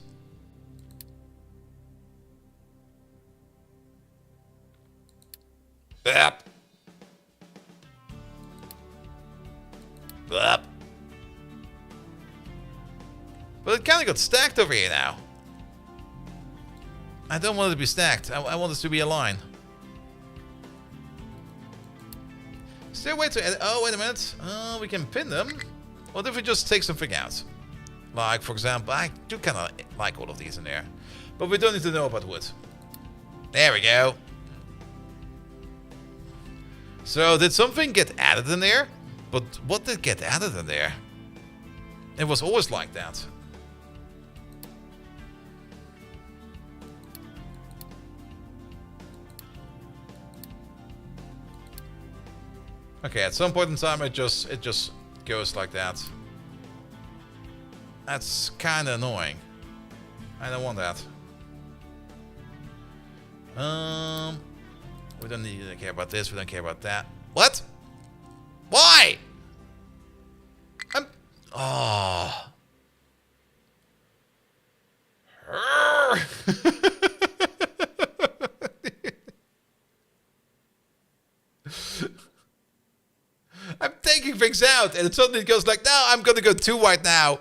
A: Yep. Yep. But it kind of got stacked over here now. I don't want it to be stacked. I want this to be a line. Is there a way to... Oh, wait a minute. We can pin them. What if we just take something out? Like, for example, I do kind of like all of these in there. But we don't need to know about wood. There we go. So, did something get added in there? But what did get added in there? It was always like that. Okay, at some point in time it just goes like that. That's kind of annoying. I don't want that. We don't need to care about this. We don't care about that. What? Why? Oh. I'm taking things out, and it suddenly goes like, no, I'm gonna go too white now.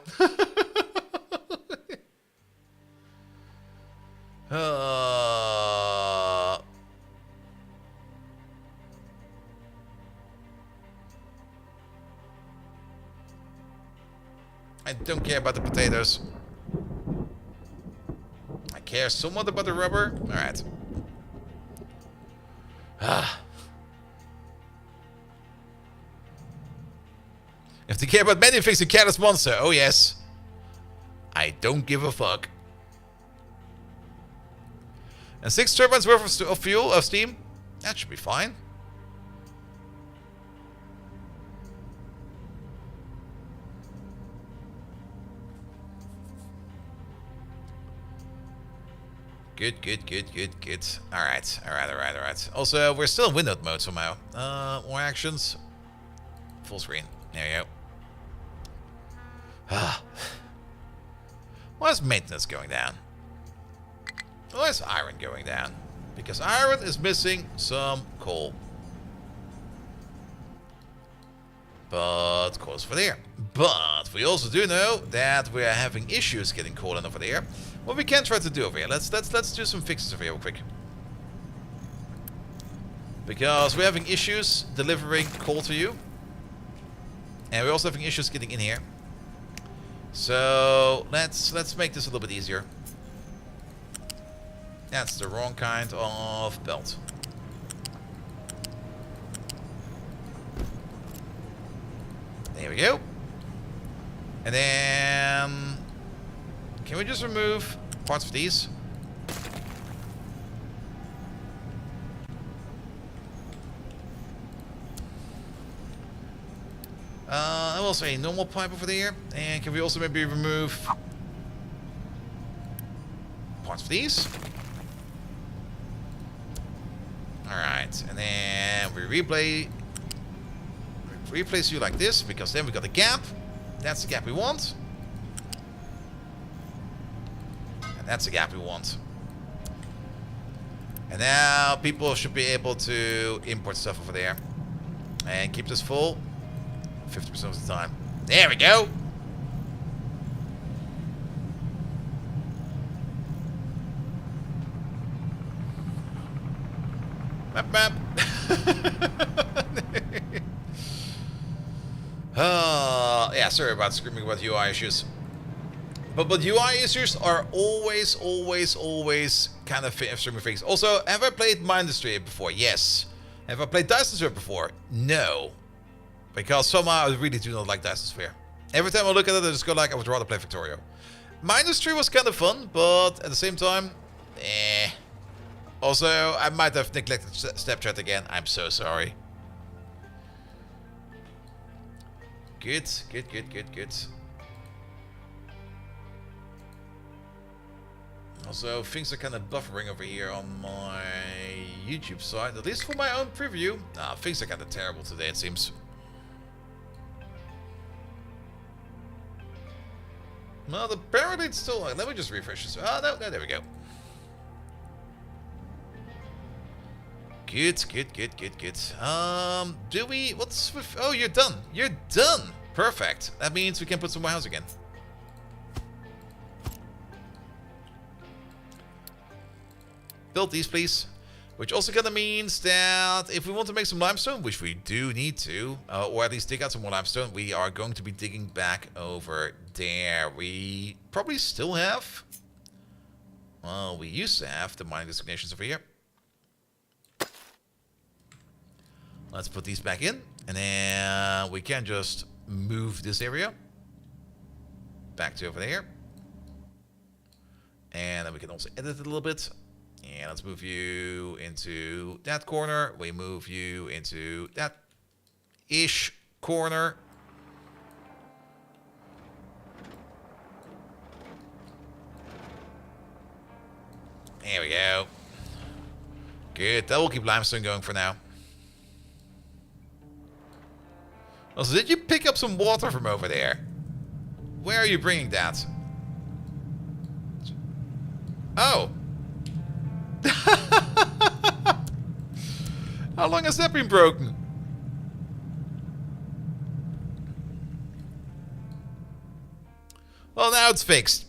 A: I don't care about the potatoes. I care somewhat about the rubber. Alright. If they care about many things, the careless monster. Oh yes. I don't give a fuck. And 6 turbines worth of fuel, of steam. That should be fine. Good. Alright. Also, we're still in windowed mode somehow. More actions. Full screen. There you go. Why is maintenance going down? Why is iron going down? Because iron is missing some coal. but close over there. But we also do know that we are having issues getting coal in over there. What we can try to do over here, let's do some fixes over here real quick. Because we're having issues delivering coal to you. And we're also having issues getting in here. So let's make this a little bit easier. That's the wrong kind of belt. There we go. And then can we just remove parts of these? I will say a normal pipe over there. And can we also maybe remove parts of these? Alright, and then we replace you like this, because then we got a gap. That's the gap we want. And that's the gap we want. And now people should be able to import stuff over there. And keep this full 50% of the time. There we go! Map, map. Yeah, sorry about screaming about UI issues. But UI issues are always kind of streaming things. Also, have I played Mindustry before? Yes. Have I played Dyson Sphere before? No. Because somehow I really do not like Dyson Sphere. Every time I look at it, I just go like, I would rather play Victorio. Mindustry was kind of fun, but at the same time, eh. Also, I might have neglected Snapchat again. I'm so sorry. Good. Also, things are kind of buffering over here on my YouTube side. At least for my own preview. Nah, things are kind of terrible today, it seems. Well, apparently it's still... Let me just refresh this. Oh, no, there we go. Good. Do we... What's with... Oh, you're done. You're done. Perfect. That means we can put some more house again. Build these, please. Which also kind of means that if we want to make some limestone, which we do need to, or at least dig out some more limestone, we are going to be digging back over there. We probably still have... Well, we used to have the mining designations over here. Let's put these back in, and then we can just move this area back to over there. And then we can also edit it a little bit. And let's move you into that corner. We move you into that-ish corner. There we go. Good. That will keep limestone going for now. Also, did you pick up some water from over there? Where are you bringing that? Oh. How long has that been broken? Well, now it's fixed.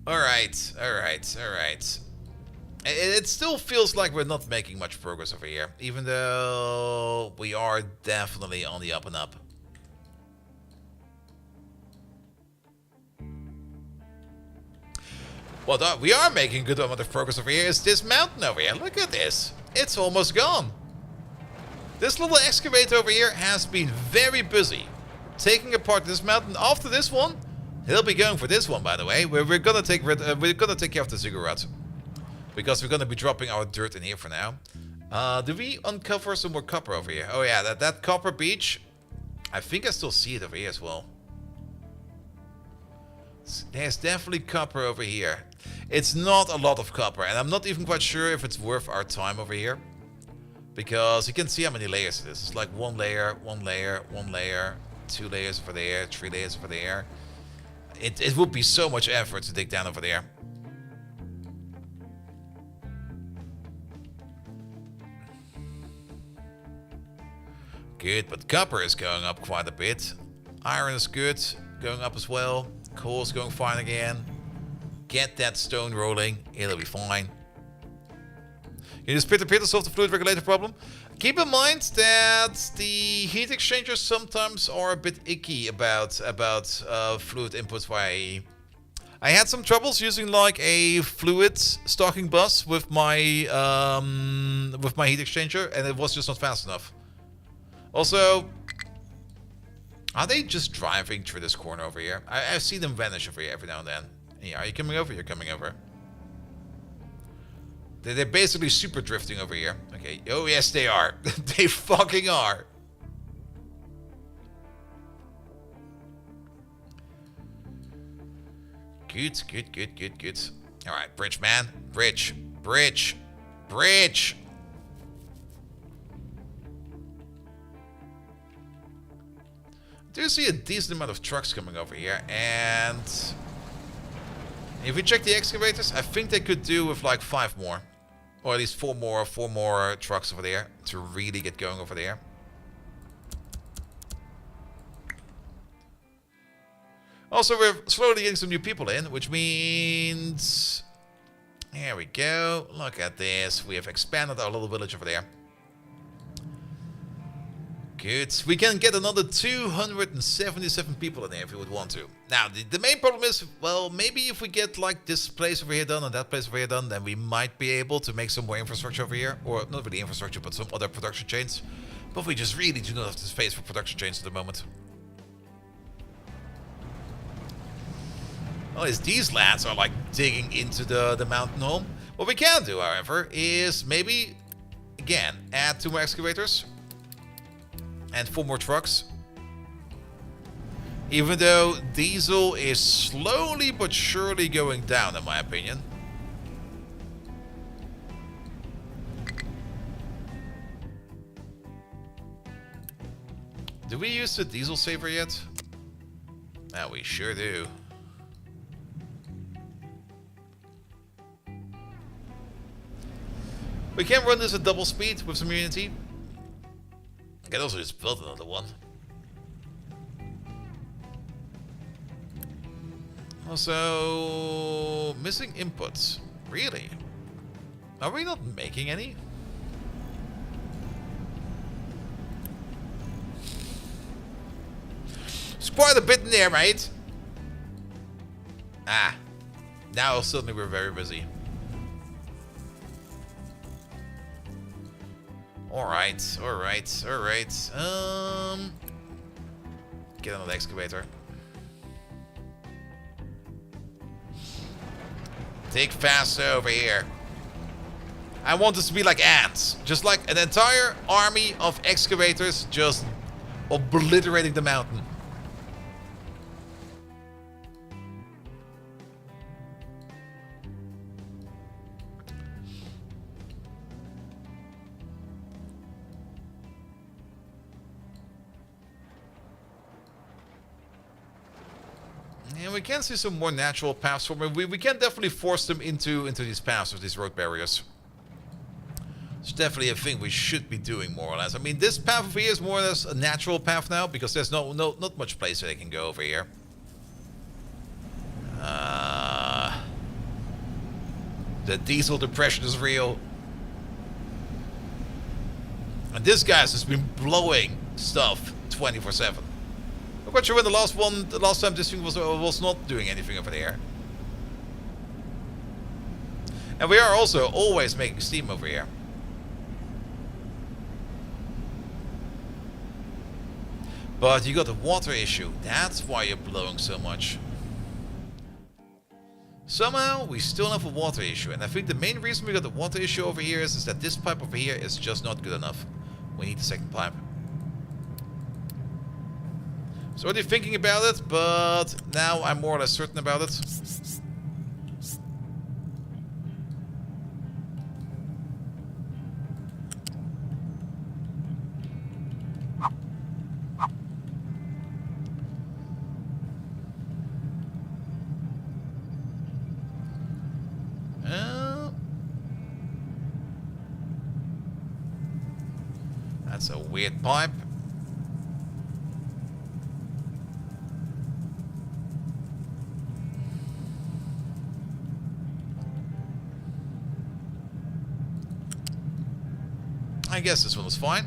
A: Alright. It still feels like we're not making much progress over here, even though we are definitely on the up and up. What we are making good amount of progress over here is this mountain over here. Look at this. It's almost gone. This little excavator over here has been very busy taking apart this mountain. After this one, he'll be going for this one, by the way. We're gonna take care of the ziggurat, because we're gonna be dropping our dirt in here for now. Do we uncover some more copper over here? Oh yeah, that copper beach. I think I still see it over here as well. There's definitely copper over here. It's not a lot of copper, and I'm not even quite sure if it's worth our time over here. Because you can see how many layers it is. It's like one layer, 2 layers over there, 3 layers over there. It would be so much effort to dig down over there. Good, but copper is going up quite a bit. Iron is good, going up as well. Coal is going fine again. Get that stone rolling, it'll be fine. You just Peter solve the fluid regulator problem. Keep in mind that the heat exchangers sometimes are a bit icky about fluid inputs via AE. I had some troubles using like a fluid stocking bus with my heat exchanger, and it was just not fast enough. Also, are they just driving through this corner over here? I see them vanish over here every now and then. Yeah, are you coming over? You're coming over. They're basically super drifting over here. Okay. Oh, yes, they are. They fucking are. Good, good, good, good, good. All right, bridge, man. Bridge, bridge, bridge. I do see a decent amount of trucks coming over here, and if we check the excavators, I think they could do with like 5 more. Or at least 4 more trucks over there to really get going over there. Also, we're slowly getting some new people in, which means... Here we go. Look at this. We have expanded our little village over there. Good. We can get another 277 people in there if we would want to. Now, the main problem is, well, maybe if we get like this place over here done and that place over here done, then we might be able to make some more infrastructure over here. Or not really infrastructure, but some other production chains. But we just really do not have the space for production chains at the moment. Well, these lads are like digging into the mountain home. What we can do, however, is maybe, again, add 2 more excavators. And 4 more trucks. Even though diesel is slowly but surely going down, in my opinion. Do we use the diesel saver yet? Ah, we sure do. We can run this at double speed with some Unity. I can also just build another one. Also, missing inputs. Really? Are we not making any? It's quite a bit in there, mate. Ah. Now suddenly we're very busy. Alright, alright, alright. Get another excavator. Take fast over here. I want this to be like ants. Just like an entire army of excavators just obliterating the mountain. And we can see some more natural paths for them. We can definitely force them into these paths with these road barriers. It's definitely a thing we should be doing, more or less. I mean, this path over here is more or less a natural path now, because there's not much place where they can go over here. The diesel depression is real. And this guy's just been blowing stuff 24/7. I'm quite sure when the last time this thing was not doing anything over there. And we are also always making steam over here. But you got a water issue. That's why you're blowing so much. Somehow we still have a water issue, and I think the main reason we got the water issue over here is that this pipe over here is just not good enough. We need the second pipe. I was already thinking about it, but now I'm more or less certain about it. That's a weird pipe. guess this one was fine.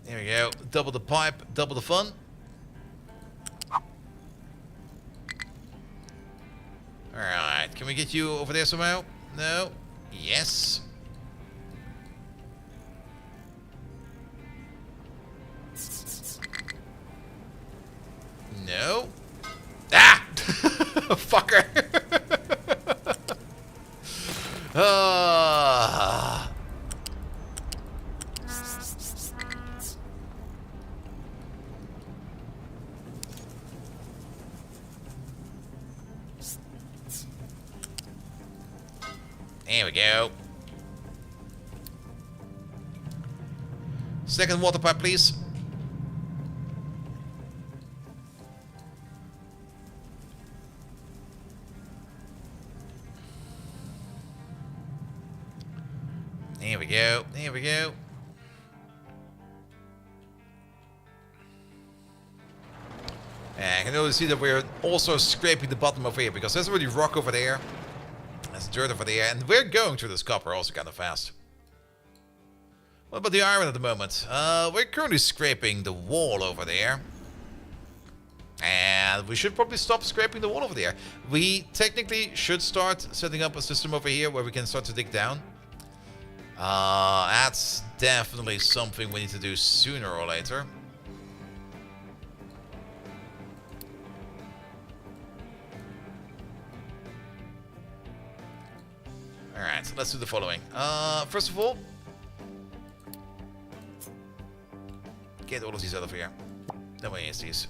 A: There we go. Double the pipe, double the fun. Alright, can we get you over there somehow? No? Yes. No. Ah! Fucker. Ah. There we go. Second water pipe, please. There we go. There we go. And I can already see that we're also scraping the bottom over here because there's already rock over there. There's dirt over there. And we're going through this copper also kind of fast. What about the iron at the moment? We're currently scraping the wall over there. And we should probably stop scraping the wall over there. We technically should start setting up a system over here where we can start to dig down. That's definitely something we need to do sooner or later. Alright, so let's do the following. First of all, get all of these out of here. Then we use these.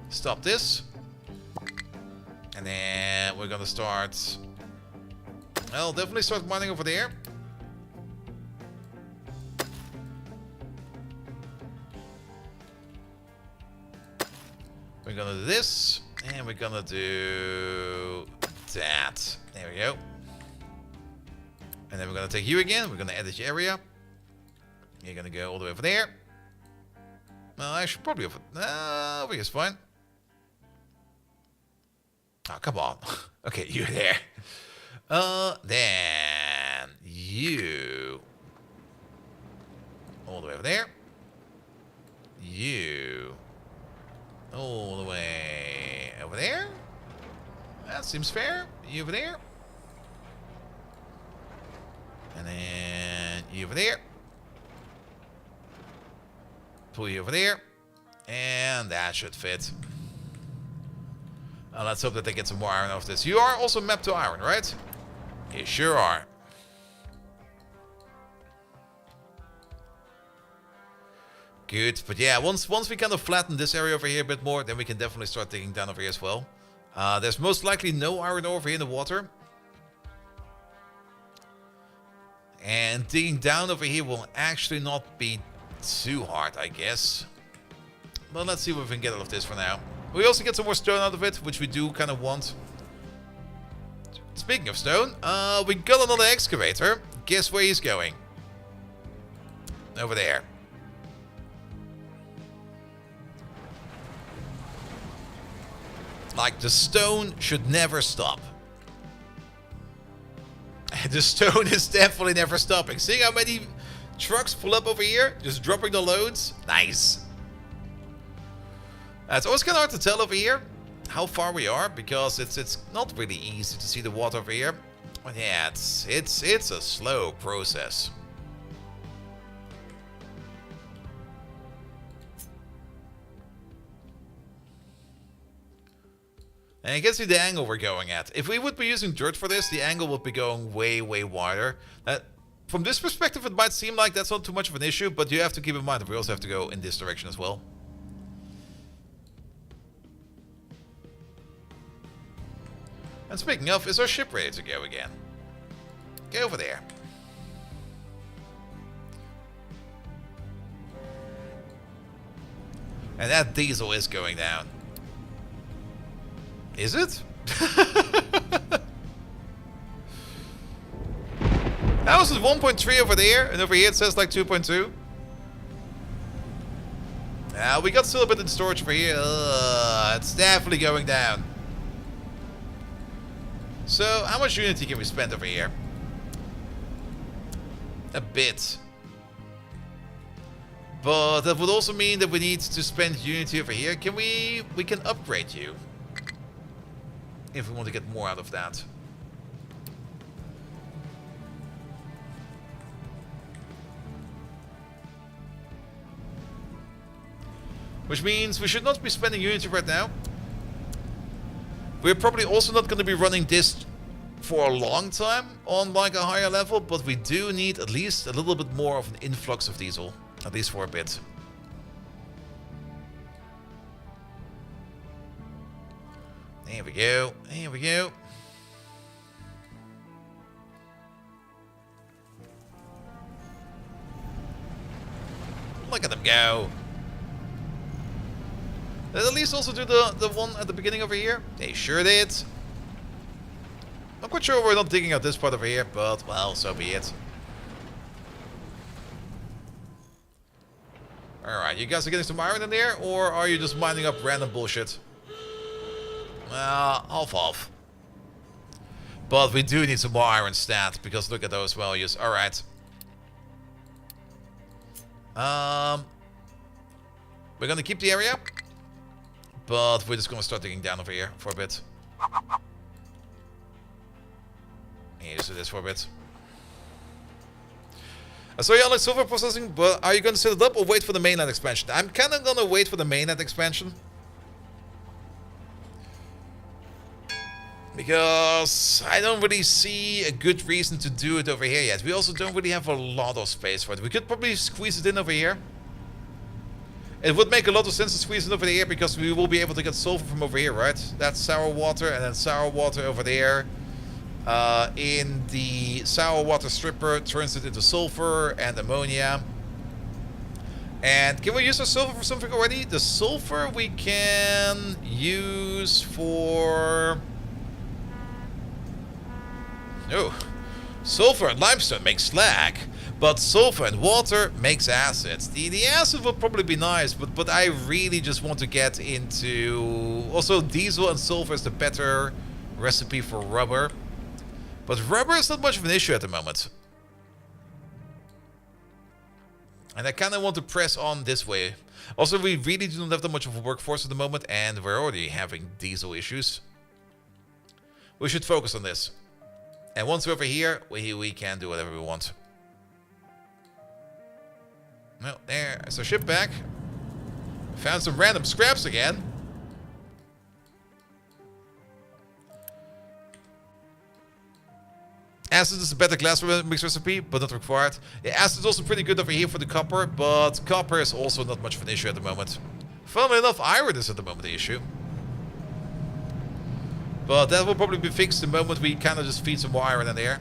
A: Stop this. And then we're gonna start... Well, definitely start mining over there. We're gonna do this. And we're gonna do that. There we go. And then we're gonna take you again. We're gonna edit your area. You're gonna go all the way over there. Well, I should probably over here is fine. Oh, come on. Okay, you're there. Then you all the way over there. You all the way over there. That seems fair. You over there. And then you over there. Pull you over there. And that should fit. Let's hope that they get some more iron off this. You are also mapped to iron, right? You sure are. Good, but yeah, once we kind of flatten this area over here a bit more, then we can definitely start digging down over here as well. There's most likely no iron ore over here in the water. And digging down over here will actually not be too hard, I guess. But let's see what we can get out of this for now. We also get some more stone out of it, which we do kind of want. Speaking of stone, we got another excavator. Guess where he's going? Over there. Like, the stone should never stop. The stone is definitely never stopping. Seeing how many trucks pull up over here? Just dropping the loads? Nice. It's always kind of hard to tell over here how far we are, because it's not really easy to see the water over here. But yeah, it's a slow process. And you can see the angle we're going at. If we would be using dirt for this, the angle would be going way, way wider. From this perspective, it might seem like that's not too much of an issue, but you have to keep in mind that we also have to go in this direction as well. And speaking of, is our ship ready to go again? Get over there. And that diesel is going down. Is it? That was at 1.3 over there, and over here it says like 2.2. We got still a bit in storage over here. It's definitely going down. So, how much Unity can we spend over here? A bit. But that would also mean that we need to spend Unity over here. Can we can upgrade you. If we want to get more out of that. Which means we should not be spending Unity right now. We're probably also not going to be running this for a long time on like a higher level, but we do need at least a little bit more of an influx of diesel. At least for a bit. There we go. There we go. Look at them go. Did at least also do the one at the beginning over here? They sure did. I'm quite sure we're not digging out this part over here, but, well, so be it. Alright, you guys are getting some iron in there, or are you just mining up random bullshit? Well, half. But we do need some more iron stat, because look at those values. Alright. We're gonna keep the area. But we're just gonna start digging down over here for a bit. Let's do this for a bit. I saw you on like silver processing, but are you gonna set it up or wait for the mainland expansion? I'm kinda gonna wait for the mainland expansion. Because I don't really see a good reason to do it over here yet. We also don't really have a lot of space for it. We could probably squeeze it in over here. It would make a lot of sense to squeeze it over here because we will be able to get sulfur from over here, right? That's sour water and then sour water over there. In the sour water stripper turns it into sulfur and ammonia. And can we use our sulfur for something already? The sulfur we can use for... Oh, sulfur and limestone make slag. But sulfur and water makes acids. The acid would probably be nice, but I really just want to get into... Also, diesel and sulfur is the better recipe for rubber. But rubber is not much of an issue at the moment. And I kind of want to press on this way. Also, we really do not have that much of a workforce at the moment, and we're already having diesel issues. We should focus on this. And once we're over here, we can do whatever we want. Well, there's our ship back. Found some random scraps again. Acid is a better glass mix recipe, but not required. Yeah, acid is also pretty good over here for the copper, but copper is also not much of an issue at the moment. Funnily enough, iron is at the moment the issue. But that will probably be fixed the moment we kind of just feed some more iron in there.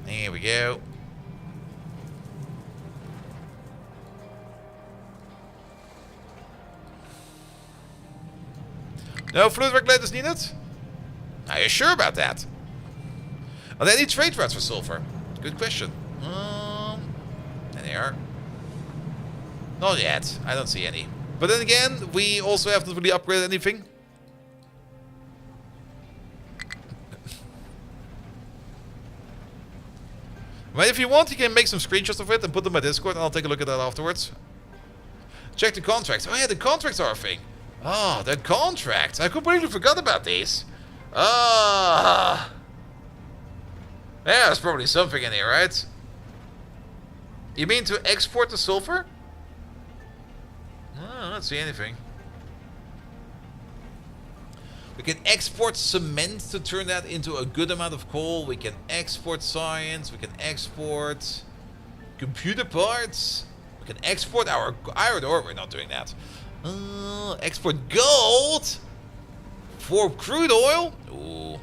A: Here we go. No fluid regulators needed? Are you sure about that? Are there any trade routes for sulfur? Good question. There they are. Not yet. I don't see any. But then again, we also haven't really upgraded anything. But if you want, you can make some screenshots of it and put them in my Discord, and I'll take a look at that afterwards. Check the contracts. Oh yeah, the contracts are a thing. Oh, the contracts. I completely forgot about these. Ah. There's probably something in here, right? You mean to export the sulfur? Oh, I don't see anything. We can export cement to turn that into a good amount of coal. We can export science. We can export computer parts. We can export our iron ore. We're not doing that. Export gold for crude oil. Ooh.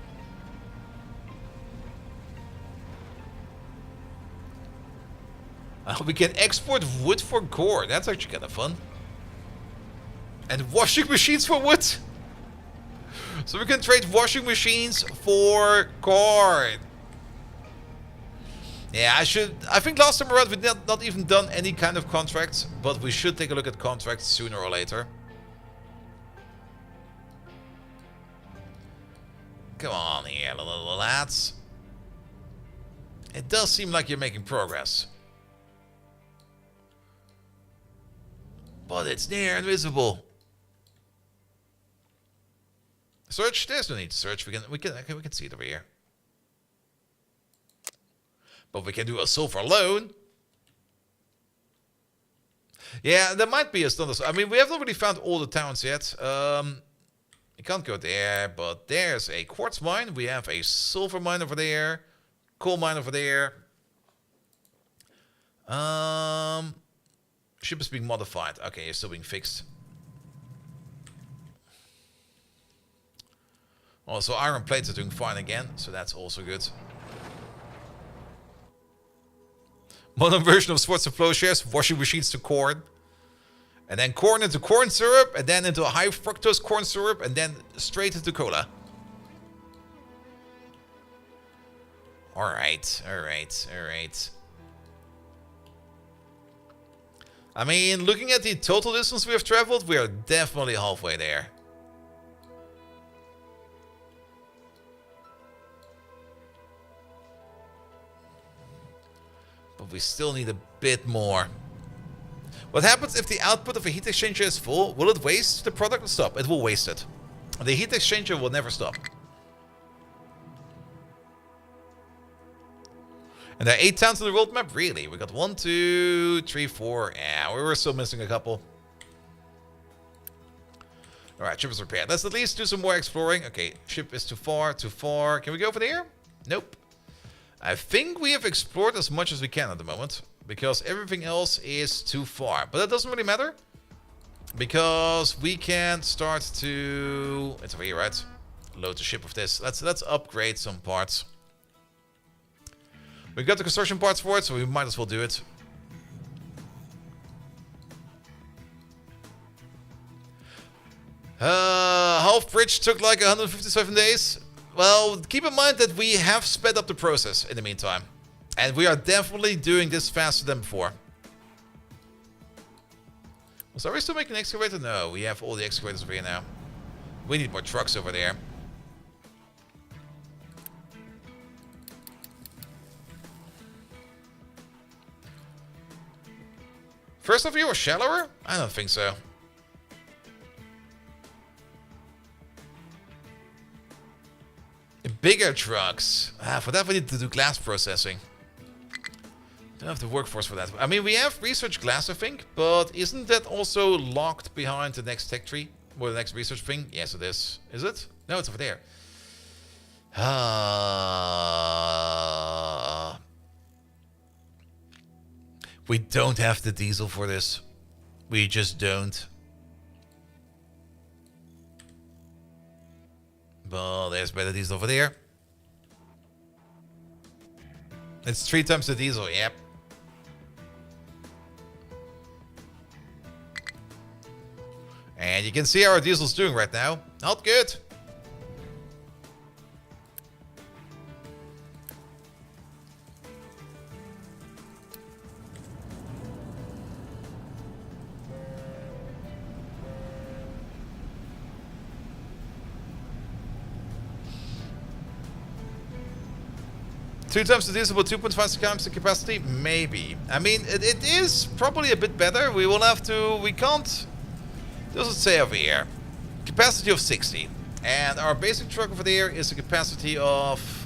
A: We can export wood for core. That's actually kind of fun. And washing machines for wood. So we can trade washing machines for corn. Yeah, I think last time around we not even done any kind of contracts, but we should take a look at contracts sooner or later. Come on here, little lads. It does seem like you're making progress. But it's near invisible. Search? There's no need to search. We can see it over here. But we can do a silver loan. Yeah, there might be a standard. I mean, we haven't really found all the towns yet. You can't go there, but there's a quartz mine. We have a silver mine over there. Coal mine over there. Ship is being modified. Okay, it's still being fixed. Also, iron plates are doing fine again, so that's also good. Modern version of sports and plowshares, washing machines to corn. And then corn into corn syrup, and then into a high fructose corn syrup, and then straight into cola. Alright. I mean, looking at the total distance we have traveled, we are definitely halfway there. But we still need a bit more. What happens if the output of a heat exchanger is full? Will it waste the product or stop? It will waste it. The heat exchanger will never stop. And there are 8 towns on the world map? Really? We got 1, 2, 3, 4. Yeah, we were still missing a couple. Alright, ship is repaired. Let's at least do some more exploring. Okay, ship is too far, too far. Can we go over there? Nope. I think we have explored as much as we can at the moment. Because everything else is too far. But that doesn't really matter. Because we can start to... It's over here, right? Load the ship with this. Let's upgrade some parts. We've got the construction parts for it, so we might as well do it. Half bridge took like 157 days. Well, keep in mind that we have sped up the process in the meantime. And we are definitely doing this faster than before. So are we still making an excavator? No, we have all the excavators over here now. We need more trucks over there. First of you was shallower? I don't think so. Bigger trucks. For that we need to do glass processing. Don't have the workforce for that. I mean, we have research glass, I think, but isn't that also locked behind the next tech tree? Or the next research thing? Yes, it is. Is it? No, it's over there. We don't have the diesel for this. We just don't. But there's better diesel over there. It's 3 times the diesel, yep. And you can see how our diesel's doing right now. Not good. Two times the diesel, but 2.5 times the capacity? Maybe. I mean, it is probably a bit better. We will have to... We can't... Does it say over here? Capacity of 60. And our basic truck over there is a capacity of...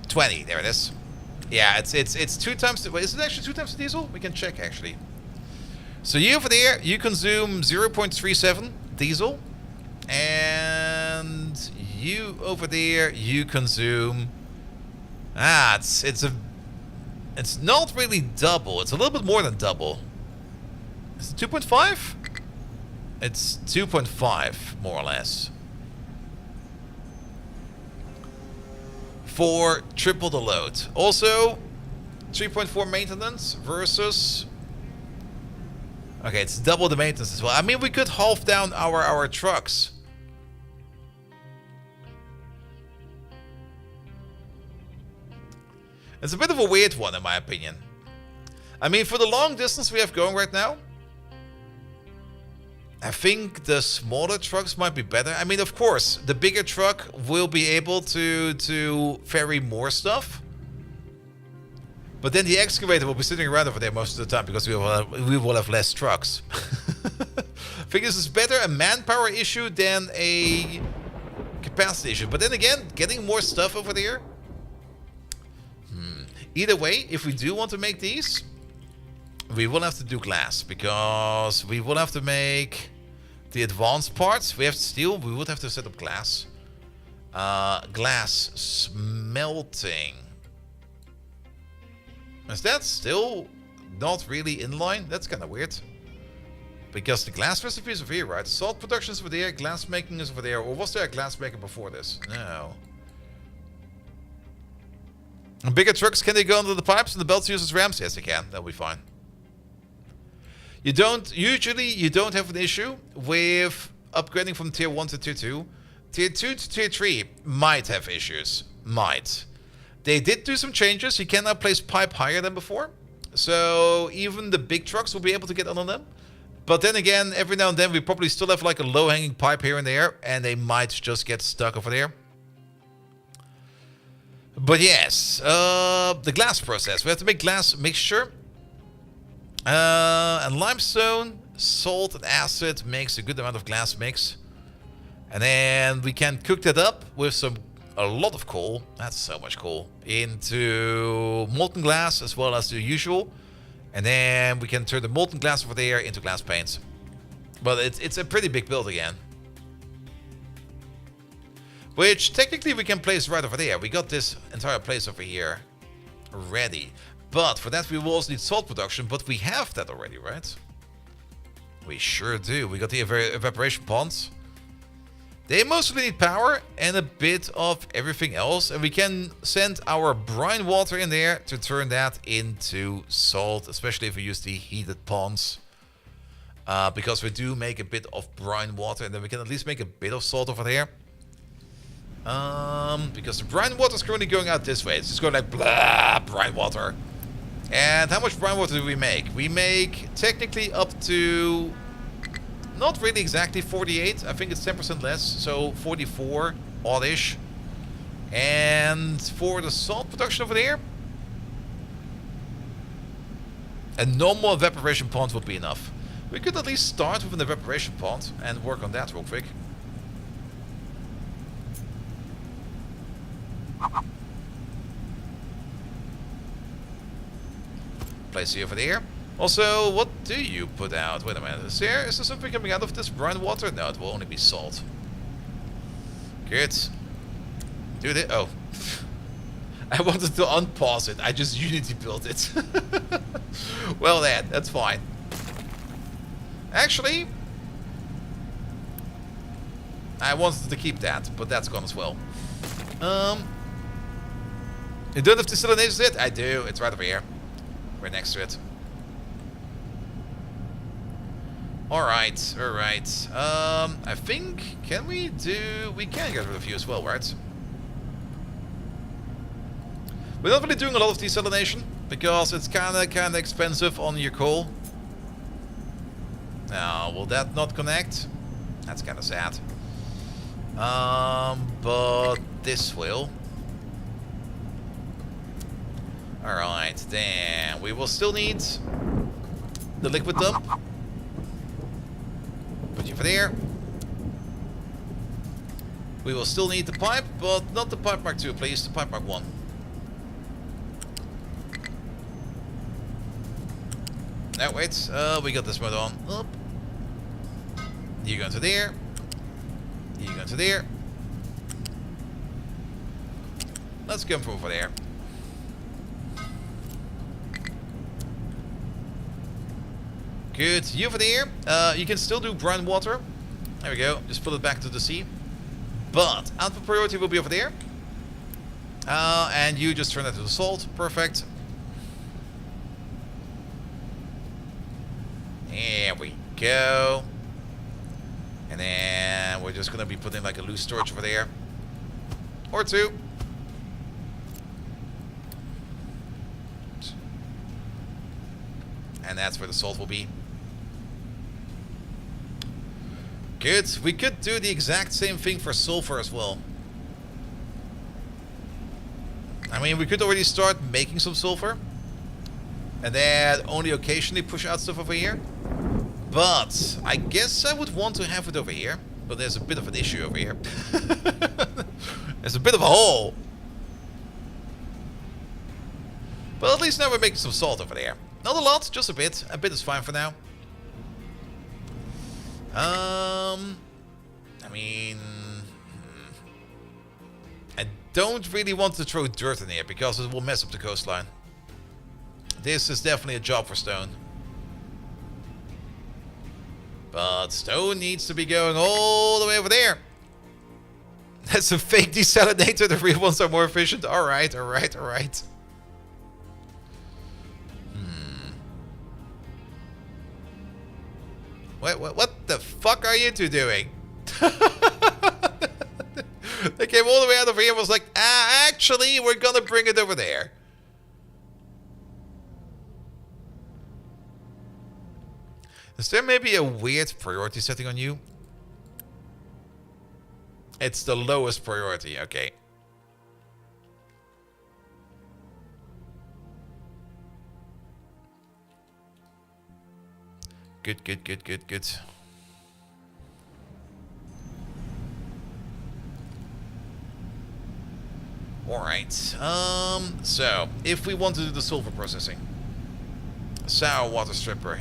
A: 20. There it is. Yeah, it's 2 times... The, is it actually 2 times the diesel? We can check, actually. So you over there, you consume 0.37 diesel. And you over there, you consume... It's not really double. It's a little bit more than double. Is it 2.5? It's 2.5, more or less. For triple the load. Also, 3.4 maintenance versus... Okay, it's double the maintenance as well. I mean, we could halve down our trucks. It's a bit of a weird one in my opinion. I mean, for the long distance we have going right now, I think the smaller trucks might be better. I mean, of course, the bigger truck will be able to ferry more stuff. But then the excavator will be sitting around over there most of the time because we will have less trucks. I think this is better a manpower issue than a capacity issue. But then again, getting more stuff over there. Either way, if we do want to make these, we will have to do glass. Because we will have to make the advanced parts. We have steel. We would have to set up glass. Glass smelting. Is that still not really in line? That's kind of weird. Because the glass recipe is over here, right? Salt production is over there, glass making is over there. Or was there a glass maker before this? No. And bigger trucks, can they go under the pipes and the belts uses ramps? Yes, they can. That'll be fine. Usually you don't have an issue with upgrading from tier 1 to tier 2. Tier 2 to tier 3 might have issues. Might. They did do some changes. You can now place pipe higher than before. So even the big trucks will be able to get under them. But then again, every now and then we probably still have like a low-hanging pipe here and there. And they might just get stuck over there. But yes, the glass process. We have to make glass mixture. And limestone, salt and acid makes a good amount of glass mix. And then we can cook that up with a lot of coal, that's so much coal, into molten glass as well as the usual. And then we can turn the molten glass over there into glass paints. But it's a pretty big build again. Which technically we can place right over there. We got this entire place over here ready. But for that we will also need salt production, but we have that already, right? We sure do. We got the evaporation ponds. They mostly need power and a bit of everything else. And we can send our brine water in there to turn that into salt. Especially if we use the heated ponds. Because we do make a bit of brine water. And then we can at least make a bit of salt over there. Because the brine water is currently going out this way. It's just going like blah, brine water. And how much brine water do we make? We make technically up to... not really exactly 48. I think it's 10% less. So 44 oddish. And for the salt production over there, a normal evaporation pond would be enough. We could at least start with an evaporation pond and work on that real quick. Place you over there. Also, what do you put out? Wait a minute. Is there something coming out of this brine water? No, it will only be salt. Good. Do this. Oh. I wanted to unpause it. I just Unity built it. Well then, that's fine. Actually, I wanted to keep that, but that's gone as well. You don't have desalination yet? I do. It's right over here. We're next to it. Alright, alright. I think, we can get rid of you as well, right? We're not really doing a lot of desalination, because it's kinda expensive on your coal. Now, will that not connect? That's kinda sad. But this will. Alright, then we will still need the liquid dump. Put you over there. We will still need the pipe, but not the pipe mark 2, please. The pipe mark 1. No, wait. We got this mode on. Up. You go into there. You go into there. Let's go from over there. Good. You over there. You can still do brine water. There we go. Just pull it back to the sea. But output priority will be over there. And you just turn that to the salt. Perfect. There we go. And then we're just going to be putting like a loose storage over there. Or 2. And that's where the salt will be. Good. We could do the exact same thing for sulfur as well. I mean, we could already start making some sulfur. And then only occasionally push out stuff over here. But I guess I would want to have it over here. But there's a bit of an issue over here. There's a bit of a hole. But at least now we're making some salt over there. Not a lot, just a bit. A bit is fine for now. I mean... I don't really want to throw dirt in here because it will mess up the coastline. This is definitely a job for stone. But stone needs to be going all the way over there. That's a fake desalinator. The real ones are more efficient. Alright, alright, alright. What the fuck are you two doing? They came all the way out over here and was like, actually, we're gonna bring it over there. Is there maybe a weird priority setting on you? It's the lowest priority, okay. Good, good, good, good, good. Alright, so, if we want to do the sulfur processing. Sour water stripper,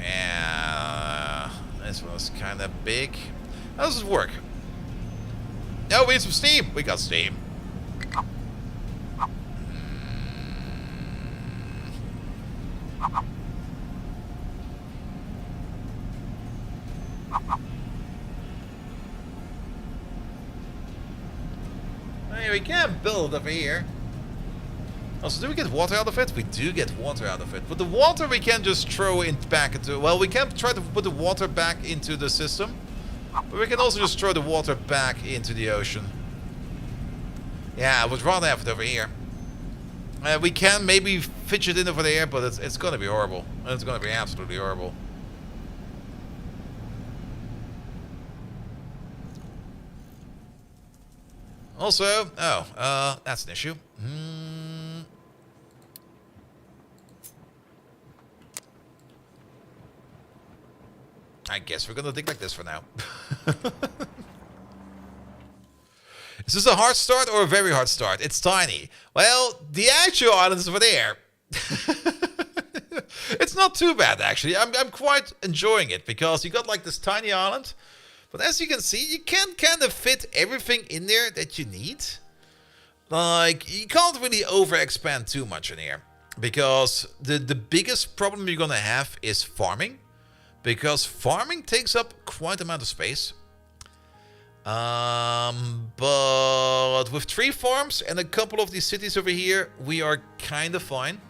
A: this was kind of big. How does it work? Oh, we need some steam! We got steam. Hey, we can't build over here. Also, do we get water out of it? We do get water out of it. But the water we can just throw it back into... Well, we can try to put the water back into the system. But we can also just throw the water back into the ocean. Yeah, I would rather have it over here. We can maybe fidget it over there, but it's going to be horrible. It's going to be absolutely horrible. Also, that's an issue. I guess we're gonna dig like this for now. Is this a hard start or a very hard start? It's tiny. Well, the actual island is over there. It's not too bad, actually. I'm quite enjoying it because you got like this tiny island. But as you can see, you can kind of fit everything in there that you need. Like, you can't really overexpand too much in here. Because the biggest problem you're gonna have is farming. Because farming takes up quite amount of space. But with 3 farms and a couple of these cities over here, we are kind of fine.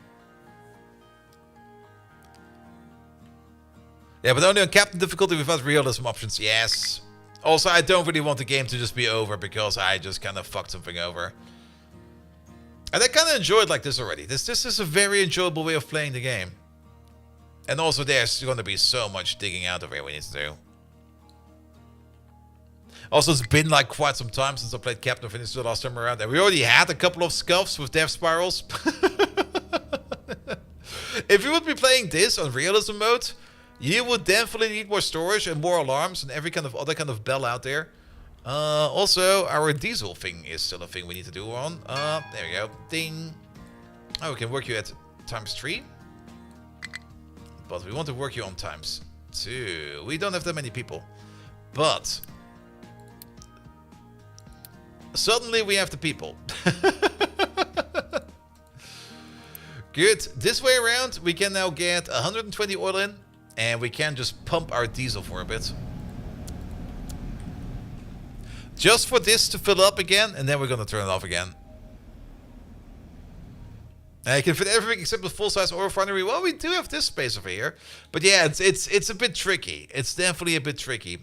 A: Yeah, but only on Captain difficulty without realism options, yes. Also, I don't really want the game to just be over because I just kind of fucked something over. And I kind of enjoyed like this already. This is a very enjoyable way of playing the game. And also there's going to be so much digging out of here we need to do. Also, it's been like quite some time since I played Captain Finished the last time around. And we already had a couple of scuffs with death spirals. If you would be playing this on realism mode, you would definitely need more storage and more alarms and every kind of other kind of bell out there. Also, our diesel thing is still a thing we need to do on. There we go. Ding. Oh, we can work you at ×3. But we want to work you on ×2. We don't have that many people. But suddenly we have the people. Good. This way around, we can now get 120 oil in. And we can just pump our diesel for a bit. Just for this to fill up again, and then we're going to turn it off again. You can fit everything except the full-size oil refinery. Well, we do have this space over here. But yeah, it's a bit tricky. It's definitely a bit tricky.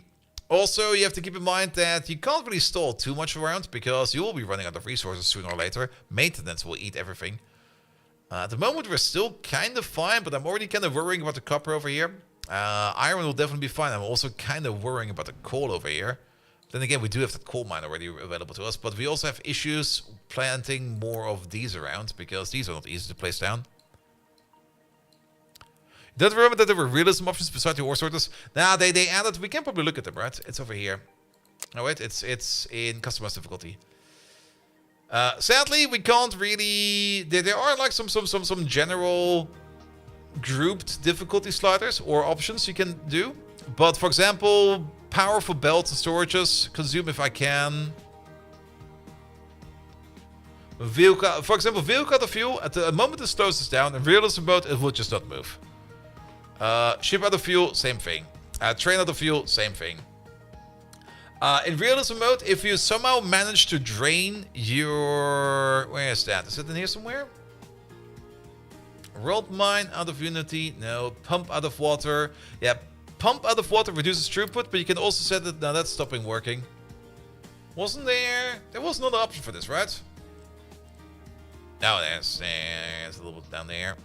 A: Also, you have to keep in mind that you can't really stall too much around because you will be running out of resources sooner or later. Maintenance will eat everything. At the moment, we're still kind of fine, but I'm already kind of worrying about the copper over here. Iron will definitely be fine. I'm also kind of worrying about the coal over here. Then again, we do have the coal mine already available to us, but we also have issues planting more of these around, because these are not easy to place down. Don't remember that there were realism options beside the ore sorters? Nah, they added, we can probably look at them, right? It's over here. Oh wait, it's in customized difficulty. Sadly, we can't really... There are like some general grouped difficulty sliders or options you can do. But for example, powerful belts and storages, consume if I can. Vehicle, for example, vehicle out of fuel, at the moment it slows us down. In realism mode, it will just not move. Ship out of fuel, same thing. Train out of fuel, same thing. In realism mode, if you somehow manage to drain your... Where is that? Is it in here somewhere? World mine out of unity. No. Pump out of water. Yeah, pump out of water reduces throughput, but you can also set it... Now that's stopping working. Wasn't there... There was another option for this, right? No, there's a little bit down there.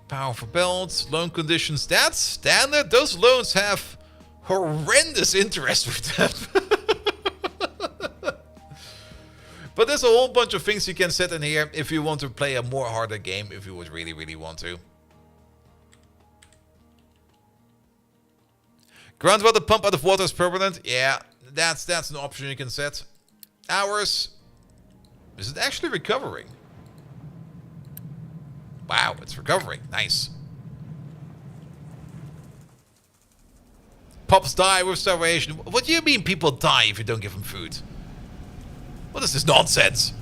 A: Powerful belts, loan conditions. That's standard. Those loans have horrendous interest with them. But there's a whole bunch of things you can set in here if you want to play a more harder game, if you would really, really want to. Groundwater pump out of water is permanent. Yeah, that's an option you can set. Hours. Is it actually recovering? Wow, it's recovering. Nice. Pups die with starvation. What do you mean people die if you don't give them food? What is this nonsense?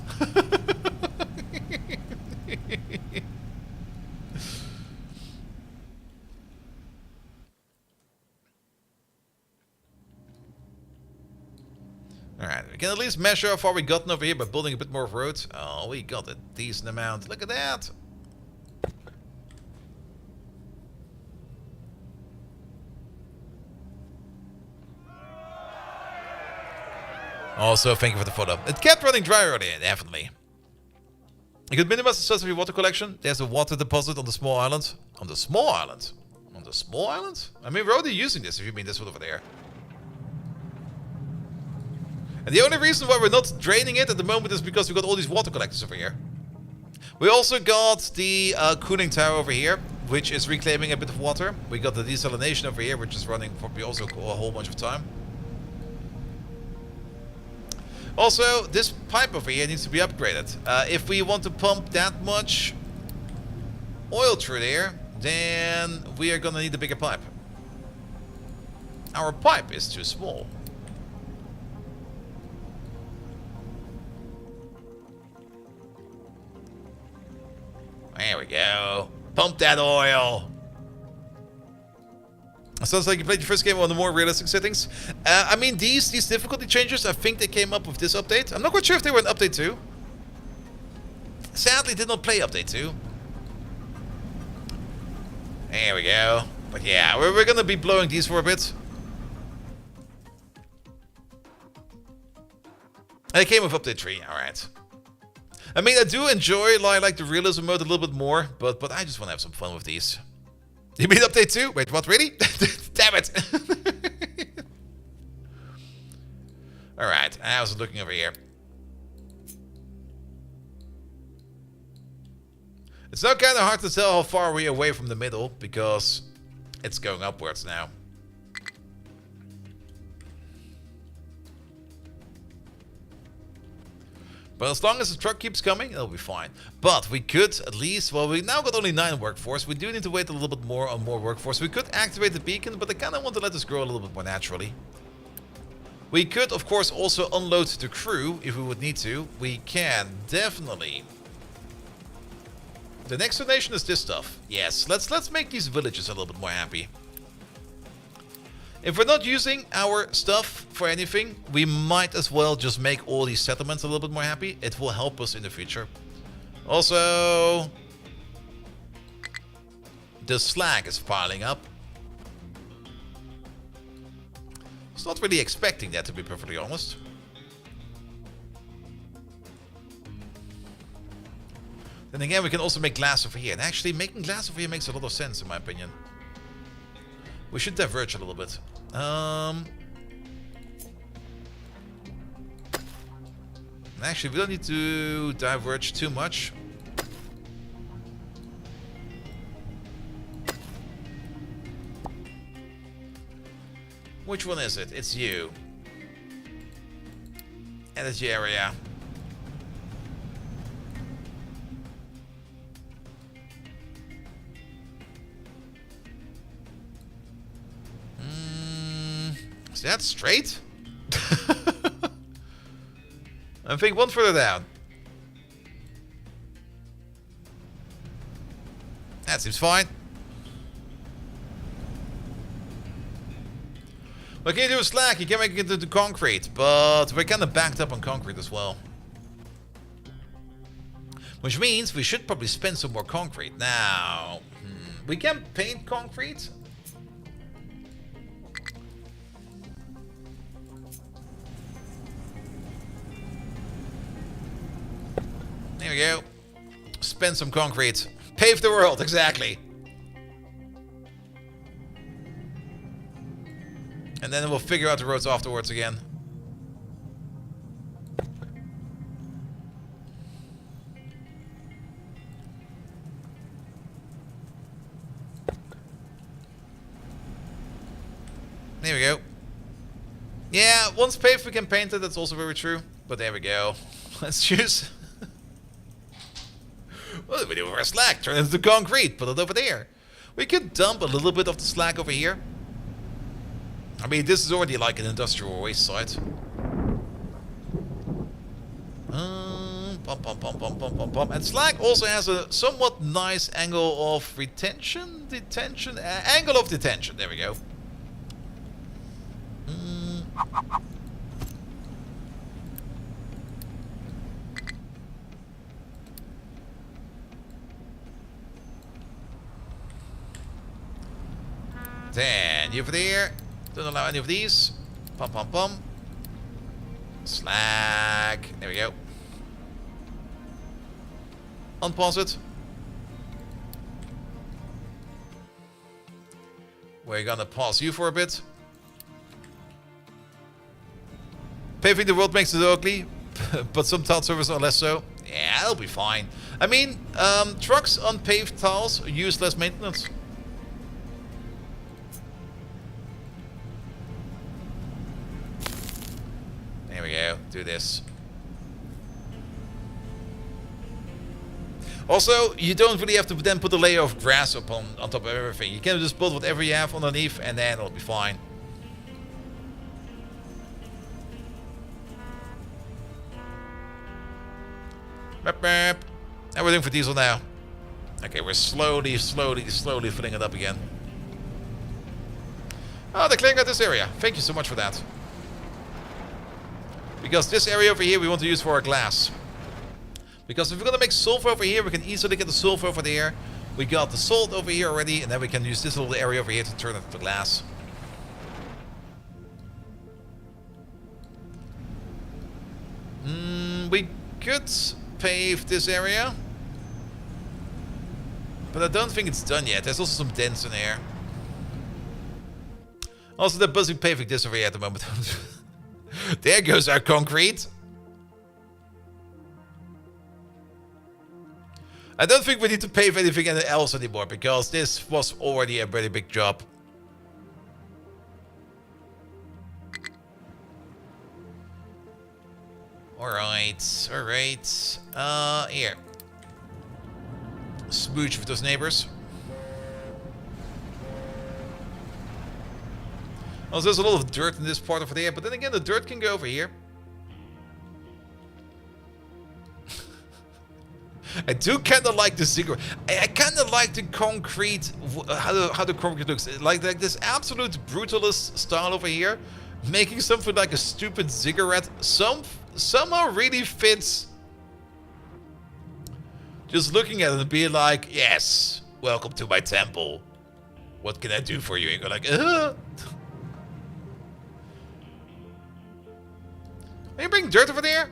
A: Alright, we can at least measure how far we gotten over here by building a bit more of roads. Oh, we got a decent amount. Look at that. Also, thank you for the photo. It kept running dry earlier, definitely. You could minimize the size of your water collection. There's a water deposit on the small island. On the small island? On the small island? I mean, we're already using this, if you mean this one over there. And the only reason why we're not draining it at the moment is because we got all these water collectors over here. We also got the cooling tower over here, which is reclaiming a bit of water. We got the desalination over here, which is running probably also a whole bunch of time. Also, this pipe over here needs to be upgraded. If we want to pump that much oil through there, then we are gonna need a bigger pipe. Our pipe is too small. There we go. Pump that oil. Sounds like you played your first game on the more realistic settings. I mean, these difficulty changes, I think they came up with this update. I'm not quite sure if they were in update 2. Sadly, did not play update 2. There we go. But yeah, we're gonna be blowing these for a bit. And it came with update 3, alright. I mean, I do enjoy like the realism mode a little bit more, but I just want to have some fun with these. You mean update 2? Wait, what, really? Damn it! Alright, I was looking over here. It's now kind of hard to tell how far we're away from the middle, because it's going upwards now. But as long as the truck keeps coming, it'll be fine. But we could at least, well, we now got only 9 workforce. We do need to wait a little bit more on more workforce. We could activate the beacon, but I kind of want to let this grow a little bit more naturally. We could, of course, also unload the crew if we would need to. We can, definitely. The next donation is this stuff. Yes, let's make these villages a little bit more happy. If we're not using our stuff for anything, we might as well just make all these settlements a little bit more happy. It will help us in the future. Also, the slag is piling up. I was not really expecting that, to be perfectly honest. Then again, we can also make glass over here. And actually, making glass over here makes a lot of sense, in my opinion. We should diverge a little bit. Actually, we don't need to diverge too much. Which one is it? It's you. Energy area. Is that straight? I think one further down. That seems fine. What can you do with slag? You can make it into concrete, but we're kind of backed up on concrete as well. Which means we should probably spend some more concrete. Now, we can paint concrete. There we go. Spend some concrete. Pave the world, exactly. And then we'll figure out the roads afterwards again. There we go. Yeah, once paved we can paint it, that's also very true. But there we go. Let's choose. What do we do with our slag? Turn it into concrete, put it over there. We could dump a little bit of the slag over here. I mean, this is already like an industrial waste site. And slag also has a somewhat nice angle of retention? Angle of detention. There we go. Then you over there. Don't allow any of these. Slag. There we go. Unpause it. We're gonna pause you for a bit. Paving the world makes it ugly, but some tile surfaces are less so. Yeah, it'll be fine. I mean, trucks on paved tiles use less maintenance. There we go. Do this. Also, you don't really have to then put a layer of grass up on top of everything. You can just build whatever you have underneath and then it'll be fine. And we're doing for diesel now. Okay, we're slowly filling it up again. Oh, they're clearing out this area. Thank you so much for that. Because this area over here we want to use for our glass. Because if we're going to make sulfur over here, we can easily get the sulfur over there. We got the salt over here already, and then we can use this little area over here to turn it into glass. We could pave this area. But I don't think it's done yet. There's also some dents in here. Also, they're busy paving this over here at the moment. There goes our concrete. I don't think we need to pave anything else anymore, because this was already a very big job. Alright, alright. Here. Smooch with those neighbors. Also, there's a lot of dirt in this part over there, but then again, the dirt can go over here. I do kind of like the cigarette. I kind of like the concrete, how the concrete looks. Like this absolute brutalist style over here, making something like a stupid cigarette somehow really fits. Just looking at it and being like, yes, welcome to my temple. What can I do for you? And you're like, Are you bringing dirt over there?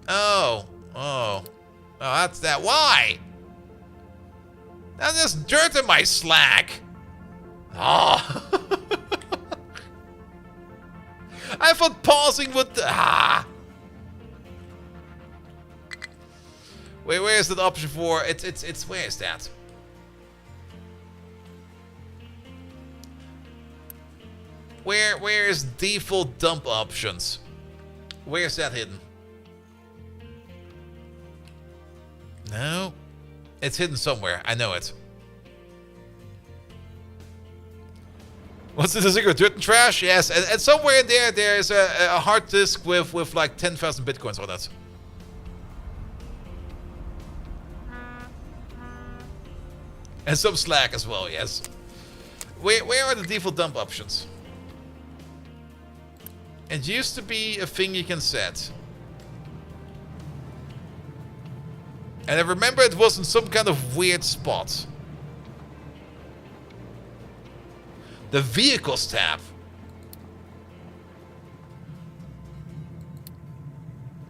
A: Oh, that's that. Why? Now there's dirt in my slack. Oh. I thought pausing would... Ah. Wait, where is that option for... It's where is that? Where is default dump options? Where's that hidden? No. It's hidden somewhere. I know it. What's the secret? Dirt and trash? Yes. And somewhere in there is a hard disk with like 10,000 bitcoins on it. And some slack as well, yes. Where are the default dump options? It used to be a thing you can set. And I remember it was in some kind of weird spot. The vehicles tab.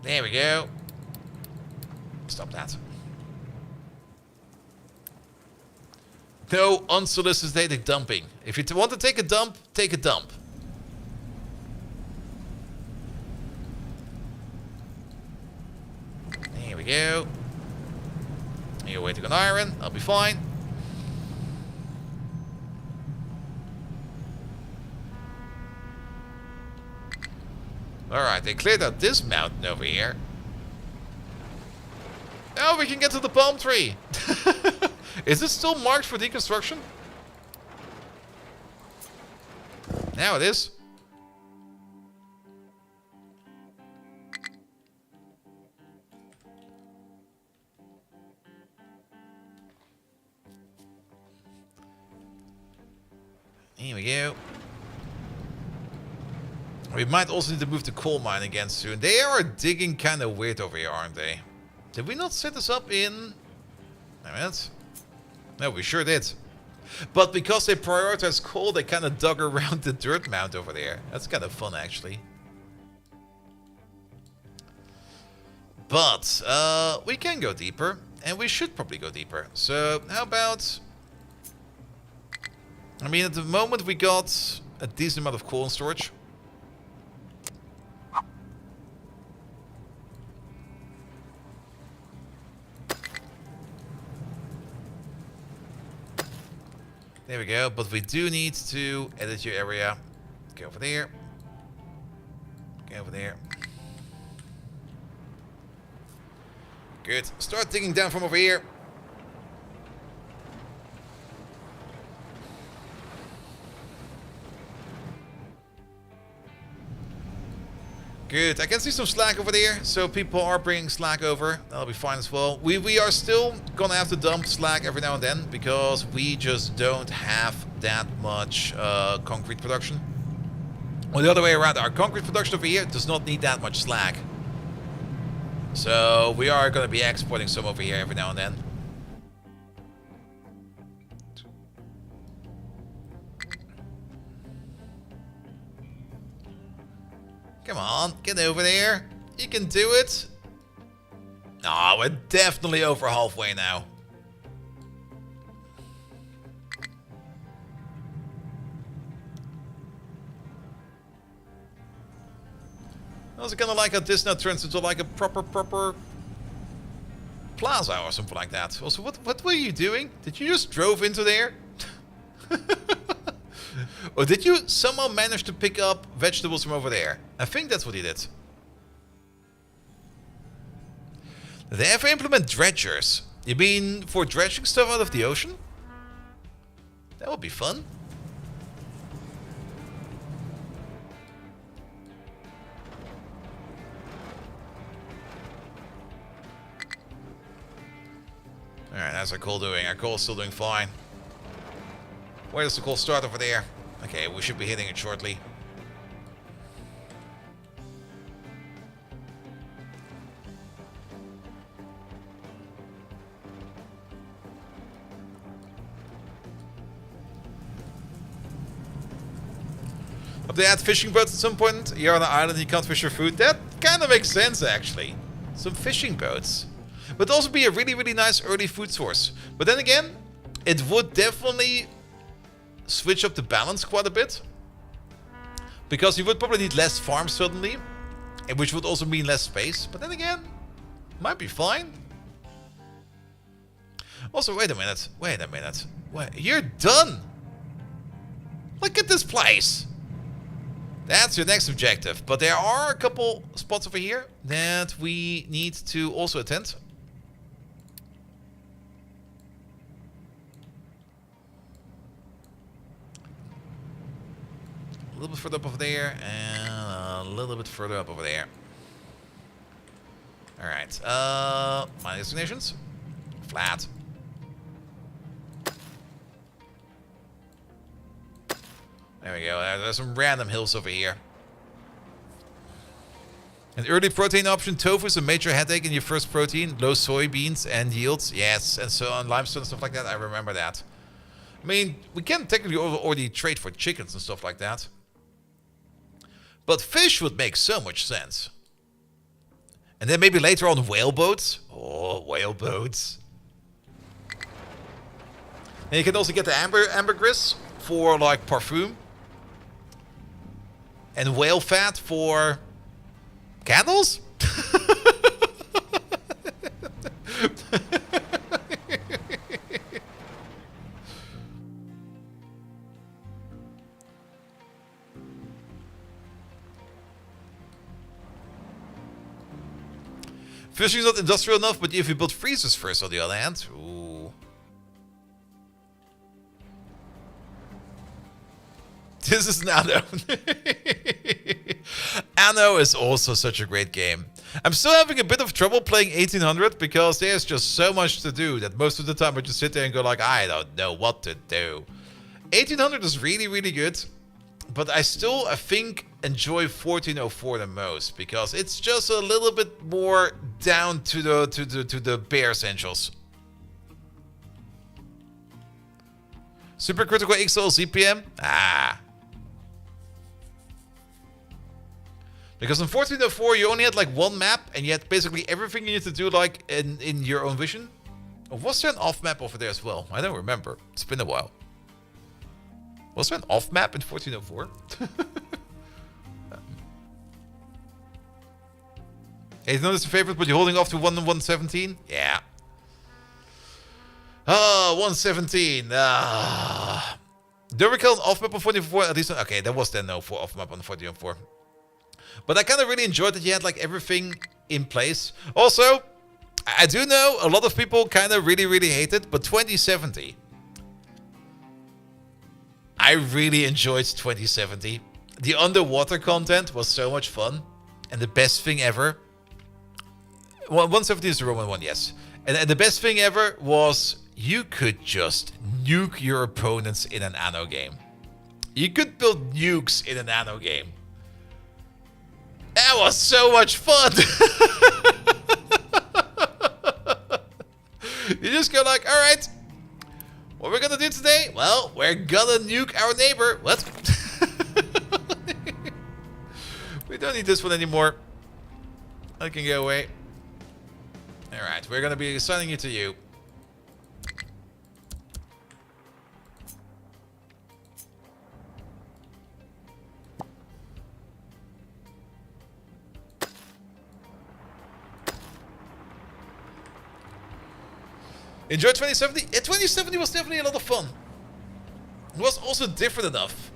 A: There we go. Stop that. No unsolicited dumping. If you want to take a dump, take a dump. There we go. You're waiting on iron. I'll be fine. Alright, they cleared out this mountain over here. Now we can get to the palm tree. Is it still marked for deconstruction? Now it is. Here we go. We might also need to move the coal mine again soon. They are digging kind of weird over here, aren't they? Did we not set this up in... No, we sure did. But because they prioritize coal, they kind of dug around the dirt mound over there. That's kind of fun, actually. But we can go deeper, and we should probably go deeper. So how about... I mean, at the moment we got a decent amount of coal in storage. There we go, but we do need to edit your area. Go over there. Go over there. Good. Start digging down from over here. Good. I can see some slack over there, so people are bringing slack over. That'll be fine as well. We are still gonna have to dump slack every now and then because we just don't have that much concrete production. Or the other way around, our concrete production over here does not need that much slack. So we are gonna be exporting some over here every now and then. Come on, get over there. You can do it. Oh, we're definitely over halfway now. I was kind of like how this now turns into like a proper plaza or something like that. Also, what were you doing? Did you just drove into there? Or did you somehow manage to pick up vegetables from over there? I think that's what he did. Did they ever implement dredgers? You mean for dredging stuff out of the ocean? That would be fun. Alright, how's our coal doing? Our coal's still doing fine. Where does the coal start over there? Okay, we should be hitting it shortly. If they add fishing boats at some point, you're on an island, you can't fish your food. That kind of makes sense, actually. Some fishing boats. Would also be a really, really nice early food source. But then again, it would definitely switch up the balance quite a bit. Because you would probably need less farms suddenly, which would also mean less space. But then again, might be fine. Also, wait a minute. Wait, you're done. Look at this place. That's your next objective. But there are a couple spots over here that we need to also attend. A little bit further up over there, and a little bit further up over there. Alright, my destinations. Flat. There we go, there's some random hills over here. An early protein option, tofu is a major headache in your first protein. Low soybeans and yields, yes, and so on, limestone and stuff like that, I remember that. I mean, we can technically already trade for chickens and stuff like that. But fish would make so much sense. And then maybe later on whaleboats. Oh, whaleboats. And you can also get the ambergris for like perfume. And whale fat for candles? Fishing is not industrial enough, but if you build freezers first, on the other hand, ooh. This is Anno. Anno is also such a great game. I'm still having a bit of trouble playing 1800 because there's just so much to do that most of the time I just sit there and go like, I don't know what to do. 1800 is really, really good. But I think, enjoy 1404 the most because it's just a little bit more down to the bare essentials. Supercritical XL ZPM? Ah. Because in 1404 you only had like one map and you had basically everything you need to do like in your own vision. Or was there an off map over there as well? I don't remember. It's been a while. Was there an off map in 1404? 1800 is the favorite, but you're holding off to 117? Yeah. Oh, 117. Do you recall an off map on 1404? At least, okay, there was then no off map on 1404. But I kind of really enjoyed that you had like everything in place. Also, I do know a lot of people kind of really, really hate it, but 2070. I really enjoyed 2070. The underwater content was so much fun. And the best thing ever... Well, 170 is the Roman one, yes. And the best thing ever was you could just nuke your opponents in an Anno game. You could build nukes in an Anno game. That was so much fun! You just go like, alright... What we're gonna do today? Well, we're gonna nuke our neighbor. What? We don't need this one anymore. I can go away. Alright, we're gonna be assigning you to you. Enjoy 2070? Yeah, 2070 was definitely a lot of fun. It was also different enough.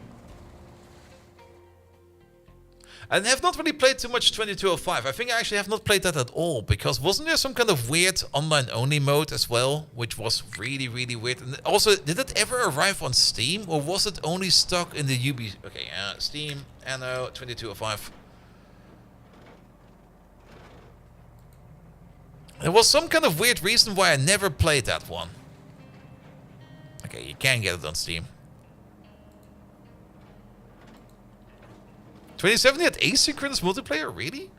A: I have not really played too much 2205. I think I actually have not played that at all. Because wasn't there some kind of weird online-only mode as well? Which was really, really weird. And also, did it ever arrive on Steam? Or was it only stuck in the Ubi... Okay, Steam, Anno, 2205. There was some kind of weird reason why I never played that one. Okay, you can get it on Steam. 2070 had asynchronous multiplayer? Really?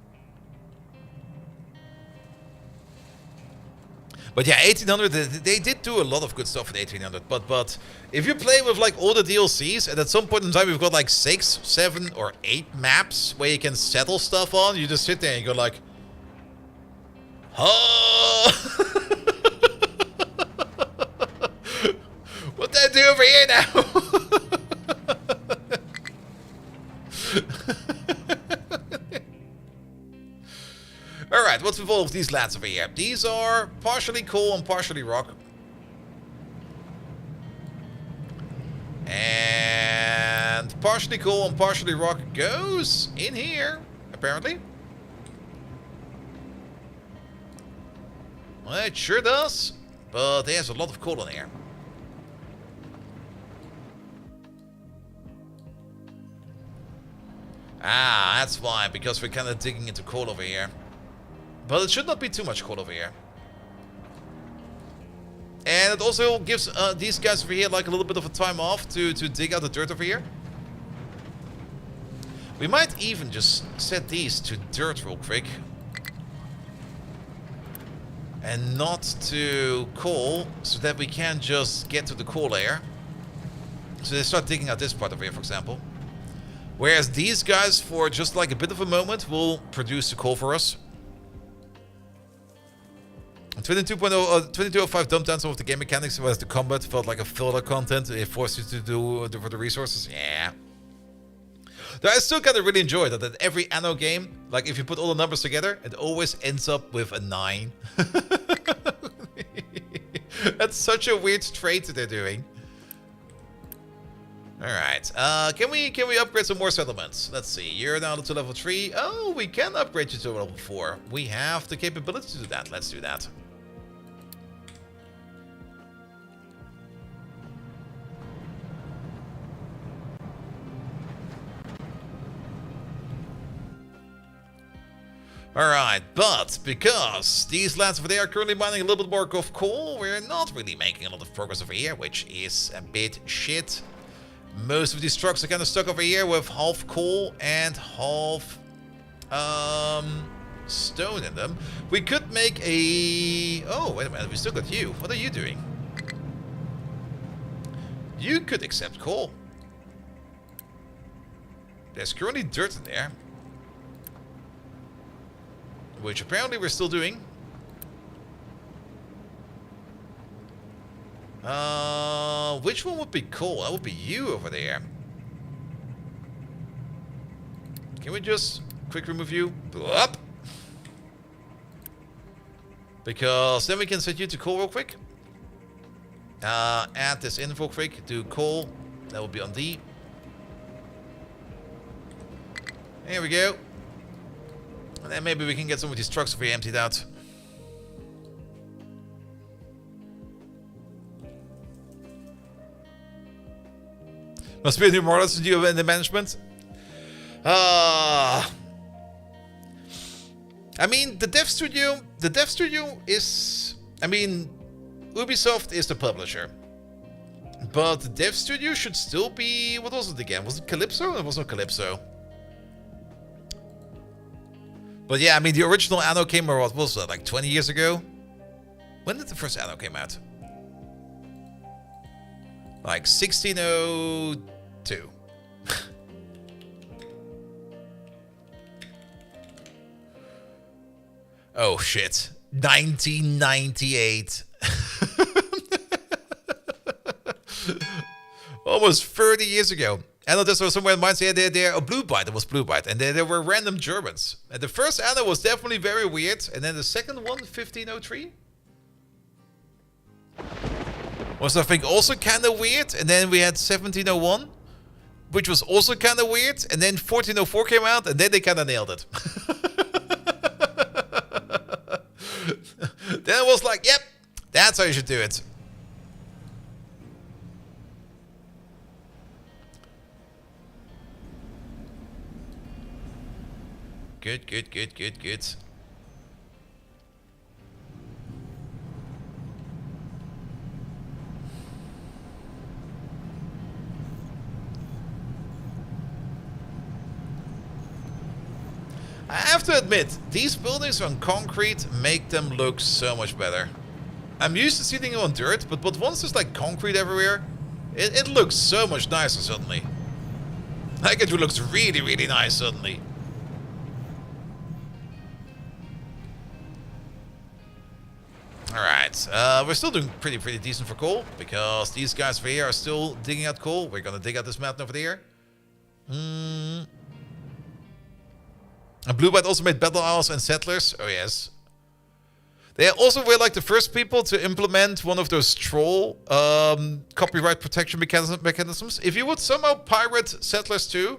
A: But yeah, 1800, they did do a lot of good stuff in 1800. But if you play with like all the DLCs, and at some point in time you've got like 6, 7, or 8 maps where you can settle stuff on, you just sit there and you go like... Oh! What did I do over here now? Alright, what's with all of these lads over here? These are partially coal and partially rock. And partially coal and partially rock goes in here, apparently. Well, it sure does, but there's a lot of coal in here. Ah, that's why, because we're kind of digging into coal over here. But it should not be too much coal over here. And it also gives these guys over here like a little bit of a time off to dig out the dirt over here. We might even just set these to dirt real quick. And not to coal, so that we can just get to the coal layer. So they start digging out this part over here, for example. Whereas these guys, for just like a bit of a moment, will produce the coal for us. 22.05 dumped down some of the game mechanics, whereas the combat felt like a filler content. It forced you to do for the resources. Yeah. Though I still kind of really enjoy that every Anno game, like if you put all the numbers together, it always ends up with a 9. That's such a weird trait that they're doing. Alright, can we upgrade some more settlements? Let's see, you're now to level 3. Oh, we can upgrade you to level 4. We have the capability to do that. Let's do that. Alright, but because these lads over there are currently mining a little bit more of coal, we're not really making a lot of progress over here, which is a bit shit. Most of these trucks are kind of stuck over here with half coal and half stone in them. We could make a... Oh, wait a minute, we still got you. What are you doing? You could accept coal. There's currently dirt in there. Which apparently we're still doing. Which one would be cool? That would be you over there. Can we just quick remove you? Up. Because then we can set you to coal real quick. Add this in real quick. Do coal. That will be on D. There we go. And then maybe we can get some of these trucks over here emptied out. Must be a new model to do in the management. I mean, the dev studio is... I mean, Ubisoft is the publisher. But the dev studio should still be... What was it again? Was it Calypso? It was not Calypso. But yeah, I mean, the original Anno came out, what was that, like 20 years ago? When did the first Anno came out? Like 1602. Oh shit. 1998. Almost 30 years ago. Anno this was somewhere in mine. Yeah, they're a Blue Byte. It was Blue Byte. And there were random Germans. And the first Anno was definitely very weird. And then the second one, 1503. Was I think also kind of weird. And then we had 1701, which was also kind of weird. And then 1404 came out, and then they kind of nailed it. Then it was like, yep, that's how you should do it. Good, good, good, good, good. I have to admit, these buildings on concrete make them look so much better. I'm used to seeing them on dirt, but once there's like concrete everywhere, it looks so much nicer suddenly. Like it looks really, really nice suddenly. Alright. Alright, we're still doing pretty decent for coal, because these guys over here are still digging out coal. We're gonna dig out this mountain over there. And Blue Byte also made battle isles and settlers. Oh yes. They also were like the first people to implement one of those troll copyright protection mechanisms. If you would somehow pirate settlers too,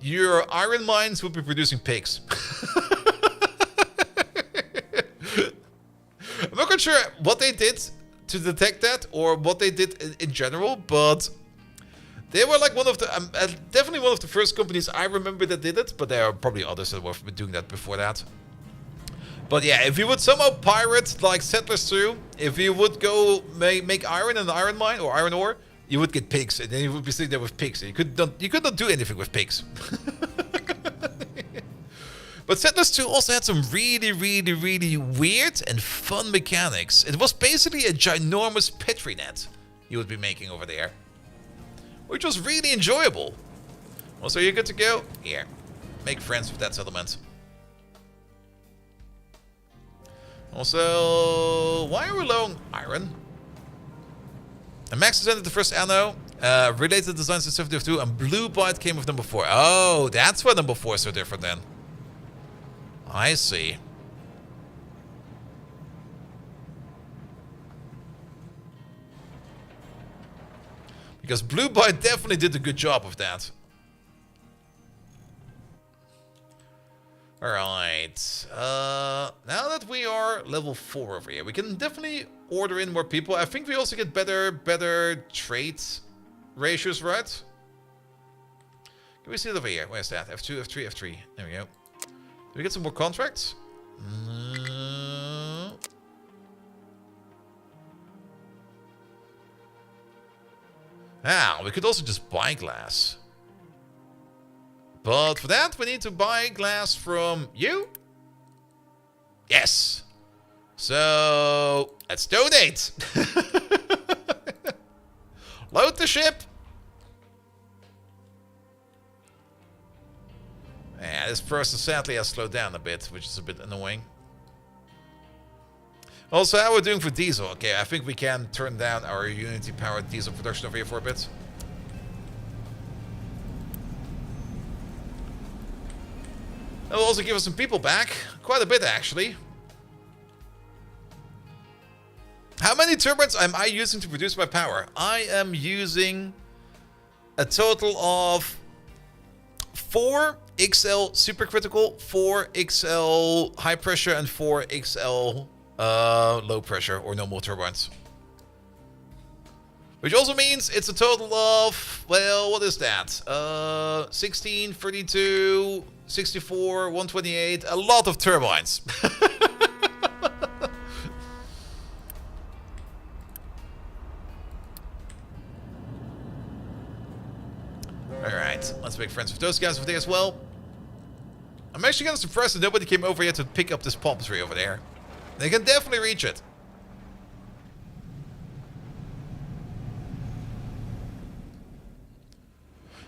A: your iron mines would be producing pigs. I'm not quite sure what they did to detect that or what they did in general, but they were like one of the, definitely one of the first companies I remember that did it, but there are probably others that were doing that before that. But yeah, if you would somehow pirate like settlers through, if you would go make iron in an iron mine or iron ore, you would get pigs, and then you would be sitting there with pigs. You could not do anything with pigs. But Settlers 2 also had some really weird and fun mechanics. It was basically a ginormous petri net you would be making over there, which was really enjoyable. Also, you're good to go. Here, make friends with that settlement. Also, why are we low on iron? And Max presented the first anno, related designs to 72, and Blue Byte came with number 4. Oh, that's why number 4 is so different then. I see. Because Blue Byte definitely did a good job of that. Alright, now that we are level 4 over here, we can definitely order in more people. I think we also get better trade ratios, right? Can we see it over here? Where's that? F2, F3, F3. There we go. Do we get some more contracts? No. Ah, we could also just buy glass. But for that, we need to buy glass from you. Yes. So, let's donate. Load the ship. Yeah, this person sadly has slowed down a bit, which is a bit annoying. Also, how we're doing for diesel. Okay, I think we can turn down our Unity-powered diesel production over here for a bit. That will also give us some people back. Quite a bit, actually. How many turbines am I using to produce my power? I am using a total of 4 XL supercritical, 4 XL high pressure, and 4 XL low pressure or normal turbines. Which also means it's a total of, well, what is that? 16, 32, 64, 128, a lot of turbines. Alright, let's make friends with those guys over there as well. I'm actually kind of surprised that nobody came over here to pick up this palm tree over there. They can definitely reach it.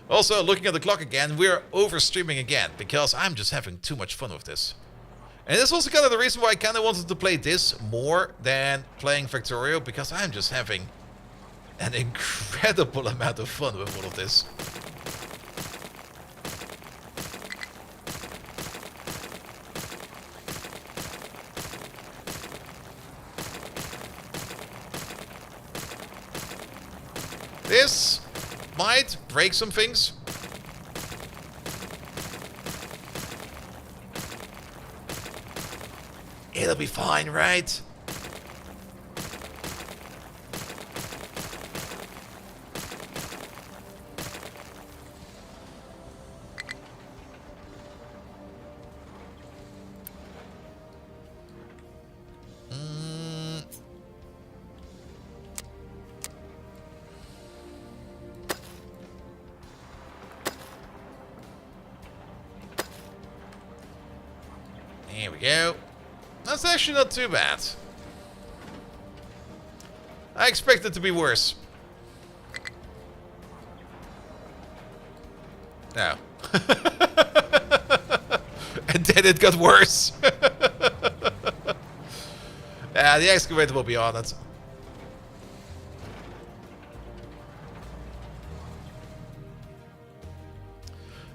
A: Also, looking at the clock again, we're over-streaming again, because I'm just having too much fun with this. And this is also kind of the reason why I kind of wanted to play this more than playing Factorio, because I'm just having an incredible amount of fun with all of this. This might break some things. It'll be fine, right? Here we go. That's actually not too bad. I expect it to be worse. No. And then it got worse. The excavator will be on it.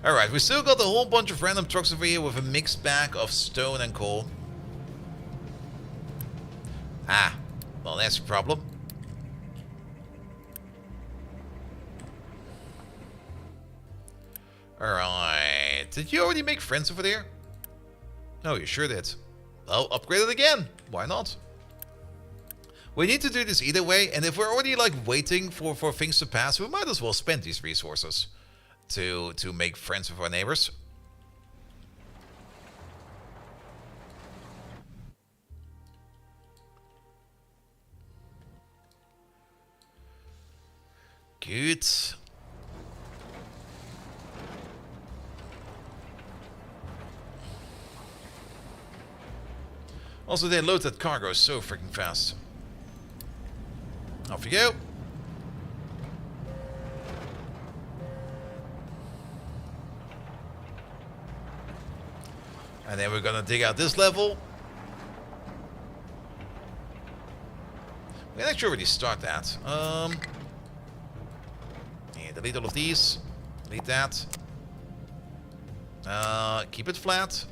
A: Alright, we still got a whole bunch of random trucks over here with a mixed bag of stone and coal. Ah, well that's a problem. Alright, did you already make friends over there? No, you sure did. Well, upgrade it again. Why not? We need to do this either way, and if we're already like waiting for things to pass, we might as well spend these resources to make friends with our neighbors. Good. Also, they load that cargo so freaking fast. Off you go. And then we're gonna dig out this level. We can actually already start that. Yeah, delete all of these. Delete that. Keep it flat.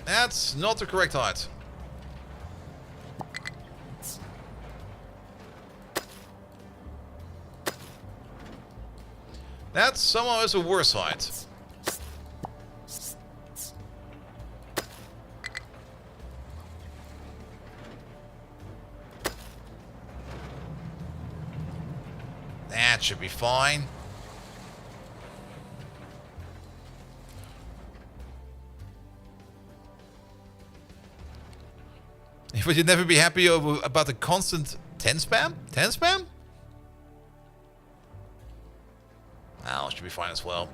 A: That's not the correct height. That somehow is a worse height. That should be fine. Would you never be happy about the constant 10 spam? 10 spam? Well, should be fine as well.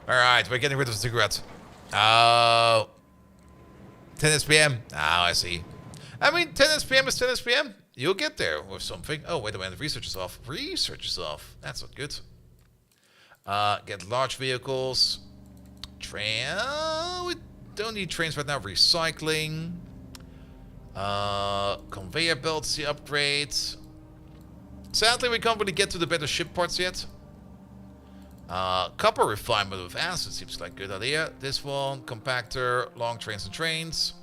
A: Alright, we're getting rid of the cigarette. Oh. 10 SPM. Oh, I see. I mean, 10 SPM is 10 SPM. You'll get there with something. Oh, wait a minute. Research is off. Research is off. That's not good. Get large vehicles. Train. We don't need trains right now. Recycling. Conveyor belts to upgrade. Sadly, we can't really get to the better ship parts yet. Copper refinement with acid seems like a good idea. This one, compactor, long trains and trains.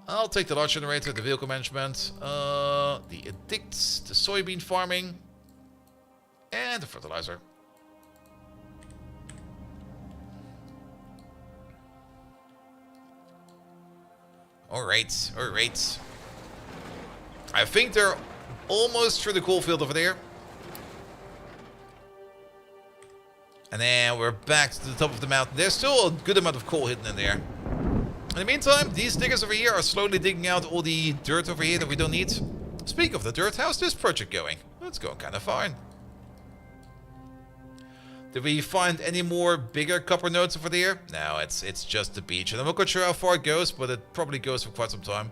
A: I'll take the large generator, the vehicle management, the addicts, the soybean farming, and the fertilizer. Alright, alright. I think they're almost through the coal field over there. And then we're back to the top of the mountain. There's still a good amount of coal hidden in there. In the meantime, these diggers over here are slowly digging out all the dirt over here that we don't need. Speaking of the dirt, how's this project going? It's going kind of fine. Did we find any more bigger copper nodes over there? No, it's just the beach. And I'm not quite sure how far it goes, but it probably goes for quite some time.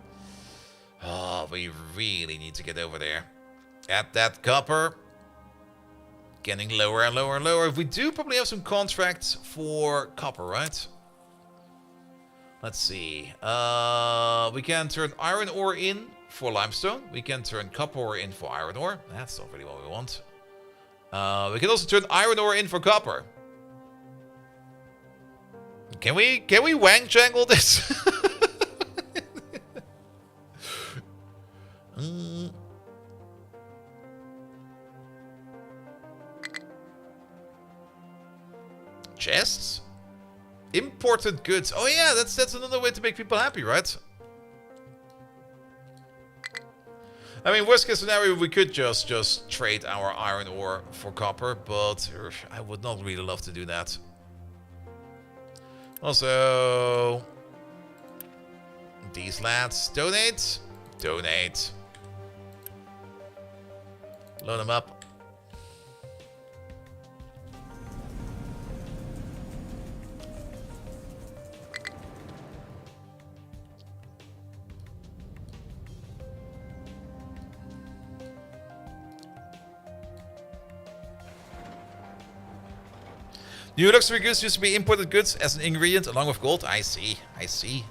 A: Oh, we really need to get over there. At that copper. Getting lower and lower and lower. We do probably have some contracts for copper, right? Let's see. We can turn iron ore in for limestone. We can turn copper ore in for iron ore. That's not really what we want. We can also turn iron ore in for copper. Can we wang jangle this? Chests? Imported goods. Oh yeah, that's another way to make people happy, right? I mean, worst case scenario, we could just trade our iron ore for copper, but I would not really love to do that. Also, these lads, donate. Donate. Load them up. New luxury goods used to be imported goods as an ingredient along with gold. I see. I see.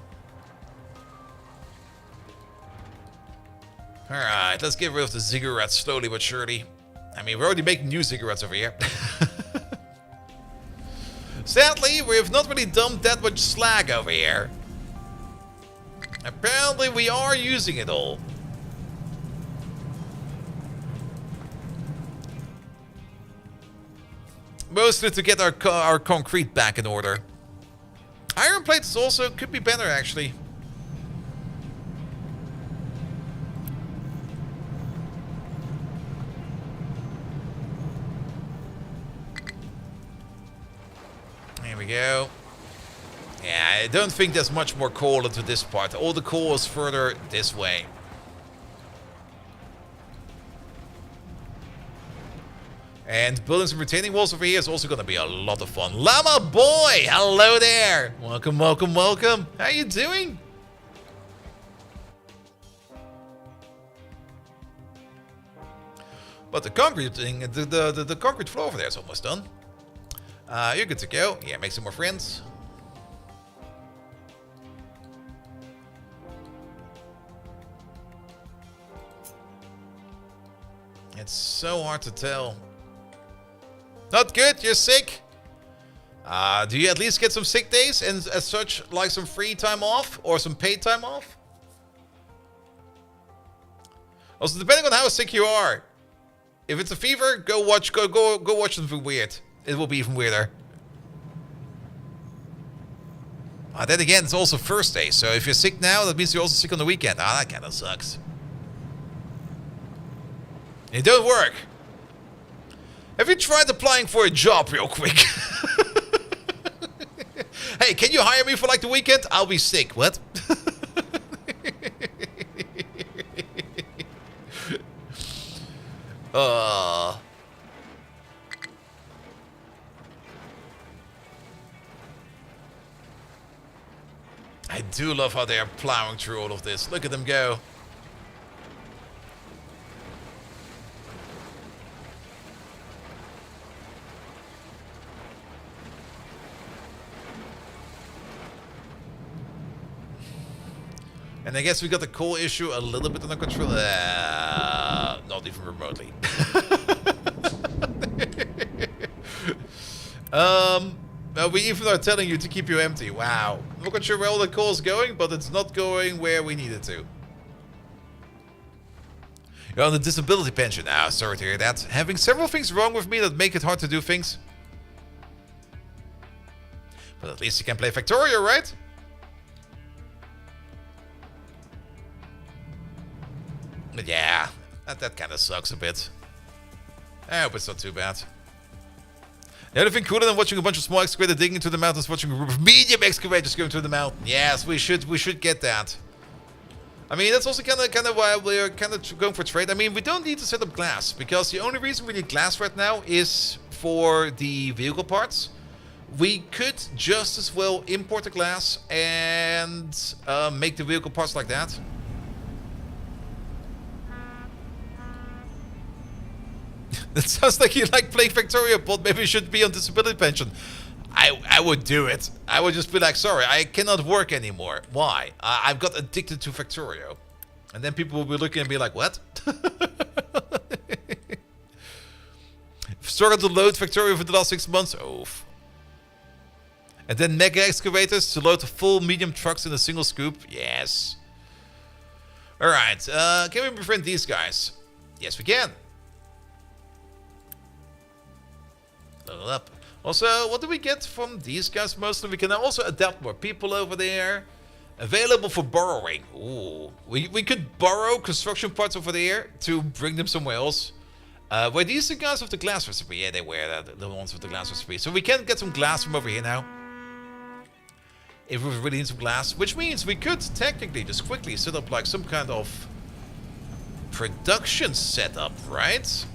A: Alright, let's get rid of the cigarettes slowly but surely. I mean, we're already making new cigarettes over here. Sadly, we have not really dumped that much slag over here. Apparently, we are using it all. Mostly to get our concrete back in order. Iron plates also could be better, actually. There we go. Yeah, I don't think there's much more coal into this part. All the coal is further this way. And building some retaining walls over here is also going to be a lot of fun. Llama boy, hello there. Welcome, welcome, welcome. How you doing? But the concrete thing, the concrete floor over there is almost done. You're good to go. Yeah, make some more friends. It's so hard to tell. Not good, you're sick. Do you at least get some sick days and as such, like some free time off or some paid time off? Also, depending on how sick you are. If it's a fever, go watch something weird. It will be even weirder. Then again, it's also first day, so if you're sick now, that means you're also sick on the weekend. That kind of sucks. It don't work. Have you tried applying for a job real quick? Hey, can you hire me for like the weekend? I'll be sick. What? I do love how they are plowing through all of this. Look at them go. And I guess we got the coal issue a little bit under control. Not even remotely. We even are telling you to keep you empty. Wow. I'm not quite sure where all the coal is going, but it's not going where we need it to. You're on the disability pension now. Sorry to hear that. Having several things wrong with me that make it hard to do things. But at least you can play Factorio, right? But yeah, that kind of sucks a bit. I hope it's not too bad. The only thing cooler than watching a bunch of small excavators digging into the mountains, watching a group of medium excavators going through the mountain. Yes, we should get that. I mean, that's also kind of why we're kind of going for trade. I mean, we don't need to set up glass, because the only reason we need glass right now is for the vehicle parts. We could just as well import the glass and make the vehicle parts like that. That sounds like you like playing Factorio, but maybe you should be on disability pension. I would do it. I would just be like, sorry, I cannot work anymore. Why? I've got addicted to Factorio. And then people will be looking and be like, what? Struggled to load Factorio for the last 6 months. Oof. And then mega excavators to load the full medium trucks in a single scoop. Yes. Alright, can we befriend these guys? Yes, we can. Level up. Also, what do we get from these guys mostly? We can also adapt more people over there. Available for borrowing. Ooh. We could borrow construction parts over there to bring them somewhere else. Were these the guys with the glass recipe? Yeah, they were the ones with the glass recipe. So we can get some glass from over here now. If we really need some glass. Which means we could technically just quickly set up like some kind of production setup, right?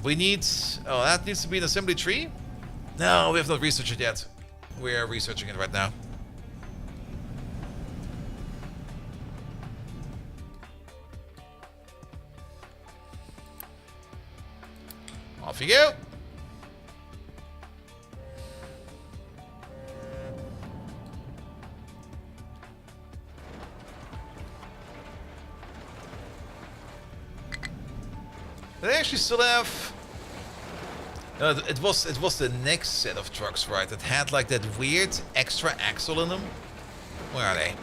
A: We need... Oh, that needs to be an assembly tree? No, we have not researched it yet. We are researching it right now. Off you go. They actually still have... No, it was the next set of trucks, right? That had like that weird extra axle in them. Where are they?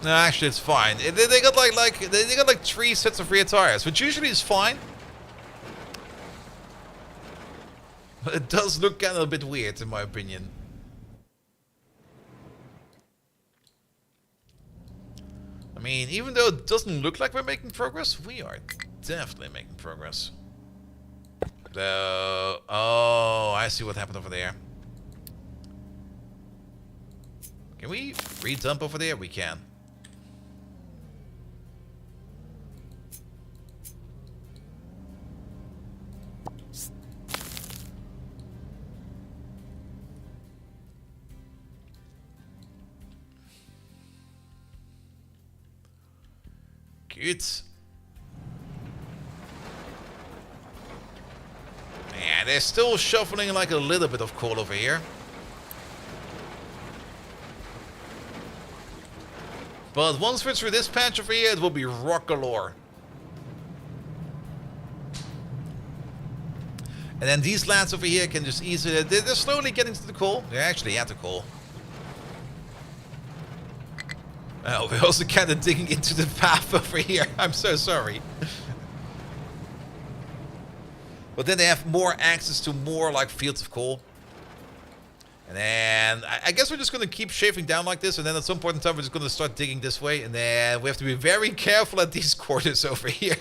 A: No, actually, it's fine. They got like 3 sets of rear tires, which usually is fine. But it does look kind of a bit weird, in my opinion. I mean, even though it doesn't look like we're making progress, we are definitely making progress. So, oh, I see what happened over there. Can we re-dump over there? We can. Good. Yeah, they're still shuffling like a little bit of coal over here. But once we're through this patch over here, it will be rock galore. And then these lads over here can just easily... They're slowly getting to the coal. They're actually at the coal. Oh, we're also kind of digging into the path over here. I'm so sorry. But then they have more access to more like fields of coal. And then I guess we're just going to keep shaving down like this. And then at some point in time, we're just going to start digging this way. And then we have to be very careful at these corners over here.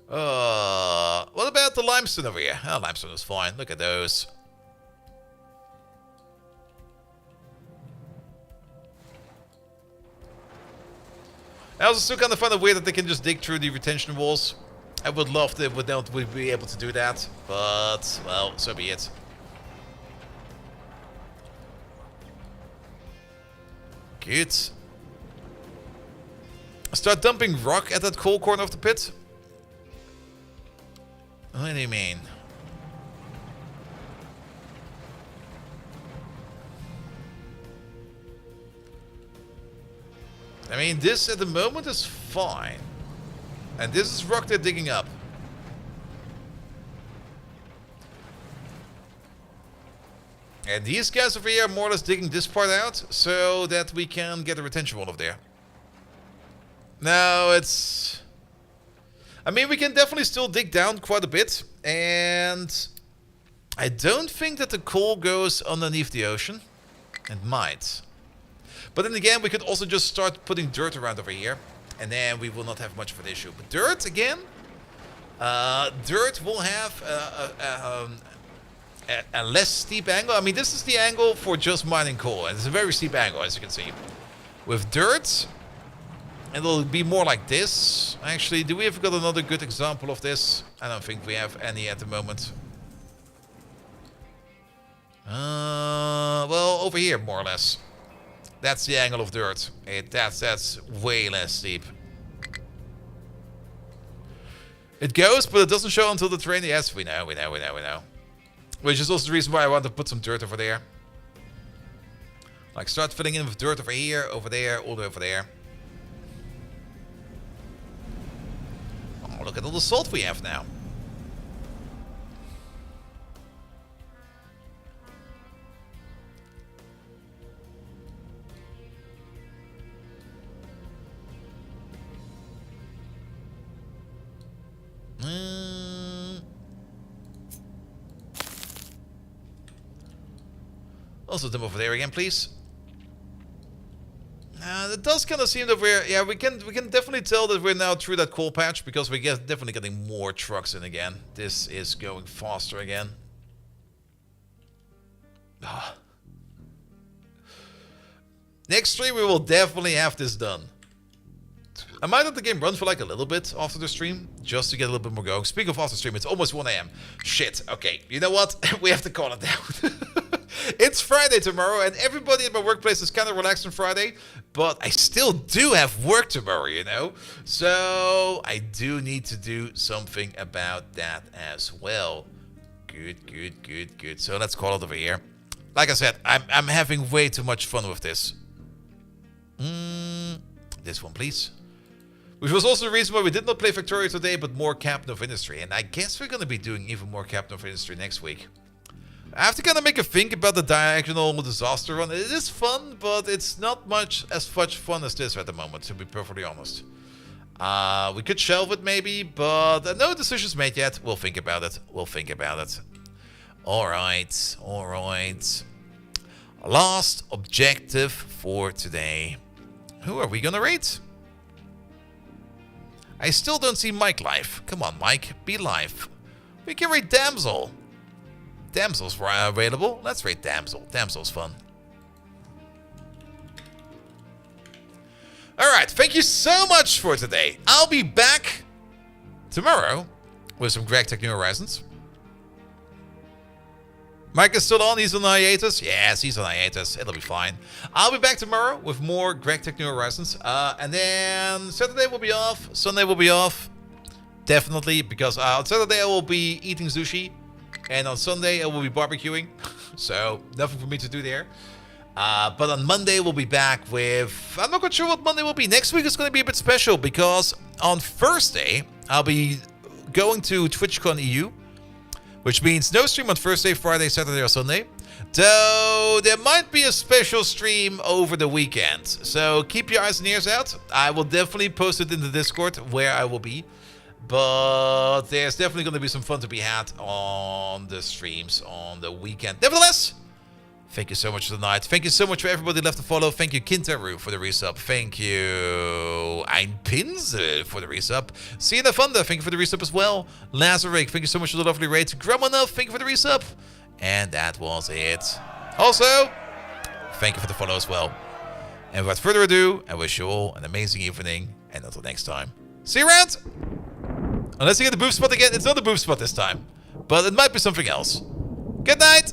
A: What about the limestone over here? Oh, limestone is fine. Look at those. I also still kind of find it weird that they can just dig through the retention walls. I would love to, but we'd be able to do that. But, well, so be it. Good. Start dumping rock at that coal corner of the pit. What do you mean? I mean, this at the moment is fine. And this is rock they're digging up. And these guys over here are more or less digging this part out so that we can get a retention wall over there. No, it's... I mean, we can definitely still dig down quite a bit. And I don't think that the coal goes underneath the ocean. It might. But then again, we could also just start putting dirt around over here. And then we will not have much of an issue. But dirt, again, dirt will have a less steep angle. I mean, this is the angle for just mining coal. And it's a very steep angle, as you can see. With dirt, it'll be more like this. Actually, do we have got another good example of this? I don't think we have any at the moment. Well, over here, more or less. That's the angle of dirt. That's way less steep. It goes, but it doesn't show until the terrain. Yes, we know. Which is also the reason why I want to put some dirt over there. Like, start filling in with dirt over here, over there, all the way over there. Oh, look at all the salt we have now. Also them over there again, please. It does kind of seem that we can definitely tell that we're now through that coal patch because we're definitely getting more trucks in again. This is going faster again. Next stream we will definitely have this done. I might let the game run for like a little bit after the stream, just to get a little bit more going. Speaking of after stream, it's almost 1 AM. Shit, okay, you know what? We have to call it down. It's Friday tomorrow, and everybody at my workplace is kind of relaxed on Friday, but I still do have work tomorrow, you know? So I do need to do something about that as well. Good. So let's call it over here. Like I said, I'm having way too much fun with this. This one, please. Which was also the reason why we did not play Victoria today, but more Captain of Industry. And I guess we're going to be doing even more Captain of Industry next week. I have to kind of make a think about the diagonal disaster run. It is fun, but it's not much fun as this at the moment, to be perfectly honest. We could shelve it maybe, but no decisions made yet. We'll think about it. Alright. Last objective for today. Who are we going to rate? I still don't see Mike live. Come on, Mike. Be live. We can rate Damsel. Damsel's available. Let's rate Damsel. Damsel's fun. Alright, thank you so much for today. I'll be back tomorrow with some Greg Tech New Horizons. Mike is still on. He's on hiatus. Yes, he's on hiatus. It'll be fine. I'll be back tomorrow with more Greg Tech New Horizons. And then Saturday will be off. Sunday will be off. Definitely. Because on Saturday I will be eating sushi. And on Sunday I will be barbecuing. So nothing for me to do there. But on Monday we'll be back with... I'm not quite sure what Monday will be. Next week is going to be a bit special. Because on Thursday I'll be going to TwitchCon EU. Which means no stream on Thursday, Friday, Saturday, or Sunday. Though there might be a special stream over the weekend. So keep your eyes and ears out. I will definitely post it in the Discord where I will be. But there's definitely going to be some fun to be had on the streams on the weekend. Nevertheless, thank you so much for the night. Thank you so much for everybody left to follow. Thank you, Kintaru, for the resub. Thank you, Einpinze, for the resub. Sina Funda, thank you for the resub as well. Lazaric, thank you so much for the lovely raid. Gramanov, thank you for the resub. And that was it. Also, thank you for the follow as well. And without further ado, I wish you all an amazing evening. And until next time, see you around. Unless you get the boof spot again. It's not the boof spot this time. But it might be something else. Good night.